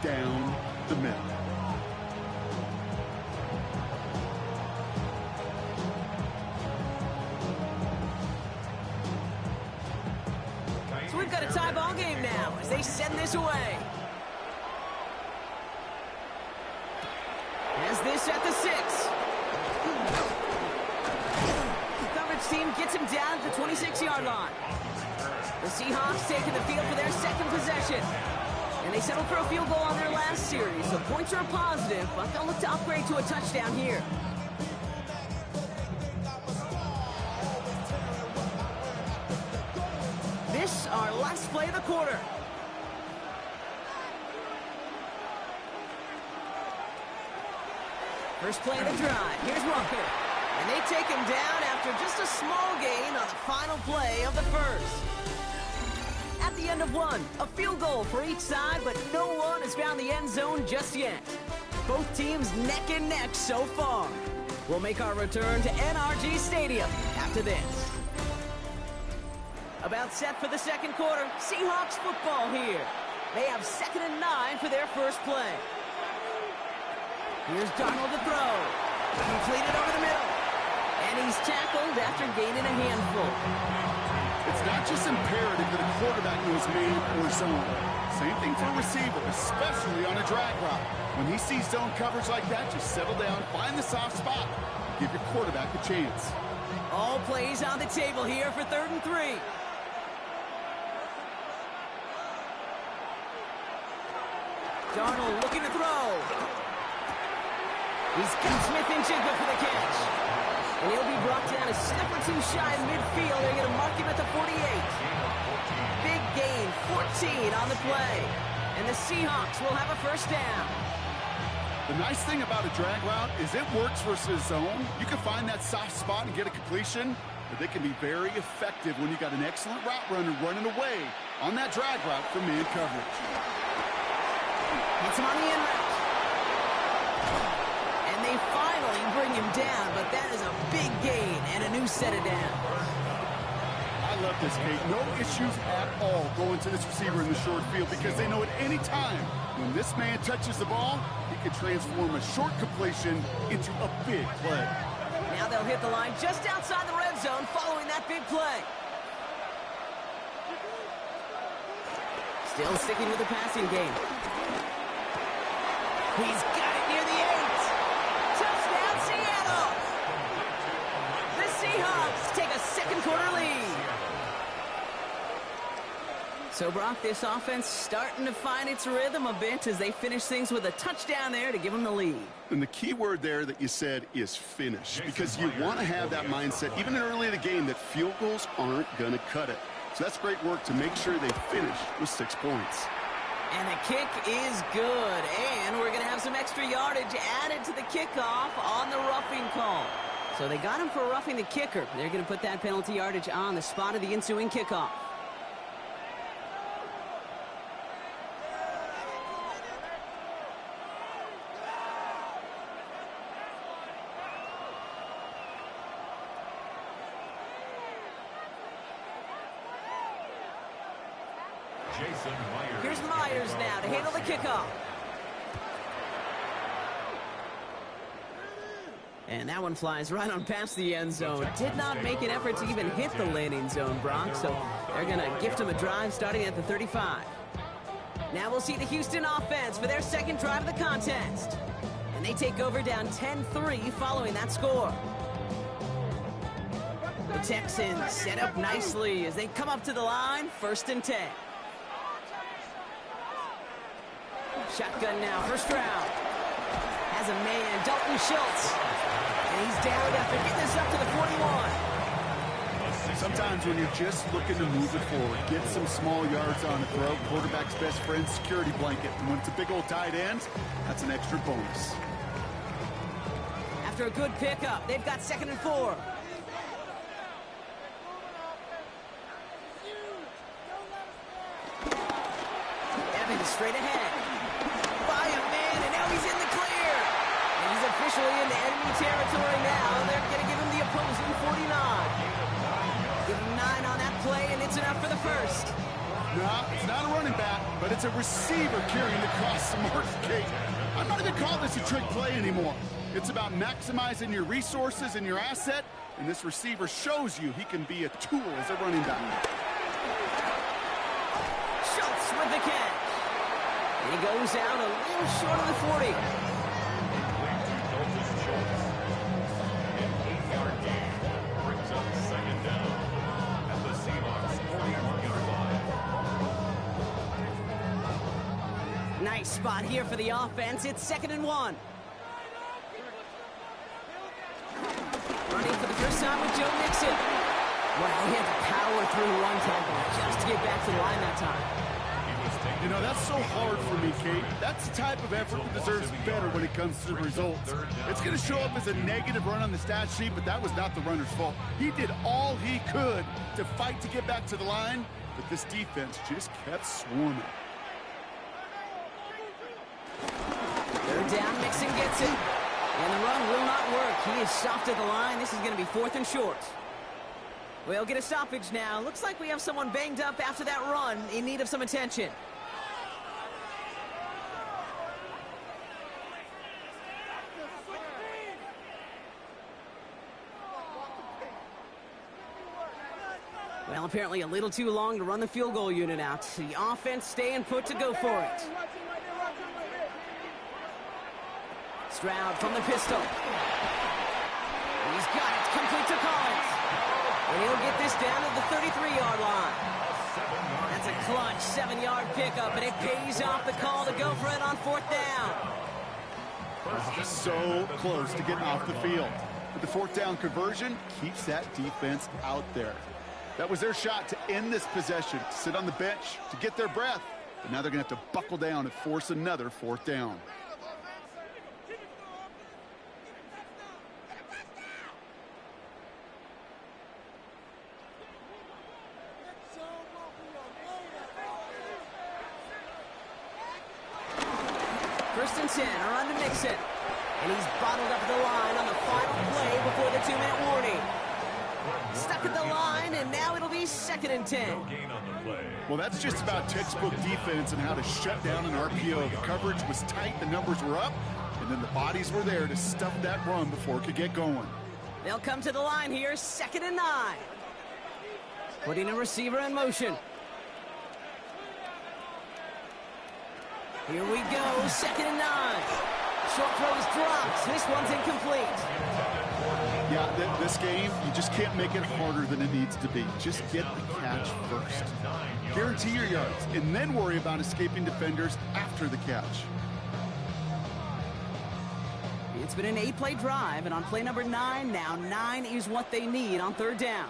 down the middle. So we've got a tie ball game now as they send this away. Has this at the 6. The coverage team gets him down at the 26-yard line. The Seahawks taking the field for their 2nd possession. And they settled for a field goal on their last series, so points are a positive, but they'll look to upgrade to a touchdown here. This, our last play of the quarter. First play of the drive. Here's Walker. And they take him down after just a small gain on the final play of the 1st. At the end of one, a field goal for each side, but no one has found the end zone just yet. Both teams neck and neck so far. We'll make our return to NRG Stadium after this. About set for the 2nd quarter. Seahawks football here. They have 2nd and 9 for their first play. Here's Darnold to throw. Completed over the middle. And he's tackled after gaining a handful. It's not just imperative that a quarterback knows man or zone. Same thing for a receiver, especially on a drag route. When he sees zone coverage like that, just settle down, find the soft spot, give your quarterback a chance. All plays on the table here for 3rd and 3. Darnold looking to throw. He's got Smith and Jigba for the catch. And he'll be brought down a step or two shy of midfield. They're going to mark him at the 48. Big gain, 14 on the play. And the Seahawks will have a 1st down. The nice thing about a drag route is it works versus zone. You can find that soft spot and get a completion, but they can be very effective when you got an excellent route runner running away on that drag route from man coverage. Hits him on the in route. And they finally bring him down, but that is a big gain and a new set of downs. I love this, Kate. No issues at all going to this receiver in the short field because they know at any time when this man touches the ball, he can transform a short completion into a big play. Now they'll hit the line just outside the red zone following that big play. Still sticking with the passing game. He's got it near the 8. Touchdown, Seattle! The Seahawks take a second quarter lead. So, Brock, this offense starting to find its rhythm a bit as they finish things with a touchdown there to give them the lead. And the key word there that you said is finish, because you want to have that mindset, even early in the game, that field goals aren't going to cut it. So that's great work to make sure they finish with 6 points. And the kick is good. And we're going to have some extra yardage added to the kickoff on the roughing call. So they got him for roughing the kicker. They're going to put that penalty yardage on the spot of the ensuing kickoff. Here's Myers now to handle the kickoff. And that one flies right on past the end zone. Did not make an effort to even hit the landing zone, Brock. So they're going to gift him a drive starting at the 35. Now we'll see the Houston offense for their second drive of the contest. And they take over down 10-3 following that score. The Texans set up nicely as they come up to the line, 1st and 10. Shotgun now, first round. Has a man, Dalton Schultz. And he's down after getting this up to the 41. Sometimes when you're just looking to move it forward, get some small yards on the throw, quarterback's best friend, security blanket. And when it's a big old tight end, that's an extra bonus. After a good pickup, they've got 2nd and 4. Evans straight ahead. By a man, and now he's in the clear. And he's officially in the enemy territory now. They're going to give him the opposing 49. Give him 9 on that play, and it's enough for the first. No, it's not a running back, but it's a receiver carrying the cross to Mark Kate. I'm not even calling this a trick play anymore. It's about maximizing your resources and your asset, and this receiver shows you he can be a tool as a running back. Schultz with the catch. He goes out a little short of the 40. An 8-yard gain brings up 2nd down at the Seahawks 41-yard line. Nice spot here for the offense. It's 2nd and 1. Running for the first time with Joe Mixon. Well, he had to power through one tackle just to get back to the line that time. You know, that's so hard for me, Kate. That's the type of effort that deserves better when it comes to the results. It's going to show up as a negative run on the stat sheet, but that was not the runner's fault. He did all he could to fight to get back to the line, but this defense just kept swarming. 3rd down, Mixon gets it. And the run will not work. He is soft at the line. This is going to be 4th and short. We'll get a stoppage now. Looks like we have someone banged up after that run in need of some attention. Well, apparently a little too long to run the field goal unit out. The offense staying put to go for it. Stroud from the pistol. He's got it. Complete to Collins. And he'll get this down to the 33-yard line. That's a clutch 7-yard pickup, and it pays off the call to go for it on 4th down. So close to getting off the field. But the 4th down conversion keeps that defense out there. That was their shot to end this possession, to sit on the bench, to get their breath. But now they're going to have to buckle down and force another 4th down. First and 10, around to Mixon. And he's bottled up the line on the final play before the 2-minute warning. Stuck at the line, and now it'll be 2nd and 10. Well, that's just about textbook defense and how to shut down an RPO. The coverage was tight, the numbers were up, and then the bodies were there to stuff that run before it could get going. They'll come to the line here, 2nd and 9. Putting a receiver in motion. Here we go, 2nd and 9. Short throws dropped. This one's incomplete. Yeah, this game, you just can't make it harder than it needs to be. Just get the catch first. Guarantee your yards, and then worry about escaping defenders after the catch. It's been an 8-play drive, and on play number 9, now 9 is what they need on 3rd down.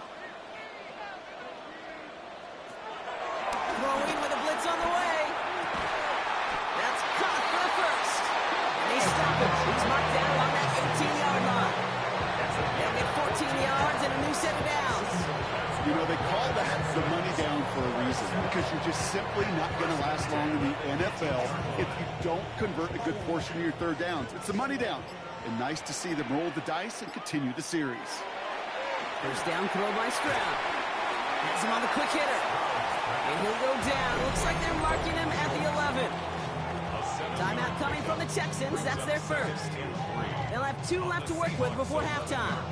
Throwing with a blitz on the way. That's caught for the first. And they stop him. He's marked down on that 18-yard line. They'll get 14 yards and a new set of downs. You know, they call that the money down for a reason, because you're just simply not going to last long in the NFL if you don't convert a good portion of your 3rd downs. It's the money down. And nice to see them roll the dice and continue the series. First down throw by Stroud. Has him on the quick hitter. And he'll go down. Looks like they're marking him at the 11. Timeout coming from the Texans. That's their first. They'll have 2 left to work with before halftime.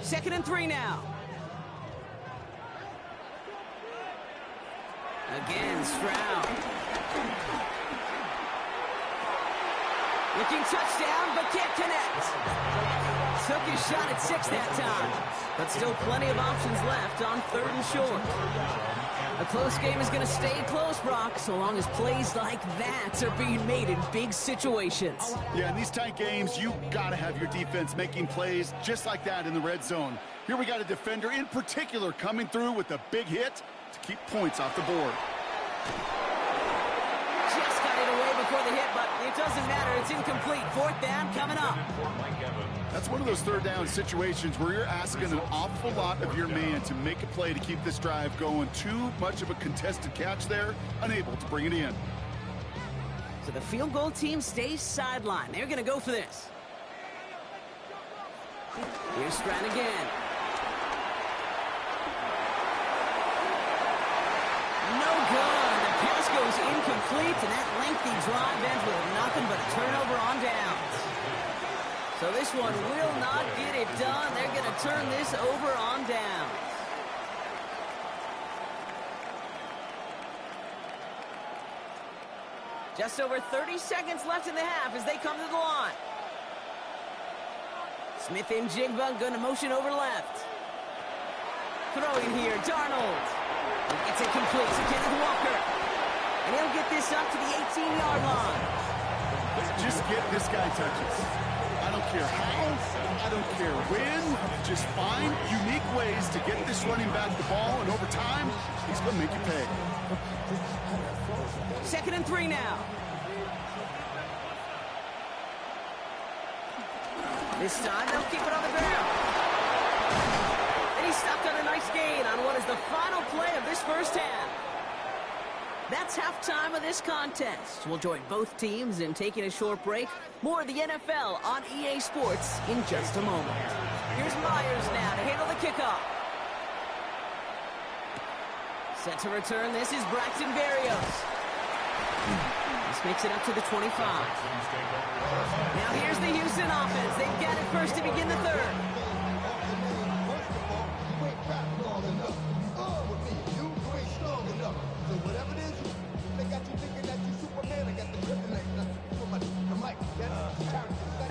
Second and 3 now. Again, Stroud. Looking touchdown, but can't connect. Took his shot at 6 that time. But still plenty of options left on 3rd and short. A close game is going to stay close, Brock, so long as plays like that are being made in big situations. Yeah, in these tight games, you got to have your defense making plays just like that in the red zone. Here we got a defender in particular coming through with a big hit to keep points off the board. Just got it away before the hit, but it doesn't matter. It's incomplete. 4th down coming up. That's one of those 3rd down situations where you're asking an awful lot of your man to make a play to keep this drive going. Too much of a contested catch there, unable to bring it in. So the field goal team stays sidelined. They're going to go for this. Here's Stroud again. No good. The pass goes incomplete, and that lengthy drive ends with nothing but a turnover on downs. So this one will not get it done. They're going to turn this over on downs. Just over 30 seconds left in the half as they come to the line. Smith and Jigba going to motion over left. Throwing here, Darnold. He gets it complete to Kenneth Walker. And he'll get this up to the 18-yard line. Just get this guy touches. I don't care how, I don't care when, just find unique ways to get this running back the ball, and over time, he's going to make you pay. 2nd and 3 now. This time, they'll keep it on the ground. And he stopped on a nice gain on what is the final play of this first half. That's halftime of this contest. We'll join both teams in taking a short break. More of the NFL on EA Sports in just a moment. Here's Myers now to handle the kickoff. Set to return, this is Braxton Berrios. This makes it up to the 25. Now here's the Houston offense. They've got it first to begin the 3rd.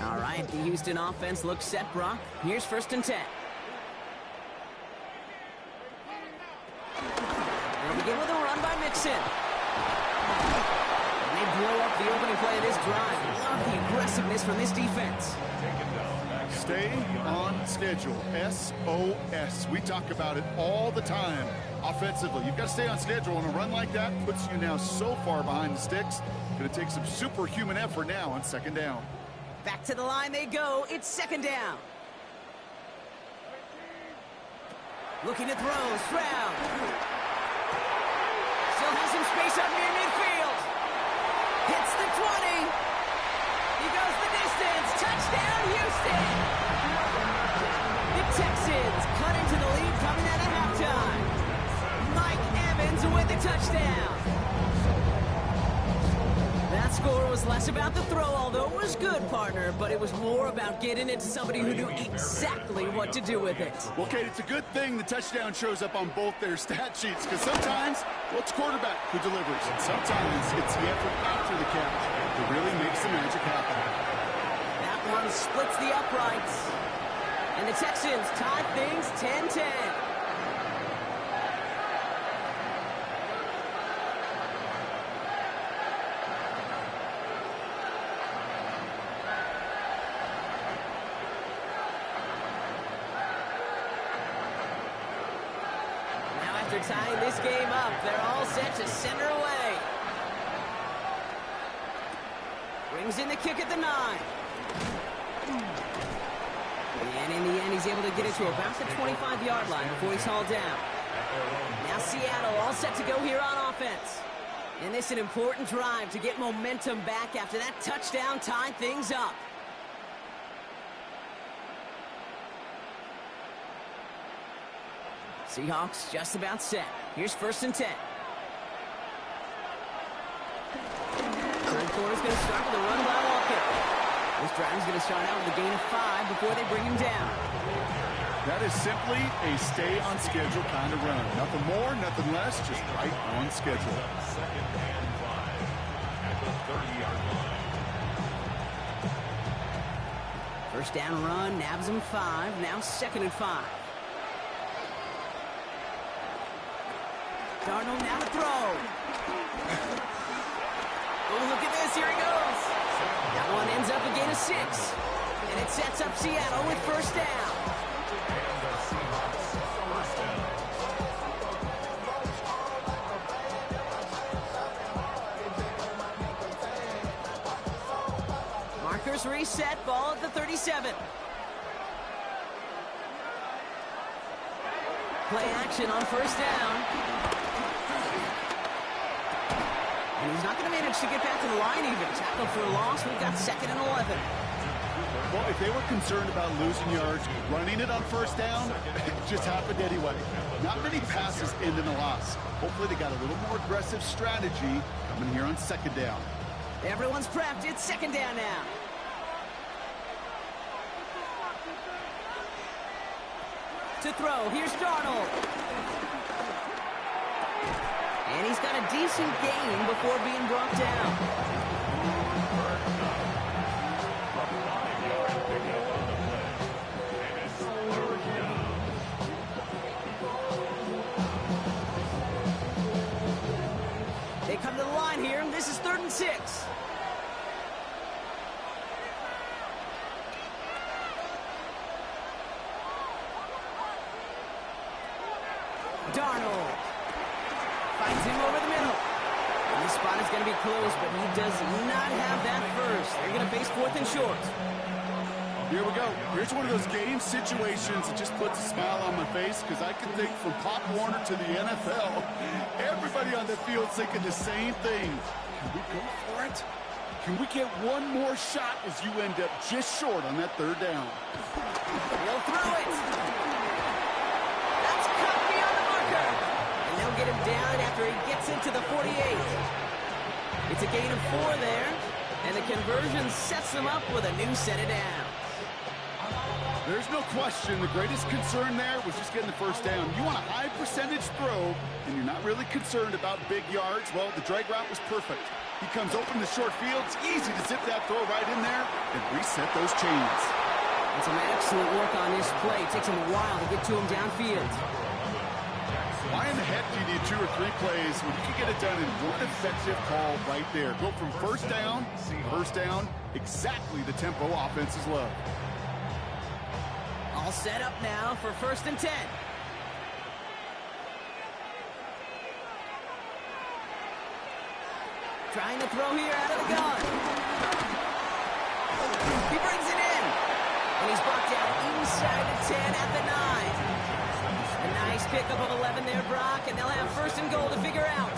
All right, the Houston offense looks set, Brock. Here's 1st and 10. They'll begin with a run by Mixon. And they blow up the opening play of this drive. Love the aggressiveness from this defense. Stay on schedule. SOS. We talk about it all the time. Offensively, you've got to stay on schedule, and a run like that puts you now so far behind the sticks. Going to take some superhuman effort now on 2nd down. Back to the line they go. It's 2nd down. Looking to throw. Stroud. Still has some space up near midfield. Hits the 20. He goes the distance. Touchdown, Houston. The Texans cut into the lead coming out of halftime. Mike Evans with the touchdown. That score was less about the throw, although it was good, partner, but it was more about getting it to somebody who knew exactly what to do with it. Well, Kate, it's a good thing the touchdown shows up on both their stat sheets, because sometimes, well, it's quarterback who delivers, and sometimes it's the effort after the catch that really makes the magic happen. That one splits the uprights, and the Texans tie things 10-10. After tying this game up, they're all set to center away. Brings in the kick at the 9. And in the end, he's able to get it to about the 25-yard line before he's hauled down. Now Seattle all set to go here on offense. And this is an important drive to get momentum back after that touchdown tied things up. Seahawks just about set. Here's 1st and 10. Third quarter's going to start with a run by Walker. This drive is going to start out with a gain of 5 before they bring him down. That is simply a stay on schedule kind of run. Nothing more, nothing less, just right on schedule. 2nd and 5 at the 30-yard line. First down run, nabs him 5. Now 2nd and 5. Darnold now to throw. Oh, look at this. Here he goes. That one ends up a gain of 6. And it sets up Seattle with 1st down. Markers reset. Ball at the 37. Play action on 1st down. And he's not going to manage to get back to the line even. Tackle for a loss. We've got 2nd and 11. Well, if they were concerned about losing yards, running it on 1st down, it just happened anyway. Not many passes end in a loss. Hopefully they got a little more aggressive strategy coming here on 2nd down. Everyone's prepped. It's 2nd down now. To throw. Here's Darnold. And he's got a decent gain before being brought down. They come to the line here, and this is 3rd and 6. Darnold finds him over the middle. And this spot is going to be close, but he does not have that first. They're going to face 4th and short. Here we go. Here's one of those game situations that just puts a smile on my face, because I can think from Pop Warner to the NFL, everybody on the field thinking the same thing. Can we go for it? Can we get one more shot as you end up just short on that 3rd down? He'll throw it. That's cut beyond the marker. And they'll get him down after he gets into the 48. It's a gain of 4 there. And the conversion sets them up with a new set of downs. There's no question the greatest concern there was just getting the 1st down. You want a high percentage throw, and you're not really concerned about big yards. Well, the drag route was perfect. He comes open the short field. It's easy to zip that throw right in there and reset those chains. And some excellent work on this play. It takes him a while to get to him downfield. Why in the heck do you need 2 or 3 plays when you can get it done in one effective call right there? Go from 1st down, exactly the tempo offenses love. All set up now for 1st and 10. Trying to throw here out of the gun. He brings it in. And he's brought down inside the 10 at the 9. A Nice pickup of 11 there, Brock, and they'll have first and goal to figure out.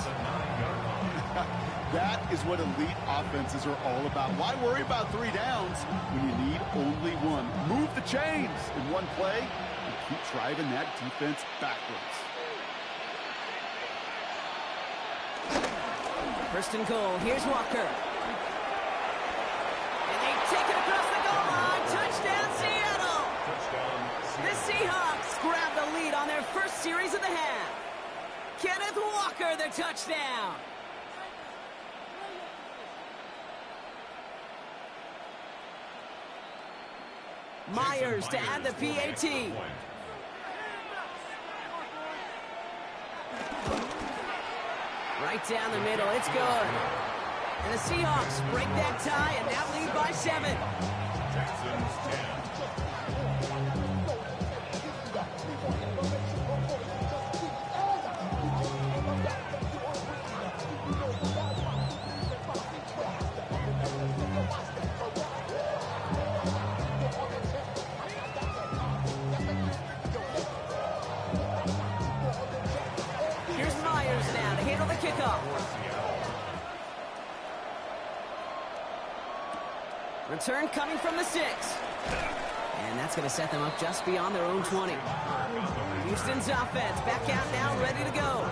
That is what elite offenses are all about. Why worry about 3 downs when you need only one? Move the chains in one play and keep driving that defense backwards. First and goal. Here's Walker. And they take it across the goal line. Touchdown, Seattle. The Seahawks grab the lead on their first series of the half. Kenneth Walker, the touchdown. Myers to add the PAT. Right down the middle, it's good. And the Seahawks break that tie and now lead by 7. Here's Myers now to handle the kickoff. Return coming from the 6. And that's going to set them up just beyond their own 20. Houston's offense back out now, ready to go.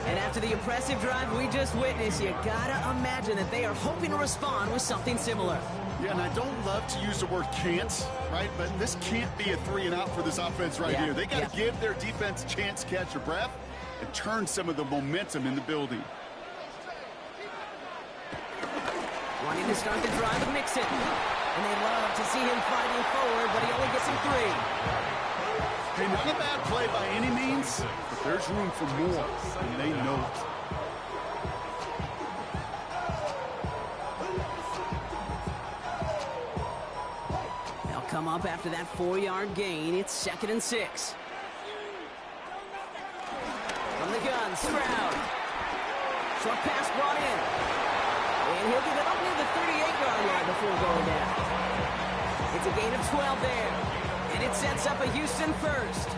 And after the impressive drive we just witnessed, you gotta imagine that they are hoping to respond with something similar. Yeah, and I don't love to use the word can't, right? But this can't be a 3 and out for this offense right here. They got to give their defense a chance to catch their breath and turn some of the momentum in the building. Wanting to start the drive with Mixon. And they love to see him fighting forward, but he only gets him 3. Hey, not a bad play by any means, but there's room for more, and they know it. They'll come up after that 4-yard gain. It's 2nd and 6. From the gun, Stroud. Short pass brought in. And he'll get it up near the 38-yard line before going down. It's a gain of 12 there. And it sets up a Houston first.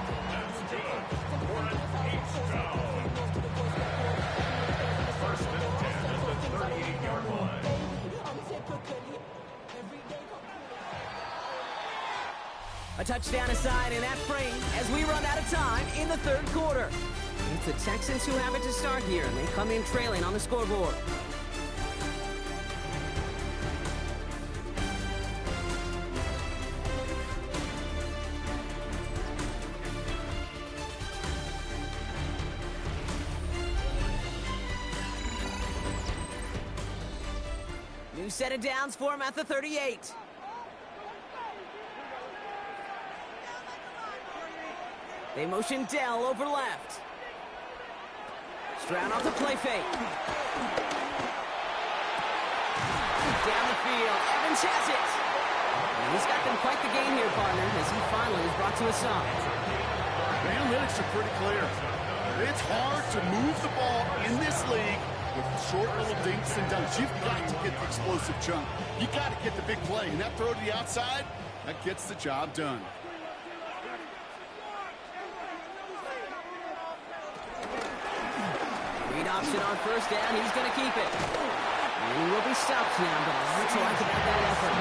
First and 10 at the 38-yard line. A touchdown aside in that frame as we run out of time in the 3rd quarter. It's the Texans who have it to start here, and they come in trailing on the scoreboard. New set of downs for him at the 38. They motion Dell over left. Stroud off the play fake. Down the field, Evans has it. And he's got them quite the game here, partner, as he finally is brought to a stop. The analytics are pretty clear. It's hard to move the ball in this league with short little dinks and dunks. You've got to get the explosive chunk. You got to get the big play, and that throw to the outside, that gets the job done. Read option on first down. He's going to keep it. And he will be stopped now, but that's what I like about that effort.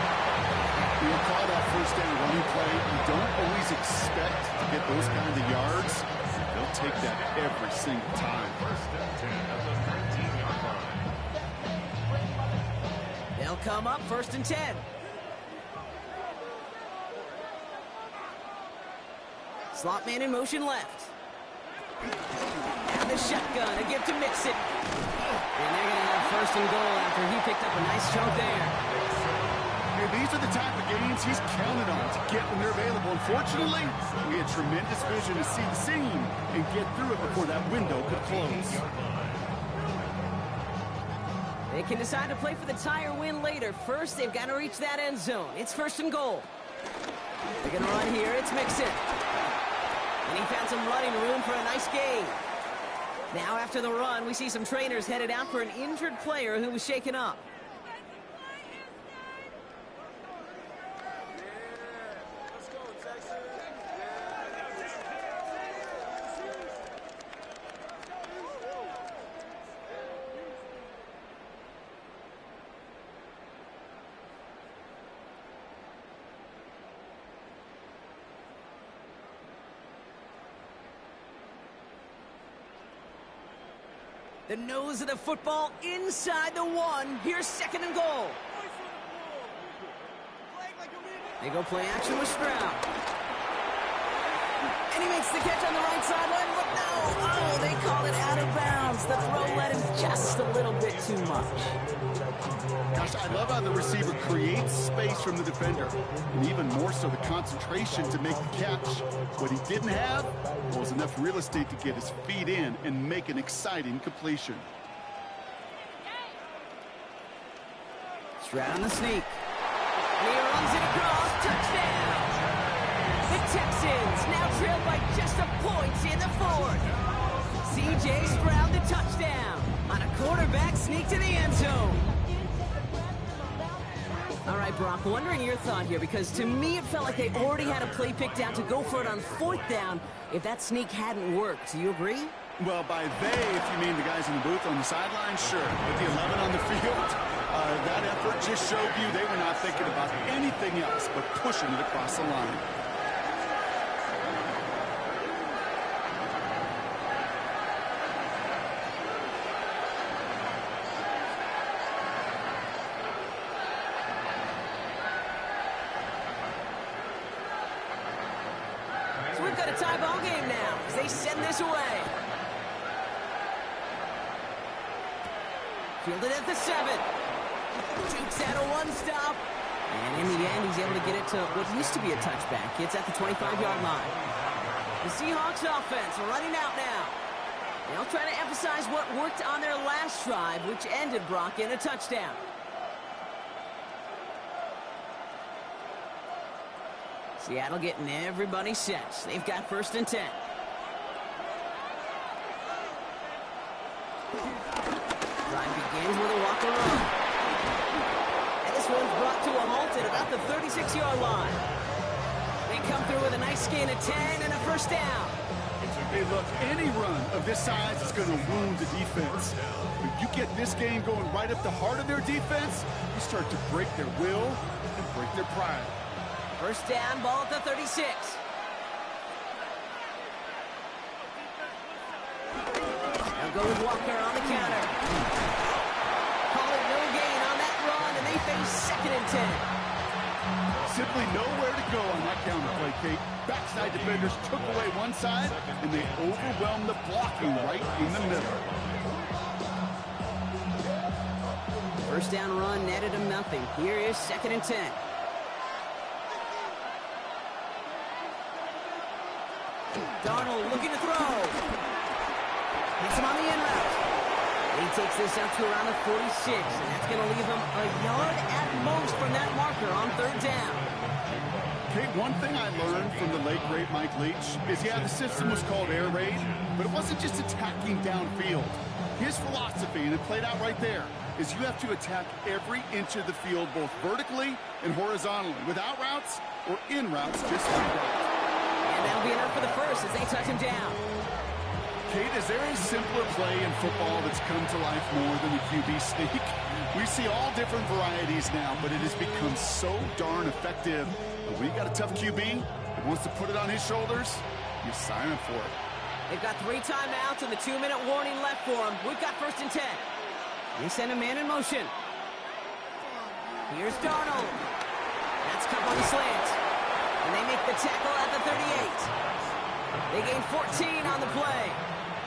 When you call that first down running play, you don't always expect to get those kind of yards. They'll take that every single time. First and 10 at the 19-yard line. They'll come up 1st and 10. Slot man in motion left. And the shotgun, a gift to Mixon. And they're going to have 1st and goal after he picked up a nice chunk there. Hey, these are the type of games he's counted on to get when they're available. Unfortunately, he had tremendous vision to see the seam and get through it before that window could close. They can decide to play for the tie or win later. First, they've got to reach that end zone. It's 1st and goal. They're going to run here. It's Mixon. And he found some running room for a nice gain. Now after the run, we see some trainers headed out for an injured player who was shaken up. The nose of the football inside the 1. Here's 2nd and goal. They go play action with Stroud. And he makes the catch on the right sideline, but no! Oh, they call it out of bounds. The throw led him just a little bit too much. Gosh, I love how the receiver creates space from the defender, and even more so the concentration to make the catch. What he didn't have was enough real estate to get his feet in and make an exciting completion. Stroud on the sneak. And he runs it across. Touchdown! The Texans now trail by just a point in the 4th. C.J. Stroud the touchdown on a quarterback sneak to the end zone. All right, Brock, wondering your thought here, because to me it felt like they already had a play picked out to go for it on 4th down if that sneak hadn't worked. Do you agree? Well, by they, if you mean the guys in the booth on the sideline, sure. With the 11 on the field, that effort just showed you they were not thinking about anything else but pushing it across the line. So we've got a tie ball game now as they send this away. Fielded at the 7. Jukes out a 1 stop. And in the end, he's able to get it to what used to be a touchback. It's at the 25-yard line. The Seahawks offense running out now. They'll try to emphasize what worked on their last drive, which ended, Brock, in a touchdown. Seattle getting everybody set. They've got 1st and 10. Drive begins with a walk run. And this one's brought to a halt at about the 36-yard line. They come through with a nice gain of 10 and a 1st down. Hey, look, any run of this size is going to wound the defense. If you get this game going right up the heart of their defense, you start to break their will and break their pride. 1st down, ball at the 36. They'll go with Walker on the counter. Call it no gain on that run, and they face 2nd and 10. Simply nowhere to go on that counter play, Kate. Backside defenders took away one side, and they overwhelmed the blocking right in the middle. 1st down run netted him nothing. Here is 2nd and 10. Darnold looking to throw. Hits him on the in route. He takes this out to around the 46, and that's going to leave him a yard at most from that marker on 3rd down. Okay, one thing I learned from the late, great Mike Leach is, yeah, the system was called air raid, but it wasn't just attacking downfield. His philosophy, and it played out right there, is you have to attack every inch of the field, both vertically and horizontally, without routes or in routes, just like that. And that'll be enough for the 1st as they touch him down. Kate, is there a simpler play in football that's come to life more than the QB sneak? We see all different varieties now, but it has become so darn effective. But when you got a tough QB that wants to put it on his shoulders, you sign up for it. They've got 3 timeouts and the 2-minute warning left for them. We've got 1st and 10. They send a man in motion. Here's Darnold. That's Cup on the slant. And they make the tackle at the 38. They gain 14 on the play.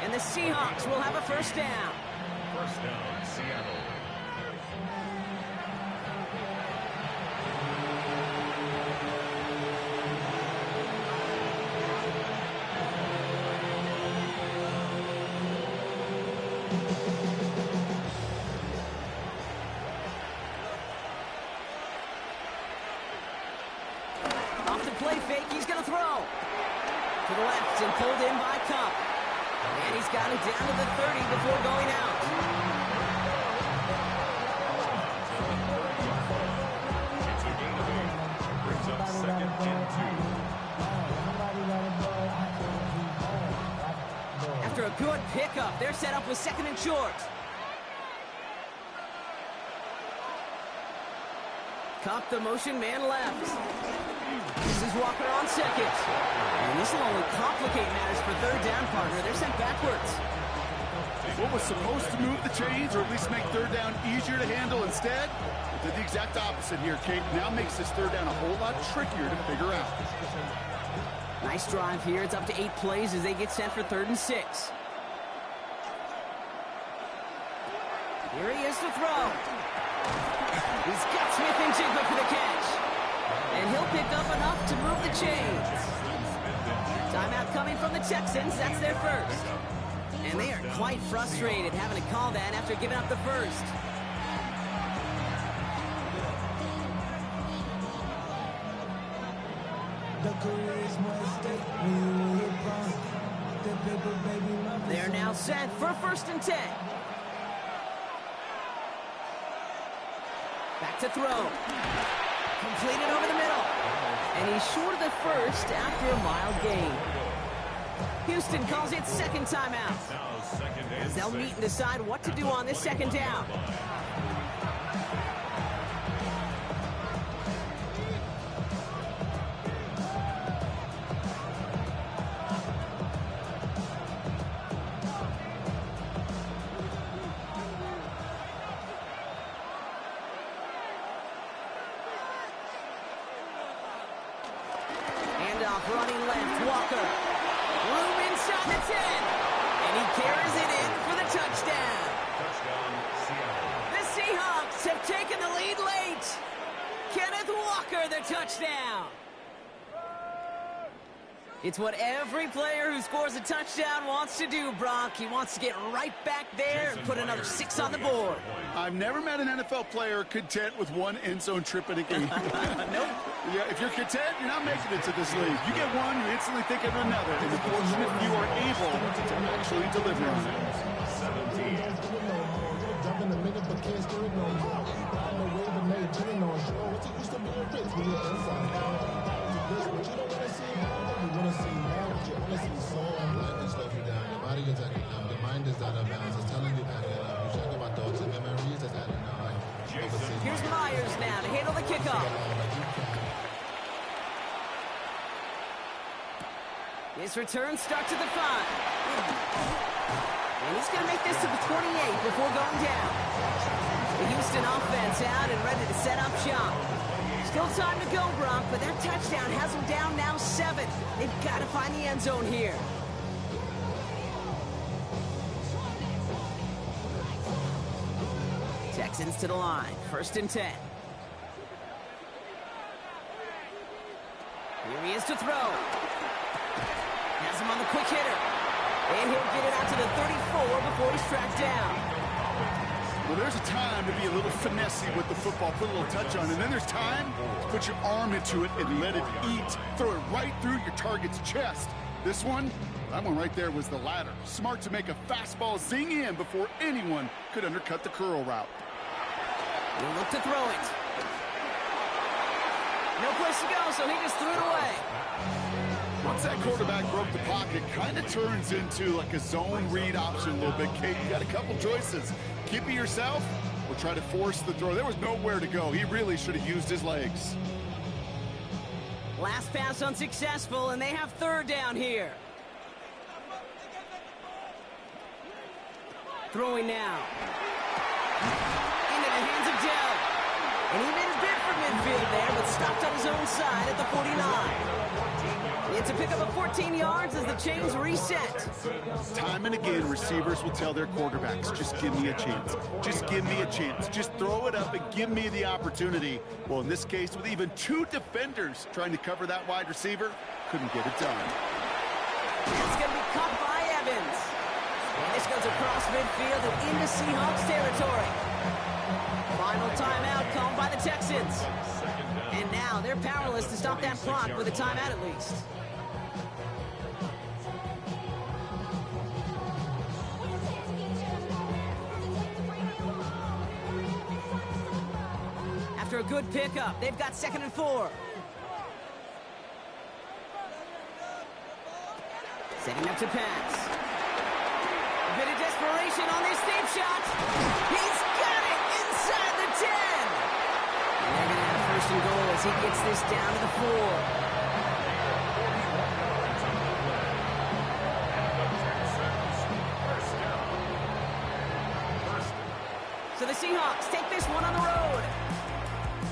And the Seahawks will have a 1st down. 1st down, Seattle. Off the play fake, he's going to throw. To the left and pulled in by Cup. And he's got it down to the 30 before going out. It's a gain of 8. Brings up 2nd and 2. After a good pickup, they're set up with 2nd and short. Cup the motion man left. This is Walker on 2nd. And this will only complicate matters for 3rd down, partner. They're sent backwards. What was supposed to move the chains or at least make third down easier to handle instead, it did the exact opposite here, Kate. Now makes this third down a whole lot trickier to figure out. Nice drive here. It's up to 8 plays as they get set for 3rd and 6. Here he is to throw. He's got Smith and Jigba for the catch. And he'll pick up enough to move the chains. Timeout coming from the Texans. That's their first. And they are quite frustrated having to call that after giving up the first. They're now set for 1st and 10. Back to throw. Completed over the middle. And he's short of the first after a mild gain. Houston calls it 2nd timeout. As they'll meet and decide what to do on this 2nd down. Running left, Walker. Room inside the 10. And he carries it in for the touchdown. The Seahawks have taken the lead late. Kenneth Walker, the touchdown. It's what every player who scores a touchdown wants to do, Brock. He wants to get right back there and put another 6 on the board. I've never met an NFL player content with one end zone trip in a game. Nope. Yeah, if you're content, you're not making it to this league. You get one, you instantly think of another. And the fortunate few are able to actually deliver on it. 17. Here's Myers now to handle the kickoff. His return starts at the 5. And he's going to make this to the 28 before going down. The Houston offense out and ready to set up shop. Still time to go, Brock, but that touchdown has them down now 7. They've got to find the end zone here. Texans to the line. 1st and 10. Here he is to throw. Has him on the quick hitter. And he'll get it out to the 34 before he's tracked down. Well, there's a time to be a little finessey with the football, put a little touch on, and then there's time to put your arm into it and let it eat. Throw it right through your target's chest. This one, that one right there was the latter. Smart to make a fastball zing in before anyone could undercut the curl route. He'll look to throw it. No place to go, so he just threw it away. Once that quarterback broke the pocket, kind of turns into like a zone read option a little bit. Kate, you got a couple choices. Keep it yourself or try to force the throw. There was nowhere to go. He really should have used his legs. Last pass unsuccessful, and they have 3rd down here. Throwing now. Into the hands of Dell. And he made a bid for midfield there, but stopped on his own side at the 49. It's a pickup of 14 yards as the chains reset. Time and again, receivers will tell their quarterbacks, just give me a chance. Just give me a chance. Just throw it up and give me the opportunity. Well, in this case, with even 2 defenders trying to cover that wide receiver, couldn't get it done. It's going to be caught by Evans. And this goes across midfield and into Seahawks territory. Final timeout called by the Texans. And now they're powerless to stop that clock with a timeout at least. After a good pickup, they've got 2nd and 4. Setting up to pass. A bit of desperation on this deep shot. He's got it inside the 10. And they're going to have 1st and goal as he gets this down to the 4. Seahawks take this one on the road.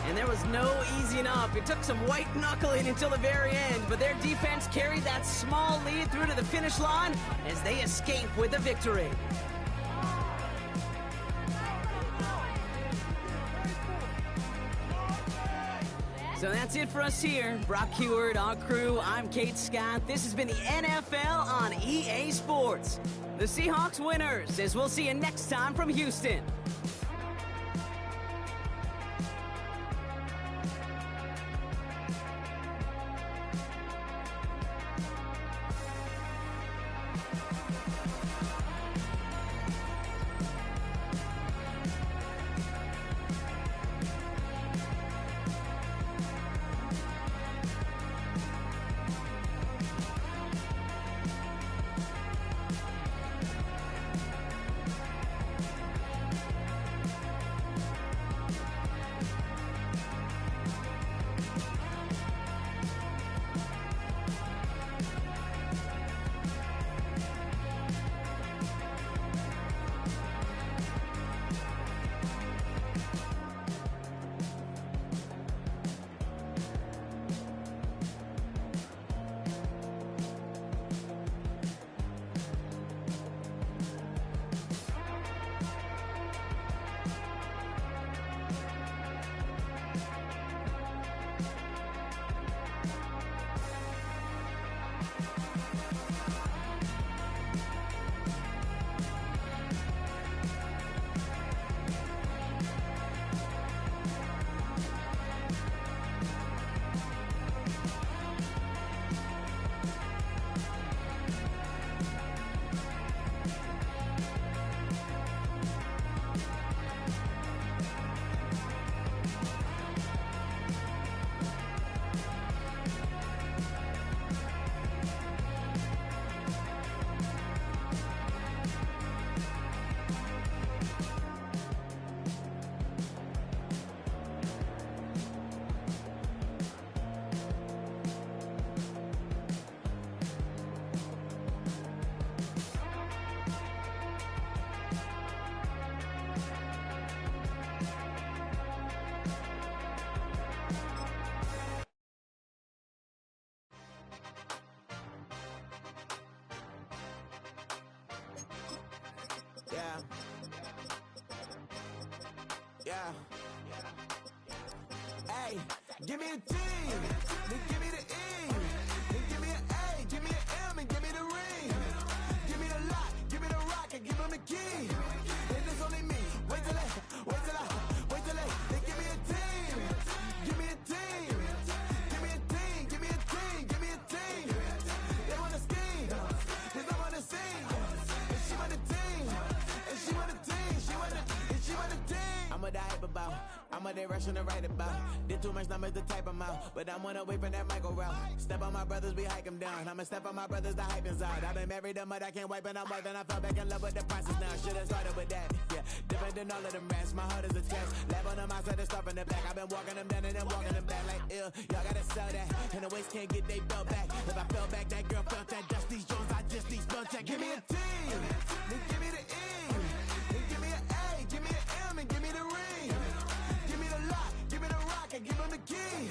And there was no easing up. It took some white knuckling until the very end, but their defense carried that small lead through to the finish line as they escape with a victory. So that's it for us here. Brock Heward, our crew, I'm Kate Scott. This has been the NFL on EA Sports. The Seahawks winners, as we'll see you next time from Houston. Yeah. Hey, give me a D, then give me the E, then give me an A, give me an M, and give me the ring. Give me the lock, give me the rock, and give him the key. And it's only me. Wait till they give me a team. Give me a team. Give me a team. Give me a team. Give me a team. They wanna scheme, 'cause I wanna sing. And she want a team. And she want a team. She want a team. I'm a hype about. I'm a direction to write about. Did too much numbers to type them out. But I'm one away from that Michael route. Step on my brothers, we hike them down. I'ma step on my brothers, the hype is out. I've been married them, but I can't wipe and I'm wiping. I fell back in love with the process now. Should've started with that. Yeah, different than all of them rats. My heart is a test. Lab on them outside, the stuff in the back. I've been walking them down and then walking them back like ill. Y'all gotta sell that. And the waist can't get they belt back. If I fell back, that girl felt that. Just these Jones, I just these belt check. Give me a T, then give me the E, then give me an A, give me an M, and give me the ring. Give me the lock, give me the rock, and give him the key.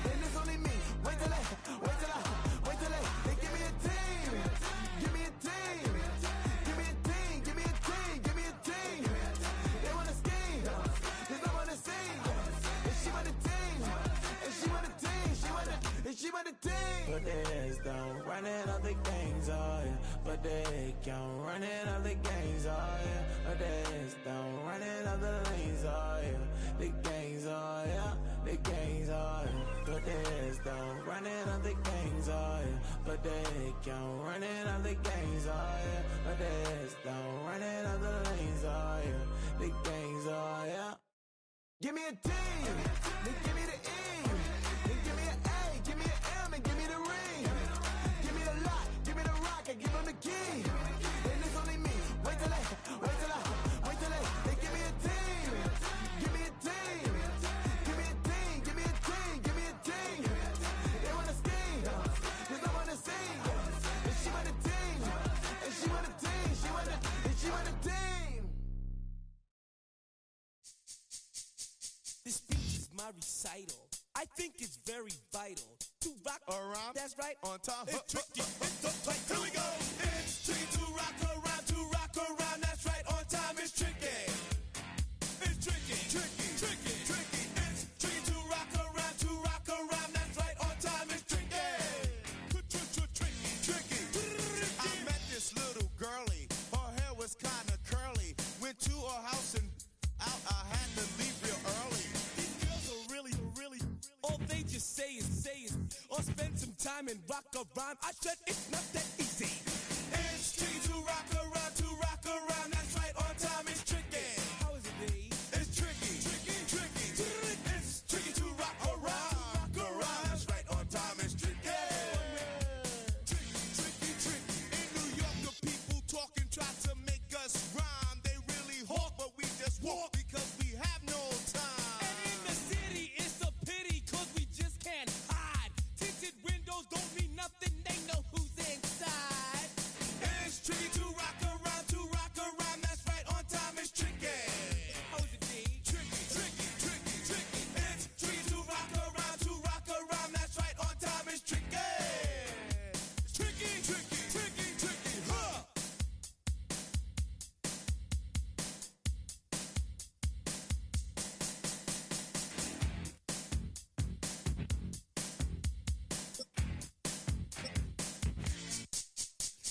And it's only me. Wait till they give me a team. Give me a team. Give me a team. Give me a team. Give me a team. They wanna scheme, 'cause I wanna sing. And she want a team. And she want a team. She want a team. Put their heads down, running all the gangs, oh yeah. But they can't running all the gangs, oh yeah. Put their heads down, running all the lanes, oh yeah. The gangs, oh yeah. The gangs, oh yeah. Put their heads down, running all the gangs, oh yeah. But they can't running all the gangs, oh yeah. Put their heads down, running all the lanes, oh yeah. The gangs, oh yeah. Give me a team, then give me the E, then give me an A, give me an M, and give me the ring. Give me the lock, give me the rock, and give him the key. And it's only me. Wait till they give me a team. Give me a team. Give me a team. Give me a team. Give me a team. They wanna scheme, 'cause I wanna sing. And she want a team. And she want a team. She want a team. recital. I think it's very vital to rock around. That's right, on time. It's tricky. It's the play. Here we go. It's tricky to rock around. To rock around. That's right, on time. It's tricky. It's tricky. Tricky. Tricky. Tricky. It's tricky to rock around. To rock around. That's right, on time. It's tricky. Tricky. Tricky. I met this little girlie. Her hair was kinda curly. Went to her house and out. I had to leave real early. These girls are really, all they just say is, or spend some time and rock a rhyme. I said it's not that easy. It's tricky to rock around. To rock around. That's right, on time. It's tricky. How is it, B? It's tricky. Tricky. It's tricky to rock around. Rock around. That's right, on time. It's tricky. Tricky. In New York, the people talking try to make us rhyme. They really hawk, but we just walk because we have no time. And in the city, it's a pity, cause we just can't hide. Tinted windows don't mean nothing, they know who's inside. It's tricky to rock around. To rock around. That's right, on time. It's tricky. How is it, D? Tricky. It's tricky to rock around. To rock around. That's right, on time. It's tricky. Tricky, huh?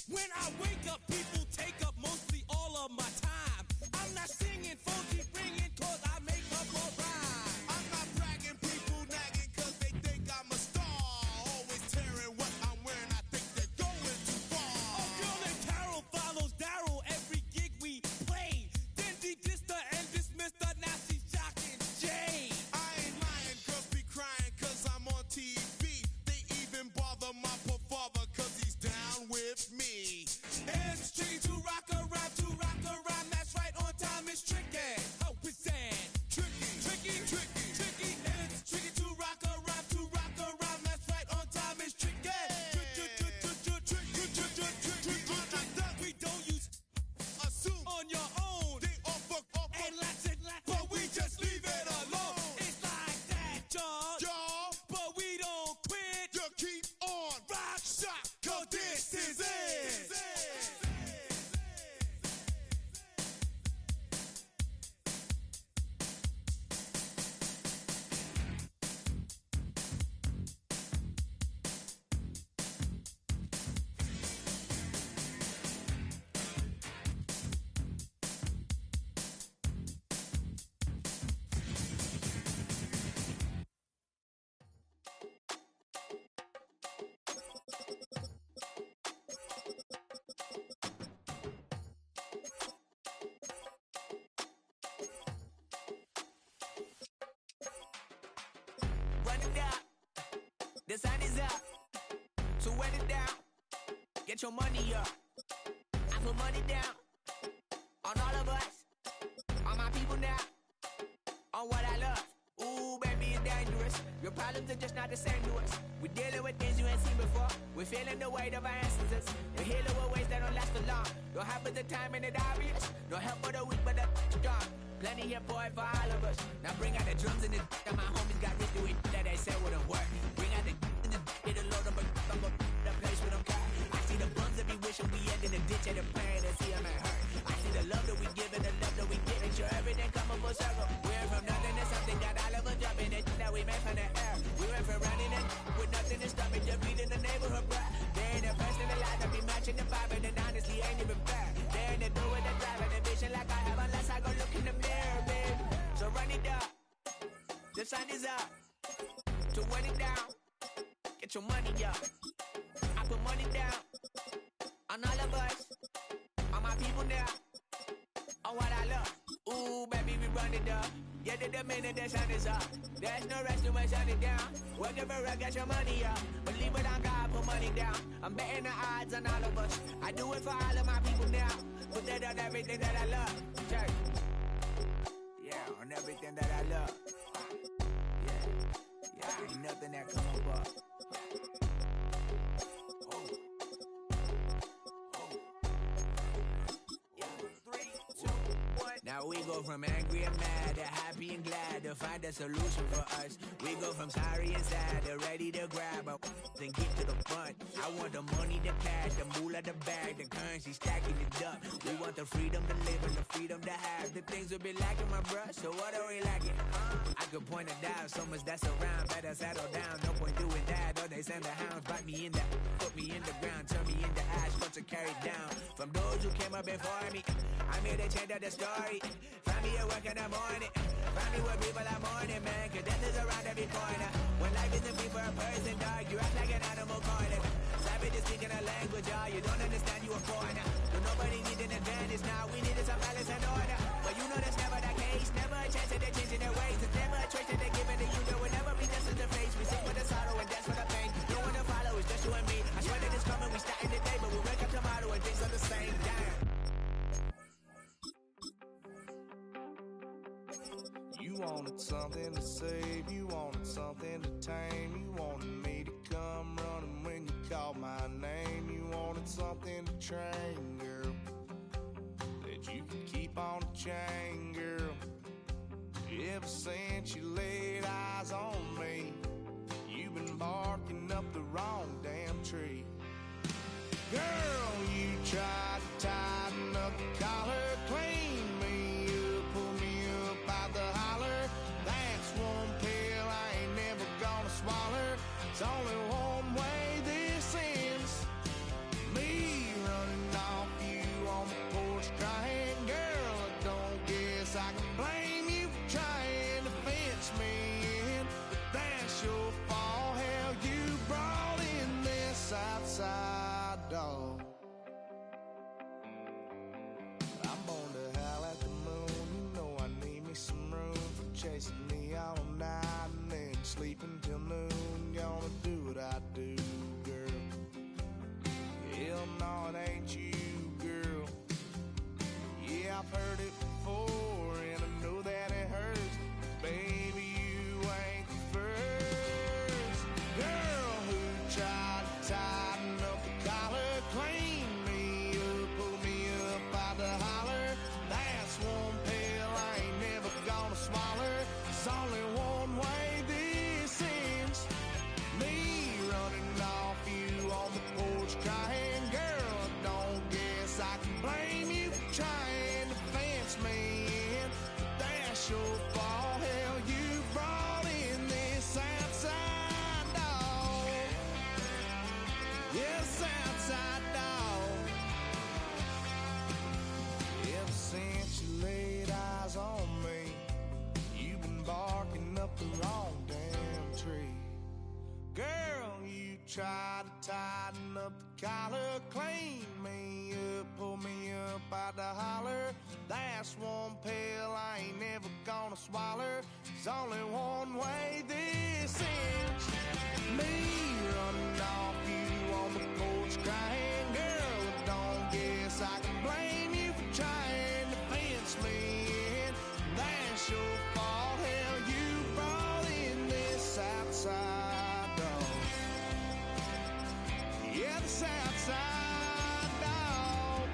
When I wake up, people take up mostly all of my time. I'm not singing, phone keep ringing, cause I make up a rhyme. I'm not bragging, people nagging cause they think I'm a star. Always tearing what I'm wearing, I think they're going too far. A girl named Carol follows Daryl every gig we play. Then she dissed her and dismissed her, now she's shocking Jay. I ain't lying, girls be crying cause I'm on TV. They even bother my poor father cause he's down with me. It's tricky to rock around. To rock around. That's right, on time. It's tricky. How is that? Tricky. It's tricky to rock around. To rock around. That's right, on time. It's tricky. We don't use Assume on your own. they offer And let's but we just leave it alone. It's like that, y'all. But we don't quit. you keep on. Rock shot, cause this is it. Run it down. The sun is up. So run it down. Get your money up. I put money down on all of us, on my people now, on what I love. Ooh, baby, it's dangerous. Your problems are just not the same to us. We're dealing with things you ain't seen before. We're feeling the weight of our ancestors. We're healing with ways that don't last for long. Don't have but the time and it obvious. No help for the weak, but the strong. Plenty here for it for all of us. Now bring out the drums and the and my homies got rich doing that they said wouldn't work. Bring out the and the load up the place with them car. I see the bums that be wishing we end in the ditch and the pain and see them at hurt. I see the love that we give and the love that we get. Make sure everything come up full circle. We're from nothing to something, got all of us jumping it that we made from the air. We went from running it with nothing to stop it, just beat in the neighborhood, bruh. They ain't the first in the line to be matching the vibe, and honestly ain't even fair. They ain't the do with the drive and the vision like I have unless I go look in the mirror, babe. So run it up, the sun is up. So run it down, get your money up. I put money down on all of us, on my people now, on what I love. Ooh, baby, we run it up. Get it the minute the sun is up. There's no rest to shut it down. Working for it, get your money up. Believe it on God, put money down. I'm betting the odds on all of us. I do it for all of my people now. Put that on everything that I love. Church. Yeah, on everything that I love. Yeah, ain't nothing that come above. Now we go from angry and mad to happy and glad to find a solution for us. We go from sorry and sad to ready to grab a then get to the front. I want the money, the cash, the moolah, the bag, the currency stacking it up. We want the freedom to live and the freedom to have. The things will be lacking, my bruh, so what are we lacking? I could point it out, so much that's around. Better settle down, no point doing that. Or they send the hounds, bite me in the, put me in the ground, turn me into ash, once to carry down. From those who came up before me, I'm here to change up the story. Find me at work in the morning, find me where people are mourning, man, cause death is around every corner. When life isn't free for a person, dog, you act like an animal corner. Savage is speaking a language, y'all, you don't understand, you a foreigner. So nobody needs an advantage now, we needed some balance and order. But you know that's never the case, never a chance that they're changing their ways. It's never a choice that they're giving to you, there will never be justice to face. We sing for the sorrow and dance for the pain. No one to follow, it's just you and me. I swear that it's coming, we starting today, but we'll wake up tomorrow and things are the same. Damn. You wanted something to save, you wanted something to tame. You wanted me to come running when you called my name. You wanted something to train, girl, that you could keep on the chain, girl. Ever since you laid eyes on me, you've been barking up the wrong damn tree. Girl, you tried to tighten up the collar, clean me up, pull me up out the holler. That's one pill I ain't never gonna swallow. It's only one way this ends. Me running off you on the porch crying. Girl, I don't guess I can blame you for trying to fence me in. But that's your fault, hell, you brought in this outside dog. I'm born to howl at the moon. You know I need me some room for chasing me all night and then sleeping till noon. Gonna do what I do, girl. Hell no, it ain't you, girl. Yeah, I've heard it before and I know that it hurts. Baby, you ain't the first girl who tried to tighten up the collar, clean me up, pull me up out the holler. That's one pill I ain't never gonna swallow. It's only one way this ends. Me running off you on the porch crying. Girl, I don't guess I can blame you for trying to fence me in. But that's your fault, hell, you brought in this outside dog. Yes, outside dog. Ever since you laid eyes on me, you've been barking up the wrong damn tree. Girl, you tried to tighten up the collar, clean me up, pull me up out the holler. That's one pill I ain't never gonna swallow. There's only one way this ends. Me running off you on the porch crying. Girl, I don't guess I can blame you for trying to fence me in. That's your fault, hell, you brought in this outside dog. Yeah, this outside dog.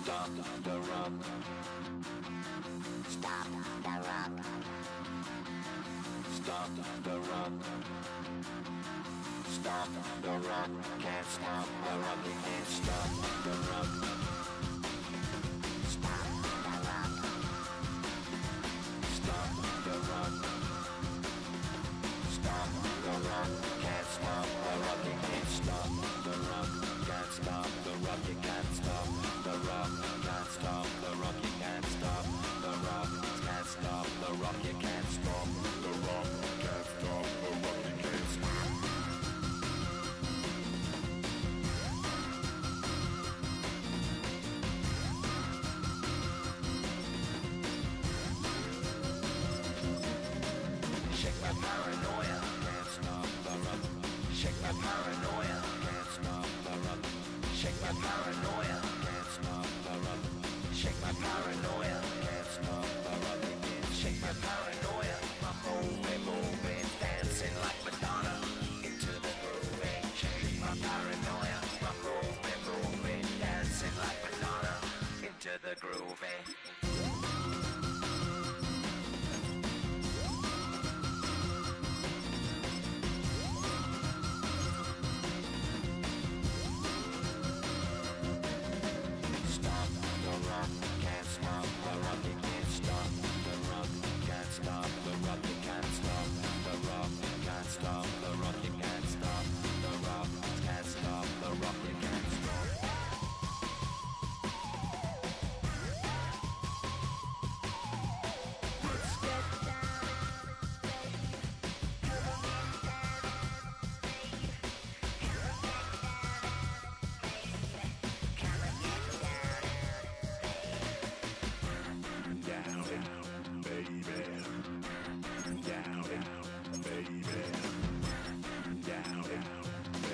Stop the rock. Stop the rock. Stop the rock. Stop the rock. Can't stop the rock. You can't stop the rock. Stop the rock. Stop the rock. Stop the rock. Can't stop the rock. You can't stop the rock. Can't stop the rock. You can't stop the rock. Can't stop the rock. You can't stop the rock. Can't stop the rock. You can't stop the rock. Can't stop the rock. You can't stop. the groovy. Stop the rock, can't stop the rock, you can't stop the rock, can't stop the rock, you can't stop the rock, can't stop the rock, you can't stop the rock, can't stop the rock, you can't stop. Let's get down. Down, baby. Down, baby. Down, baby. Down,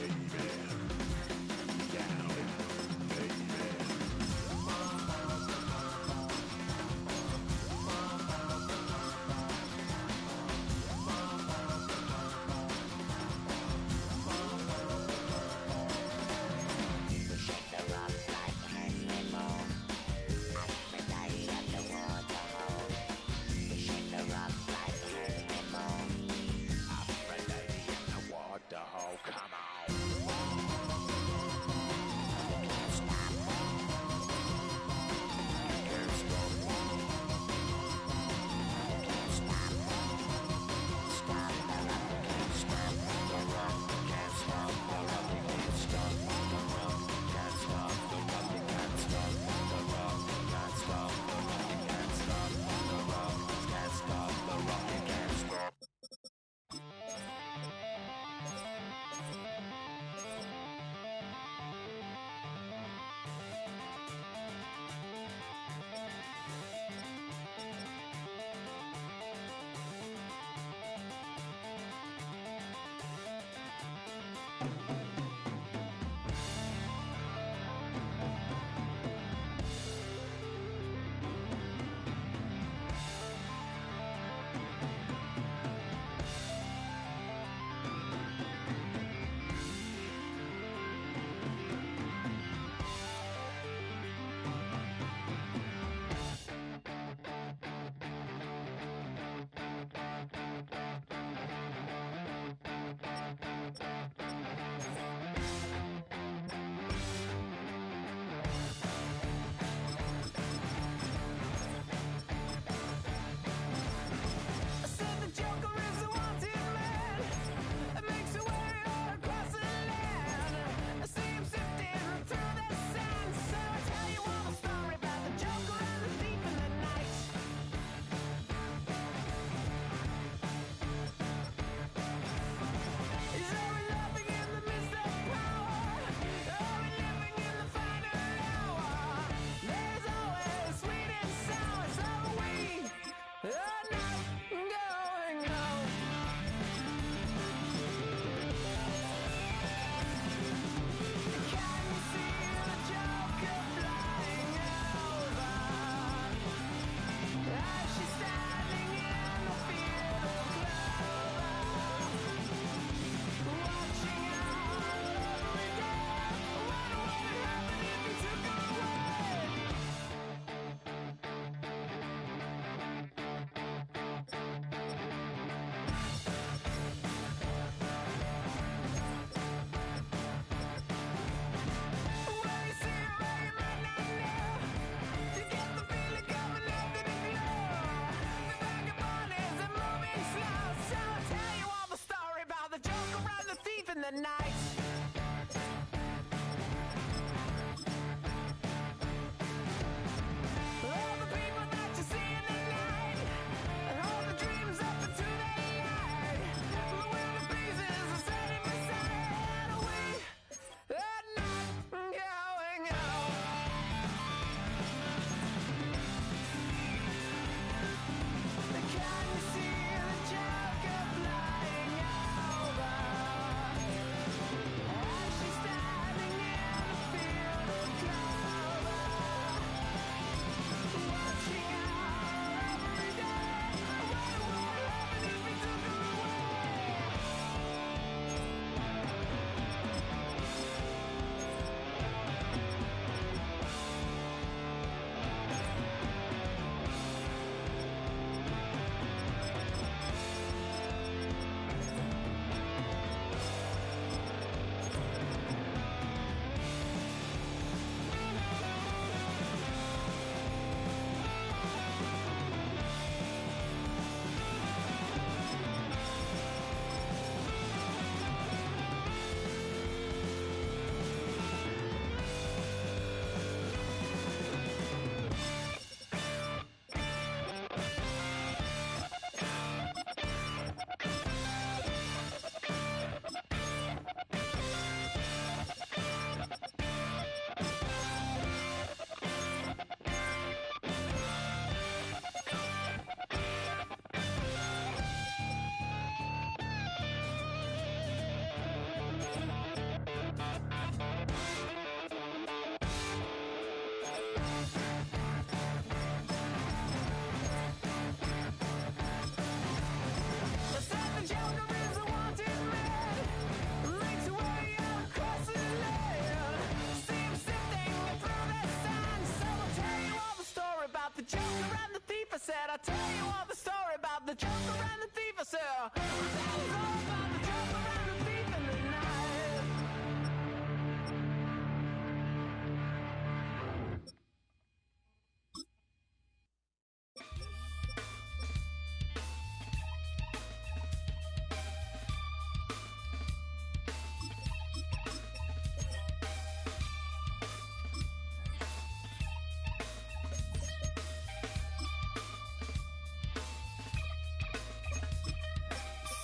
jump around the thief, I said, that was all about the jump around the thief in the night.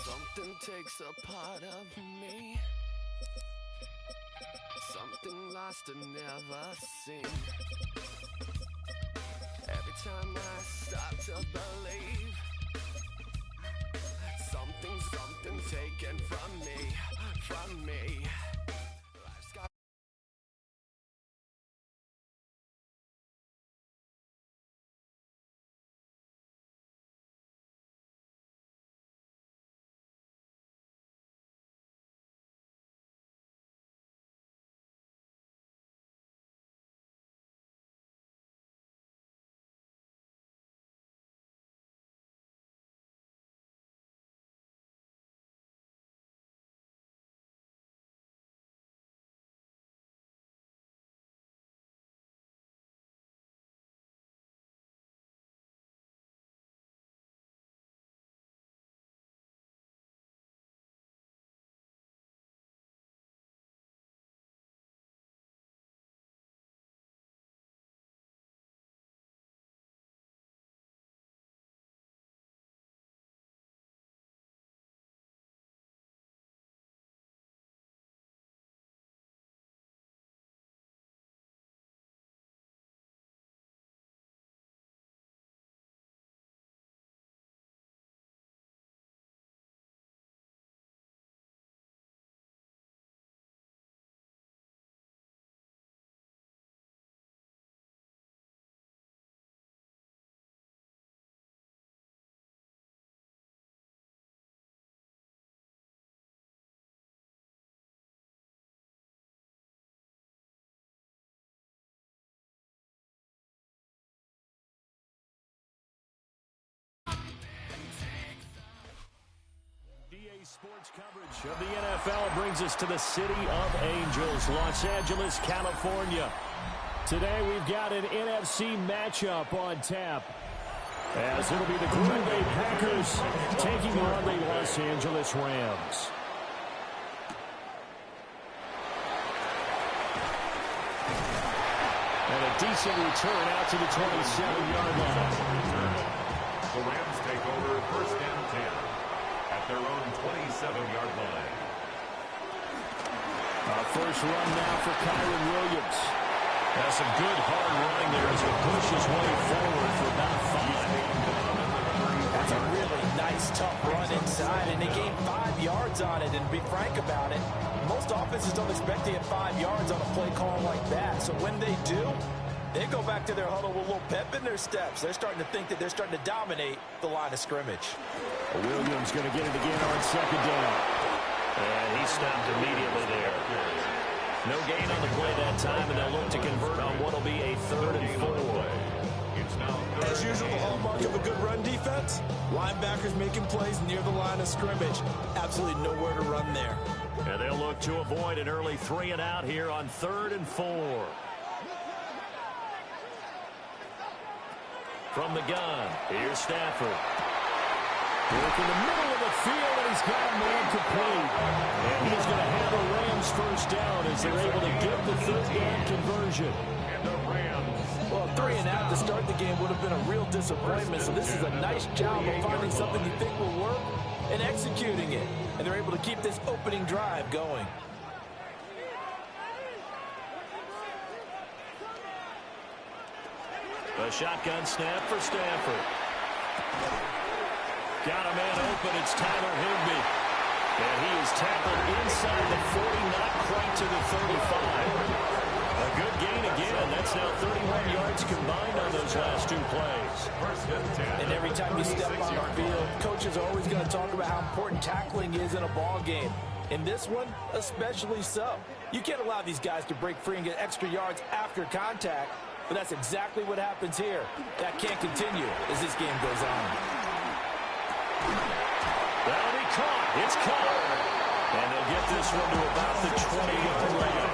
Something takes a part of me, something lost and never seen. Every time I start to believe, something taken from me. Life's got Sports coverage of the NFL brings us to the City of Angels, Los Angeles, California. Today we've got an NFC matchup on tap, as it'll be the Green Bay Packers taking on the Los Angeles Rams. And a decent return out to the 27-yard line. The Rams take over first and 10. Their own 27-yard line. First run now for Kyron Williams. That's some good hard running there as he pushes way forward for about 5. That's a really nice, tough run inside, and they gained 5 yards on it. And to be frank about it, most offenses don't expect to get 5 yards on a play call like that. So when they do, they go back to their huddle with a little pep in their steps. They're starting to think that they're starting to dominate the line of scrimmage. Williams going to get it again on second down. And he stopped immediately there. No gain on the play that time, and they'll look to convert on what will be a 3rd and 4. As usual, the hallmark of a good run defense, linebackers making plays near the line of scrimmage. Absolutely nowhere to run there. And they'll look to avoid an early 3 and out here on 3rd and 4. From the gun, here's Stafford. Work in the middle of the field, and he's got a man complete. And he's going to have a Rams first down as they're able to get the 3rd down conversion. And the Rams. Well, 3 and out to start the game would have been a real disappointment, so this is a nice job of finding something you think will work and executing it. And they're able to keep this opening drive going. A shotgun snap for Stafford. Got a man open. It's Tyler Higbee. And he is tackled inside the 40, not quite to the 35. A good gain again. That's now 31 yards combined on those last 2 plays. And every time you step on the field, coaches are always going to talk about how important tackling is in a ball game. In this one, especially so. You can't allow these guys to break free and get extra yards after contact, but that's exactly what happens here. That can't continue as this game goes on. That'll be caught. It's caught. And they'll get this one to about the 20-yard line.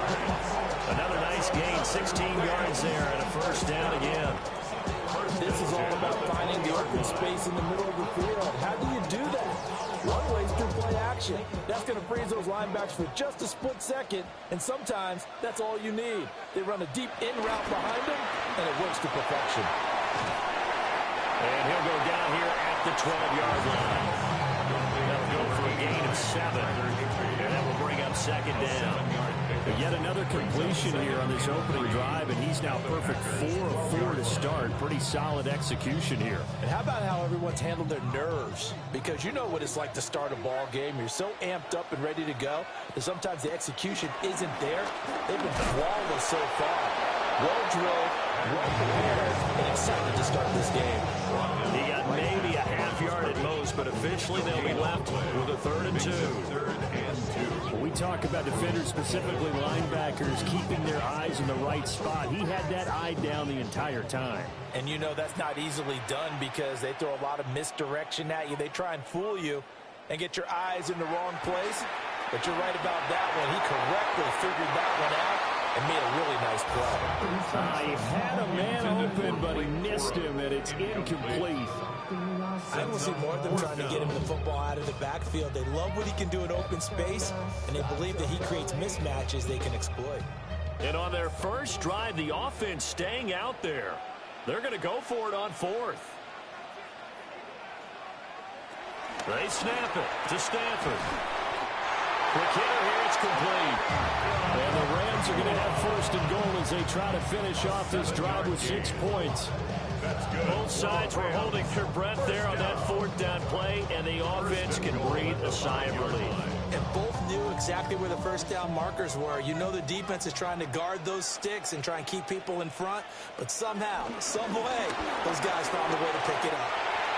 Another nice gain, 16 yards there, and a first down again. This is all about finding the open space in the middle of the field. How do you do that? One way is through play action. That's going to freeze those linebackers for just a split second, and sometimes that's all you need. They run a deep in route behind them, and it works to perfection. And he'll go down here at the 12-yard line. That'll go for a gain of 7, and that will bring up second down. But yet another completion here on this opening drive, and he's now perfect 4 of 4 to start. Pretty solid execution here. And how about how everyone's handled their nerves? Because you know what it's like to start a ball game. You're so amped up and ready to go that sometimes the execution isn't there. They've been flawless so far. Well drilled, well prepared, and excited to start this game. He got maybe a half yard at most, but officially they'll be left with a 3rd and 2. When we talk about defenders, specifically linebackers, keeping their eyes in the right spot, he had that eye down the entire time. And you know that's not easily done because they throw a lot of misdirection at you. They try and fool you and get your eyes in the wrong place. But you're right about that one. He correctly figured that one out and made a really nice play. He had a man open, but he missed him, and it's incomplete. I will see more of them trying to get him the football out of the backfield. They love what he can do in open space, and they believe that he creates mismatches they can exploit. And on their first drive, the offense staying out there. They're going to go for it on 4th. They snap it to Stanford. Quick hitter here, it's complete. And the Rams are going to have 1st and goal as they try to finish off this drive with 6 points. Both sides were holding their breath there on that 4th down play, and the offense can breathe a sigh of relief. And both knew exactly where the first down markers were. You know the defense is trying to guard those sticks and try and keep people in front, but somehow, some way, those guys found a way to pick it up.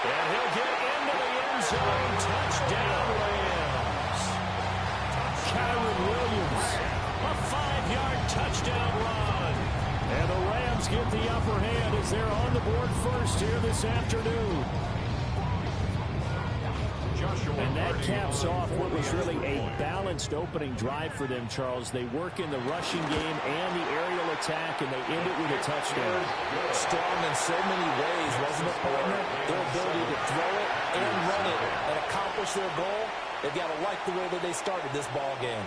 And he'll get into the end zone. Touchdown, Rams. Kyron Williams, a 5-yard touchdown run. And the Rams get the upper hand as they're on the board first here this afternoon. And that caps off what was really a balanced opening drive for them, Charles. They work in the rushing game and the aerial attack, and they end it with a touchdown. Strong in so many ways, wasn't it, partner? Their ability to throw it and run it and accomplish their goal, they've got to like the way that they started this ball game.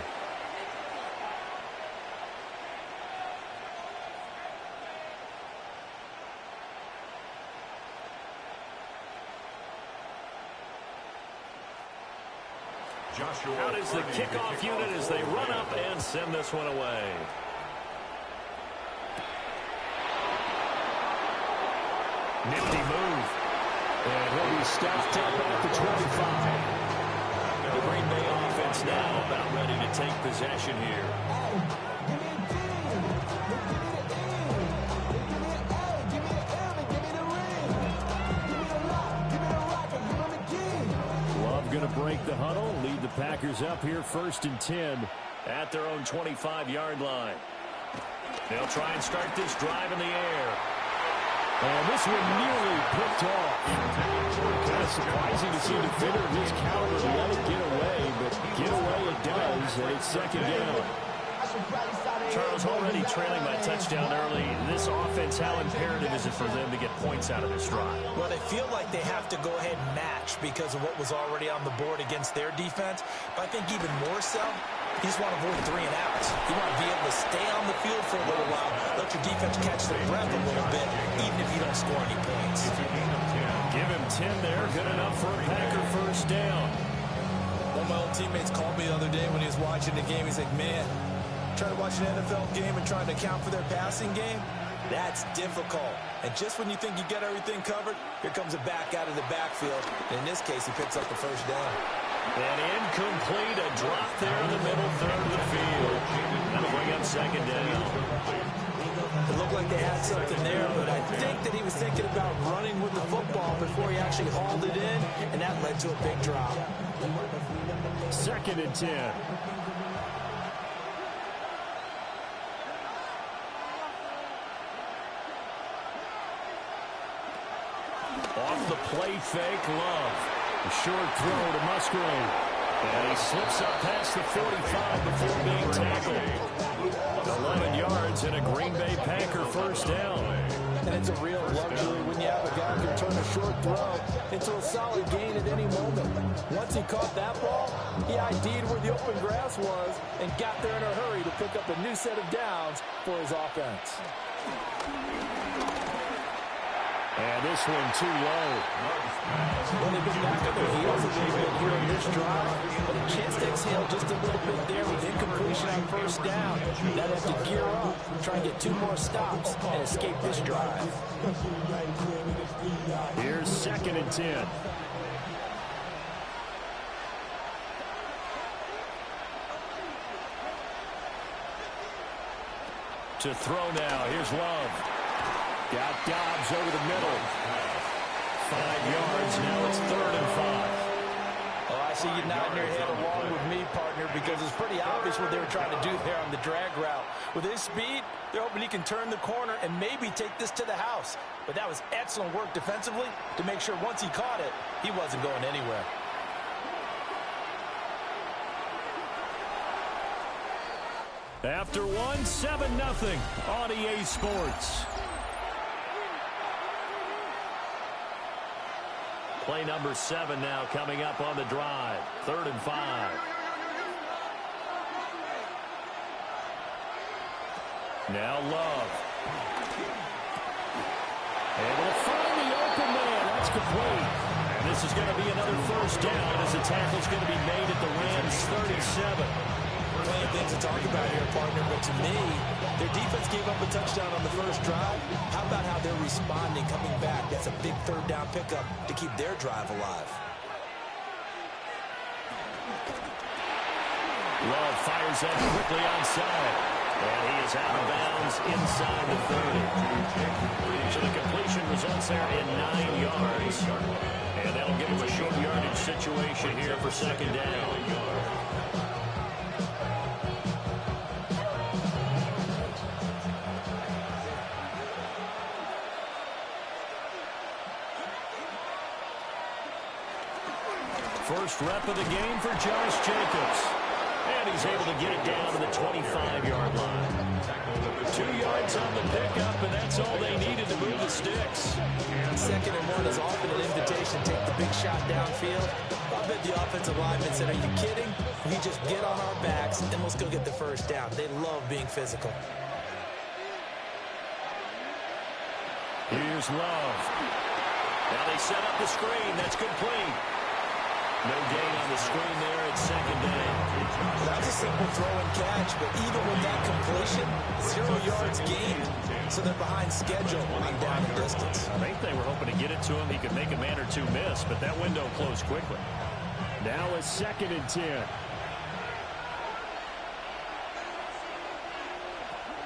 Out is the kickoff unit as they run up and send this one away. Nifty move. And he'll be stopped up at the 25. The Green Bay offense now about ready to take possession here. Going to break the huddle, lead the Packers up here 1st and 10 at their own 25-yard line. They'll try and start this drive in the air. And this one nearly picked off. Kind of surprising to see a defender of his caliber let it get away, but get away it does, and it's 2nd down. Charles, already trailing by touchdown early. This offense, how imperative is it for them to get points out of this drive? Well, they feel like they have to go ahead and match because of what was already on the board against their defense. But I think even more so, you just want to avoid 3 and outs. You want to be able to stay on the field for a little while, let your defense catch their breath a little bit, even if you don't score any points. Give him 10 there, good enough for a Packer 1st down. One of my old teammates called me the other day when he was watching the game. He's like, man, trying to watch an NFL game and trying to account for their passing game, that's difficult. And just when you think you got everything covered, here comes a back out of the backfield. And in this case, he picks up the 1st down. And incomplete, a drop there in the middle 3rd of the field. That'll bring up 2nd down. It looked like they had something there, but I think that he was thinking about running with the football before he actually hauled it in, and that led to a big drop. 2nd and 10. Off the play fake, Love. A short throw to Musgrave. And he slips up past the 45 before being tackled. 11 yards and a Green Bay Packer first down. And it's a real luxury when you have a guy who can turn a short throw into a solid gain at any moment. Once he caught that ball, he ID'd where the open grass was and got there in a hurry to pick up a new set of downs for his offense. And this one too low. Well, they've been back on their heels a little bit here in this drive, but a chance to exhale just a little bit there with incompletion on first down. Now they have to gear up, try and get 2 more stops, and escape this drive. Here's 2nd and 10. To throw now. Here's Love. Got Dobbs over the middle. 5 yards. Now it's 3rd and 5. Oh, I see you nodding your head along with me, partner, because it's pretty obvious what they were trying to do there on the drag route. With his speed, they're hoping he can turn the corner and maybe take this to the house. But that was excellent work defensively to make sure once he caught it, he wasn't going anywhere. After 7-0 on EA Sports. Play number 7 now coming up on the drive. 3rd and 5. Now Love. Able to find the open man. That's complete. And this is going to be another first down as the tackle's going to be made at the Rams 37. Plenty of things to talk about here, partner, but to me, their defense gave up a touchdown on the first drive. How about how they're responding, coming back? That's a big 3rd down pickup to keep their drive alive. Love fires up quickly onside. And he is out of bounds inside the 30. So the completion results there in 9 yards. And that'll give him a short yardage situation here for 2nd down. First rep of the game for Josh Jacobs. And he's able to get it down to the 25-yard line. 2 yards on the pickup, and that's all they needed to move the sticks. 2nd and 1 is often an invitation to take the big shot downfield. I bet the offensive lineman said, are you kidding? We just get on our backs, and let's go get the first down. They love being physical. Here's Love. Now they set up the screen. That's complete. No gain on the screen there at 2nd down. That's a simple throw and catch, but even with that completion, 0 yards gained. So they're behind schedule on down and distance. I think they were hoping to get it to him. He could make a man or 2 miss, but that window closed quickly. Now it's 2nd and 10.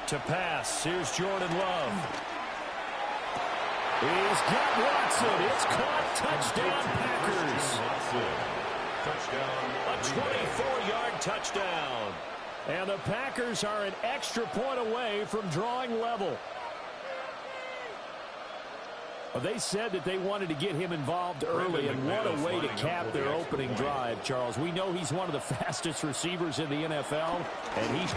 To pass, here's Jordan Love. He's got Watson. It's caught. Touchdown, Packers. A 24-yard touchdown. And the Packers are an extra point away from drawing level. They said that they wanted to get him involved early, and what a way to cap their opening drive, Charles. We know he's one of the fastest receivers in the NFL, and it's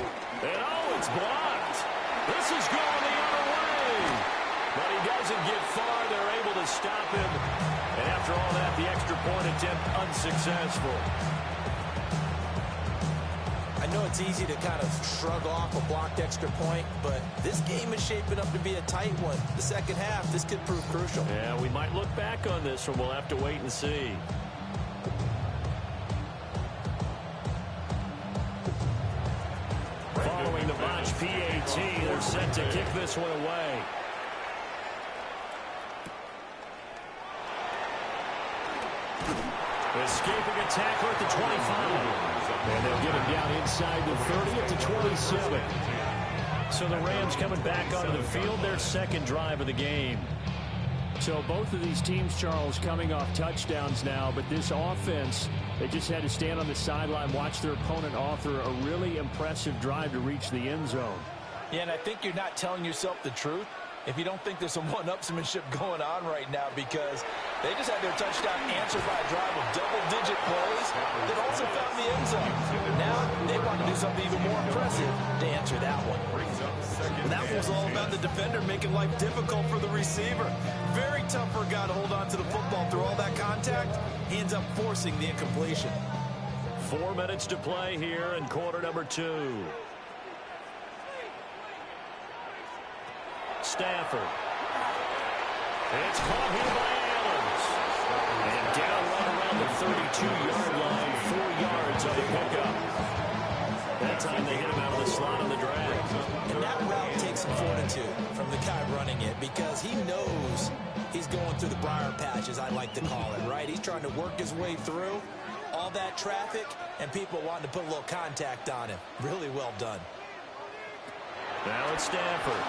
blocked. This is going the other way. But he doesn't get far. They're able to stop him. And after all that, the extra point attempt unsuccessful. I know it's easy to kind of shrug off a blocked extra point, but this game is shaping up to be a tight one. The second half, this could prove crucial. Yeah, we might look back on this one. We'll have to wait and see. Following the botch PAT, they're set to kick this one away. Escaping a tackle at the 25. And they'll get him down inside the 30 at the 27. So the Rams coming back onto the field, their second drive of the game. So both of these teams, Charles, coming off touchdowns now, but this offense, they just had to stand on the sideline, watch their opponent author a really impressive drive to reach the end zone. Yeah, and I think you're not telling yourself the truth if you don't think there's some one-upsmanship going on right now, because they just had their touchdown answered by a drive of double-digit plays that also found the end zone. Now they want to do something even more impressive to answer that one. And that was all about the defender making life difficult for the receiver. Very tough for a guy to hold on to the football through all that contact. He ends up forcing the incompletion. 4 minutes to play here in quarter number 2. Stafford. It's caught here by Adams. And down right around the 32-yard line, 4 yards on the pickup. That time they hit him out of the slot on the drag. And that route takes some fortitude from the guy running it, because he knows he's going through the briar patch, as I like to call it, right? He's trying to work his way through all that traffic and people wanting to put a little contact on him. Really well done. Now it's Stafford.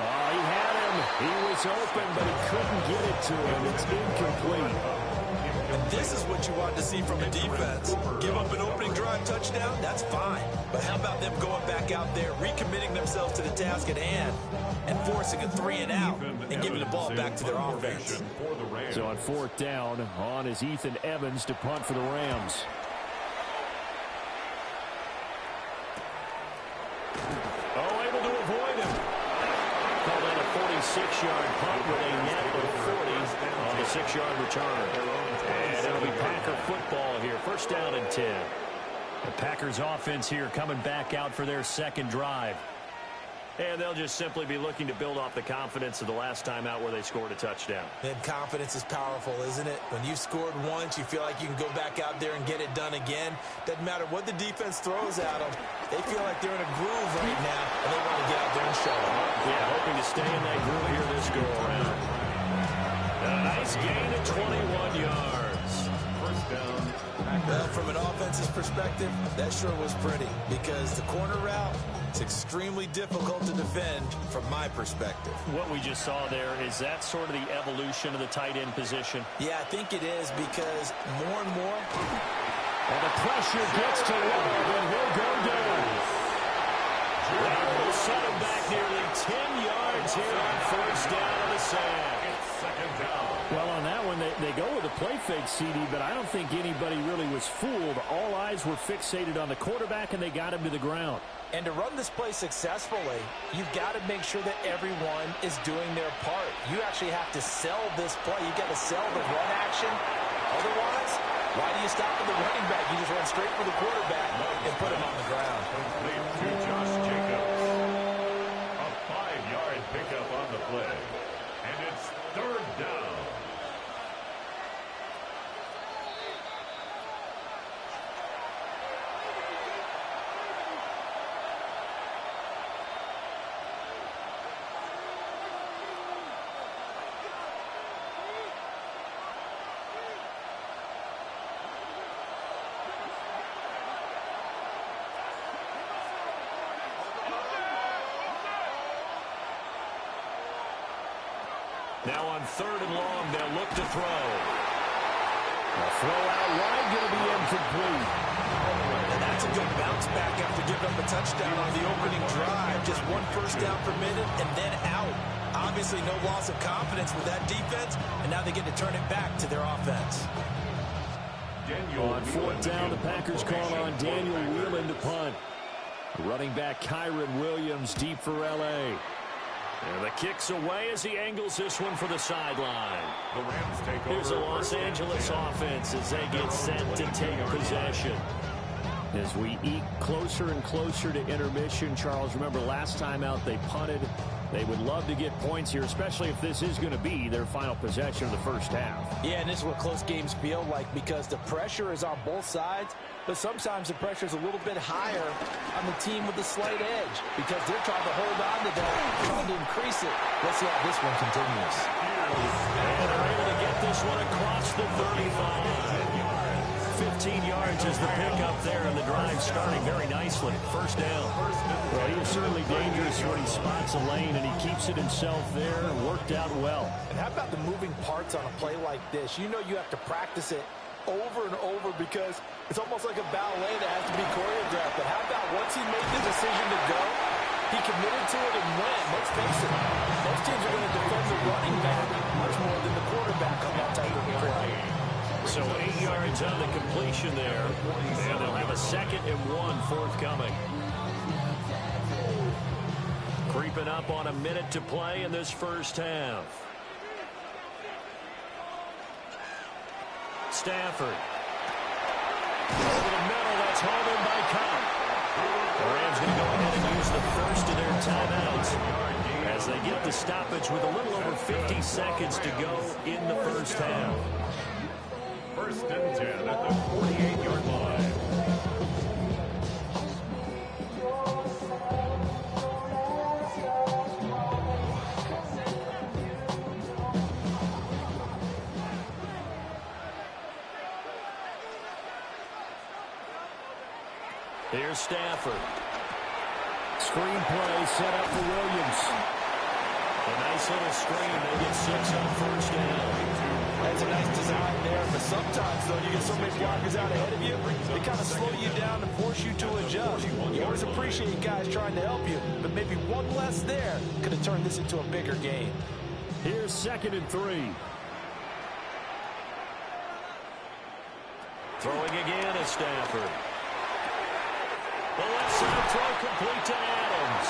Oh, he had him. He was open, but he couldn't get it to him. It's incomplete. And this is what you want to see from a defense. Give up an opening drive touchdown, that's fine. But how about them going back out there, recommitting themselves to the task at hand, and forcing a 3-and-out, and giving the ball back to their offense. So on 4th down, on is Ethan Evans to punt for the Rams. Oh, able to avoid him. Called in a 46-yard punt with a net of 40 on the 6-yard return. And it'll be Packer football here. 1st down and 10. The Packers offense here coming back out for their second drive. And they'll just simply be looking to build off the confidence of the last time out where they scored a touchdown. And confidence is powerful, isn't it? When you've scored once, you feel like you can go back out there and get it done again. Doesn't matter what the defense throws at them. They feel like they're in a groove right now, and they want to get out there and show it. Yeah, hoping to stay in that groove here this go-around. A nice gain of 21 yards. 1st down. Well, from an offense's perspective, that sure was pretty, because the corner route, it's extremely difficult to defend from my perspective. What we just saw there, is that sort of the evolution of the tight end position? Yeah, I think it is, because more and more. And the pressure gets to Love, and he'll go down. Well, we'll set him back nearly 10 yards here on 1st down on the sack. Well, on that one, they go with a play fake, CD, but I don't think anybody really was fooled. All eyes were fixated on the quarterback, and they got him to the ground. And to run this play successfully, you've got to make sure that everyone is doing their part. You actually have to sell this play. You've got to sell the run action. Otherwise, why do you stop with the running back? You just run straight for the quarterback and put him on the ground. Complete to Josh Jacobs. A 5-yard pickup on the play. And it's 3rd down. Now on 3rd and long, they'll look to throw. A throw out wide, going to be incomplete. And that's a good bounce back after giving up a touchdown on the opening drive. Just 1 first down per minute and then out. Obviously no loss of confidence with that defense, and now they get to turn it back to their offense. On 4th down, the Packers call on Daniel Whelan to punt. Running back Kyron Williams deep for L.A. And the kick's away as he angles this one for the sideline. The Rams take over. Here's a Los Angeles offense as they get set to take possession. As we eke closer and closer to intermission, Charles, remember last time out they punted. They would love to get points here, especially if this is going to be their final possession of the first half. Yeah, and this is what close games feel like, because the pressure is on both sides, but sometimes the pressure is a little bit higher on the team with the slight edge, because they're trying to hold on to that, trying to increase it. Let's see how this one continues. And they're able to get this one across the 35. 15 yards is the pickup there, and the drive starting very nicely. First down. Well, he is certainly dangerous when he spots a lane, and he keeps it himself there. Worked out well. And how about the moving parts on a play like this? You know you have to practice it over and over, because it's almost like a ballet that has to be choreographed. But how about once he made the decision to go, He committed to it and went. Let's face it, most teams are going to defend the running back much more than the quarterback on that type of play. So 8 yards on the completion there, and they'll have a 2nd and 1 forthcoming. Creeping up on a minute to play in this first half. Stafford. Over the middle, that's hauled in by Cobb. The Rams going to go ahead and use the first of their timeouts as they get the stoppage with a little over 50 seconds to go in the first half. 1st and 10 at the 48-yard line. Here's Stafford. Screen play set up for Williams. A nice little screen. They get 6 on first down. That's a nice design there, but sometimes, though, you get so many blockers out ahead of you, they kind of slow you down and force you to adjust. You always appreciate guys trying to help you, but maybe one less there could have turned this into a bigger game. Here's 2nd and 3. Throwing again is Stafford. The left side throw complete to Adams.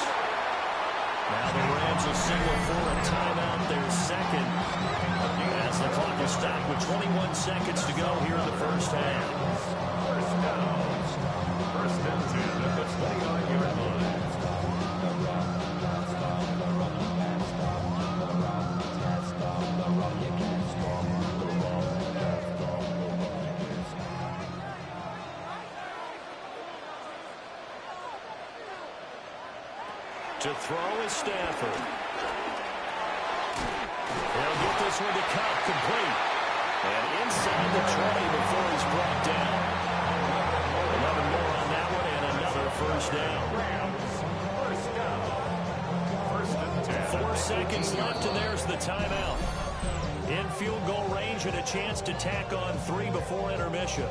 Now the Rams will signal for a timeout, their 2nd. As the clock is stopped with 21 seconds to go here in the first half. 1st down. 1st and 10 at the 29-yard line. To throw is Stafford. They'll get this one to Cobb, complete. And inside the 20 before he's brought down. 11 more on that one and another first down. 1st and 10. 4 seconds left and there's the timeout. In field goal range and a chance to tack on 3 before intermission.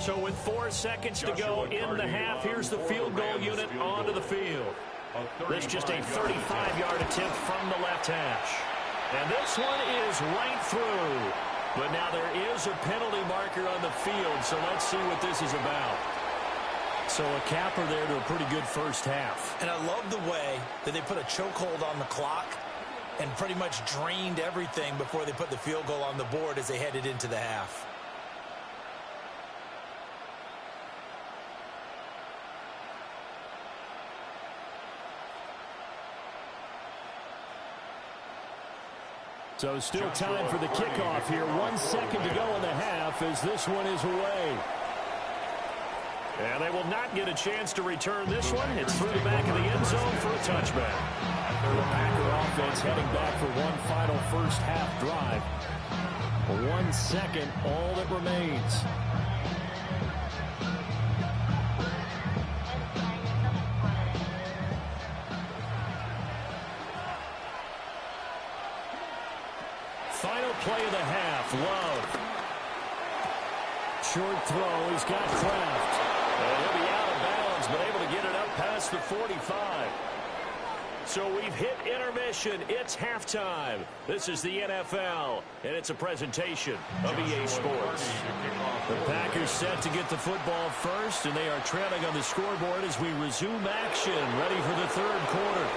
So with 4 seconds to go in the half, here's the field goal unit onto the field. This just a 35-yard attempt from the left hash. And this one is right through. But now there is a penalty marker on the field, so let's see what this is about. So a capper there to a pretty good first half. And I love the way that they put a chokehold on the clock and pretty much drained everything before they put the field goal on the board as they headed into the half. So still time for the kickoff here. 1 second to go in the half as this one is away. And they will not get a chance to return this one. It's through the back of the end zone for a touchback. The Packer offense heading back for one final first half drive. 1 second, all that remains. Final play of the half, Love. Short throw, he's got Kraft. And he'll be out of bounds, but able to get it up past the 45. So we've hit intermission. It's halftime. This is the NFL, and it's a presentation of EA Sports. The Packers set to get the football first, and they are trailing on the scoreboard as we resume action, ready for the third quarter.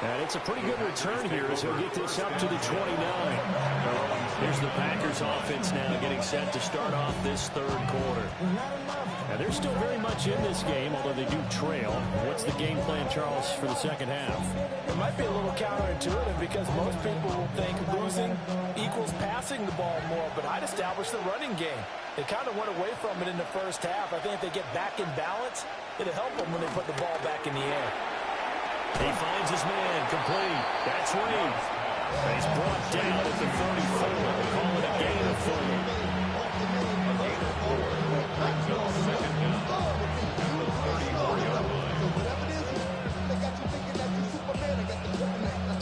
And it's a pretty good return here as he'll get this up to the 29. Here's the Packers offense now getting set to start off this third quarter. And they're still very much in this game, although they do trail. What's the game plan, Charles, for the second half? It might be a little counterintuitive because most people will think losing equals passing the ball more, but I'd establish the running game. They kind of went away from it in the first half. I think if they get back in balance, it'll help them when they put the ball back in the air. He finds his man, complete. That's Reed. And he's brought down at the 34. They call it a gain of 4.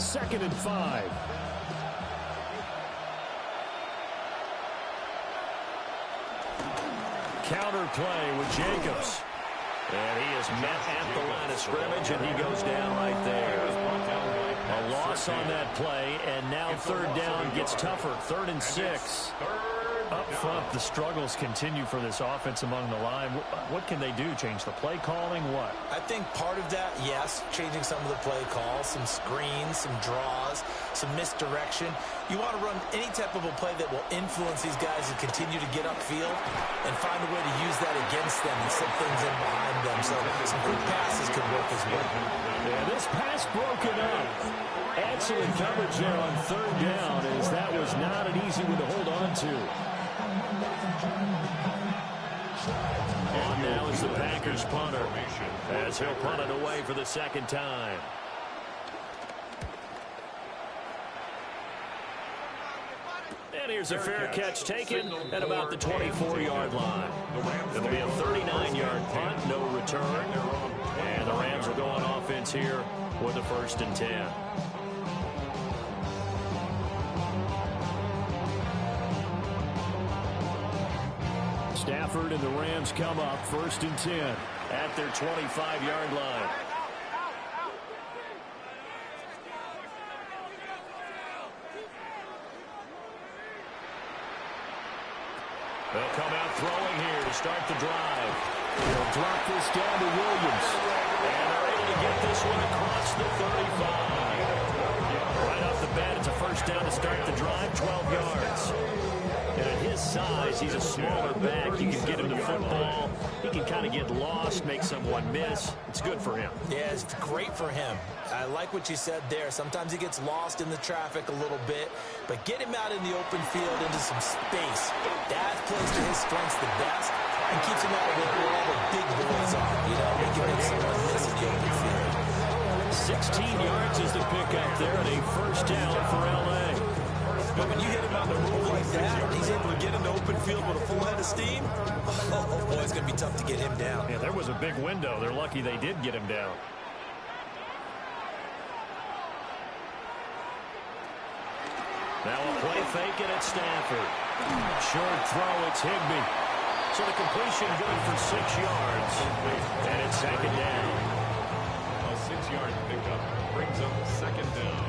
2nd and 5. Counter play with Jacobs. And he is met at the line of scrimmage, and he goes down right there. A loss on that play, and now 3rd down gets tougher. 3rd and 6. Up front, the struggles continue for this offense among the line. What can they do? Change the play calling? What? I think part of that, yes, changing some of the play calls, some screens, some draws, some misdirection. You want to run any type of a play that will influence these guys and continue to get upfield and find a way to use that against them and set things in behind them. So some quick passes could work as well. Yeah, this pass broken up. Excellent coverage there on 3rd down, as that was not an easy one to hold on to. On now is the Packers punter, as he'll punt it away for the 2nd time. And here's a fair catch taken at about the 24-yard line. It'll be a 39-yard punt, no return. And the Rams will go on offense here with a 1st and 10. Stafford and the Rams come up 1st and 10 at their 25-yard line. They'll come out throwing here to start the drive. They'll drop this down to Williams. And they're able to get this one across the 35. Right off the bat, it's a 1st down to start the drive, 12 yards. And at his size, he's a smaller back. You can get him the football. He can kind of get lost, make someone miss. It's good for him. Yeah, it's great for him. I like what you said there. Sometimes he gets lost in the traffic a little bit, but get him out in the open field into some space. That plays to his strengths the best and keeps him out of where all the big boys are. You know, he can make someone miss in the open field. 16 yards is the pickup there, and a 1st down for L.A. But when you hit him on the move like that, he's able to get into open field with a full head of steam. Oh, boy, it's going to be tough to get him down. Yeah, there was a big window. They're lucky they did get him down. Now a play fake it at Stafford. Short throw, it's Higbee. So the completion good for 6 yards. And it's 2nd down. A 6-yard pickup brings up 2nd down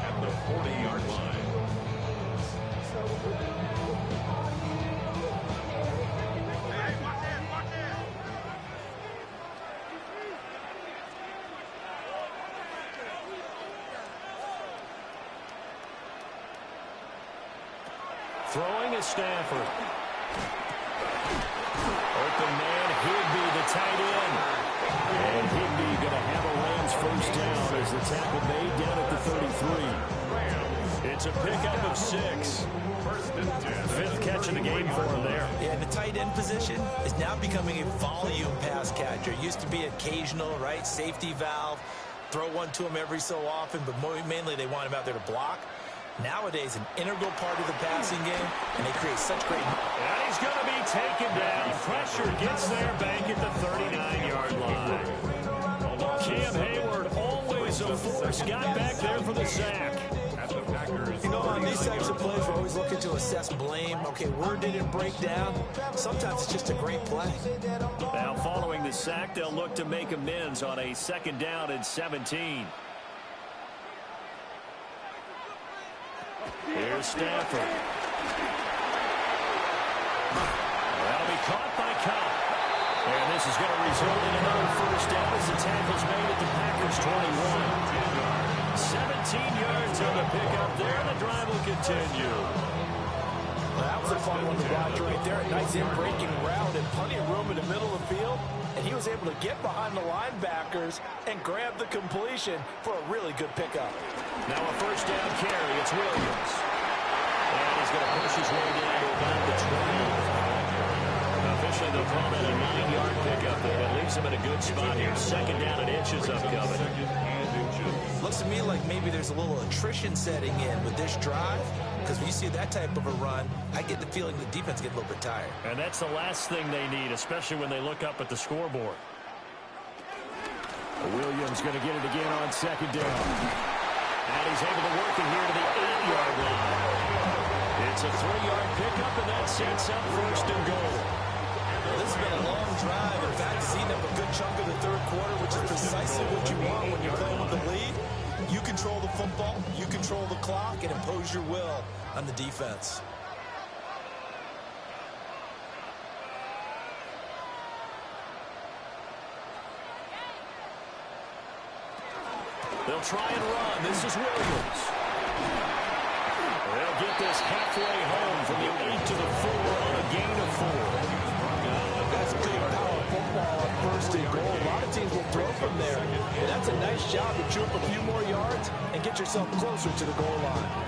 at the 40-yard line. Throwing is Stafford. Open man, Higbee, the tight end. And Higbee going to have a Rams 1st down as the tackle made down at the 33. It's a pickup of 6. 5th catch of the game for him there. Yeah, the tight end position is now becoming a volume pass catcher. It used to be occasional, right? Safety valve. Throw one to him every so often, but mainly they want him out there to block. Nowadays, an integral part of the passing game, and they create such great... And he's going to be taken down. Pressure gets there back at the 39-yard line. Cam Hayward, always a force, got back there for the sack. You know, on these types of plays, we're always looking to assess blame. Okay, where did it break down? Sometimes it's just a great play. Now, following the sack, they'll look to make amends on a 2nd down and 17. Here's Stafford. That'll be caught by Cobb. And this is going to result in another 1st down as the tackle's made at the Packers 21. 17 yards on the pickup there, and the drive will continue. Well, that was a fun one to watch right there. A nice in-breaking route and plenty of room in the middle of the field. And he was able to get behind the linebackers and grab the completion for a really good pickup. Now a 1st down carry. It's Williams. And he's going to push his way down to about the 20. Officially, they'll call that a 9-yard pickup. That leaves him in a good spot here. 2nd down and inches upcoming. Looks to me like maybe there's a little attrition setting in with this drive, because when you see that type of a run, I get the feeling the defense get a little bit tired. And that's the last thing they need, especially when they look up at the scoreboard. Williams going to get it again on 2nd down. And he's able to work it here to the 8-yard line. It's a 3-yard pickup, and that sets up first and goal. Well, this has been a long drive. In fact, it's eaten up a good chunk of the third quarter, which is precisely what you want when you're playing with the lead. You control the football, you control the clock, and impose your will on the defense. They'll try and run. This is Williams. They'll get this halfway home from the 8 to the 4 on a gain of 4. That's good power football on first and goal. A lot of teams will throw from there. And that's a nice job to chew up a few more yards and get yourself closer to the goal line.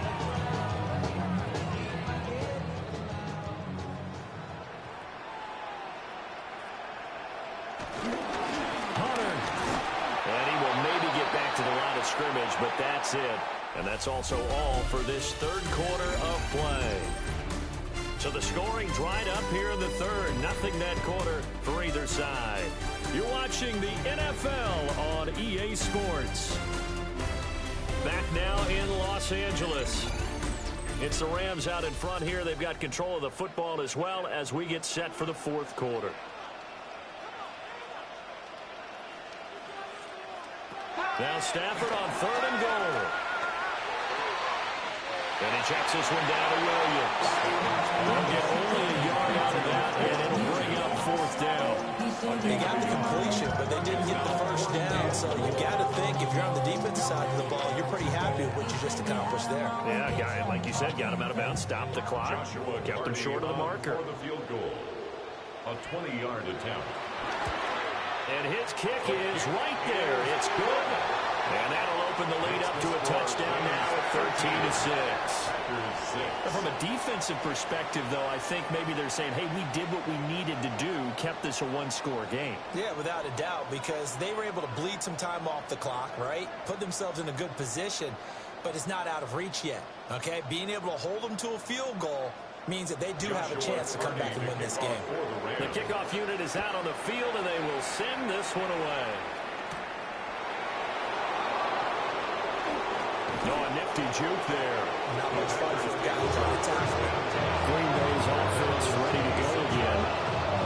Scrimmage, but that's it. And that's also all for this third quarter of play. So the scoring dried up here in the third. Nothing that quarter for either side. You're watching the NFL on EA Sports. Back now in Los Angeles. It's the Rams out in front here. They've got control of the football as well as we get set for the fourth quarter. Now Stafford on 3rd and goal. And he checks this one down to Williams. They'll get only a yard out of that, and it'll bring up 4th down. They got the completion, but they didn't get the first down. So you got to think if you're on the defensive side of the ball, you're pretty happy with what you just accomplished there. Yeah, guy, like you said, got him out of bounds, stopped the clock, kept him short of the marker. For the field goal, a 20-yard attempt. And his kick is right there. It's good. And that'll open the lead up to a touchdown now at 13-6. From a defensive perspective, though, I think maybe they're saying, hey, we did what we needed to do, kept this a one-score game. Yeah, without a doubt, because they were able to bleed some time off the clock, right? Put themselves in a good position, but it's not out of reach yet, okay? Being able to hold them to a field goal means that they do have a chance to come back and win this game. The kickoff unit is out on the field, and they will send this one away. Oh, a nifty juke there. Not much fun for a guy who's on the tackle. Green Bay's offense ready to go again.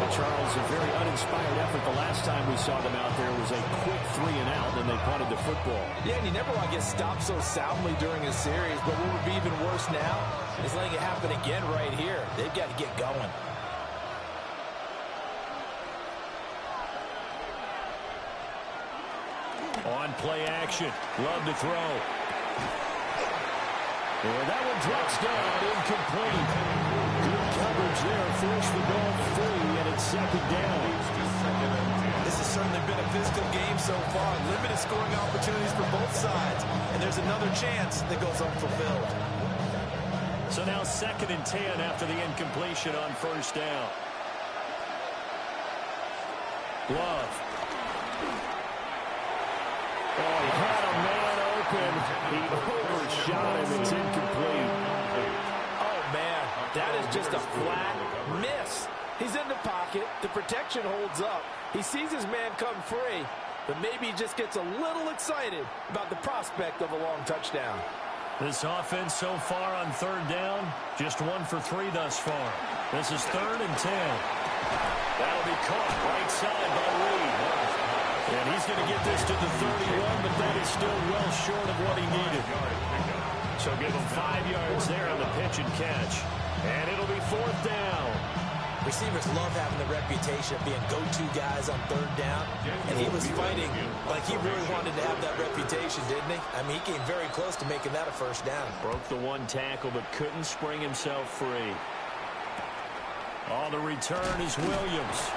Well, Charles, a very uninspired effort. The last time we saw them out there was a quick 3-and-out, and they punted the football. Yeah, and you never want to get stopped so soundly during a series, but what would be even worse now is letting it happen again right here. They've got to get going. On play action. Love to throw. And that one drops down, incomplete. Good coverage there, forced the ball free, and it's 2nd down. This has certainly been a physical game so far. Limited scoring opportunities for both sides, and there's another chance that goes unfulfilled. So now 2nd and 10 after the incompletion on 1st down. Love. Oh, he had a man open. He overshot him. It's incomplete. Oh, man, that is just a flat miss. He's in the pocket. The protection holds up. He sees his man come free, but maybe he just gets a little excited about the prospect of a long touchdown. This offense so far on 3rd down, just 1 for 3 thus far. This is 3rd and 10. That'll be caught right side by Reed. And he's going to get this to the 31, but that is still well short of what he needed. So give him 5 yards there on the pitch and catch. And it'll be 4th down. Receivers love having the reputation of being go-to guys on 3rd down. And he was fighting like he really wanted to have that reputation, didn't he? I mean, he came very close to making that a 1st down. Broke the 1 tackle, but couldn't spring himself free. On the return is Williams.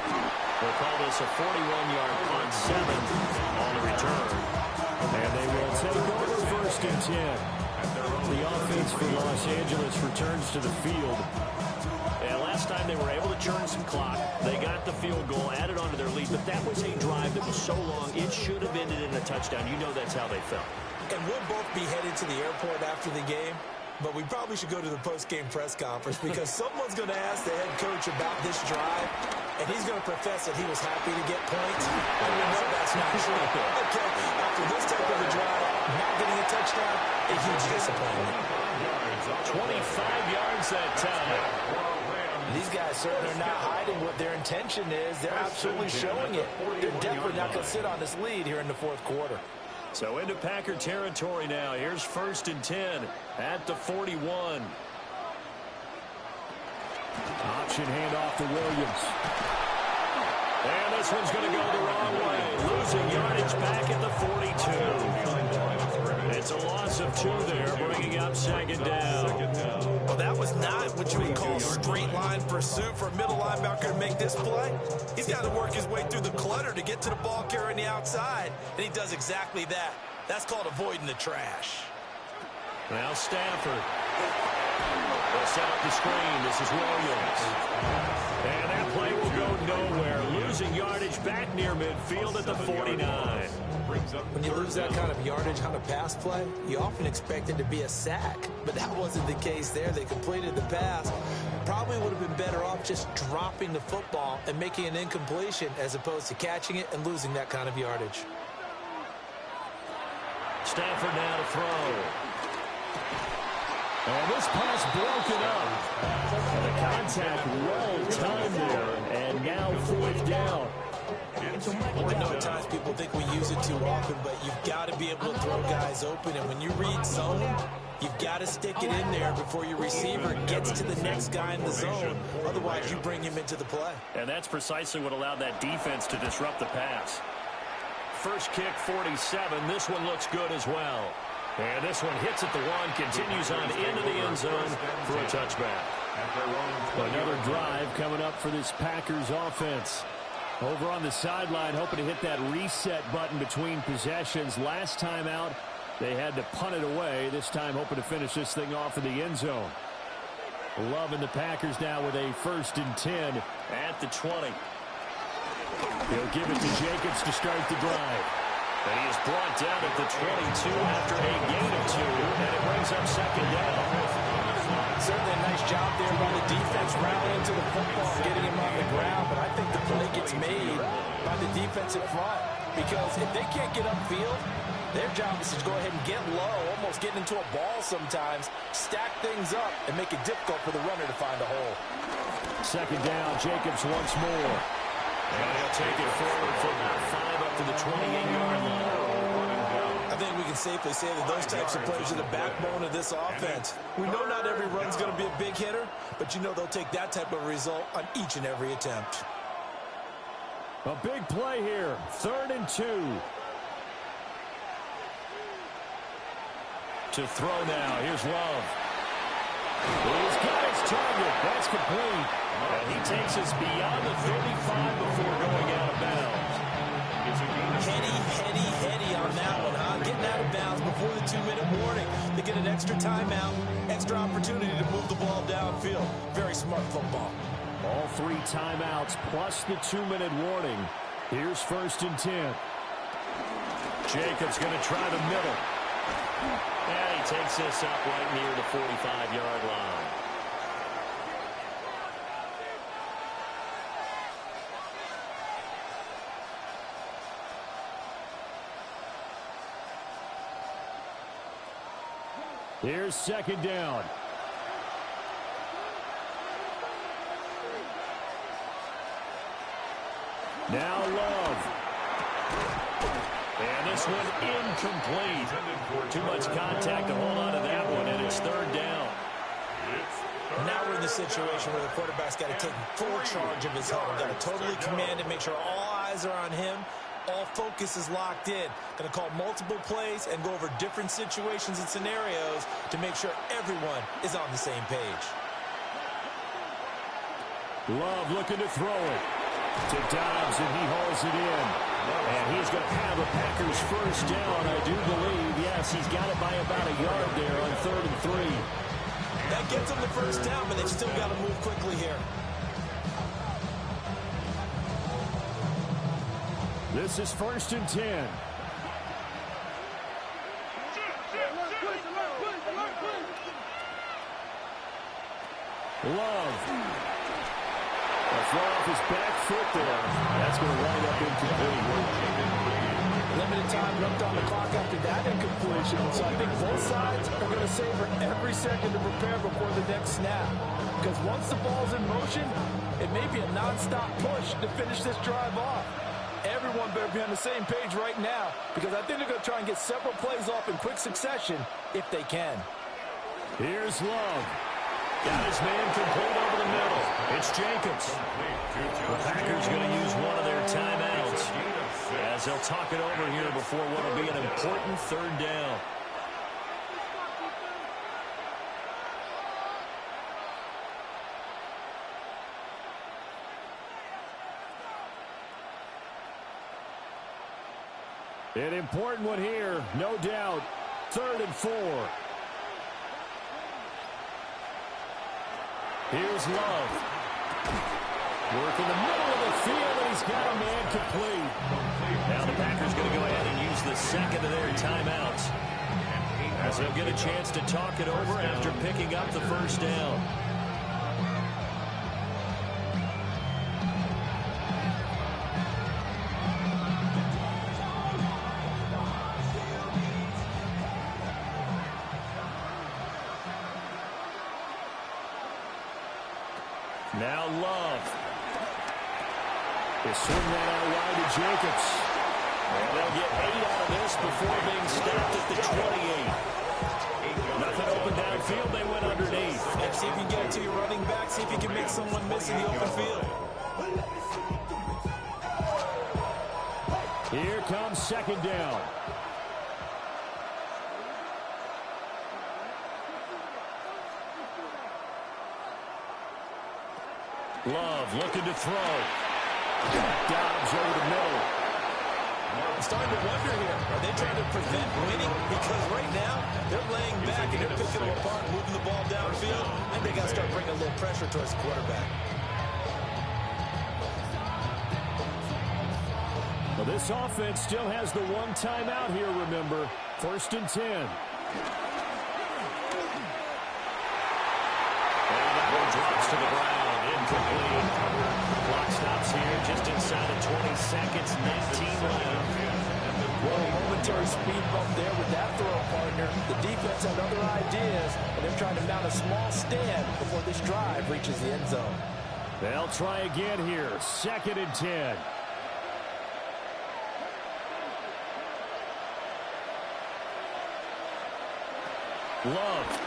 They'll call this a 41-yard punt, 7th on the return. And they will take over 1st and 10. The offense for Los Angeles returns to the field. And last time they were able to churn some clock. They got the field goal, added on to their lead. But that was a drive that was so long, it should have ended in a touchdown. You know that's how they felt. And we'll both be headed to the airport after the game. But we probably should go to the post-game press conference because someone's going to ask the head coach about this drive, and he's going to profess that he was happy to get points. And we know that's not true. Okay, after this type of a drive, not getting a touchdown, it huge disappointment. 25 yards that time. These guys certainly are not hiding what their intention is. They're absolutely showing it. They're definitely not going to sit on this lead here in the fourth quarter. So into Packer territory now. Here's 1st and 10 at the 41. Option handoff to Williams. And this one's going to go the wrong way. Losing yardage back at the 42. It's a loss of 2 there, bringing up 2nd down. Well, that was not what you would call straight line pursuit for a middle linebacker to make this play. He's got to work his way through the clutter to get to the ball carrier on the outside, and he does exactly that. That's called avoiding the trash. Now Stafford. They'll set up the screen. This is Williams. And that play will go nowhere. Losing yardage back near midfield at the 49. When you lose that kind of yardage on a pass play, you often expect it to be a sack. But that wasn't the case there. They completed the pass. Probably would have been better off just dropping the football and making an incompletion as opposed to catching it and losing that kind of yardage. Stafford now to throw. And this pass broken up. And the contact well timed there. And now 4th down. I know at times people think we use it too often, but you've got to be able to throw guys open. And when you read zone, you've got to stick it in there before your receiver gets to the next guy in the zone. Otherwise, you bring him into the play. And that's precisely what allowed that defense to disrupt the pass. First kick, 47. This one looks good as well. And this one hits at the 1, continues on into the end zone for a touchback. Another drive coming up for this Packers offense. Over on the sideline, hoping to hit that reset button between possessions. Last time out, they had to punt it away. This time, hoping to finish this thing off in the end zone. Loving the Packers now with a 1st and 10 at the 20. He'll give it to Jacobs to start the drive. And he is brought down at the 22 after a gain of 2, and it brings up 2nd down. Certainly a nice job there by the defense rallying to the football and getting him on the ground, but I think the play gets made by the defensive front because if they can't get upfield, their job is to go ahead and get low, almost get into a ball sometimes, stack things up, and make it difficult for the runner to find a hole. 2nd down, Jacobs once more. And he'll take it forward for about 5 up to the 28-yard line. I think we can safely say that those types of plays are the backbone of this offense. We know not every run's going to be a big hitter, but you know they'll take that type of result on each and every attempt. A big play here, 3rd and 2. To throw now, here's Love. He's got his target. That's complete. And he takes us beyond the 35 before going out of bounds. Heady on that one, huh? Getting out of bounds before the 2-minute warning. They get an extra timeout, extra opportunity to move the ball downfield. Very smart football. All 3 timeouts plus the 2-minute warning. Here's 1st and 10. Jacobs going to try the middle. And he takes this up right near the 45-yard line. Here's 2nd down. Now Love. And this one incomplete. Too much contact to hold on to that one, and it's 3rd down. Now we're in the situation where the quarterback's got to take full charge of his head. Got to totally command it, make sure all eyes are on him. All focus is locked in. Going to call multiple plays and go over different situations and scenarios to make sure everyone is on the same page. Love looking to throw it to Dobbs, and he hauls it in. And he's going to have a Packers 1st down, I do believe. Yes, he's got it by about a yard there on 3rd and 3. That gets them the 1st down, but they've still got to move quickly here. This is 1st and 10. Love. A throw off his back foot there. That's going to wind up incomplete. Limited time left on the clock after that incompletion. So I think both sides are going to savor every second to prepare before the next snap. Because once the ball's in motion, it may be a nonstop push to finish this drive off. Everyone better be on the same page right now, because I think they're going to try and get several plays off in quick succession if they can. Here's Love. Got his man complete over the middle. It's Jacobs. The Packers going to use one of their timeouts as they'll talk it over here before what will be an important third down. An important one here, no doubt. 3rd and 4. Here's Love. Work in the middle of the field, and he's got a man complete. Now the Packers going to go ahead and use the second of their timeouts, as they'll get a chance to talk it over after picking up the first down. Now Love. They swing that out wide to Jacobs. And they'll get 8 out of this before being stopped at the 28. Nothing open downfield. They went underneath. And see if you can get it to your running back. See if you can make someone miss in the open field. Here comes 2nd down. Love looking to throw. Dobbs over the middle. I'm starting to wonder here, are they trying to prevent winning? Because right now, they're laying back and they're picking them apart, moving the ball downfield, and they got to start bringing a little pressure towards the quarterback. Well, this offense still has the one timeout here, remember. 1st and 10. And that one drops to the ground. Incomplete. Clock stops here just inside of 20 seconds. 19 left. Well, a momentary speed bump there with that throw partner. The defense had other ideas, and they're trying to mount a small stand before this drive reaches the end zone. They'll try again here. 2nd and 10. Love.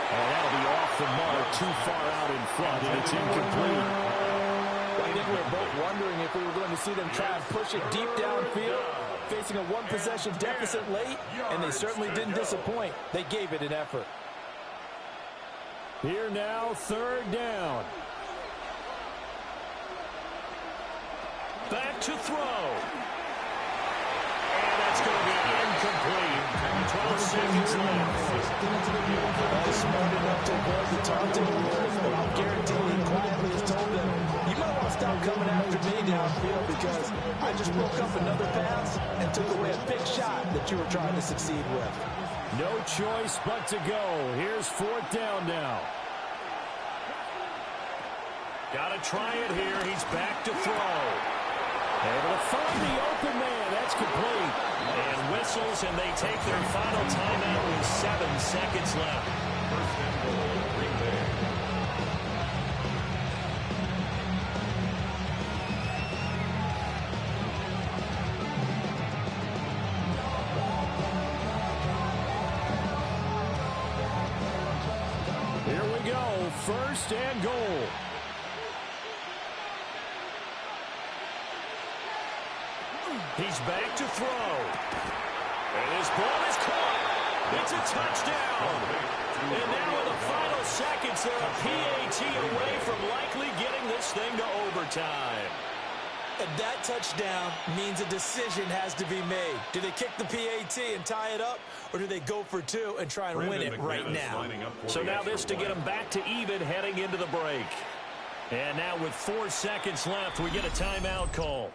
And that'll be off the mark, too far out in front, and it's incomplete. I think we were both wondering if we were going to see them try and push it deep downfield, facing a one-possession deficit late, and they certainly didn't disappoint. They gave it an effort. Here now, 3rd down. Back to throw. And that's going to be incomplete. 12 seconds left. All smart enough to avoid the taunting here, but I'll guarantee he quietly has told them, you might want to stop coming after me downfield because I just broke up another pass and took away a big shot that you were trying to succeed with. No choice but to go. Here's 4th down now. Got to try it here. He's back to throw. Able to find the open man. That's complete. And whistles, and they take their final timeout with 7 seconds left. 1st and goal, Green Bay. Here we go. 1st and goal. He's back to throw. And his ball is caught. It's a touchdown. And now in the final seconds, they're a PAT away from likely getting this thing to overtime. And that touchdown means a decision has to be made. Do they kick the PAT and tie it up, or do they go for 2 and try and win it right now? So now this to get them back to even heading into the break. And now with 4 seconds left, we get a timeout call.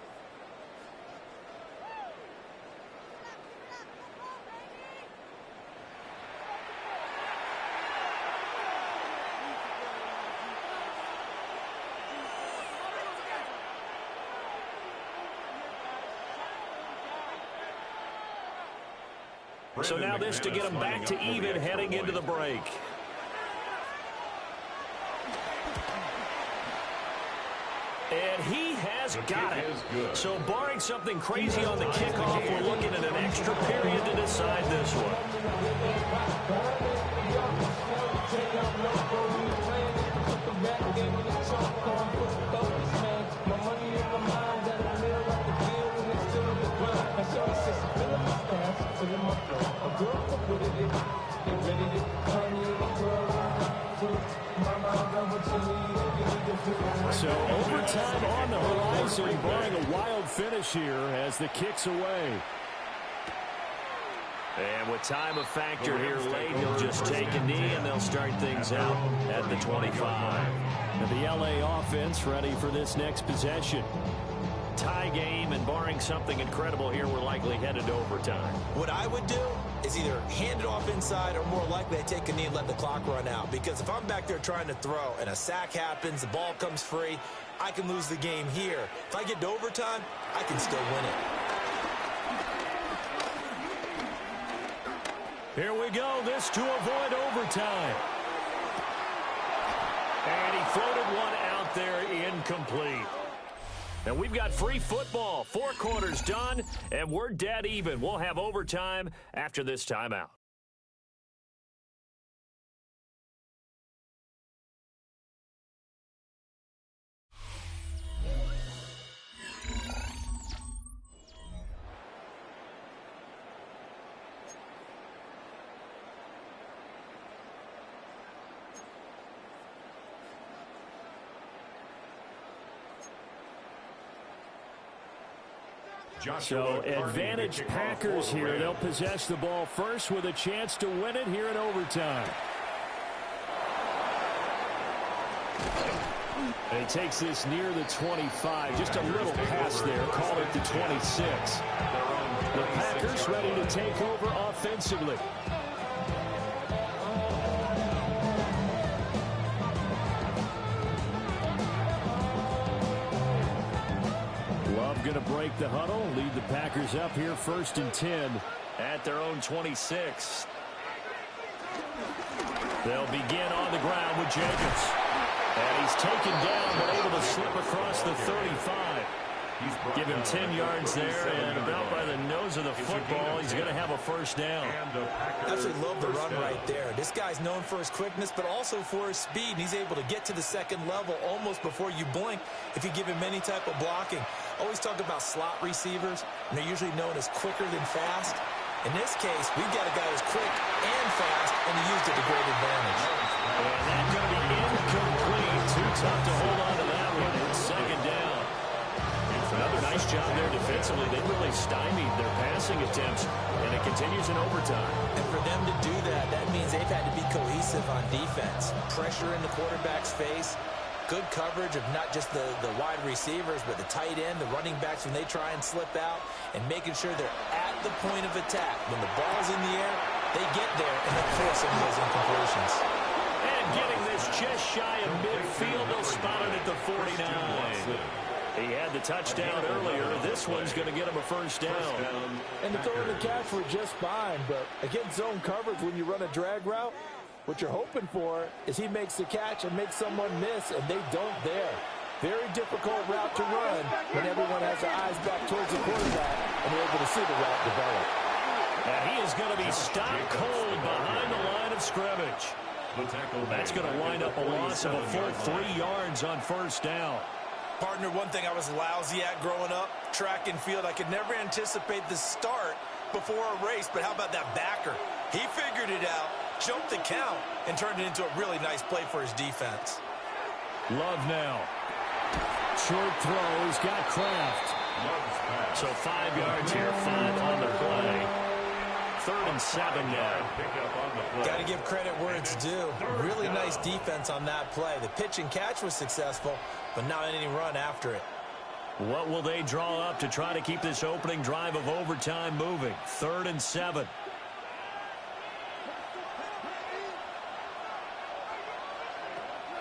So now this to get them back to even heading into the break. And he has got it. So barring something crazy on the kickoff, we're looking at an extra period to decide this one. So overtime on the horizon, barring a wild finish here as the kick's away. And with time a factor here late, they'll just take a knee and they'll start things out at the 25. And the LA offense ready for this next possession. Tie game, and barring something incredible here, we're likely headed to overtime. What I would do is either hand it off inside or more likely I take a knee and let the clock run out. Because if I'm back there trying to throw and a sack happens, the ball comes free, I can lose the game here. If I get to overtime, I can still win it. Here we go. This to avoid overtime. And he floated one out there incomplete. And we've got free football. 4 quarters done, and we're dead even. We'll have overtime after this timeout. So advantage Packers here. They'll possess the ball first with a chance to win it here in overtime. And he takes this near the 25. Just a little pass there. Call it the 26. The Packers ready to take over offensively. Going to break the huddle, lead the Packers up here 1st and 10 at their own 26. They'll begin on the ground with Jacobs. And he's taken down but able to slip across the 35. Give him 10 yards there, and about by the nose of the football, he's going to have a first down. Absolutely love the run right there. This guy's known for his quickness, but also for his speed. He's able to get to the second level almost before you blink if you give him any type of blocking. Always talk about slot receivers, and they're usually known as quicker than fast. In this case, we've got a guy who's quick and fast, and he used it to great advantage. And that's going to be incomplete. Too tough to hold on to that one. It's second down. Another nice job there defensively. They really stymied their passing attempts, and it continues in overtime. And for them to do that, that means they've had to be cohesive on defense. Pressure in the quarterback's face, good coverage of not just the wide receivers, but the tight end, the running backs when they try and slip out, and making sure they're at the point of attack. When the ball's in the air, they get there and then force some of those incompletions. And getting this just shy of midfield, they'll spot it at the 49. He had the touchdown earlier. This one's going to get him a first down. And the throw and the catch were just fine, but against zone coverage when you run a drag route, what you're hoping for is he makes the catch and makes someone miss, and they don't there. Very difficult route to run when everyone has their eyes back towards the quarterback and they're able to see the route develop. And he is going to be stopped cold behind the line of scrimmage. That's going to wind up a loss of a full 3 yards on first down. Partner, one thing I was lousy at growing up, track and field, I could never anticipate the start before a race, but how about that backer? He figured it out, jumped the count, and turned it into a really nice play for his defense. Love now. Short throw, he's got Kraft. So 5 yards here, 5 on the play. 3rd and 7 now. Got to give credit where it's due. Really nice defense on that play. The pitch and catch was successful, but not any run after it. What will they draw up to try to keep this opening drive of overtime moving? 3rd and 7.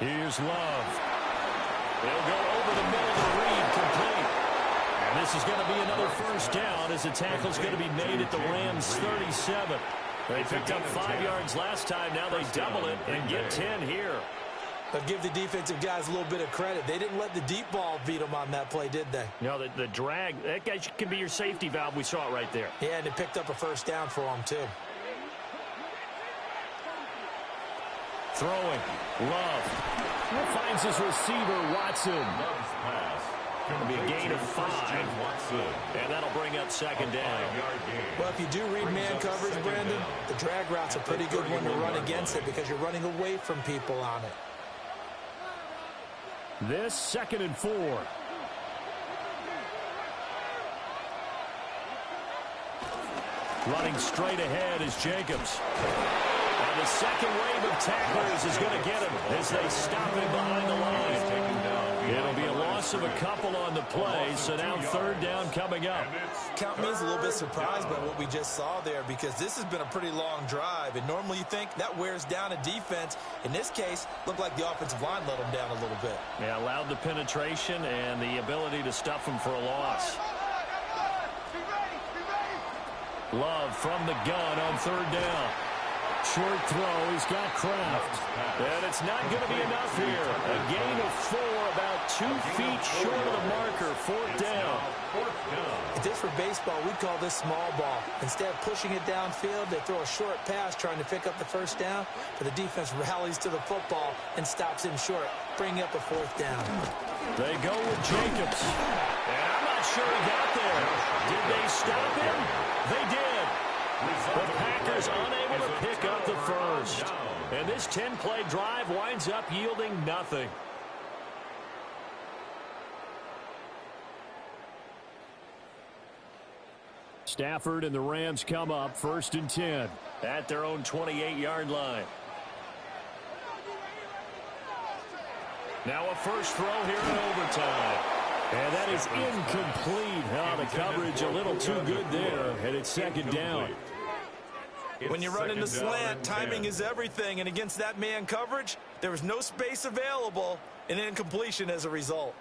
Here's Love. They'll go over the middle to Reed, complete. And this is going to be another first down as the tackle's going to be made at the Rams' 37. They picked up 5 yards last time. Now they double it and get 10 here. But give the defensive guys a little bit of credit. They didn't let the deep ball beat them on that play, did they? No, the drag, that guy can be your safety valve. We saw it right there. Yeah, and they picked up a first down for them, too. Throwing. Love. Finds his receiver, Watson. Love's pass. It'll be a gain of 5. And that'll bring up second down. Well, if you do read man coverage, Brandon, the drag route's a pretty good one to run against it because you're running away from people on it. This 2nd and 4. Running straight ahead is Jacobs. And the second wave of tacklers is going to get him as they stop him behind the line. It'll be a loss of a couple on the play, so now 3rd down coming up. Count me as a little bit surprised by what we just saw there because this has been a pretty long drive, and normally you think that wears down a defense. In this case, looked like the offensive line let them down a little bit. Yeah, allowed the penetration and the ability to stuff them for a loss. Love from the gun on 3rd down. Short throw, he's got Kraft. And it's not going to be enough here. A gain of 4, about 2 feet short of the marker, 4th down. If this were baseball, we'd call this small ball. Instead of pushing it downfield, they throw a short pass trying to pick up the first down, but the defense rallies to the football and stops him short, bringing up a 4th down. They go with Jacobs. And I'm not sure he got there. Did they stop him? They did. The Packers unable to pick up the first. And this 10-play drive winds up yielding nothing. Stafford and the Rams come up 1st and 10 at their own 28-yard line. Now a first throw here in overtime. And that is incomplete. Oh, the coverage a little too good there, and it's 2nd down. When you run in the slant, timing is everything, and against that man coverage, there was no space available, and incompletion as a result.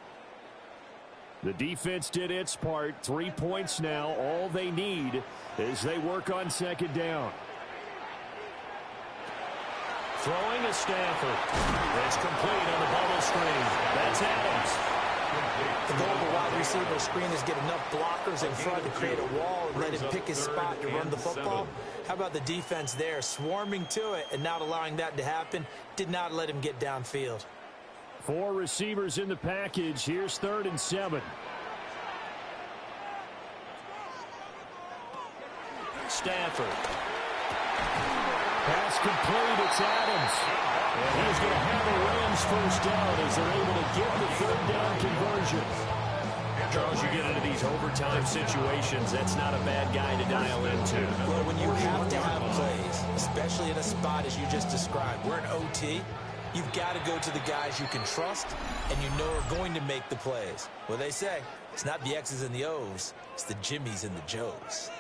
The defense did its part. 3 points now. All they need as they work on 2nd down. Throwing to Stafford. It's complete on the bubble screen. That's Adams. The goal of a wide receiver screen is get enough blockers in front to create a wall and let him pick his spot to run the football. How about the defense there, swarming to it and not allowing that to happen? Did not let him get downfield. 4 receivers in the package. Here's 3rd and 7. Stafford. Pass complete. It's Adams. And he's going to have the Rams first down as they're able to get the 3rd down conversion. Charles, you get into these overtime situations, that's not a bad guy to dial into. Well, when you have to have plays, especially in a spot as you just described, we're in OT, you've got to go to the guys you can trust and you know are going to make the plays. Well, they say, it's not the X's and the O's, it's the Jimmies and the Joes.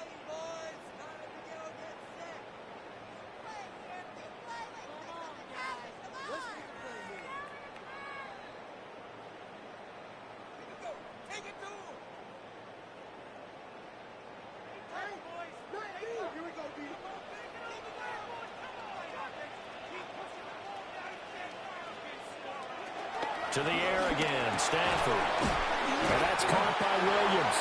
To the air again, Stafford. And that's caught by Williams.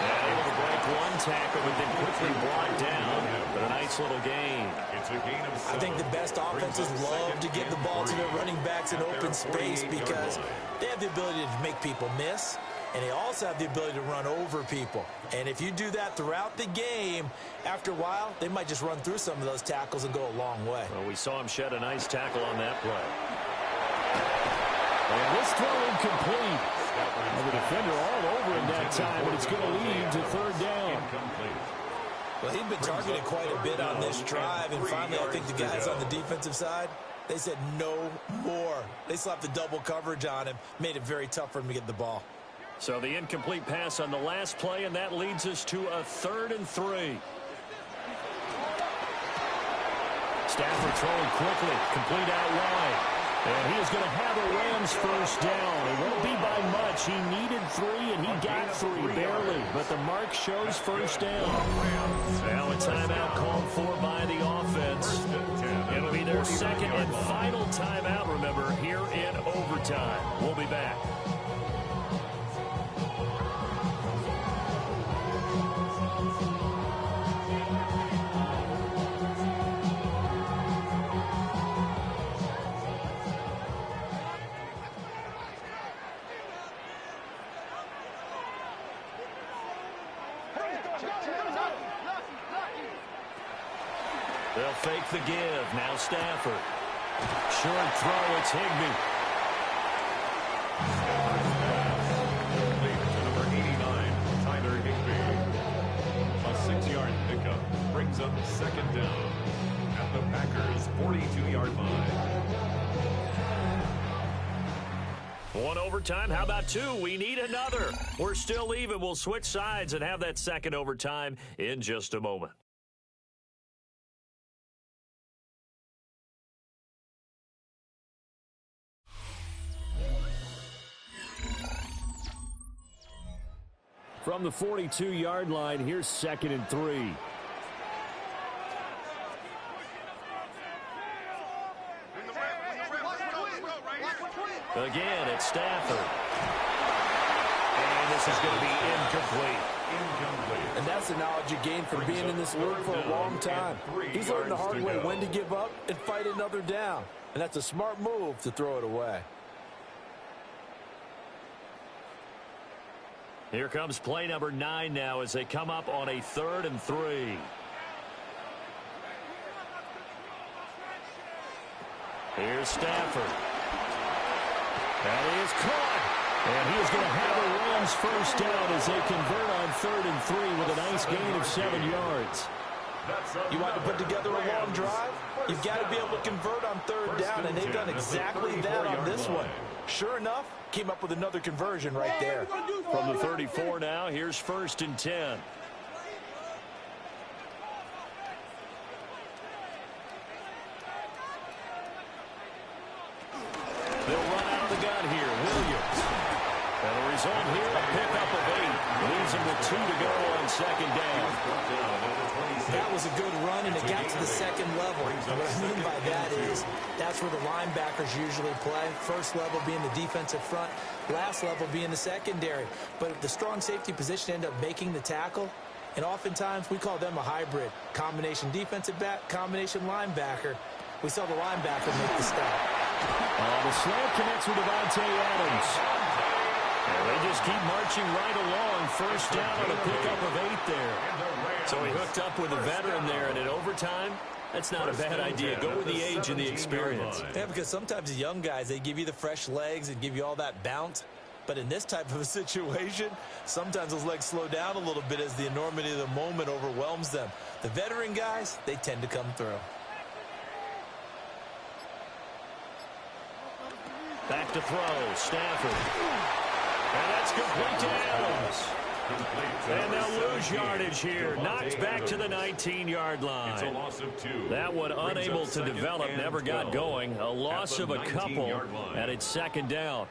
And able to break one tackle, but then quickly brought down. But a nice little gain. I think the best offenses love to get the ball to their running backs in open space because they have the ability to make people miss, and they also have the ability to run over people. And if you do that throughout the game, after a while, they might just run through some of those tackles and go a long way. Well, we saw him shed a nice tackle on that play. And this throw incomplete. And the defender all over him that time, but it's going to lead to 3rd down. Well, he'd been targeted quite a bit on this drive, and finally I think the guys on the defensive side, they said no more. They slapped the double coverage on him, made it very tough for him to get the ball. So the incomplete pass on the last play, and that leads us to a 3rd and 3. Stafford throwing quickly, complete out wide. And he is going to have a Rams first down. It won't be by much. He needed 3, and he got 3, barely. But the mark shows first down. Now a timeout called for by the offense. It'll be their second and final timeout, remember, here in overtime. We'll be back. They'll fake the give. Now Stafford. Short throw. It's Higbee. Number 89, Tyler Higbee. A 6-yard pickup brings up second down at the Packers' 42-yard line. 1 overtime. How about 2? We need another. We're still even. We'll switch sides and have that second overtime in just a moment. From the 42-yard line, here's 2nd and 3. Again, it's Stafford. And this is going to be incomplete. And that's the knowledge you gain from being in this league for a long time. He's learned the hard way when to give up and fight another down. And that's a smart move to throw it away. Here comes play number 9 now as they come up on a 3rd and 3. Here's Stafford. That is caught. And he is going to have a Rams first down as they convert on 3rd and 3 with a nice gain of 7 yards. You want to put together a long drive? You've got to be able to convert on 3rd down, and they've done exactly that on this one. Sure enough, came up with another conversion right there. From the 34 now, here's 1st and 10. They'll run out of the gun here. Williams. And the result here, a pickup of 8. Leaves him with 2 to go on 2nd down. That was a good run, and it got to the 2nd level. And what I mean by that is that's where the linebackers usually play. First level being the defensive front, last level being the secondary. But the strong safety position ended up making the tackle, and oftentimes we call them a hybrid. Combination defensive back, combination linebacker. We saw the linebacker make the stop. The slant connects with Devontae Adams. And they just keep marching right along. First down on a pickup of 8 there. So he hooked up with a veteran there, and in overtime, that's not a bad idea. Go with the age and the experience. Yeah, because sometimes the young guys, they give you the fresh legs and give you all that bounce. But in this type of a situation, sometimes those legs slow down a little bit as the enormity of the moment overwhelms them. The veteran guys, they tend to come through. Back to throw, Stafford. And that's complete to Adams. And they'll lose yardage here. Knocked back to the 19-yard line. It's a loss of 2. That one unable to develop, never got going. A loss of a couple, and it's 2nd down.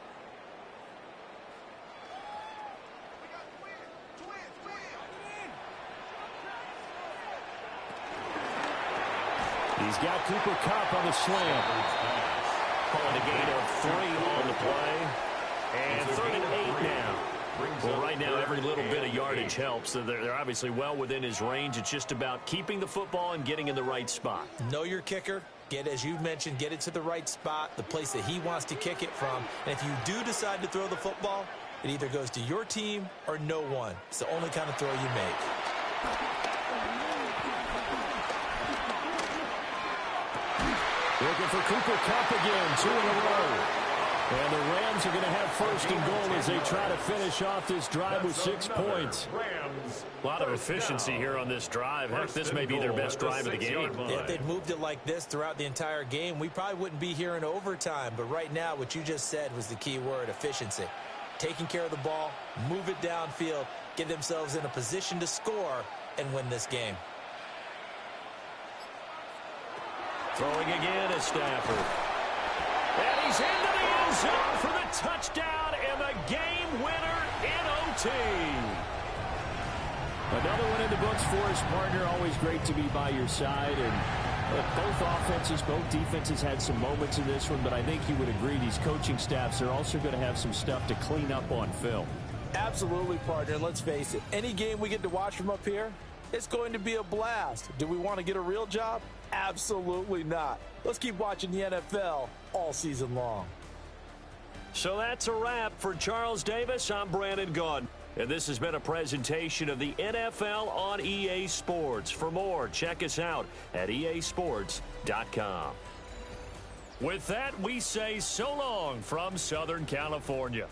He's got Cooper Kupp on the slam. Calling a gain of 3 on the play. And 3rd and 8 now. Well, right now, every little bit of yardage helps. They're obviously well within his range. It's just about keeping the football and getting in the right spot. Know your kicker. Get, as you mentioned, get it to the right spot, the place that he wants to kick it from. And if you do decide to throw the football, it either goes to your team or no one. It's the only kind of throw you make. Looking for Cooper Kupp again, 2 in a row. And the Rams are going to have 1st and goal as they try to finish off this drive with 6 points. A lot of efficiency here on this drive. Heck, this may be their best drive of the game. If they'd moved it like this throughout the entire game, we probably wouldn't be here in overtime. But right now, what you just said was the key word, efficiency. Taking care of the ball, move it downfield, get themselves in a position to score and win this game. Throwing again is Stafford. And he's into the end zone for the touchdown and the game winner in OT. Another one in the books for his partner. Always great to be by your side. And look, both offenses, both defenses had some moments in this one, but I think you would agree these coaching staffs are also going to have some stuff to clean up on film. Absolutely, partner. And let's face it, any game we get to watch from up here, it's going to be a blast. Do we want to get a real job? Absolutely not. Let's keep watching the NFL all season long. So that's a wrap for Charles Davis. I'm Brandon Gunn. And this has been a presentation of the NFL on EA Sports. For more, check us out at easports.com. With that, we say so long from Southern California.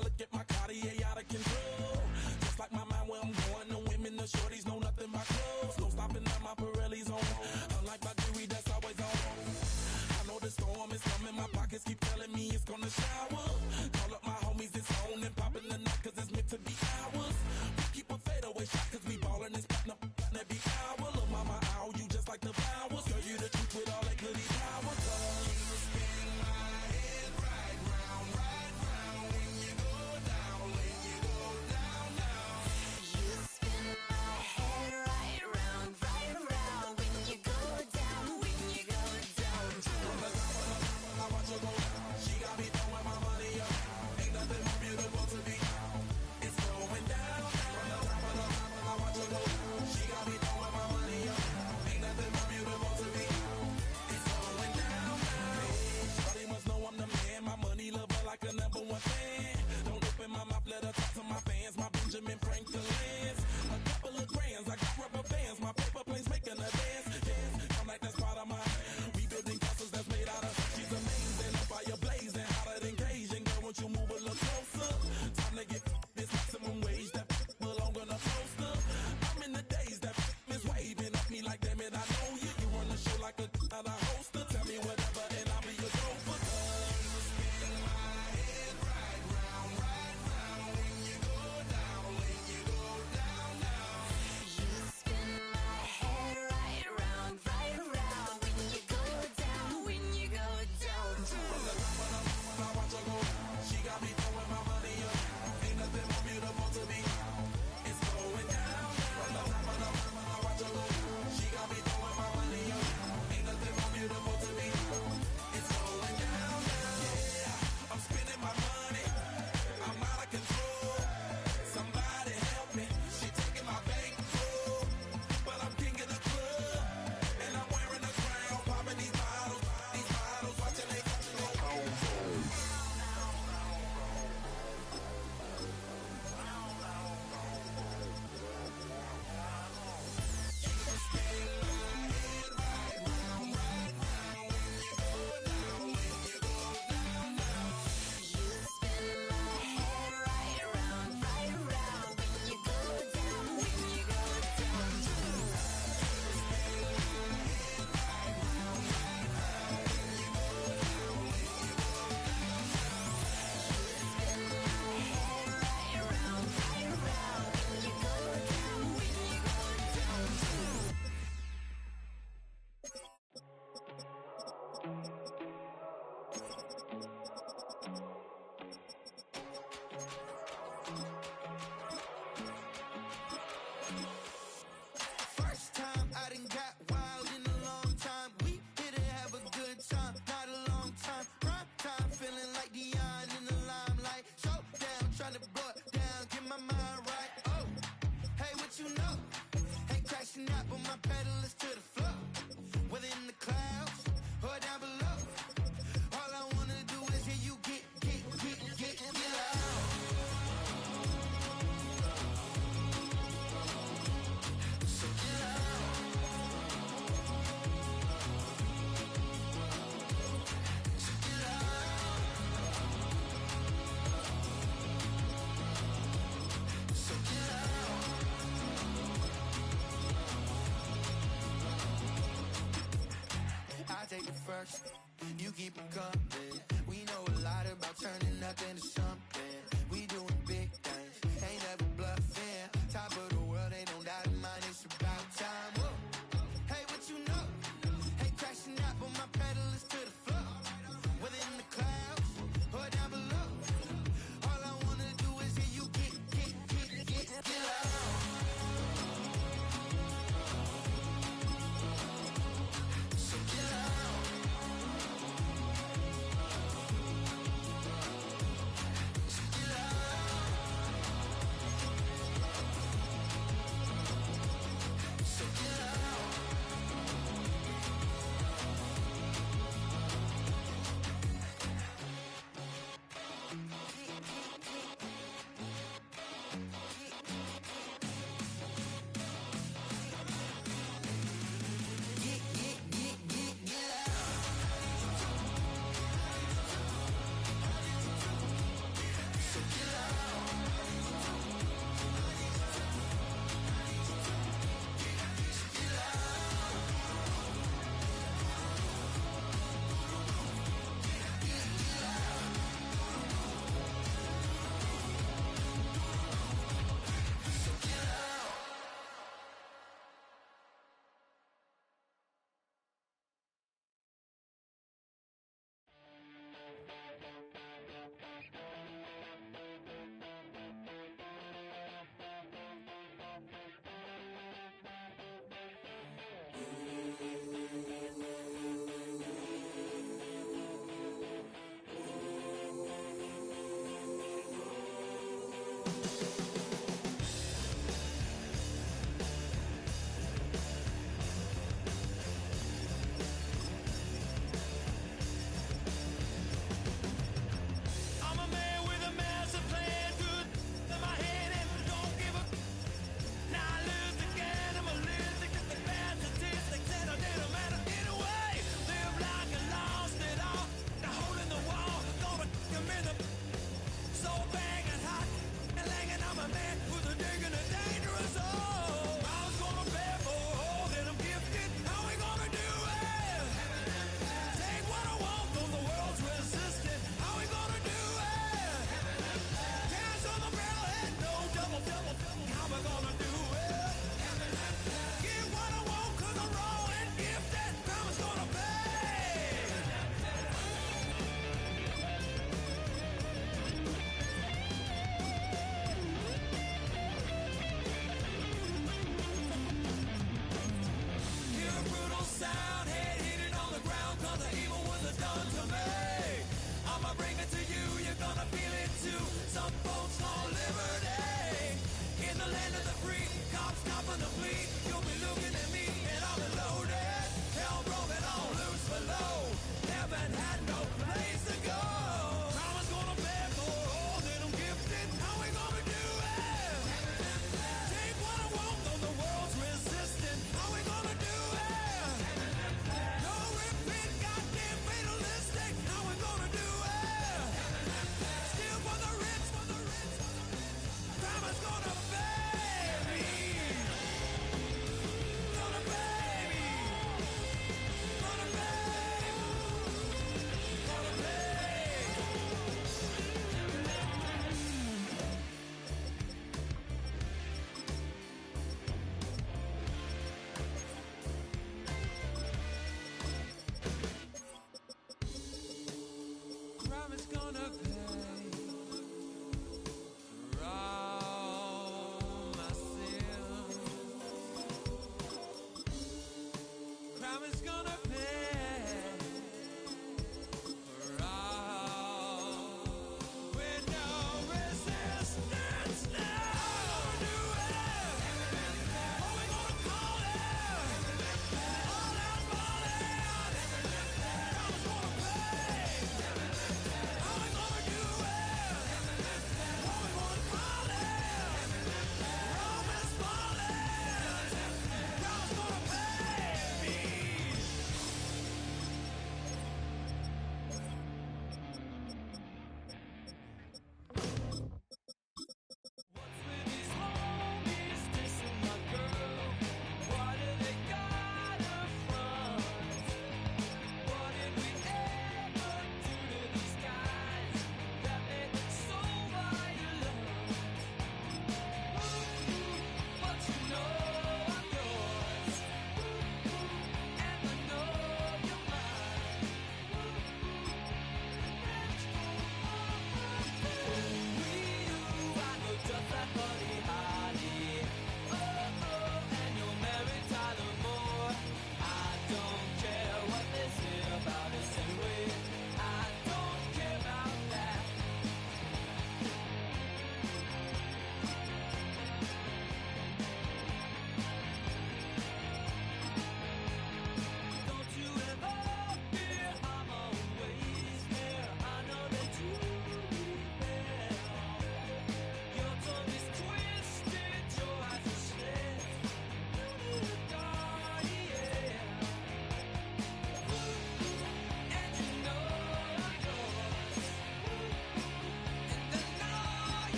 I look at my Cartier out of control. Just like my mind where I'm going, the women, the shorties know nothing but clothes. No stopping at my Pirelli's on. Unlike my jewelry that's always on. I know the storm is coming, my pockets keep telling me it's gonna shower. Call up my homies, it's on and popping the night cause it's meant to be ours. We keep a fadeaway shot cause we ballin' and spittin' up every hour. Look mama, ow, you just like the flowers. Girl, you the truth with all that goody power. You spin my head right round when you go down, when you go down, down. You spin my head right round when you go down, when you go down. From the top of the I watch her go down. She got me throwing my money up. Ain't nothing more beautiful to be. It's going down. From the top of the I watch her go down. She got me throwing my money up. Ain't nothing more beautiful to be. It's going down. Shawty must know I'm the man. My money lover like a number one fan. Don't open my mouth, let her talk to my fans. My Benjamin Franklin's. A couple of grands, I got rubber bands. My paper planes making a dance. Dance, I'm like that's part of my. We building castles that's made out of. She's amazing, a fire blazing, hotter than Cajun. Girl, won't you move a little closer? Time to get this maximum wage that belong on a poster. I'm in the days that is waving at me like damn it, I know you. You run the show like a hoster. Tell me whatever and I'll be your gopher. You spin my head right round when you go down, when you go down, down. You spin my head right round when you go down, when you go down. From the top of the I watch her go down. She got me throwing my money up. Ain't nothing more beautiful to be. It's going down. From the top of the I watch her go down. She got me throwing my money up. Ain't nothing more beautiful to be. It's going down. Yeah, I'm spending my money. I'm out of control. Somebody help me. She taking my bankroll, but I'm king of the club, and I'm wearing a crown, popping these bottles, watching they go home. First time I done got wild in a long time. We here to have a good time, not a long time. Prime time, feeling like Dion in the limelight. So down, trying to blow it down, get my mind right. Oh, hey, what you know? Hey, crashing out, but my pedal is to the floor. Whether in the clouds or down below. All I wanna do is hear you get loud. So get loud. So get loud. So get loud. I take the first, you keep it coming. We know a lot about turning nothing to something. We doing big things, ain't never bluffing. Top of the world, ain't no doubt in mind, it's about time. Whoa. Hey, what you know? Hey, crashing out, but my pedal is to the floor. Whether in the clouds or down below. All I wanna do is hear you get loud. So get loud.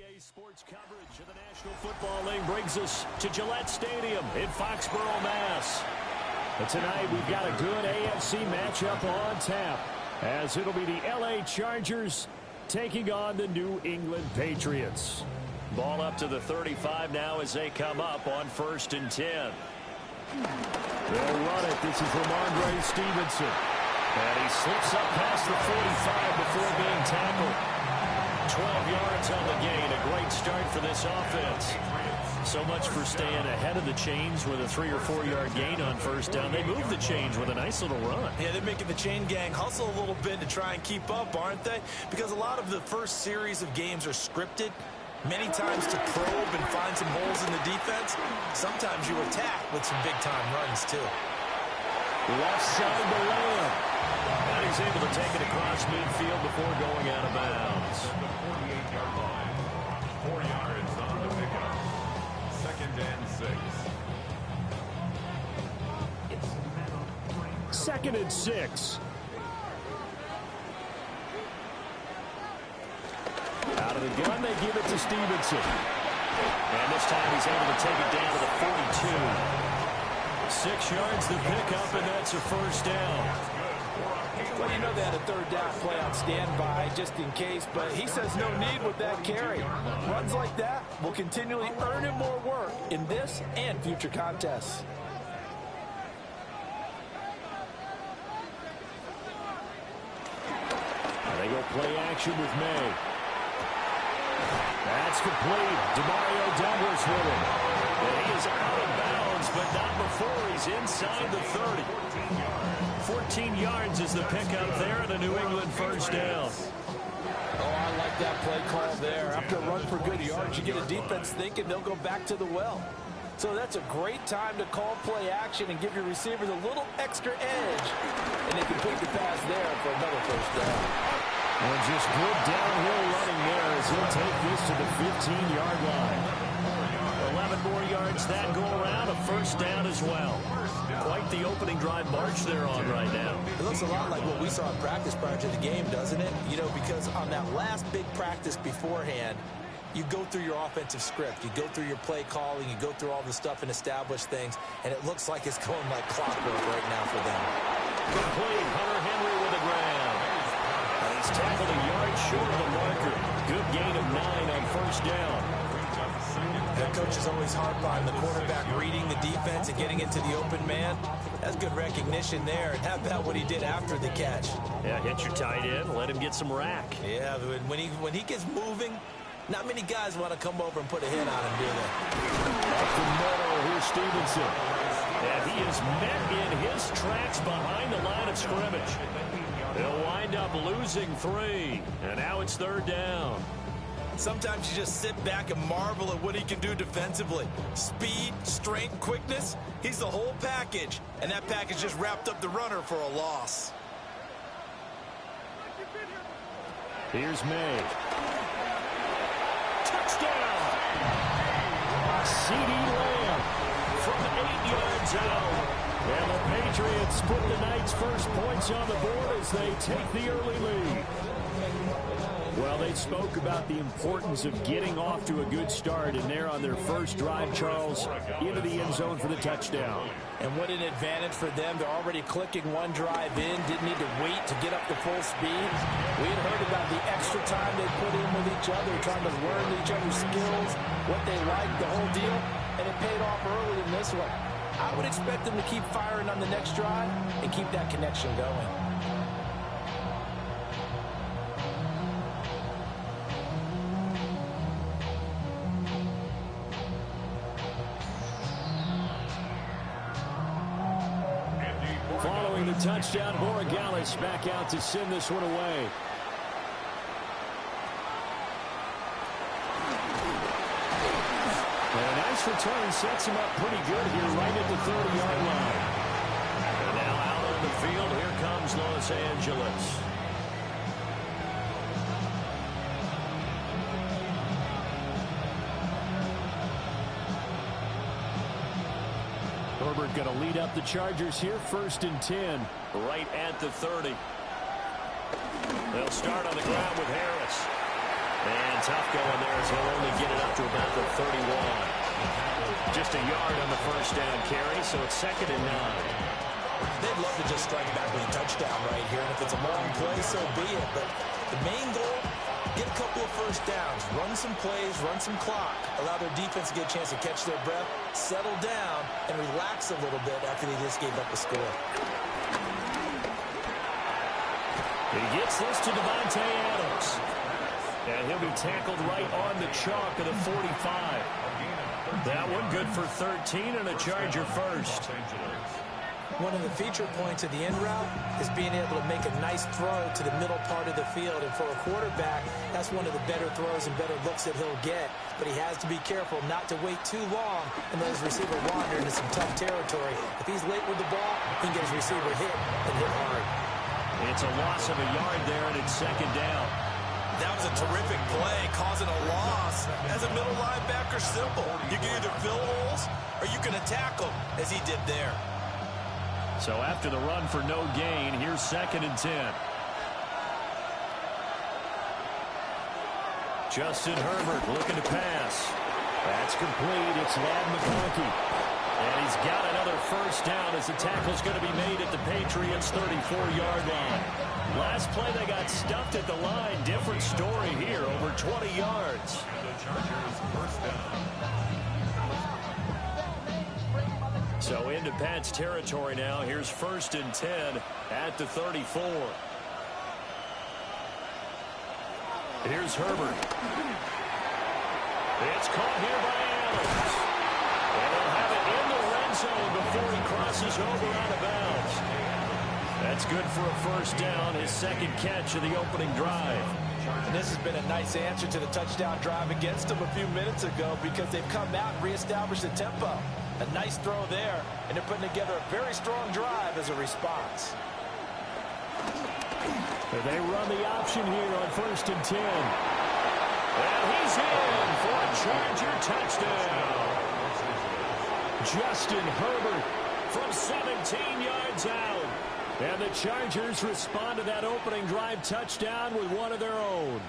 NBA sports coverage of the National Football League brings us to Gillette Stadium in Foxborough, Mass. But tonight we've got a good AFC matchup on tap, as it'll be the LA Chargers taking on the New England Patriots. Ball up to the 35 now as they come up on 1st and 10. They'll run it. This is Ramondre Stevenson. And he slips up past the 45 before being tackled. 12 yards on the gain. A great start for this offense. So much for staying ahead of the chains with a 3 or 4 yard gain on 1st down. They move the chains with a nice little run. Yeah, they're making the chain gang hustle a little bit to try and keep up, aren't they? Because a lot of the first series of games are scripted. Many times to probe and find some holes in the defense. Sometimes you attack with some big-time runs, too. Left side to Lamb. And he's able to take it across midfield before going out of bounds. The 48-yard line. 4 yards on the pickup. 2nd and 6. 2nd and 6. Out of the gun, they give it to Stevenson. And this time he's able to take it down to the 42. 6 yards the pickup, and that's a 1st down. Well, you know they had a 3rd down play on standby just in case, but he says no need with that carry. Runs like that will continually earn him more work in this and future contests. They go play action with May. That's complete. DeMario Douglas with him. And he is out of bounds, but not before he's inside the 30. 14 yards is the pickup there, and a New England 1st down. Oh, I like that play call there. After a run for good yards, you get a defense thinking they'll go back to the well. So that's a great time to call play action and give your receivers a little extra edge. And they can put the pass there for another 1st down. And just good downhill running there as he'll take this to the 15-yard line. 11 more yards that go around, a 1st down as well. Quite the opening drive march they're on right now. It looks a lot like what we saw in practice prior to the game, doesn't it? You know, because on that last big practice beforehand, you go through your offensive script. You go through your play calling. You go through all the stuff and establish things. And it looks like it's going like clockwork right now for them. Complete. Hunter Henry with the ground. And he's tackled a yard short of the marker. Good gain of 9 on 1st down. The coach is always harp on the quarterback reading the defense and getting into the open man. That's good recognition there. And how about what he did after the catch? Yeah, hit your tight end. Let him get some rack. Yeah, when he gets moving, not many guys want to come over and put a hit on him, do they? Up the middle, here's Stevenson. And he is met in his tracks behind the line of scrimmage. They'll wind up losing 3. And now it's 3rd down. Sometimes you just sit back and marvel at what he can do defensively. Speed, strength, quickness. He's the whole package. And that package just wrapped up the runner for a loss. Here's May. Touchdown! CeeDee Lamb from 8 yards out. And the Patriots put the night's first points on the board as they take the early lead. Well, they spoke about the importance of getting off to a good start, and they're on their first drive, Charles, into the end zone for the touchdown. And what an advantage for them. They're already clicking one drive in, didn't need to wait to get up to full speed. We had heard about the extra time they put in with each other, trying to learn each other's skills, what they liked, the whole deal, and it paid off early in this one. I would expect them to keep firing on the next drive and keep that connection going. Following the touchdown, Borregales back out to send this one away. And a nice return sets him up pretty good here right at the 30-yard line. And now out on the field, here comes Los Angeles. Herbert going to lead up the Chargers here, 1st and 10, right at the 30. They'll start on the ground with Harris. And tough going there as he'll only get it up to about the 31. Just a yard on the first down carry, so it's 2nd and 9. They'd love to just strike back with a touchdown right here, and if it's a long play, so be it. But the main goal, get a couple of first downs, run some plays, run some clock, allow their defense to get a chance to catch their breath, settle down, and relax a little bit after they just gave up a score. He gets this to Devontae Adams. And he'll be tackled right on the chalk of the 45. That one good for 13 and a Charger first. One of the feature points of the end route is being able to make a nice throw to the middle part of the field. And for a quarterback, that's one of the better throws and better looks that he'll get. But he has to be careful not to wait too long and let his receiver wander into some tough territory. If he's late with the ball, he can get his receiver hit and hit hard. It's a loss of a yard there, and it's 2nd down. That was a terrific play, causing a loss. As a middle linebacker, simple. You can either fill holes or you can attack them, as he did there. So after the run for no gain, here's 2nd and 10. Justin Herbert looking to pass. That's complete. It's Ladd McConkey. And he's got another first down as the tackle's going to be made at the Patriots' 34-yard line. Last play, they got stuffed at the line. Different story here, over 20 yards. The Chargers first down. So into Pat's territory now. Here's 1st and 10 at the 34. Here's Herbert. It's caught here by Adams. And they'll have it in the red zone before he crosses over out of bounds. That's good for a first down, his 2nd catch of the opening drive. And this has been a nice answer to the touchdown drive against them a few minutes ago because they've come out and reestablished the tempo. A nice throw there, and they're putting together a very strong drive as a response. They run the option here on 1st and 10. And he's in for a Charger touchdown. Justin Herbert from 17 yards out. And the Chargers respond to that opening drive touchdown with one of their own.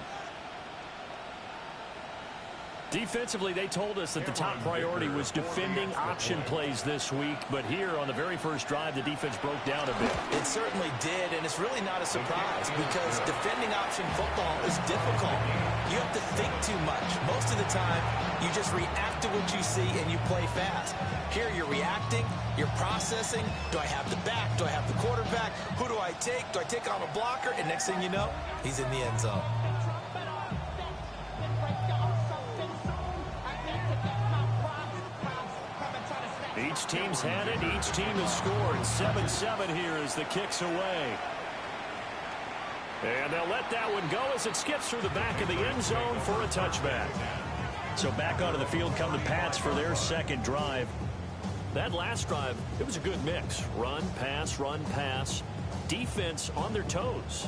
Defensively, they told us that the top priority was defending option plays this week. But here on the very first drive, the defense broke down a bit. It certainly did, and it's really not a surprise because defending option football is difficult. You have to think too much. Most of the time, you just react to what you see and you play fast. Here, you're reacting, you're processing. Do I have the back? Do I have the quarterback? Who do I take? Do I take on a blocker? And next thing you know, he's in the end zone. Each team's had it. Each team has scored. 7-7 here as the kick's away. And they'll let that one go as it skips through the back of the end zone for a touchback. So back onto the field come the Pats for their 2nd drive. That last drive, it was a good mix. Run, pass, defense on their toes.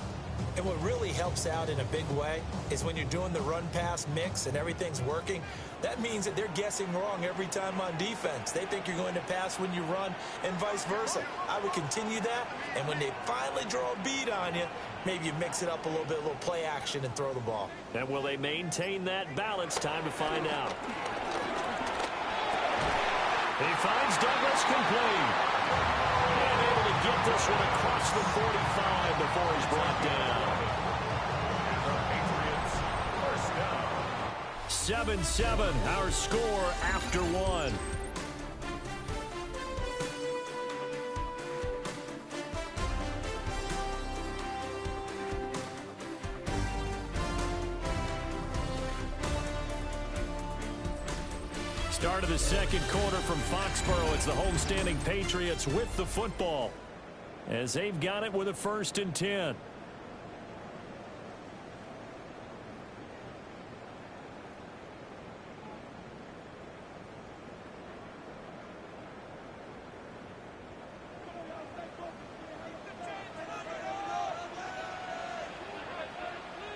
And what really helps out in a big way is when you're doing the run-pass mix and everything's working, that means that they're guessing wrong every time on defense. They think you're going to pass when you run and vice versa. I would continue that, and when they finally draw a bead on you, maybe you mix it up a little bit, a little play action and throw the ball. And will they maintain that balance? Time to find out. He finds Douglas complete. And able to get this one across the 45 before he's brought down. 7-7, our score after one. Start of the 2nd quarter from Foxborough. It's the homestanding Patriots with the football as they've got it with a 1st and 10.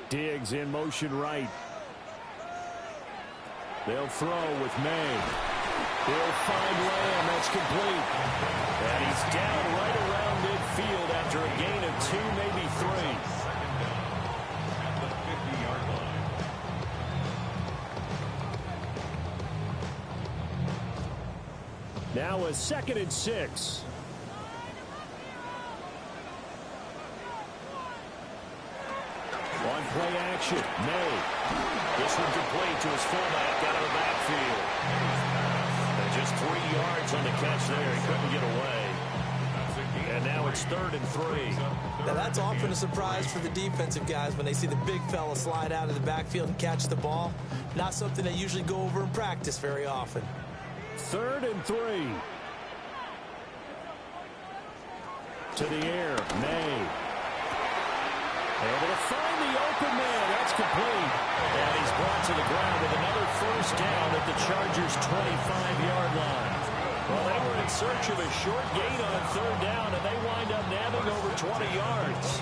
Diggs in motion right. They'll throw with May. He'll find Lamb. That's complete. And he's down right around midfield after a gain of 2, maybe 3. Now a 2nd and 6. On play action, May. This one complete to his fullback out of the backfield. And just 3 yards on the catch there. He couldn't get away. And now it's 3rd and 3. Now that's often a surprise for the defensive guys when they see the big fella slide out of the backfield and catch the ball. Not something they usually go over in practice very often. 3rd and 3. To the air, May. Able to find the open man. That's complete. And he's brought to the ground with another first down at the Chargers' 25-yard line. Well, they were in search of a short gain on 3rd down, and they wind up nabbing over 20 yards.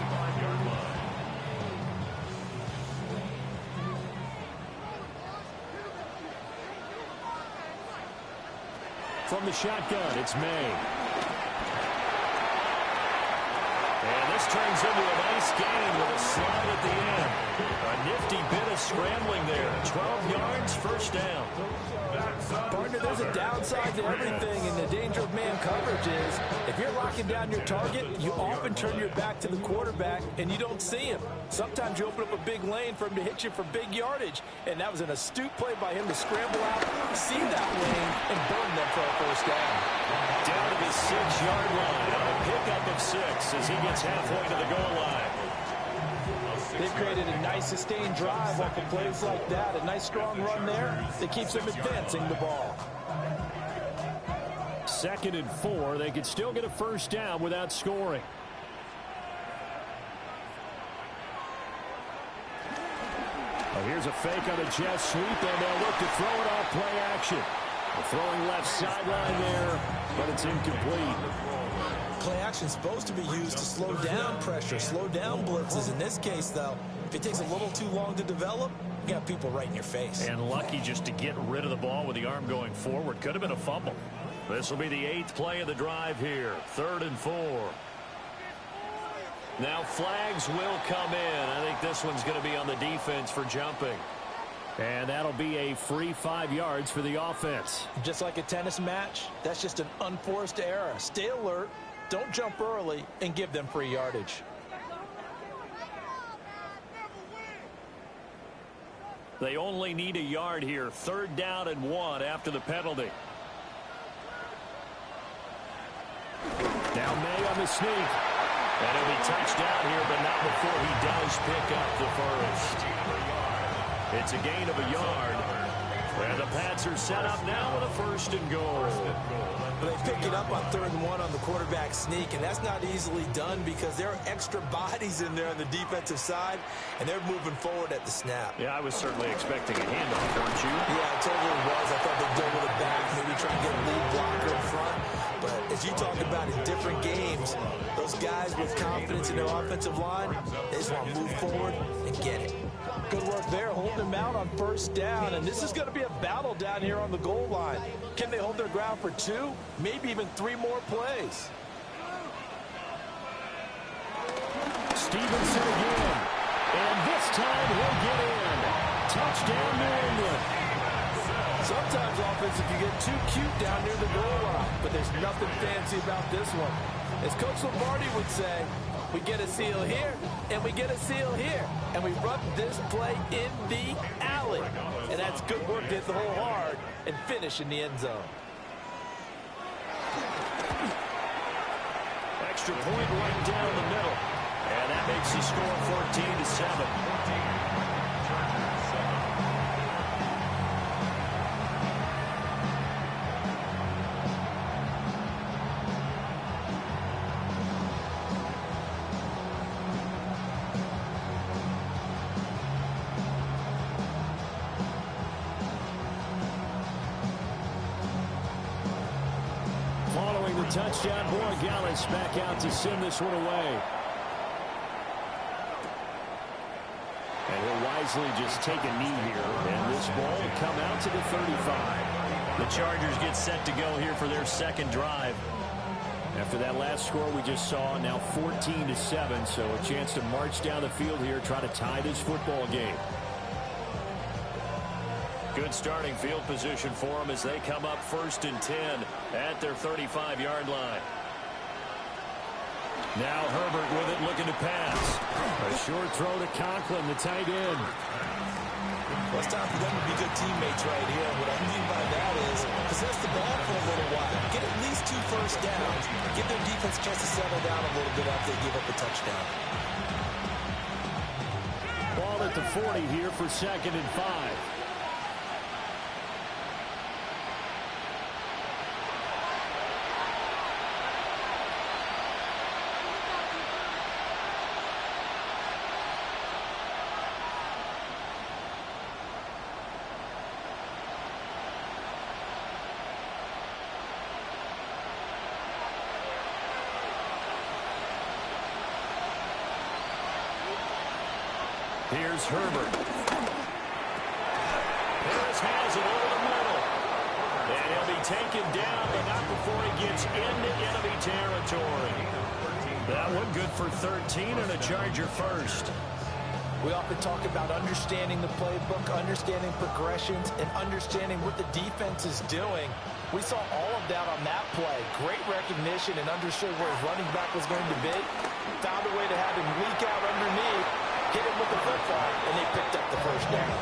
From the shotgun, it's May. And this turns into a nice gain with a slide at the end. A nifty bit of scrambling there. 12 yards, first down. Partner, there's a downside to everything, and the danger of man coverage is if you're locking down your target, you often turn your back to the quarterback, and you don't see him. Sometimes you open up a big lane for him to hit you for big yardage, and that was an astute play by him to scramble out, see that lane, and burn them for a first down. Down to the 6-yard line on a pickup of 6 as he gets halfway to the goal line. They've created a nice sustained drive off of plays like that. A nice strong run there that keeps them advancing the ball. 2nd and 4. They could still get a first down without scoring. Well, here's a fake on a jet sweep, and they'll look to throw it off play action. The throwing left sideline there, but it's incomplete. Play action is supposed to be used to slow down pressure, slow down blitzes. In this case, though, if it takes a little too long to develop, you got people right in your face. And lucky just to get rid of the ball with the arm going forward. Could have been a fumble. This will be the 8th play of the drive here. 3rd and 4. Now flags will come in. I think this one's going to be on the defense for jumping. And that'll be a free 5 yards for the offense. Just like a tennis match, that's just an unforced error. Stay alert, don't jump early, and give them free yardage. They only need a yard here. 3rd down and 1 after the penalty. Now May on the sneak. And he'll be touched down here, but not before he does pick up the first. It's a gain of a yard. And the Pats are set up now with a 1st and goal. They pick it up on 3rd and 1 on the quarterback sneak, and that's not easily done because there are extra bodies in there on the defensive side, and they're moving forward at the snap. Yeah, I was certainly expecting a handoff, weren't you? Yeah, I totally was. I thought they'd double it back, maybe try and get a lead blocker in front. But as you talk about in different games, those guys with confidence in their offensive line, they just want to move forward and get it. Good work there, holding them out on 1st down, and this is going to be a battle down here on the goal line. Can they hold their ground for 2, maybe even 3 more plays? Stevenson again, and this time he'll get in. Touchdown, New England. Sometimes offense, if you get too cute down near the goal line, but there's nothing fancy about this one. As Coach Lombardi would say, we get a seal here, and we get a seal here, and we run this play in the alley. And that's good work to hit the hole hard and finish in the end zone. Extra point right down the middle. And that makes the score 14-7. Touchdown, Borregales back out to send this one away. And he'll wisely just take a knee here. And this ball will come out to the 35. The Chargers get set to go here for their 2nd drive. After that last score we just saw, now 14-7. So a chance to march down the field here, try to tie this football game. Good starting field position for them as they come up 1st and 10 at their 35-yard line. Now Herbert with it, looking to pass. A short throw to Conklin, the tight end. Well, it's time for them to be good teammates right here. What I mean by that is possess the ball for a little while. Get at least 2 first downs. Give their defense a chance to settle down a little bit after they give up a touchdown. Ball at the 40 here for 2nd and 5. Here's Herbert. Harris has it over the middle. And he'll be taken down, but not before he gets into enemy territory. That one good for 13 and a Charger first. We often talk about understanding the playbook, understanding progressions, and understanding what the defense is doing. We saw all of that on that play. Great recognition and understood where his running back was going to be. Found a way to have him leak out underneath, hit him with the football, and they picked up the first down.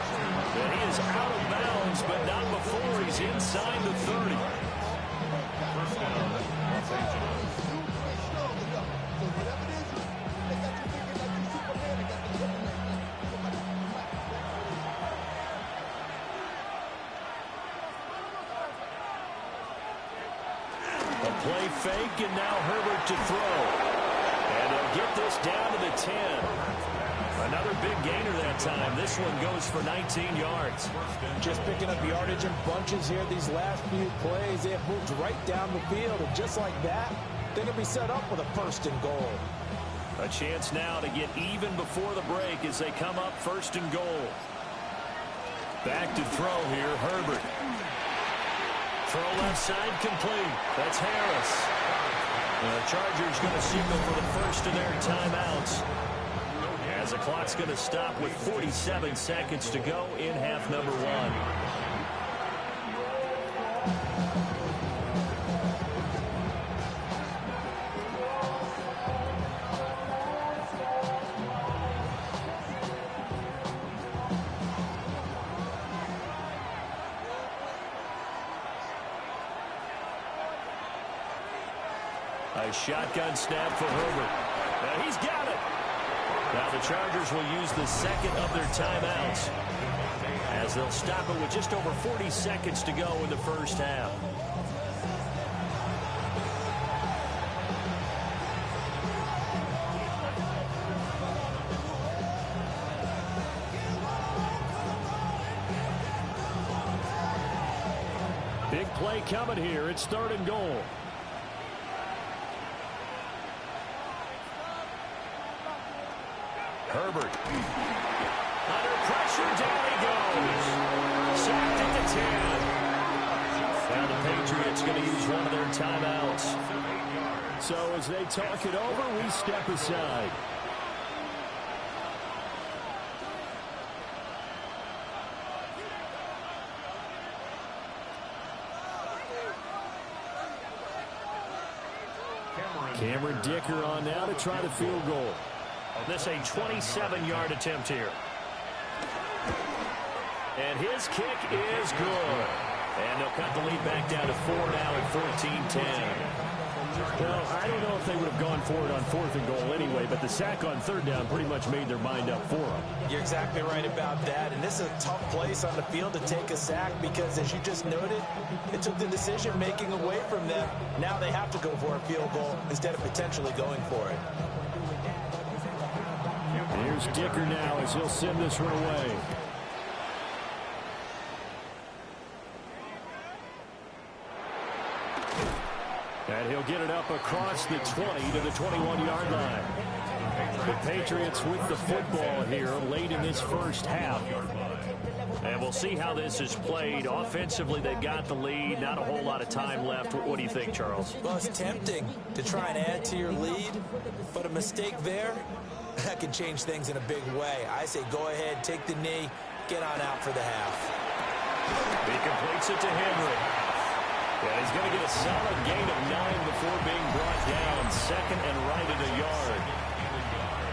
And he is out of bounds, but not before he's inside the 30. First down, Los Angeles. A play fake, and now Herbert to throw. And he'll get this down to the 10. Another big gainer that time. This one goes for 19 yards. Just picking up yardage in bunches here these last few plays. They have moved right down the field, and just like that, they're going to be set up with a 1st and goal. A chance now to get even before the break as they come up 1st and goal. Back to throw here, Herbert. Throw left side complete. That's Harris. And the Chargers going to signal for the first of their timeouts, as the clock's going to stop with 47 seconds to go in half number 1. A shotgun snap for Herbert. And he's got it. Now the Chargers will use the second of their timeouts, as they'll stop it with just over 40 seconds to go in the first half. Big play coming here. It's 3rd and goal. Herbert. Under pressure, down he goes. Sacked at the 10. Now the Patriots going to use one of their timeouts. So as they talk it over, we step aside. Cameron Dicker on now to try the field goal. This a 27-yard attempt here. And his kick is good. And they'll cut the lead back down to 4 now at 14-10. Well, I don't know if they would have gone for it on 4th and goal anyway, but the sack on 3rd down pretty much made their mind up for them. You're exactly right about that. And this is a tough place on the field to take a sack because, as you just noted, it took the decision-making away from them. Now they have to go for a field goal instead of potentially going for it. Here's Dicker now as he'll send this one away. And he'll get it up across the 20 to the 21-yard line. The Patriots with the football here late in this first half. And we'll see how this is played. Offensively, they've got the lead. Not a whole lot of time left. What do you think, Charles? Well, it's tempting to try and add to your lead, but a mistake there, that can change things in a big way. I say go ahead, take the knee, get on out for the half. He completes it to Henry. Yeah, he's going to get a solid gain of 9 before being brought down. Second and right at a yard.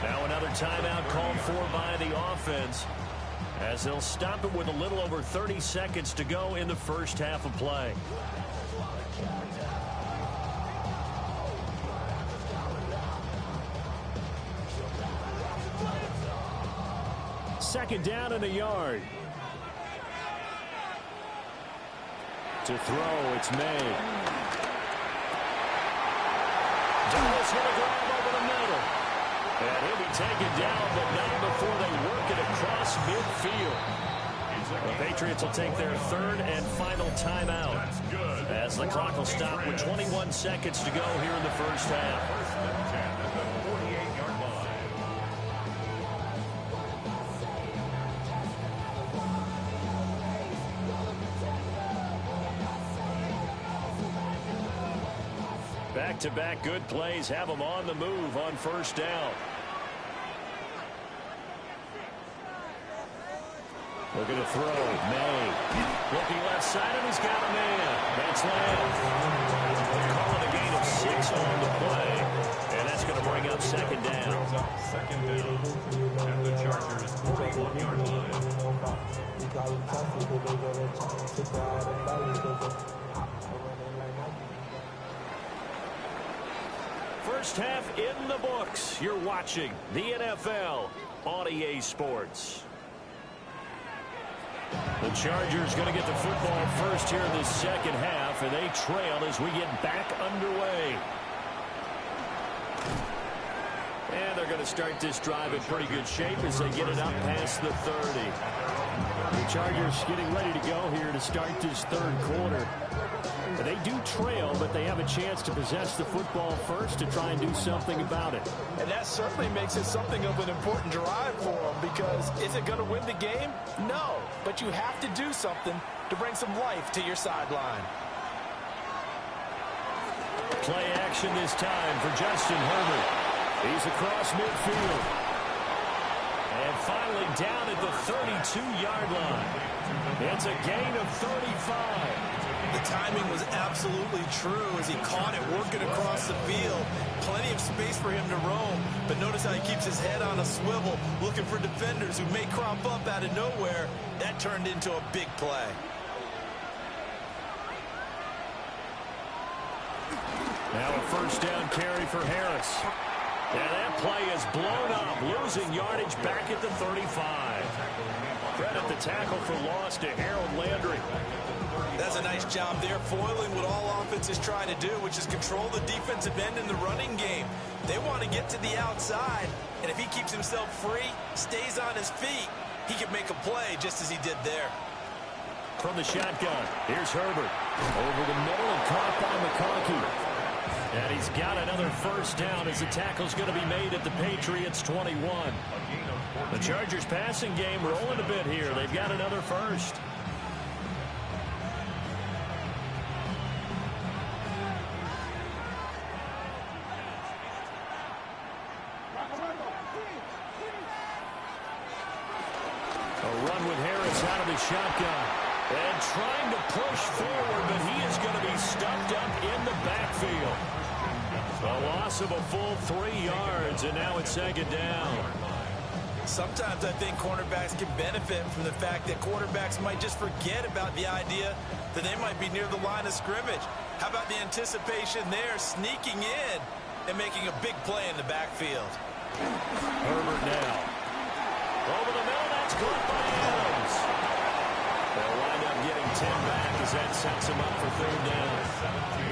Now another timeout called for by the offense, as they'll stop it with a little over 30 seconds to go in the first half of play. Second down and a yard. To throw, it's May. Dallas going to grab over the middle. And he'll be taken down, but not before they work it across midfield. The Patriots will take their third and final timeout, as the clock will stop with 21 seconds to go here in the first half. Back-to-back good plays have them on the move on first down. Looking to throw. May. Looking left side, and he's got a man. That's Lamb. Calling a gain of 6 on the play. And that's going to bring up second down. Second down. And the Chargers' 41-yard line. First half in the books. You're watching the NFL on EA Sports. The Chargers going to get the football first here in the second half, and they trail as we get back underway. And they're going to start this drive in pretty good shape as they get it up past the 30. The Chargers getting ready to go here to start this third quarter. They do trail, but they have a chance to possess the football first to try and do something about it. And that certainly makes it something of an important drive for them, because is it going to win the game? No, but you have to do something to bring some life to your sideline. Play action this time for Justin Herbert. He's across midfield. And finally down at the 32-yard line. It's a gain of 35. The timing was absolutely true as he caught it working across the field. Plenty of space for him to roam, but notice how he keeps his head on a swivel, looking for defenders who may crop up out of nowhere. That turned into a big play. Now a first down carry for Harris. And that play is blown up, losing yardage back at the 35. Credit the tackle for loss to Harold Landry. That's a nice job there, foiling what all offenses try to do, which is control the defensive end in the running game. They want to get to the outside, and if he keeps himself free, stays on his feet, he can make a play just as he did there. From the shotgun, here's Herbert. Over the middle and caught by McConkey. And he's got another first down as the tackle's going to be made at the Patriots' 21. The Chargers passing game rolling a bit here. They've got another first. Shotgun and trying to push forward, but he is going to be stuffed up in the backfield. A loss of a full 3 yards, and now it's second down. Sometimes I think cornerbacks can benefit from the fact that quarterbacks might just forget about the idea that they might be near the line of scrimmage. How about the anticipation there, sneaking in and making a big play in the backfield? Herbert now. Over the middle, that's caught by Adams. They'll wind up getting 10 back as that sets him up for third down.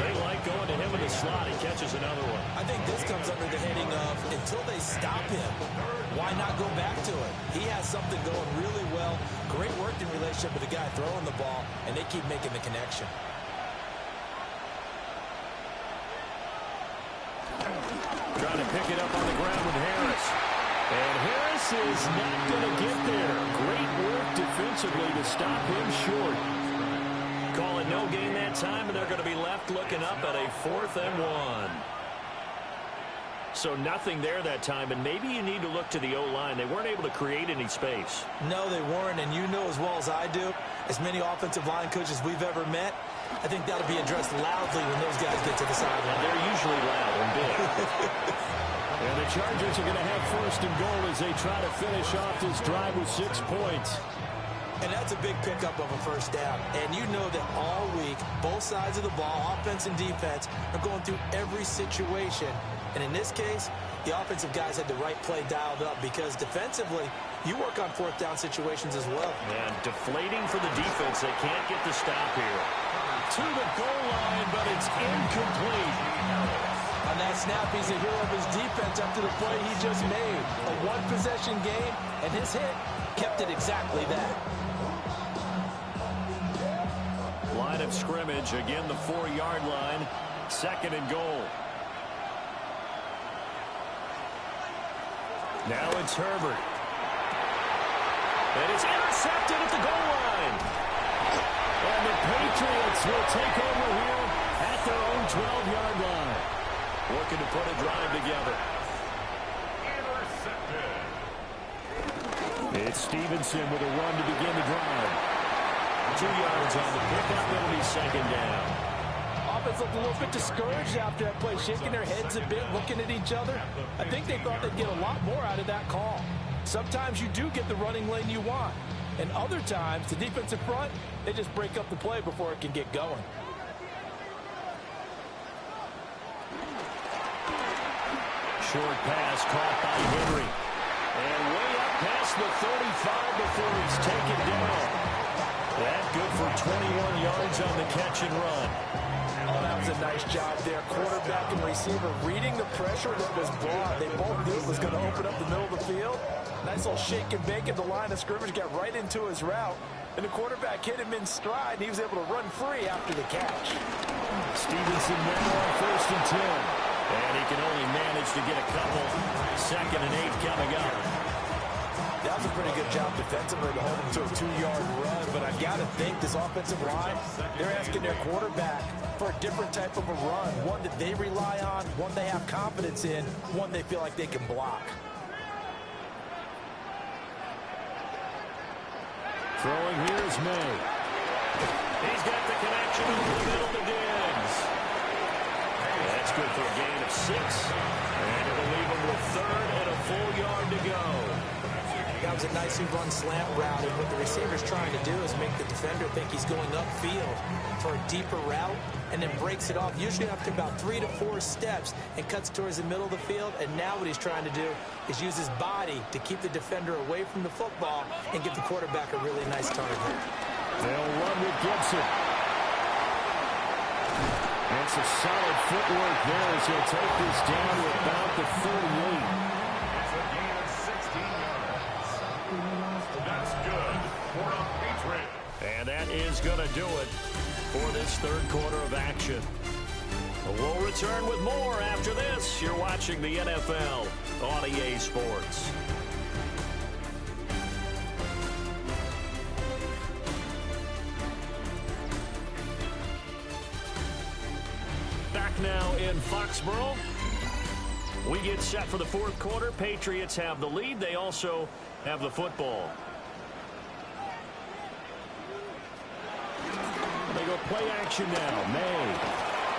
They like going to him in the slot. He catches another one. I think this comes under the heading of until they stop him, why not go back to it? He has something going really well. Great working relationship with the guy throwing the ball, and they keep making the connection. Trying to pick it up on the ground with Harris. And Harris is not going to get there. Great work defensively to stop him short. Call it no gain that time, and they're going to be left looking up at a 4th and 1. So nothing there that time, and maybe you need to look to the O-line. They weren't able to create any space. No, they weren't, and you know as well as I do, as many offensive line coaches we've ever met, I think that'll be addressed loudly when those guys get to the sideline. They're usually loud and big. And the Chargers are going to have first and goal as they try to finish off this drive with 6 points. And that's a big pickup of a first down. And you know that all week, both sides of the ball, offense and defense, are going through every situation. And in this case, the offensive guys had the right play dialed up because defensively, you work on fourth down situations as well. And deflating for the defense. They can't get the stop here. To the goal line, but it's incomplete. On that snap, he's a hero of his defense after the play he just made. A one-possession game, and his hit kept it exactly that. Line of scrimmage, again the 4-yard line, second and goal. Now it's Herbert. And it's intercepted at the goal line. And the Patriots will take over here at their own 12-yard line. Looking to put a drive together. It's Stevenson with a run to begin the drive. 2 yards on the pickup. It'll be second down. Offense looked a little bit discouraged after that play, shaking their heads a bit, looking at each other. I think they thought they'd get a lot more out of that call. Sometimes you do get the running lane you want. And other times, the defensive front, they just break up the play before it can get going. Short pass caught by Henry. And way up past the 35 before he's taken down. That good for 21 yards on the catch and run. Oh, that was a nice job there. Quarterback and receiver reading the pressure that was brought. They both knew it was going to open up the middle of the field. Nice little shake and bake at the line of scrimmage, got right into his route. And the quarterback hit him in stride, and he was able to run free after the catch. Stevenson now on first and 10. And he can only manage to get a couple. Second and 8 coming up. That was a pretty good job defensively to hold him to a 2-yard run, but I got to think this offensive line, they're asking their quarterback for a different type of a run, one that they rely on, one they have confidence in, one they feel like they can block. Throwing here is May. He's got the connection over the middle to Diggs. That's good for a gain of 6. And it'll leave him with third and a full yard to go. That was a nicely run slant route, and what the receiver's trying to do is make the defender think he's going upfield for a deeper route, and then breaks it off, usually after about 3 to 4 steps, and cuts towards the middle of the field. And now what he's trying to do is use his body to keep the defender away from the football and give the quarterback a really nice target. They'll run with Gibson. And some solid footwork there as he'll take this down to about the 48. That's good for a Patriot. And that is going to do it for this third quarter of action. We'll return with more after this. You're watching the NFL on EA Sports. Back now in Foxborough. We get set for the fourth quarter. Patriots have the lead. They also have the football. They go play action now. May.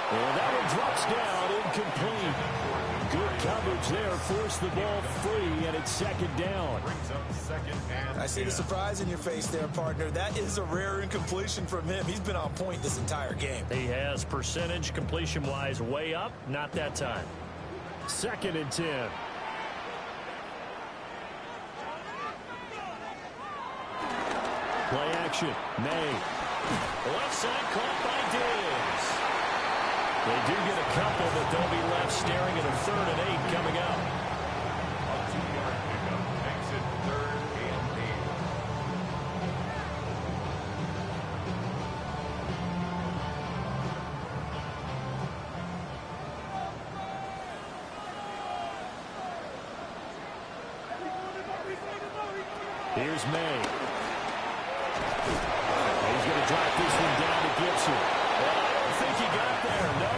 And that one drops down, incomplete. Good coverage there. Forced the ball free, and it's second down. I see the surprise in your face there, partner. That is a rare incompletion from him. He's been on point this entire game. He has percentage completion-wise way up. Not that time. Second and 10. Play action. May. Left side caught by Diggs. They do get a couple, but they'll be left staring at a third and 8 coming up. A 2-yard pickup makes it third and 8. Here's May. He's going to drop this one down to Gibson. Well, I don't think he got there, no.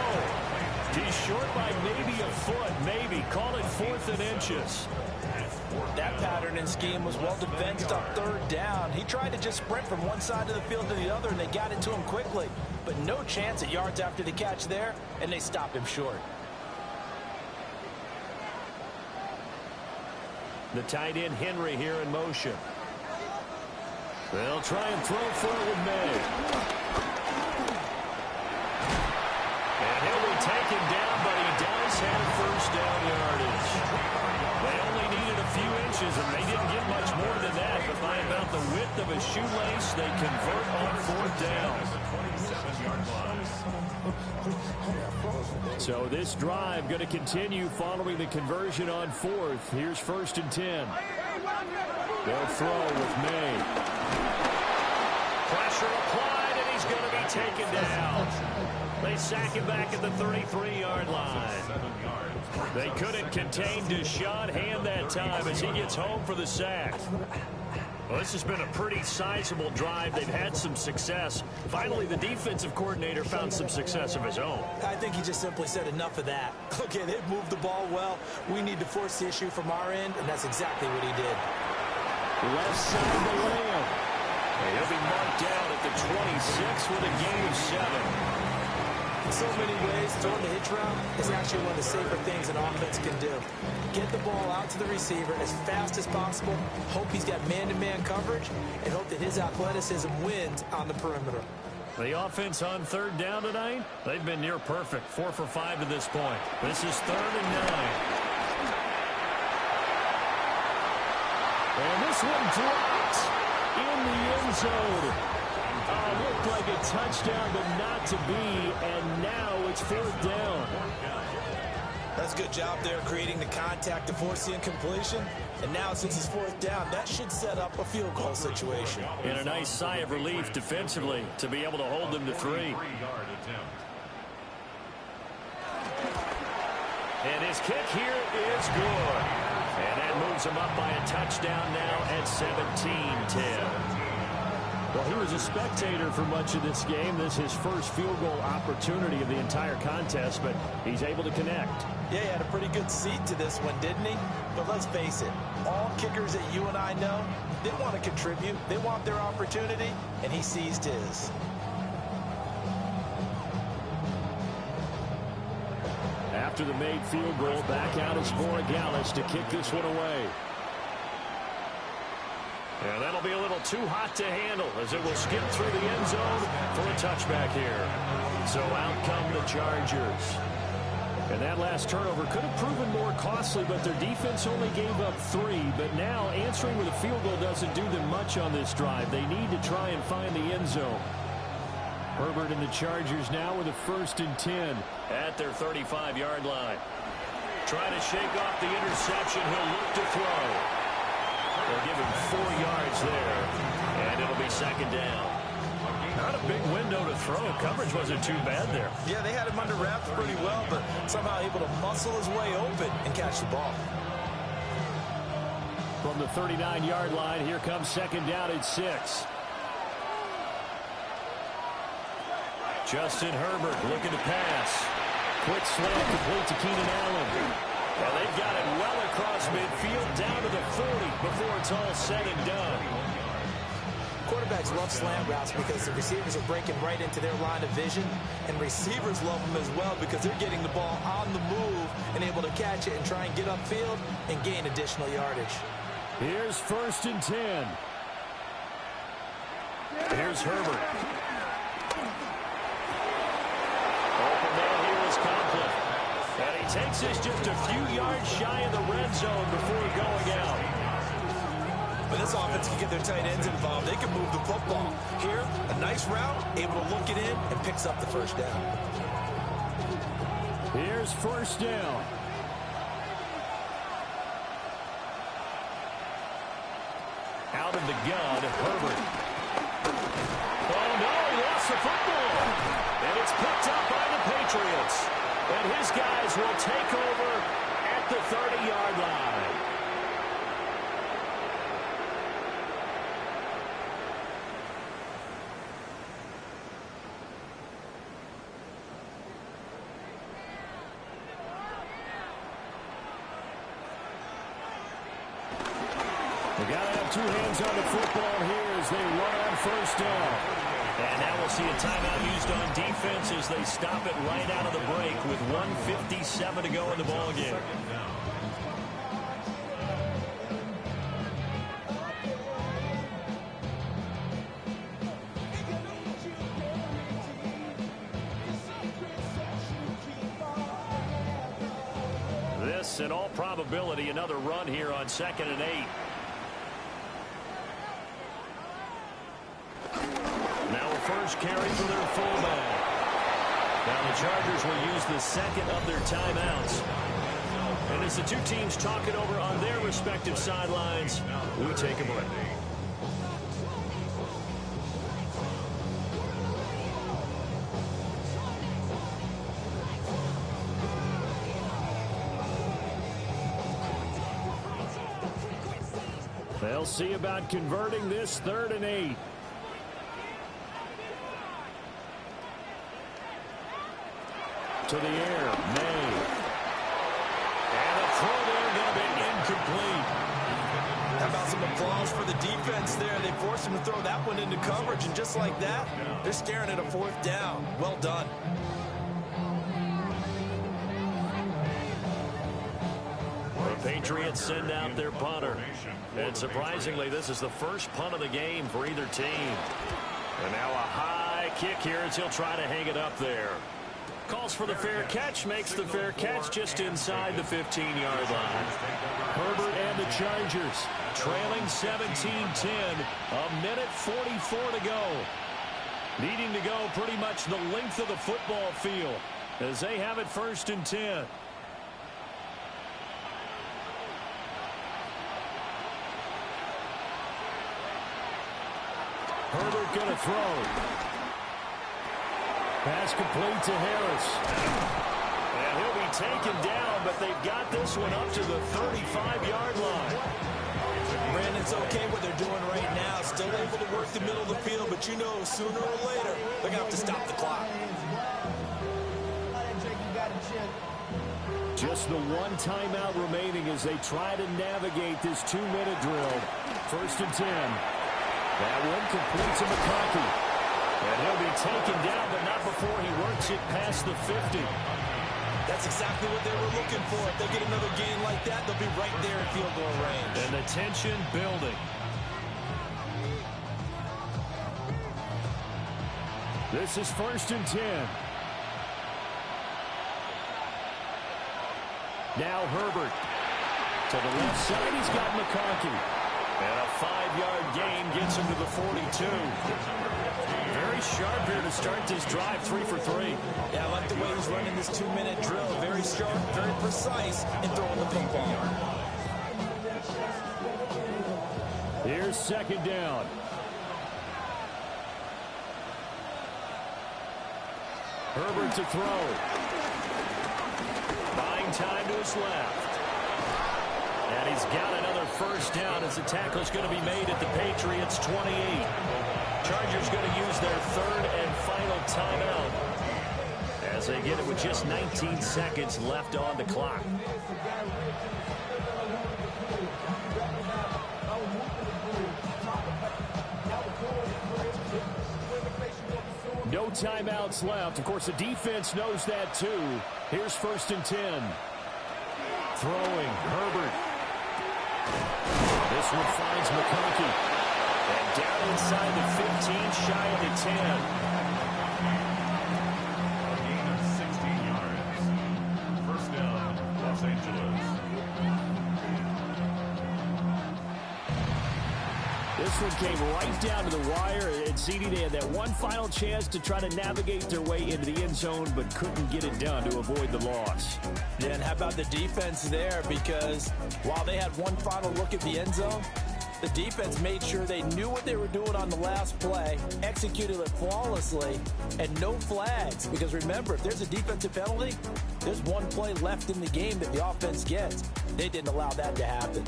He's short by maybe a foot, maybe. Call it 4th and inches. That pattern and scheme was well defensed on 3rd down. He tried to just sprint from one side of the field to the other, and they got it to him quickly. But no chance at yards after the catch there, and they stopped him short. The tight end Henry here in motion. They'll try and throw for it with May. And he'll be taken down, but he does have 1st down yardage. They only needed a few inches, and they didn't get much more than that. But by about the width of a shoelace, they convert on 4th down. So this drive going to continue following the conversion on 4th. Here's 1st and 10. They'll throw with May. Pressure applied, and he's going to be taken down. They sack him back at the 33-yard line. They couldn't contain Deshaun Hand that time as he gets home for the sack. Well, this has been a pretty sizable drive. They've had some success. Finally, the defensive coordinator found some success of his own. I think he just simply said enough of that. Okay, they've moved the ball well. We need to force the issue from our end, and that's exactly what he did. Left side of the Lamb. And he'll be marked down at the 26 with a gain of 7. In so many ways, throwing the hitch route is actually one of the safer things an offense can do. Get the ball out to the receiver as fast as possible, hope he's got man-to-man coverage, and hope that his athleticism wins on the perimeter. The offense on 3rd down tonight, they've been near perfect. 4 for 5 to this point. This is 3rd and 9. And this one dropped in the end zone. Looked like a touchdown, but not to be, and now it's 4th down. That's a good job there creating the contact to force the incompletion. And now since it's 4th down, that should set up a field goal situation. And a nice sigh of relief defensively to be able to hold them to 3. And his kick here is good. And that moves him up by a touchdown now at 17-10. Well, he was a spectator for much of this game. This is his first field goal opportunity of the entire contest, but he's able to connect. Yeah, he had a pretty good seat to this one, didn't he? But let's face it, all kickers that you and I know, they want to contribute. They want their opportunity, and he seized his. After the made field goal, back out is Borregales to kick this one away. And that'll be a little too hot to handle as it will skip through the end zone for a touchback here. So out come the Chargers. And that last turnover could have proven more costly, but their defense only gave up 3. But now answering with a field goal doesn't do them much on this drive. They need to try and find the end zone. Herbert and the Chargers now with a 1st and 10 at their 35-yard line. Trying to shake off the interception. He'll look to throw. They'll give him 4 yards there, and it'll be 2nd down. Not a big window to throw. Coverage wasn't too bad there. Yeah, they had him under wraps pretty well, but somehow able to muscle his way open and catch the ball. From the 39-yard line, here comes 2nd down at 6. Justin Herbert looking to pass. Quick slant complete to Keenan Allen. And they've got it well across midfield down to the 40 before it's all said and done. Quarterbacks love slant routes because the receivers are breaking right into their line of vision, and receivers love them as well because they're getting the ball on the move and able to catch it and try and get upfield and gain additional yardage. Here's 1st and 10. Here's Herbert. Open man here is Conklin. And he takes this just a few yards shy of the red zone before going out. But this offense can get their tight ends involved. They can move the football. Here, a nice route, able to look it in, and picks up the 1st down. Here's 1st down. Out of the gun, Herbert. Oh, no, he lost the football. And it's picked up by the Patriots. And his guys will take over at the 30-yard line. They got to have two hands on the football here as they run on first down. And now we'll see a timeout used on defense as they stop it right out of the break with 1:57 to go in the ballgame. This, in all probability, another run here on 2nd and 8. Now a first carry for their fullback. Now the Chargers will use the second of their timeouts. And as the two teams talk it over on their respective sidelines, we take a break. They'll see about converting this 3rd and 8. To the air, May. And a throw there going to be incomplete. How about some applause for the defense there? They forced him to throw that one into coverage, and just like that, they're staring at a 4th down. Well done. The Patriots send out their punter. And surprisingly, this is the first punt of the game for either team. And now a high kick here as he'll try to hang it up there. Calls for the fair catch, makes the fair catch just inside the 15-yard line. Herbert and the Chargers trailing 17-10, a minute 44 to go. Needing to go pretty much the length of the football field as they have it 1st and 10. Herbert going to throw. Pass complete to Harris. And he'll be taken down, but they've got this one up to the 35-yard line. Brandon, it's okay what they're doing right now. Still able to work the middle of the field, but you know sooner or later they're going to have to stop the clock. Just the one timeout remaining as they try to navigate this 2-minute drill. 1st and 10. That one complete to McConkey. And he'll be taken down, but not before he works it past the 50. That's exactly what they were looking for. If they get another gain like that, they'll be right there in field goal range. And the tension building. This is 1st and 10. Now Herbert. To the left side, he's got McConkey. And a 5-yard gain gets him to the 42. Very sharp here to start this drive, 3 for 3. Yeah, I like the way he's running this 2-minute drill. Very sharp, very precise in throwing the football. Here's 2nd down. Herbert to throw. Buying time to his left. And he's got another 1st down as the tackle's going to be made at the Patriots' 28. Chargers going to use their 3rd and final timeout as they get it with just 19 seconds left on the clock. No timeouts left. Of course, the defense knows that too. Here's 1st and 10. Throwing, Herbert. This one finds McConkey. And down inside the 15, shy of the 10. A gain of 16 yards. 1st down, Los Angeles. This one came right down to the wire. And CD, they had that one final chance to try to navigate their way into the end zone, but couldn't get it done to avoid the loss. Yeah, and how about the defense there? Because while they had one final look at the end zone, the defense made sure they knew what they were doing on the last play, executed it flawlessly, and no flags. Because remember, if there's a defensive penalty, there's one play left in the game that the offense gets. They didn't allow that to happen.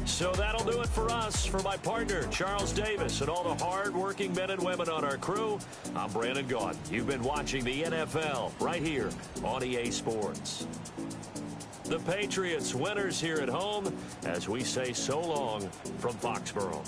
So that'll do it for us. For my partner, Charles Davis, and all the hard-working men and women on our crew, I'm Brandon Gaudin. You've been watching the NFL right here on EA Sports. The Patriots winners here at home as we say so long from Foxborough.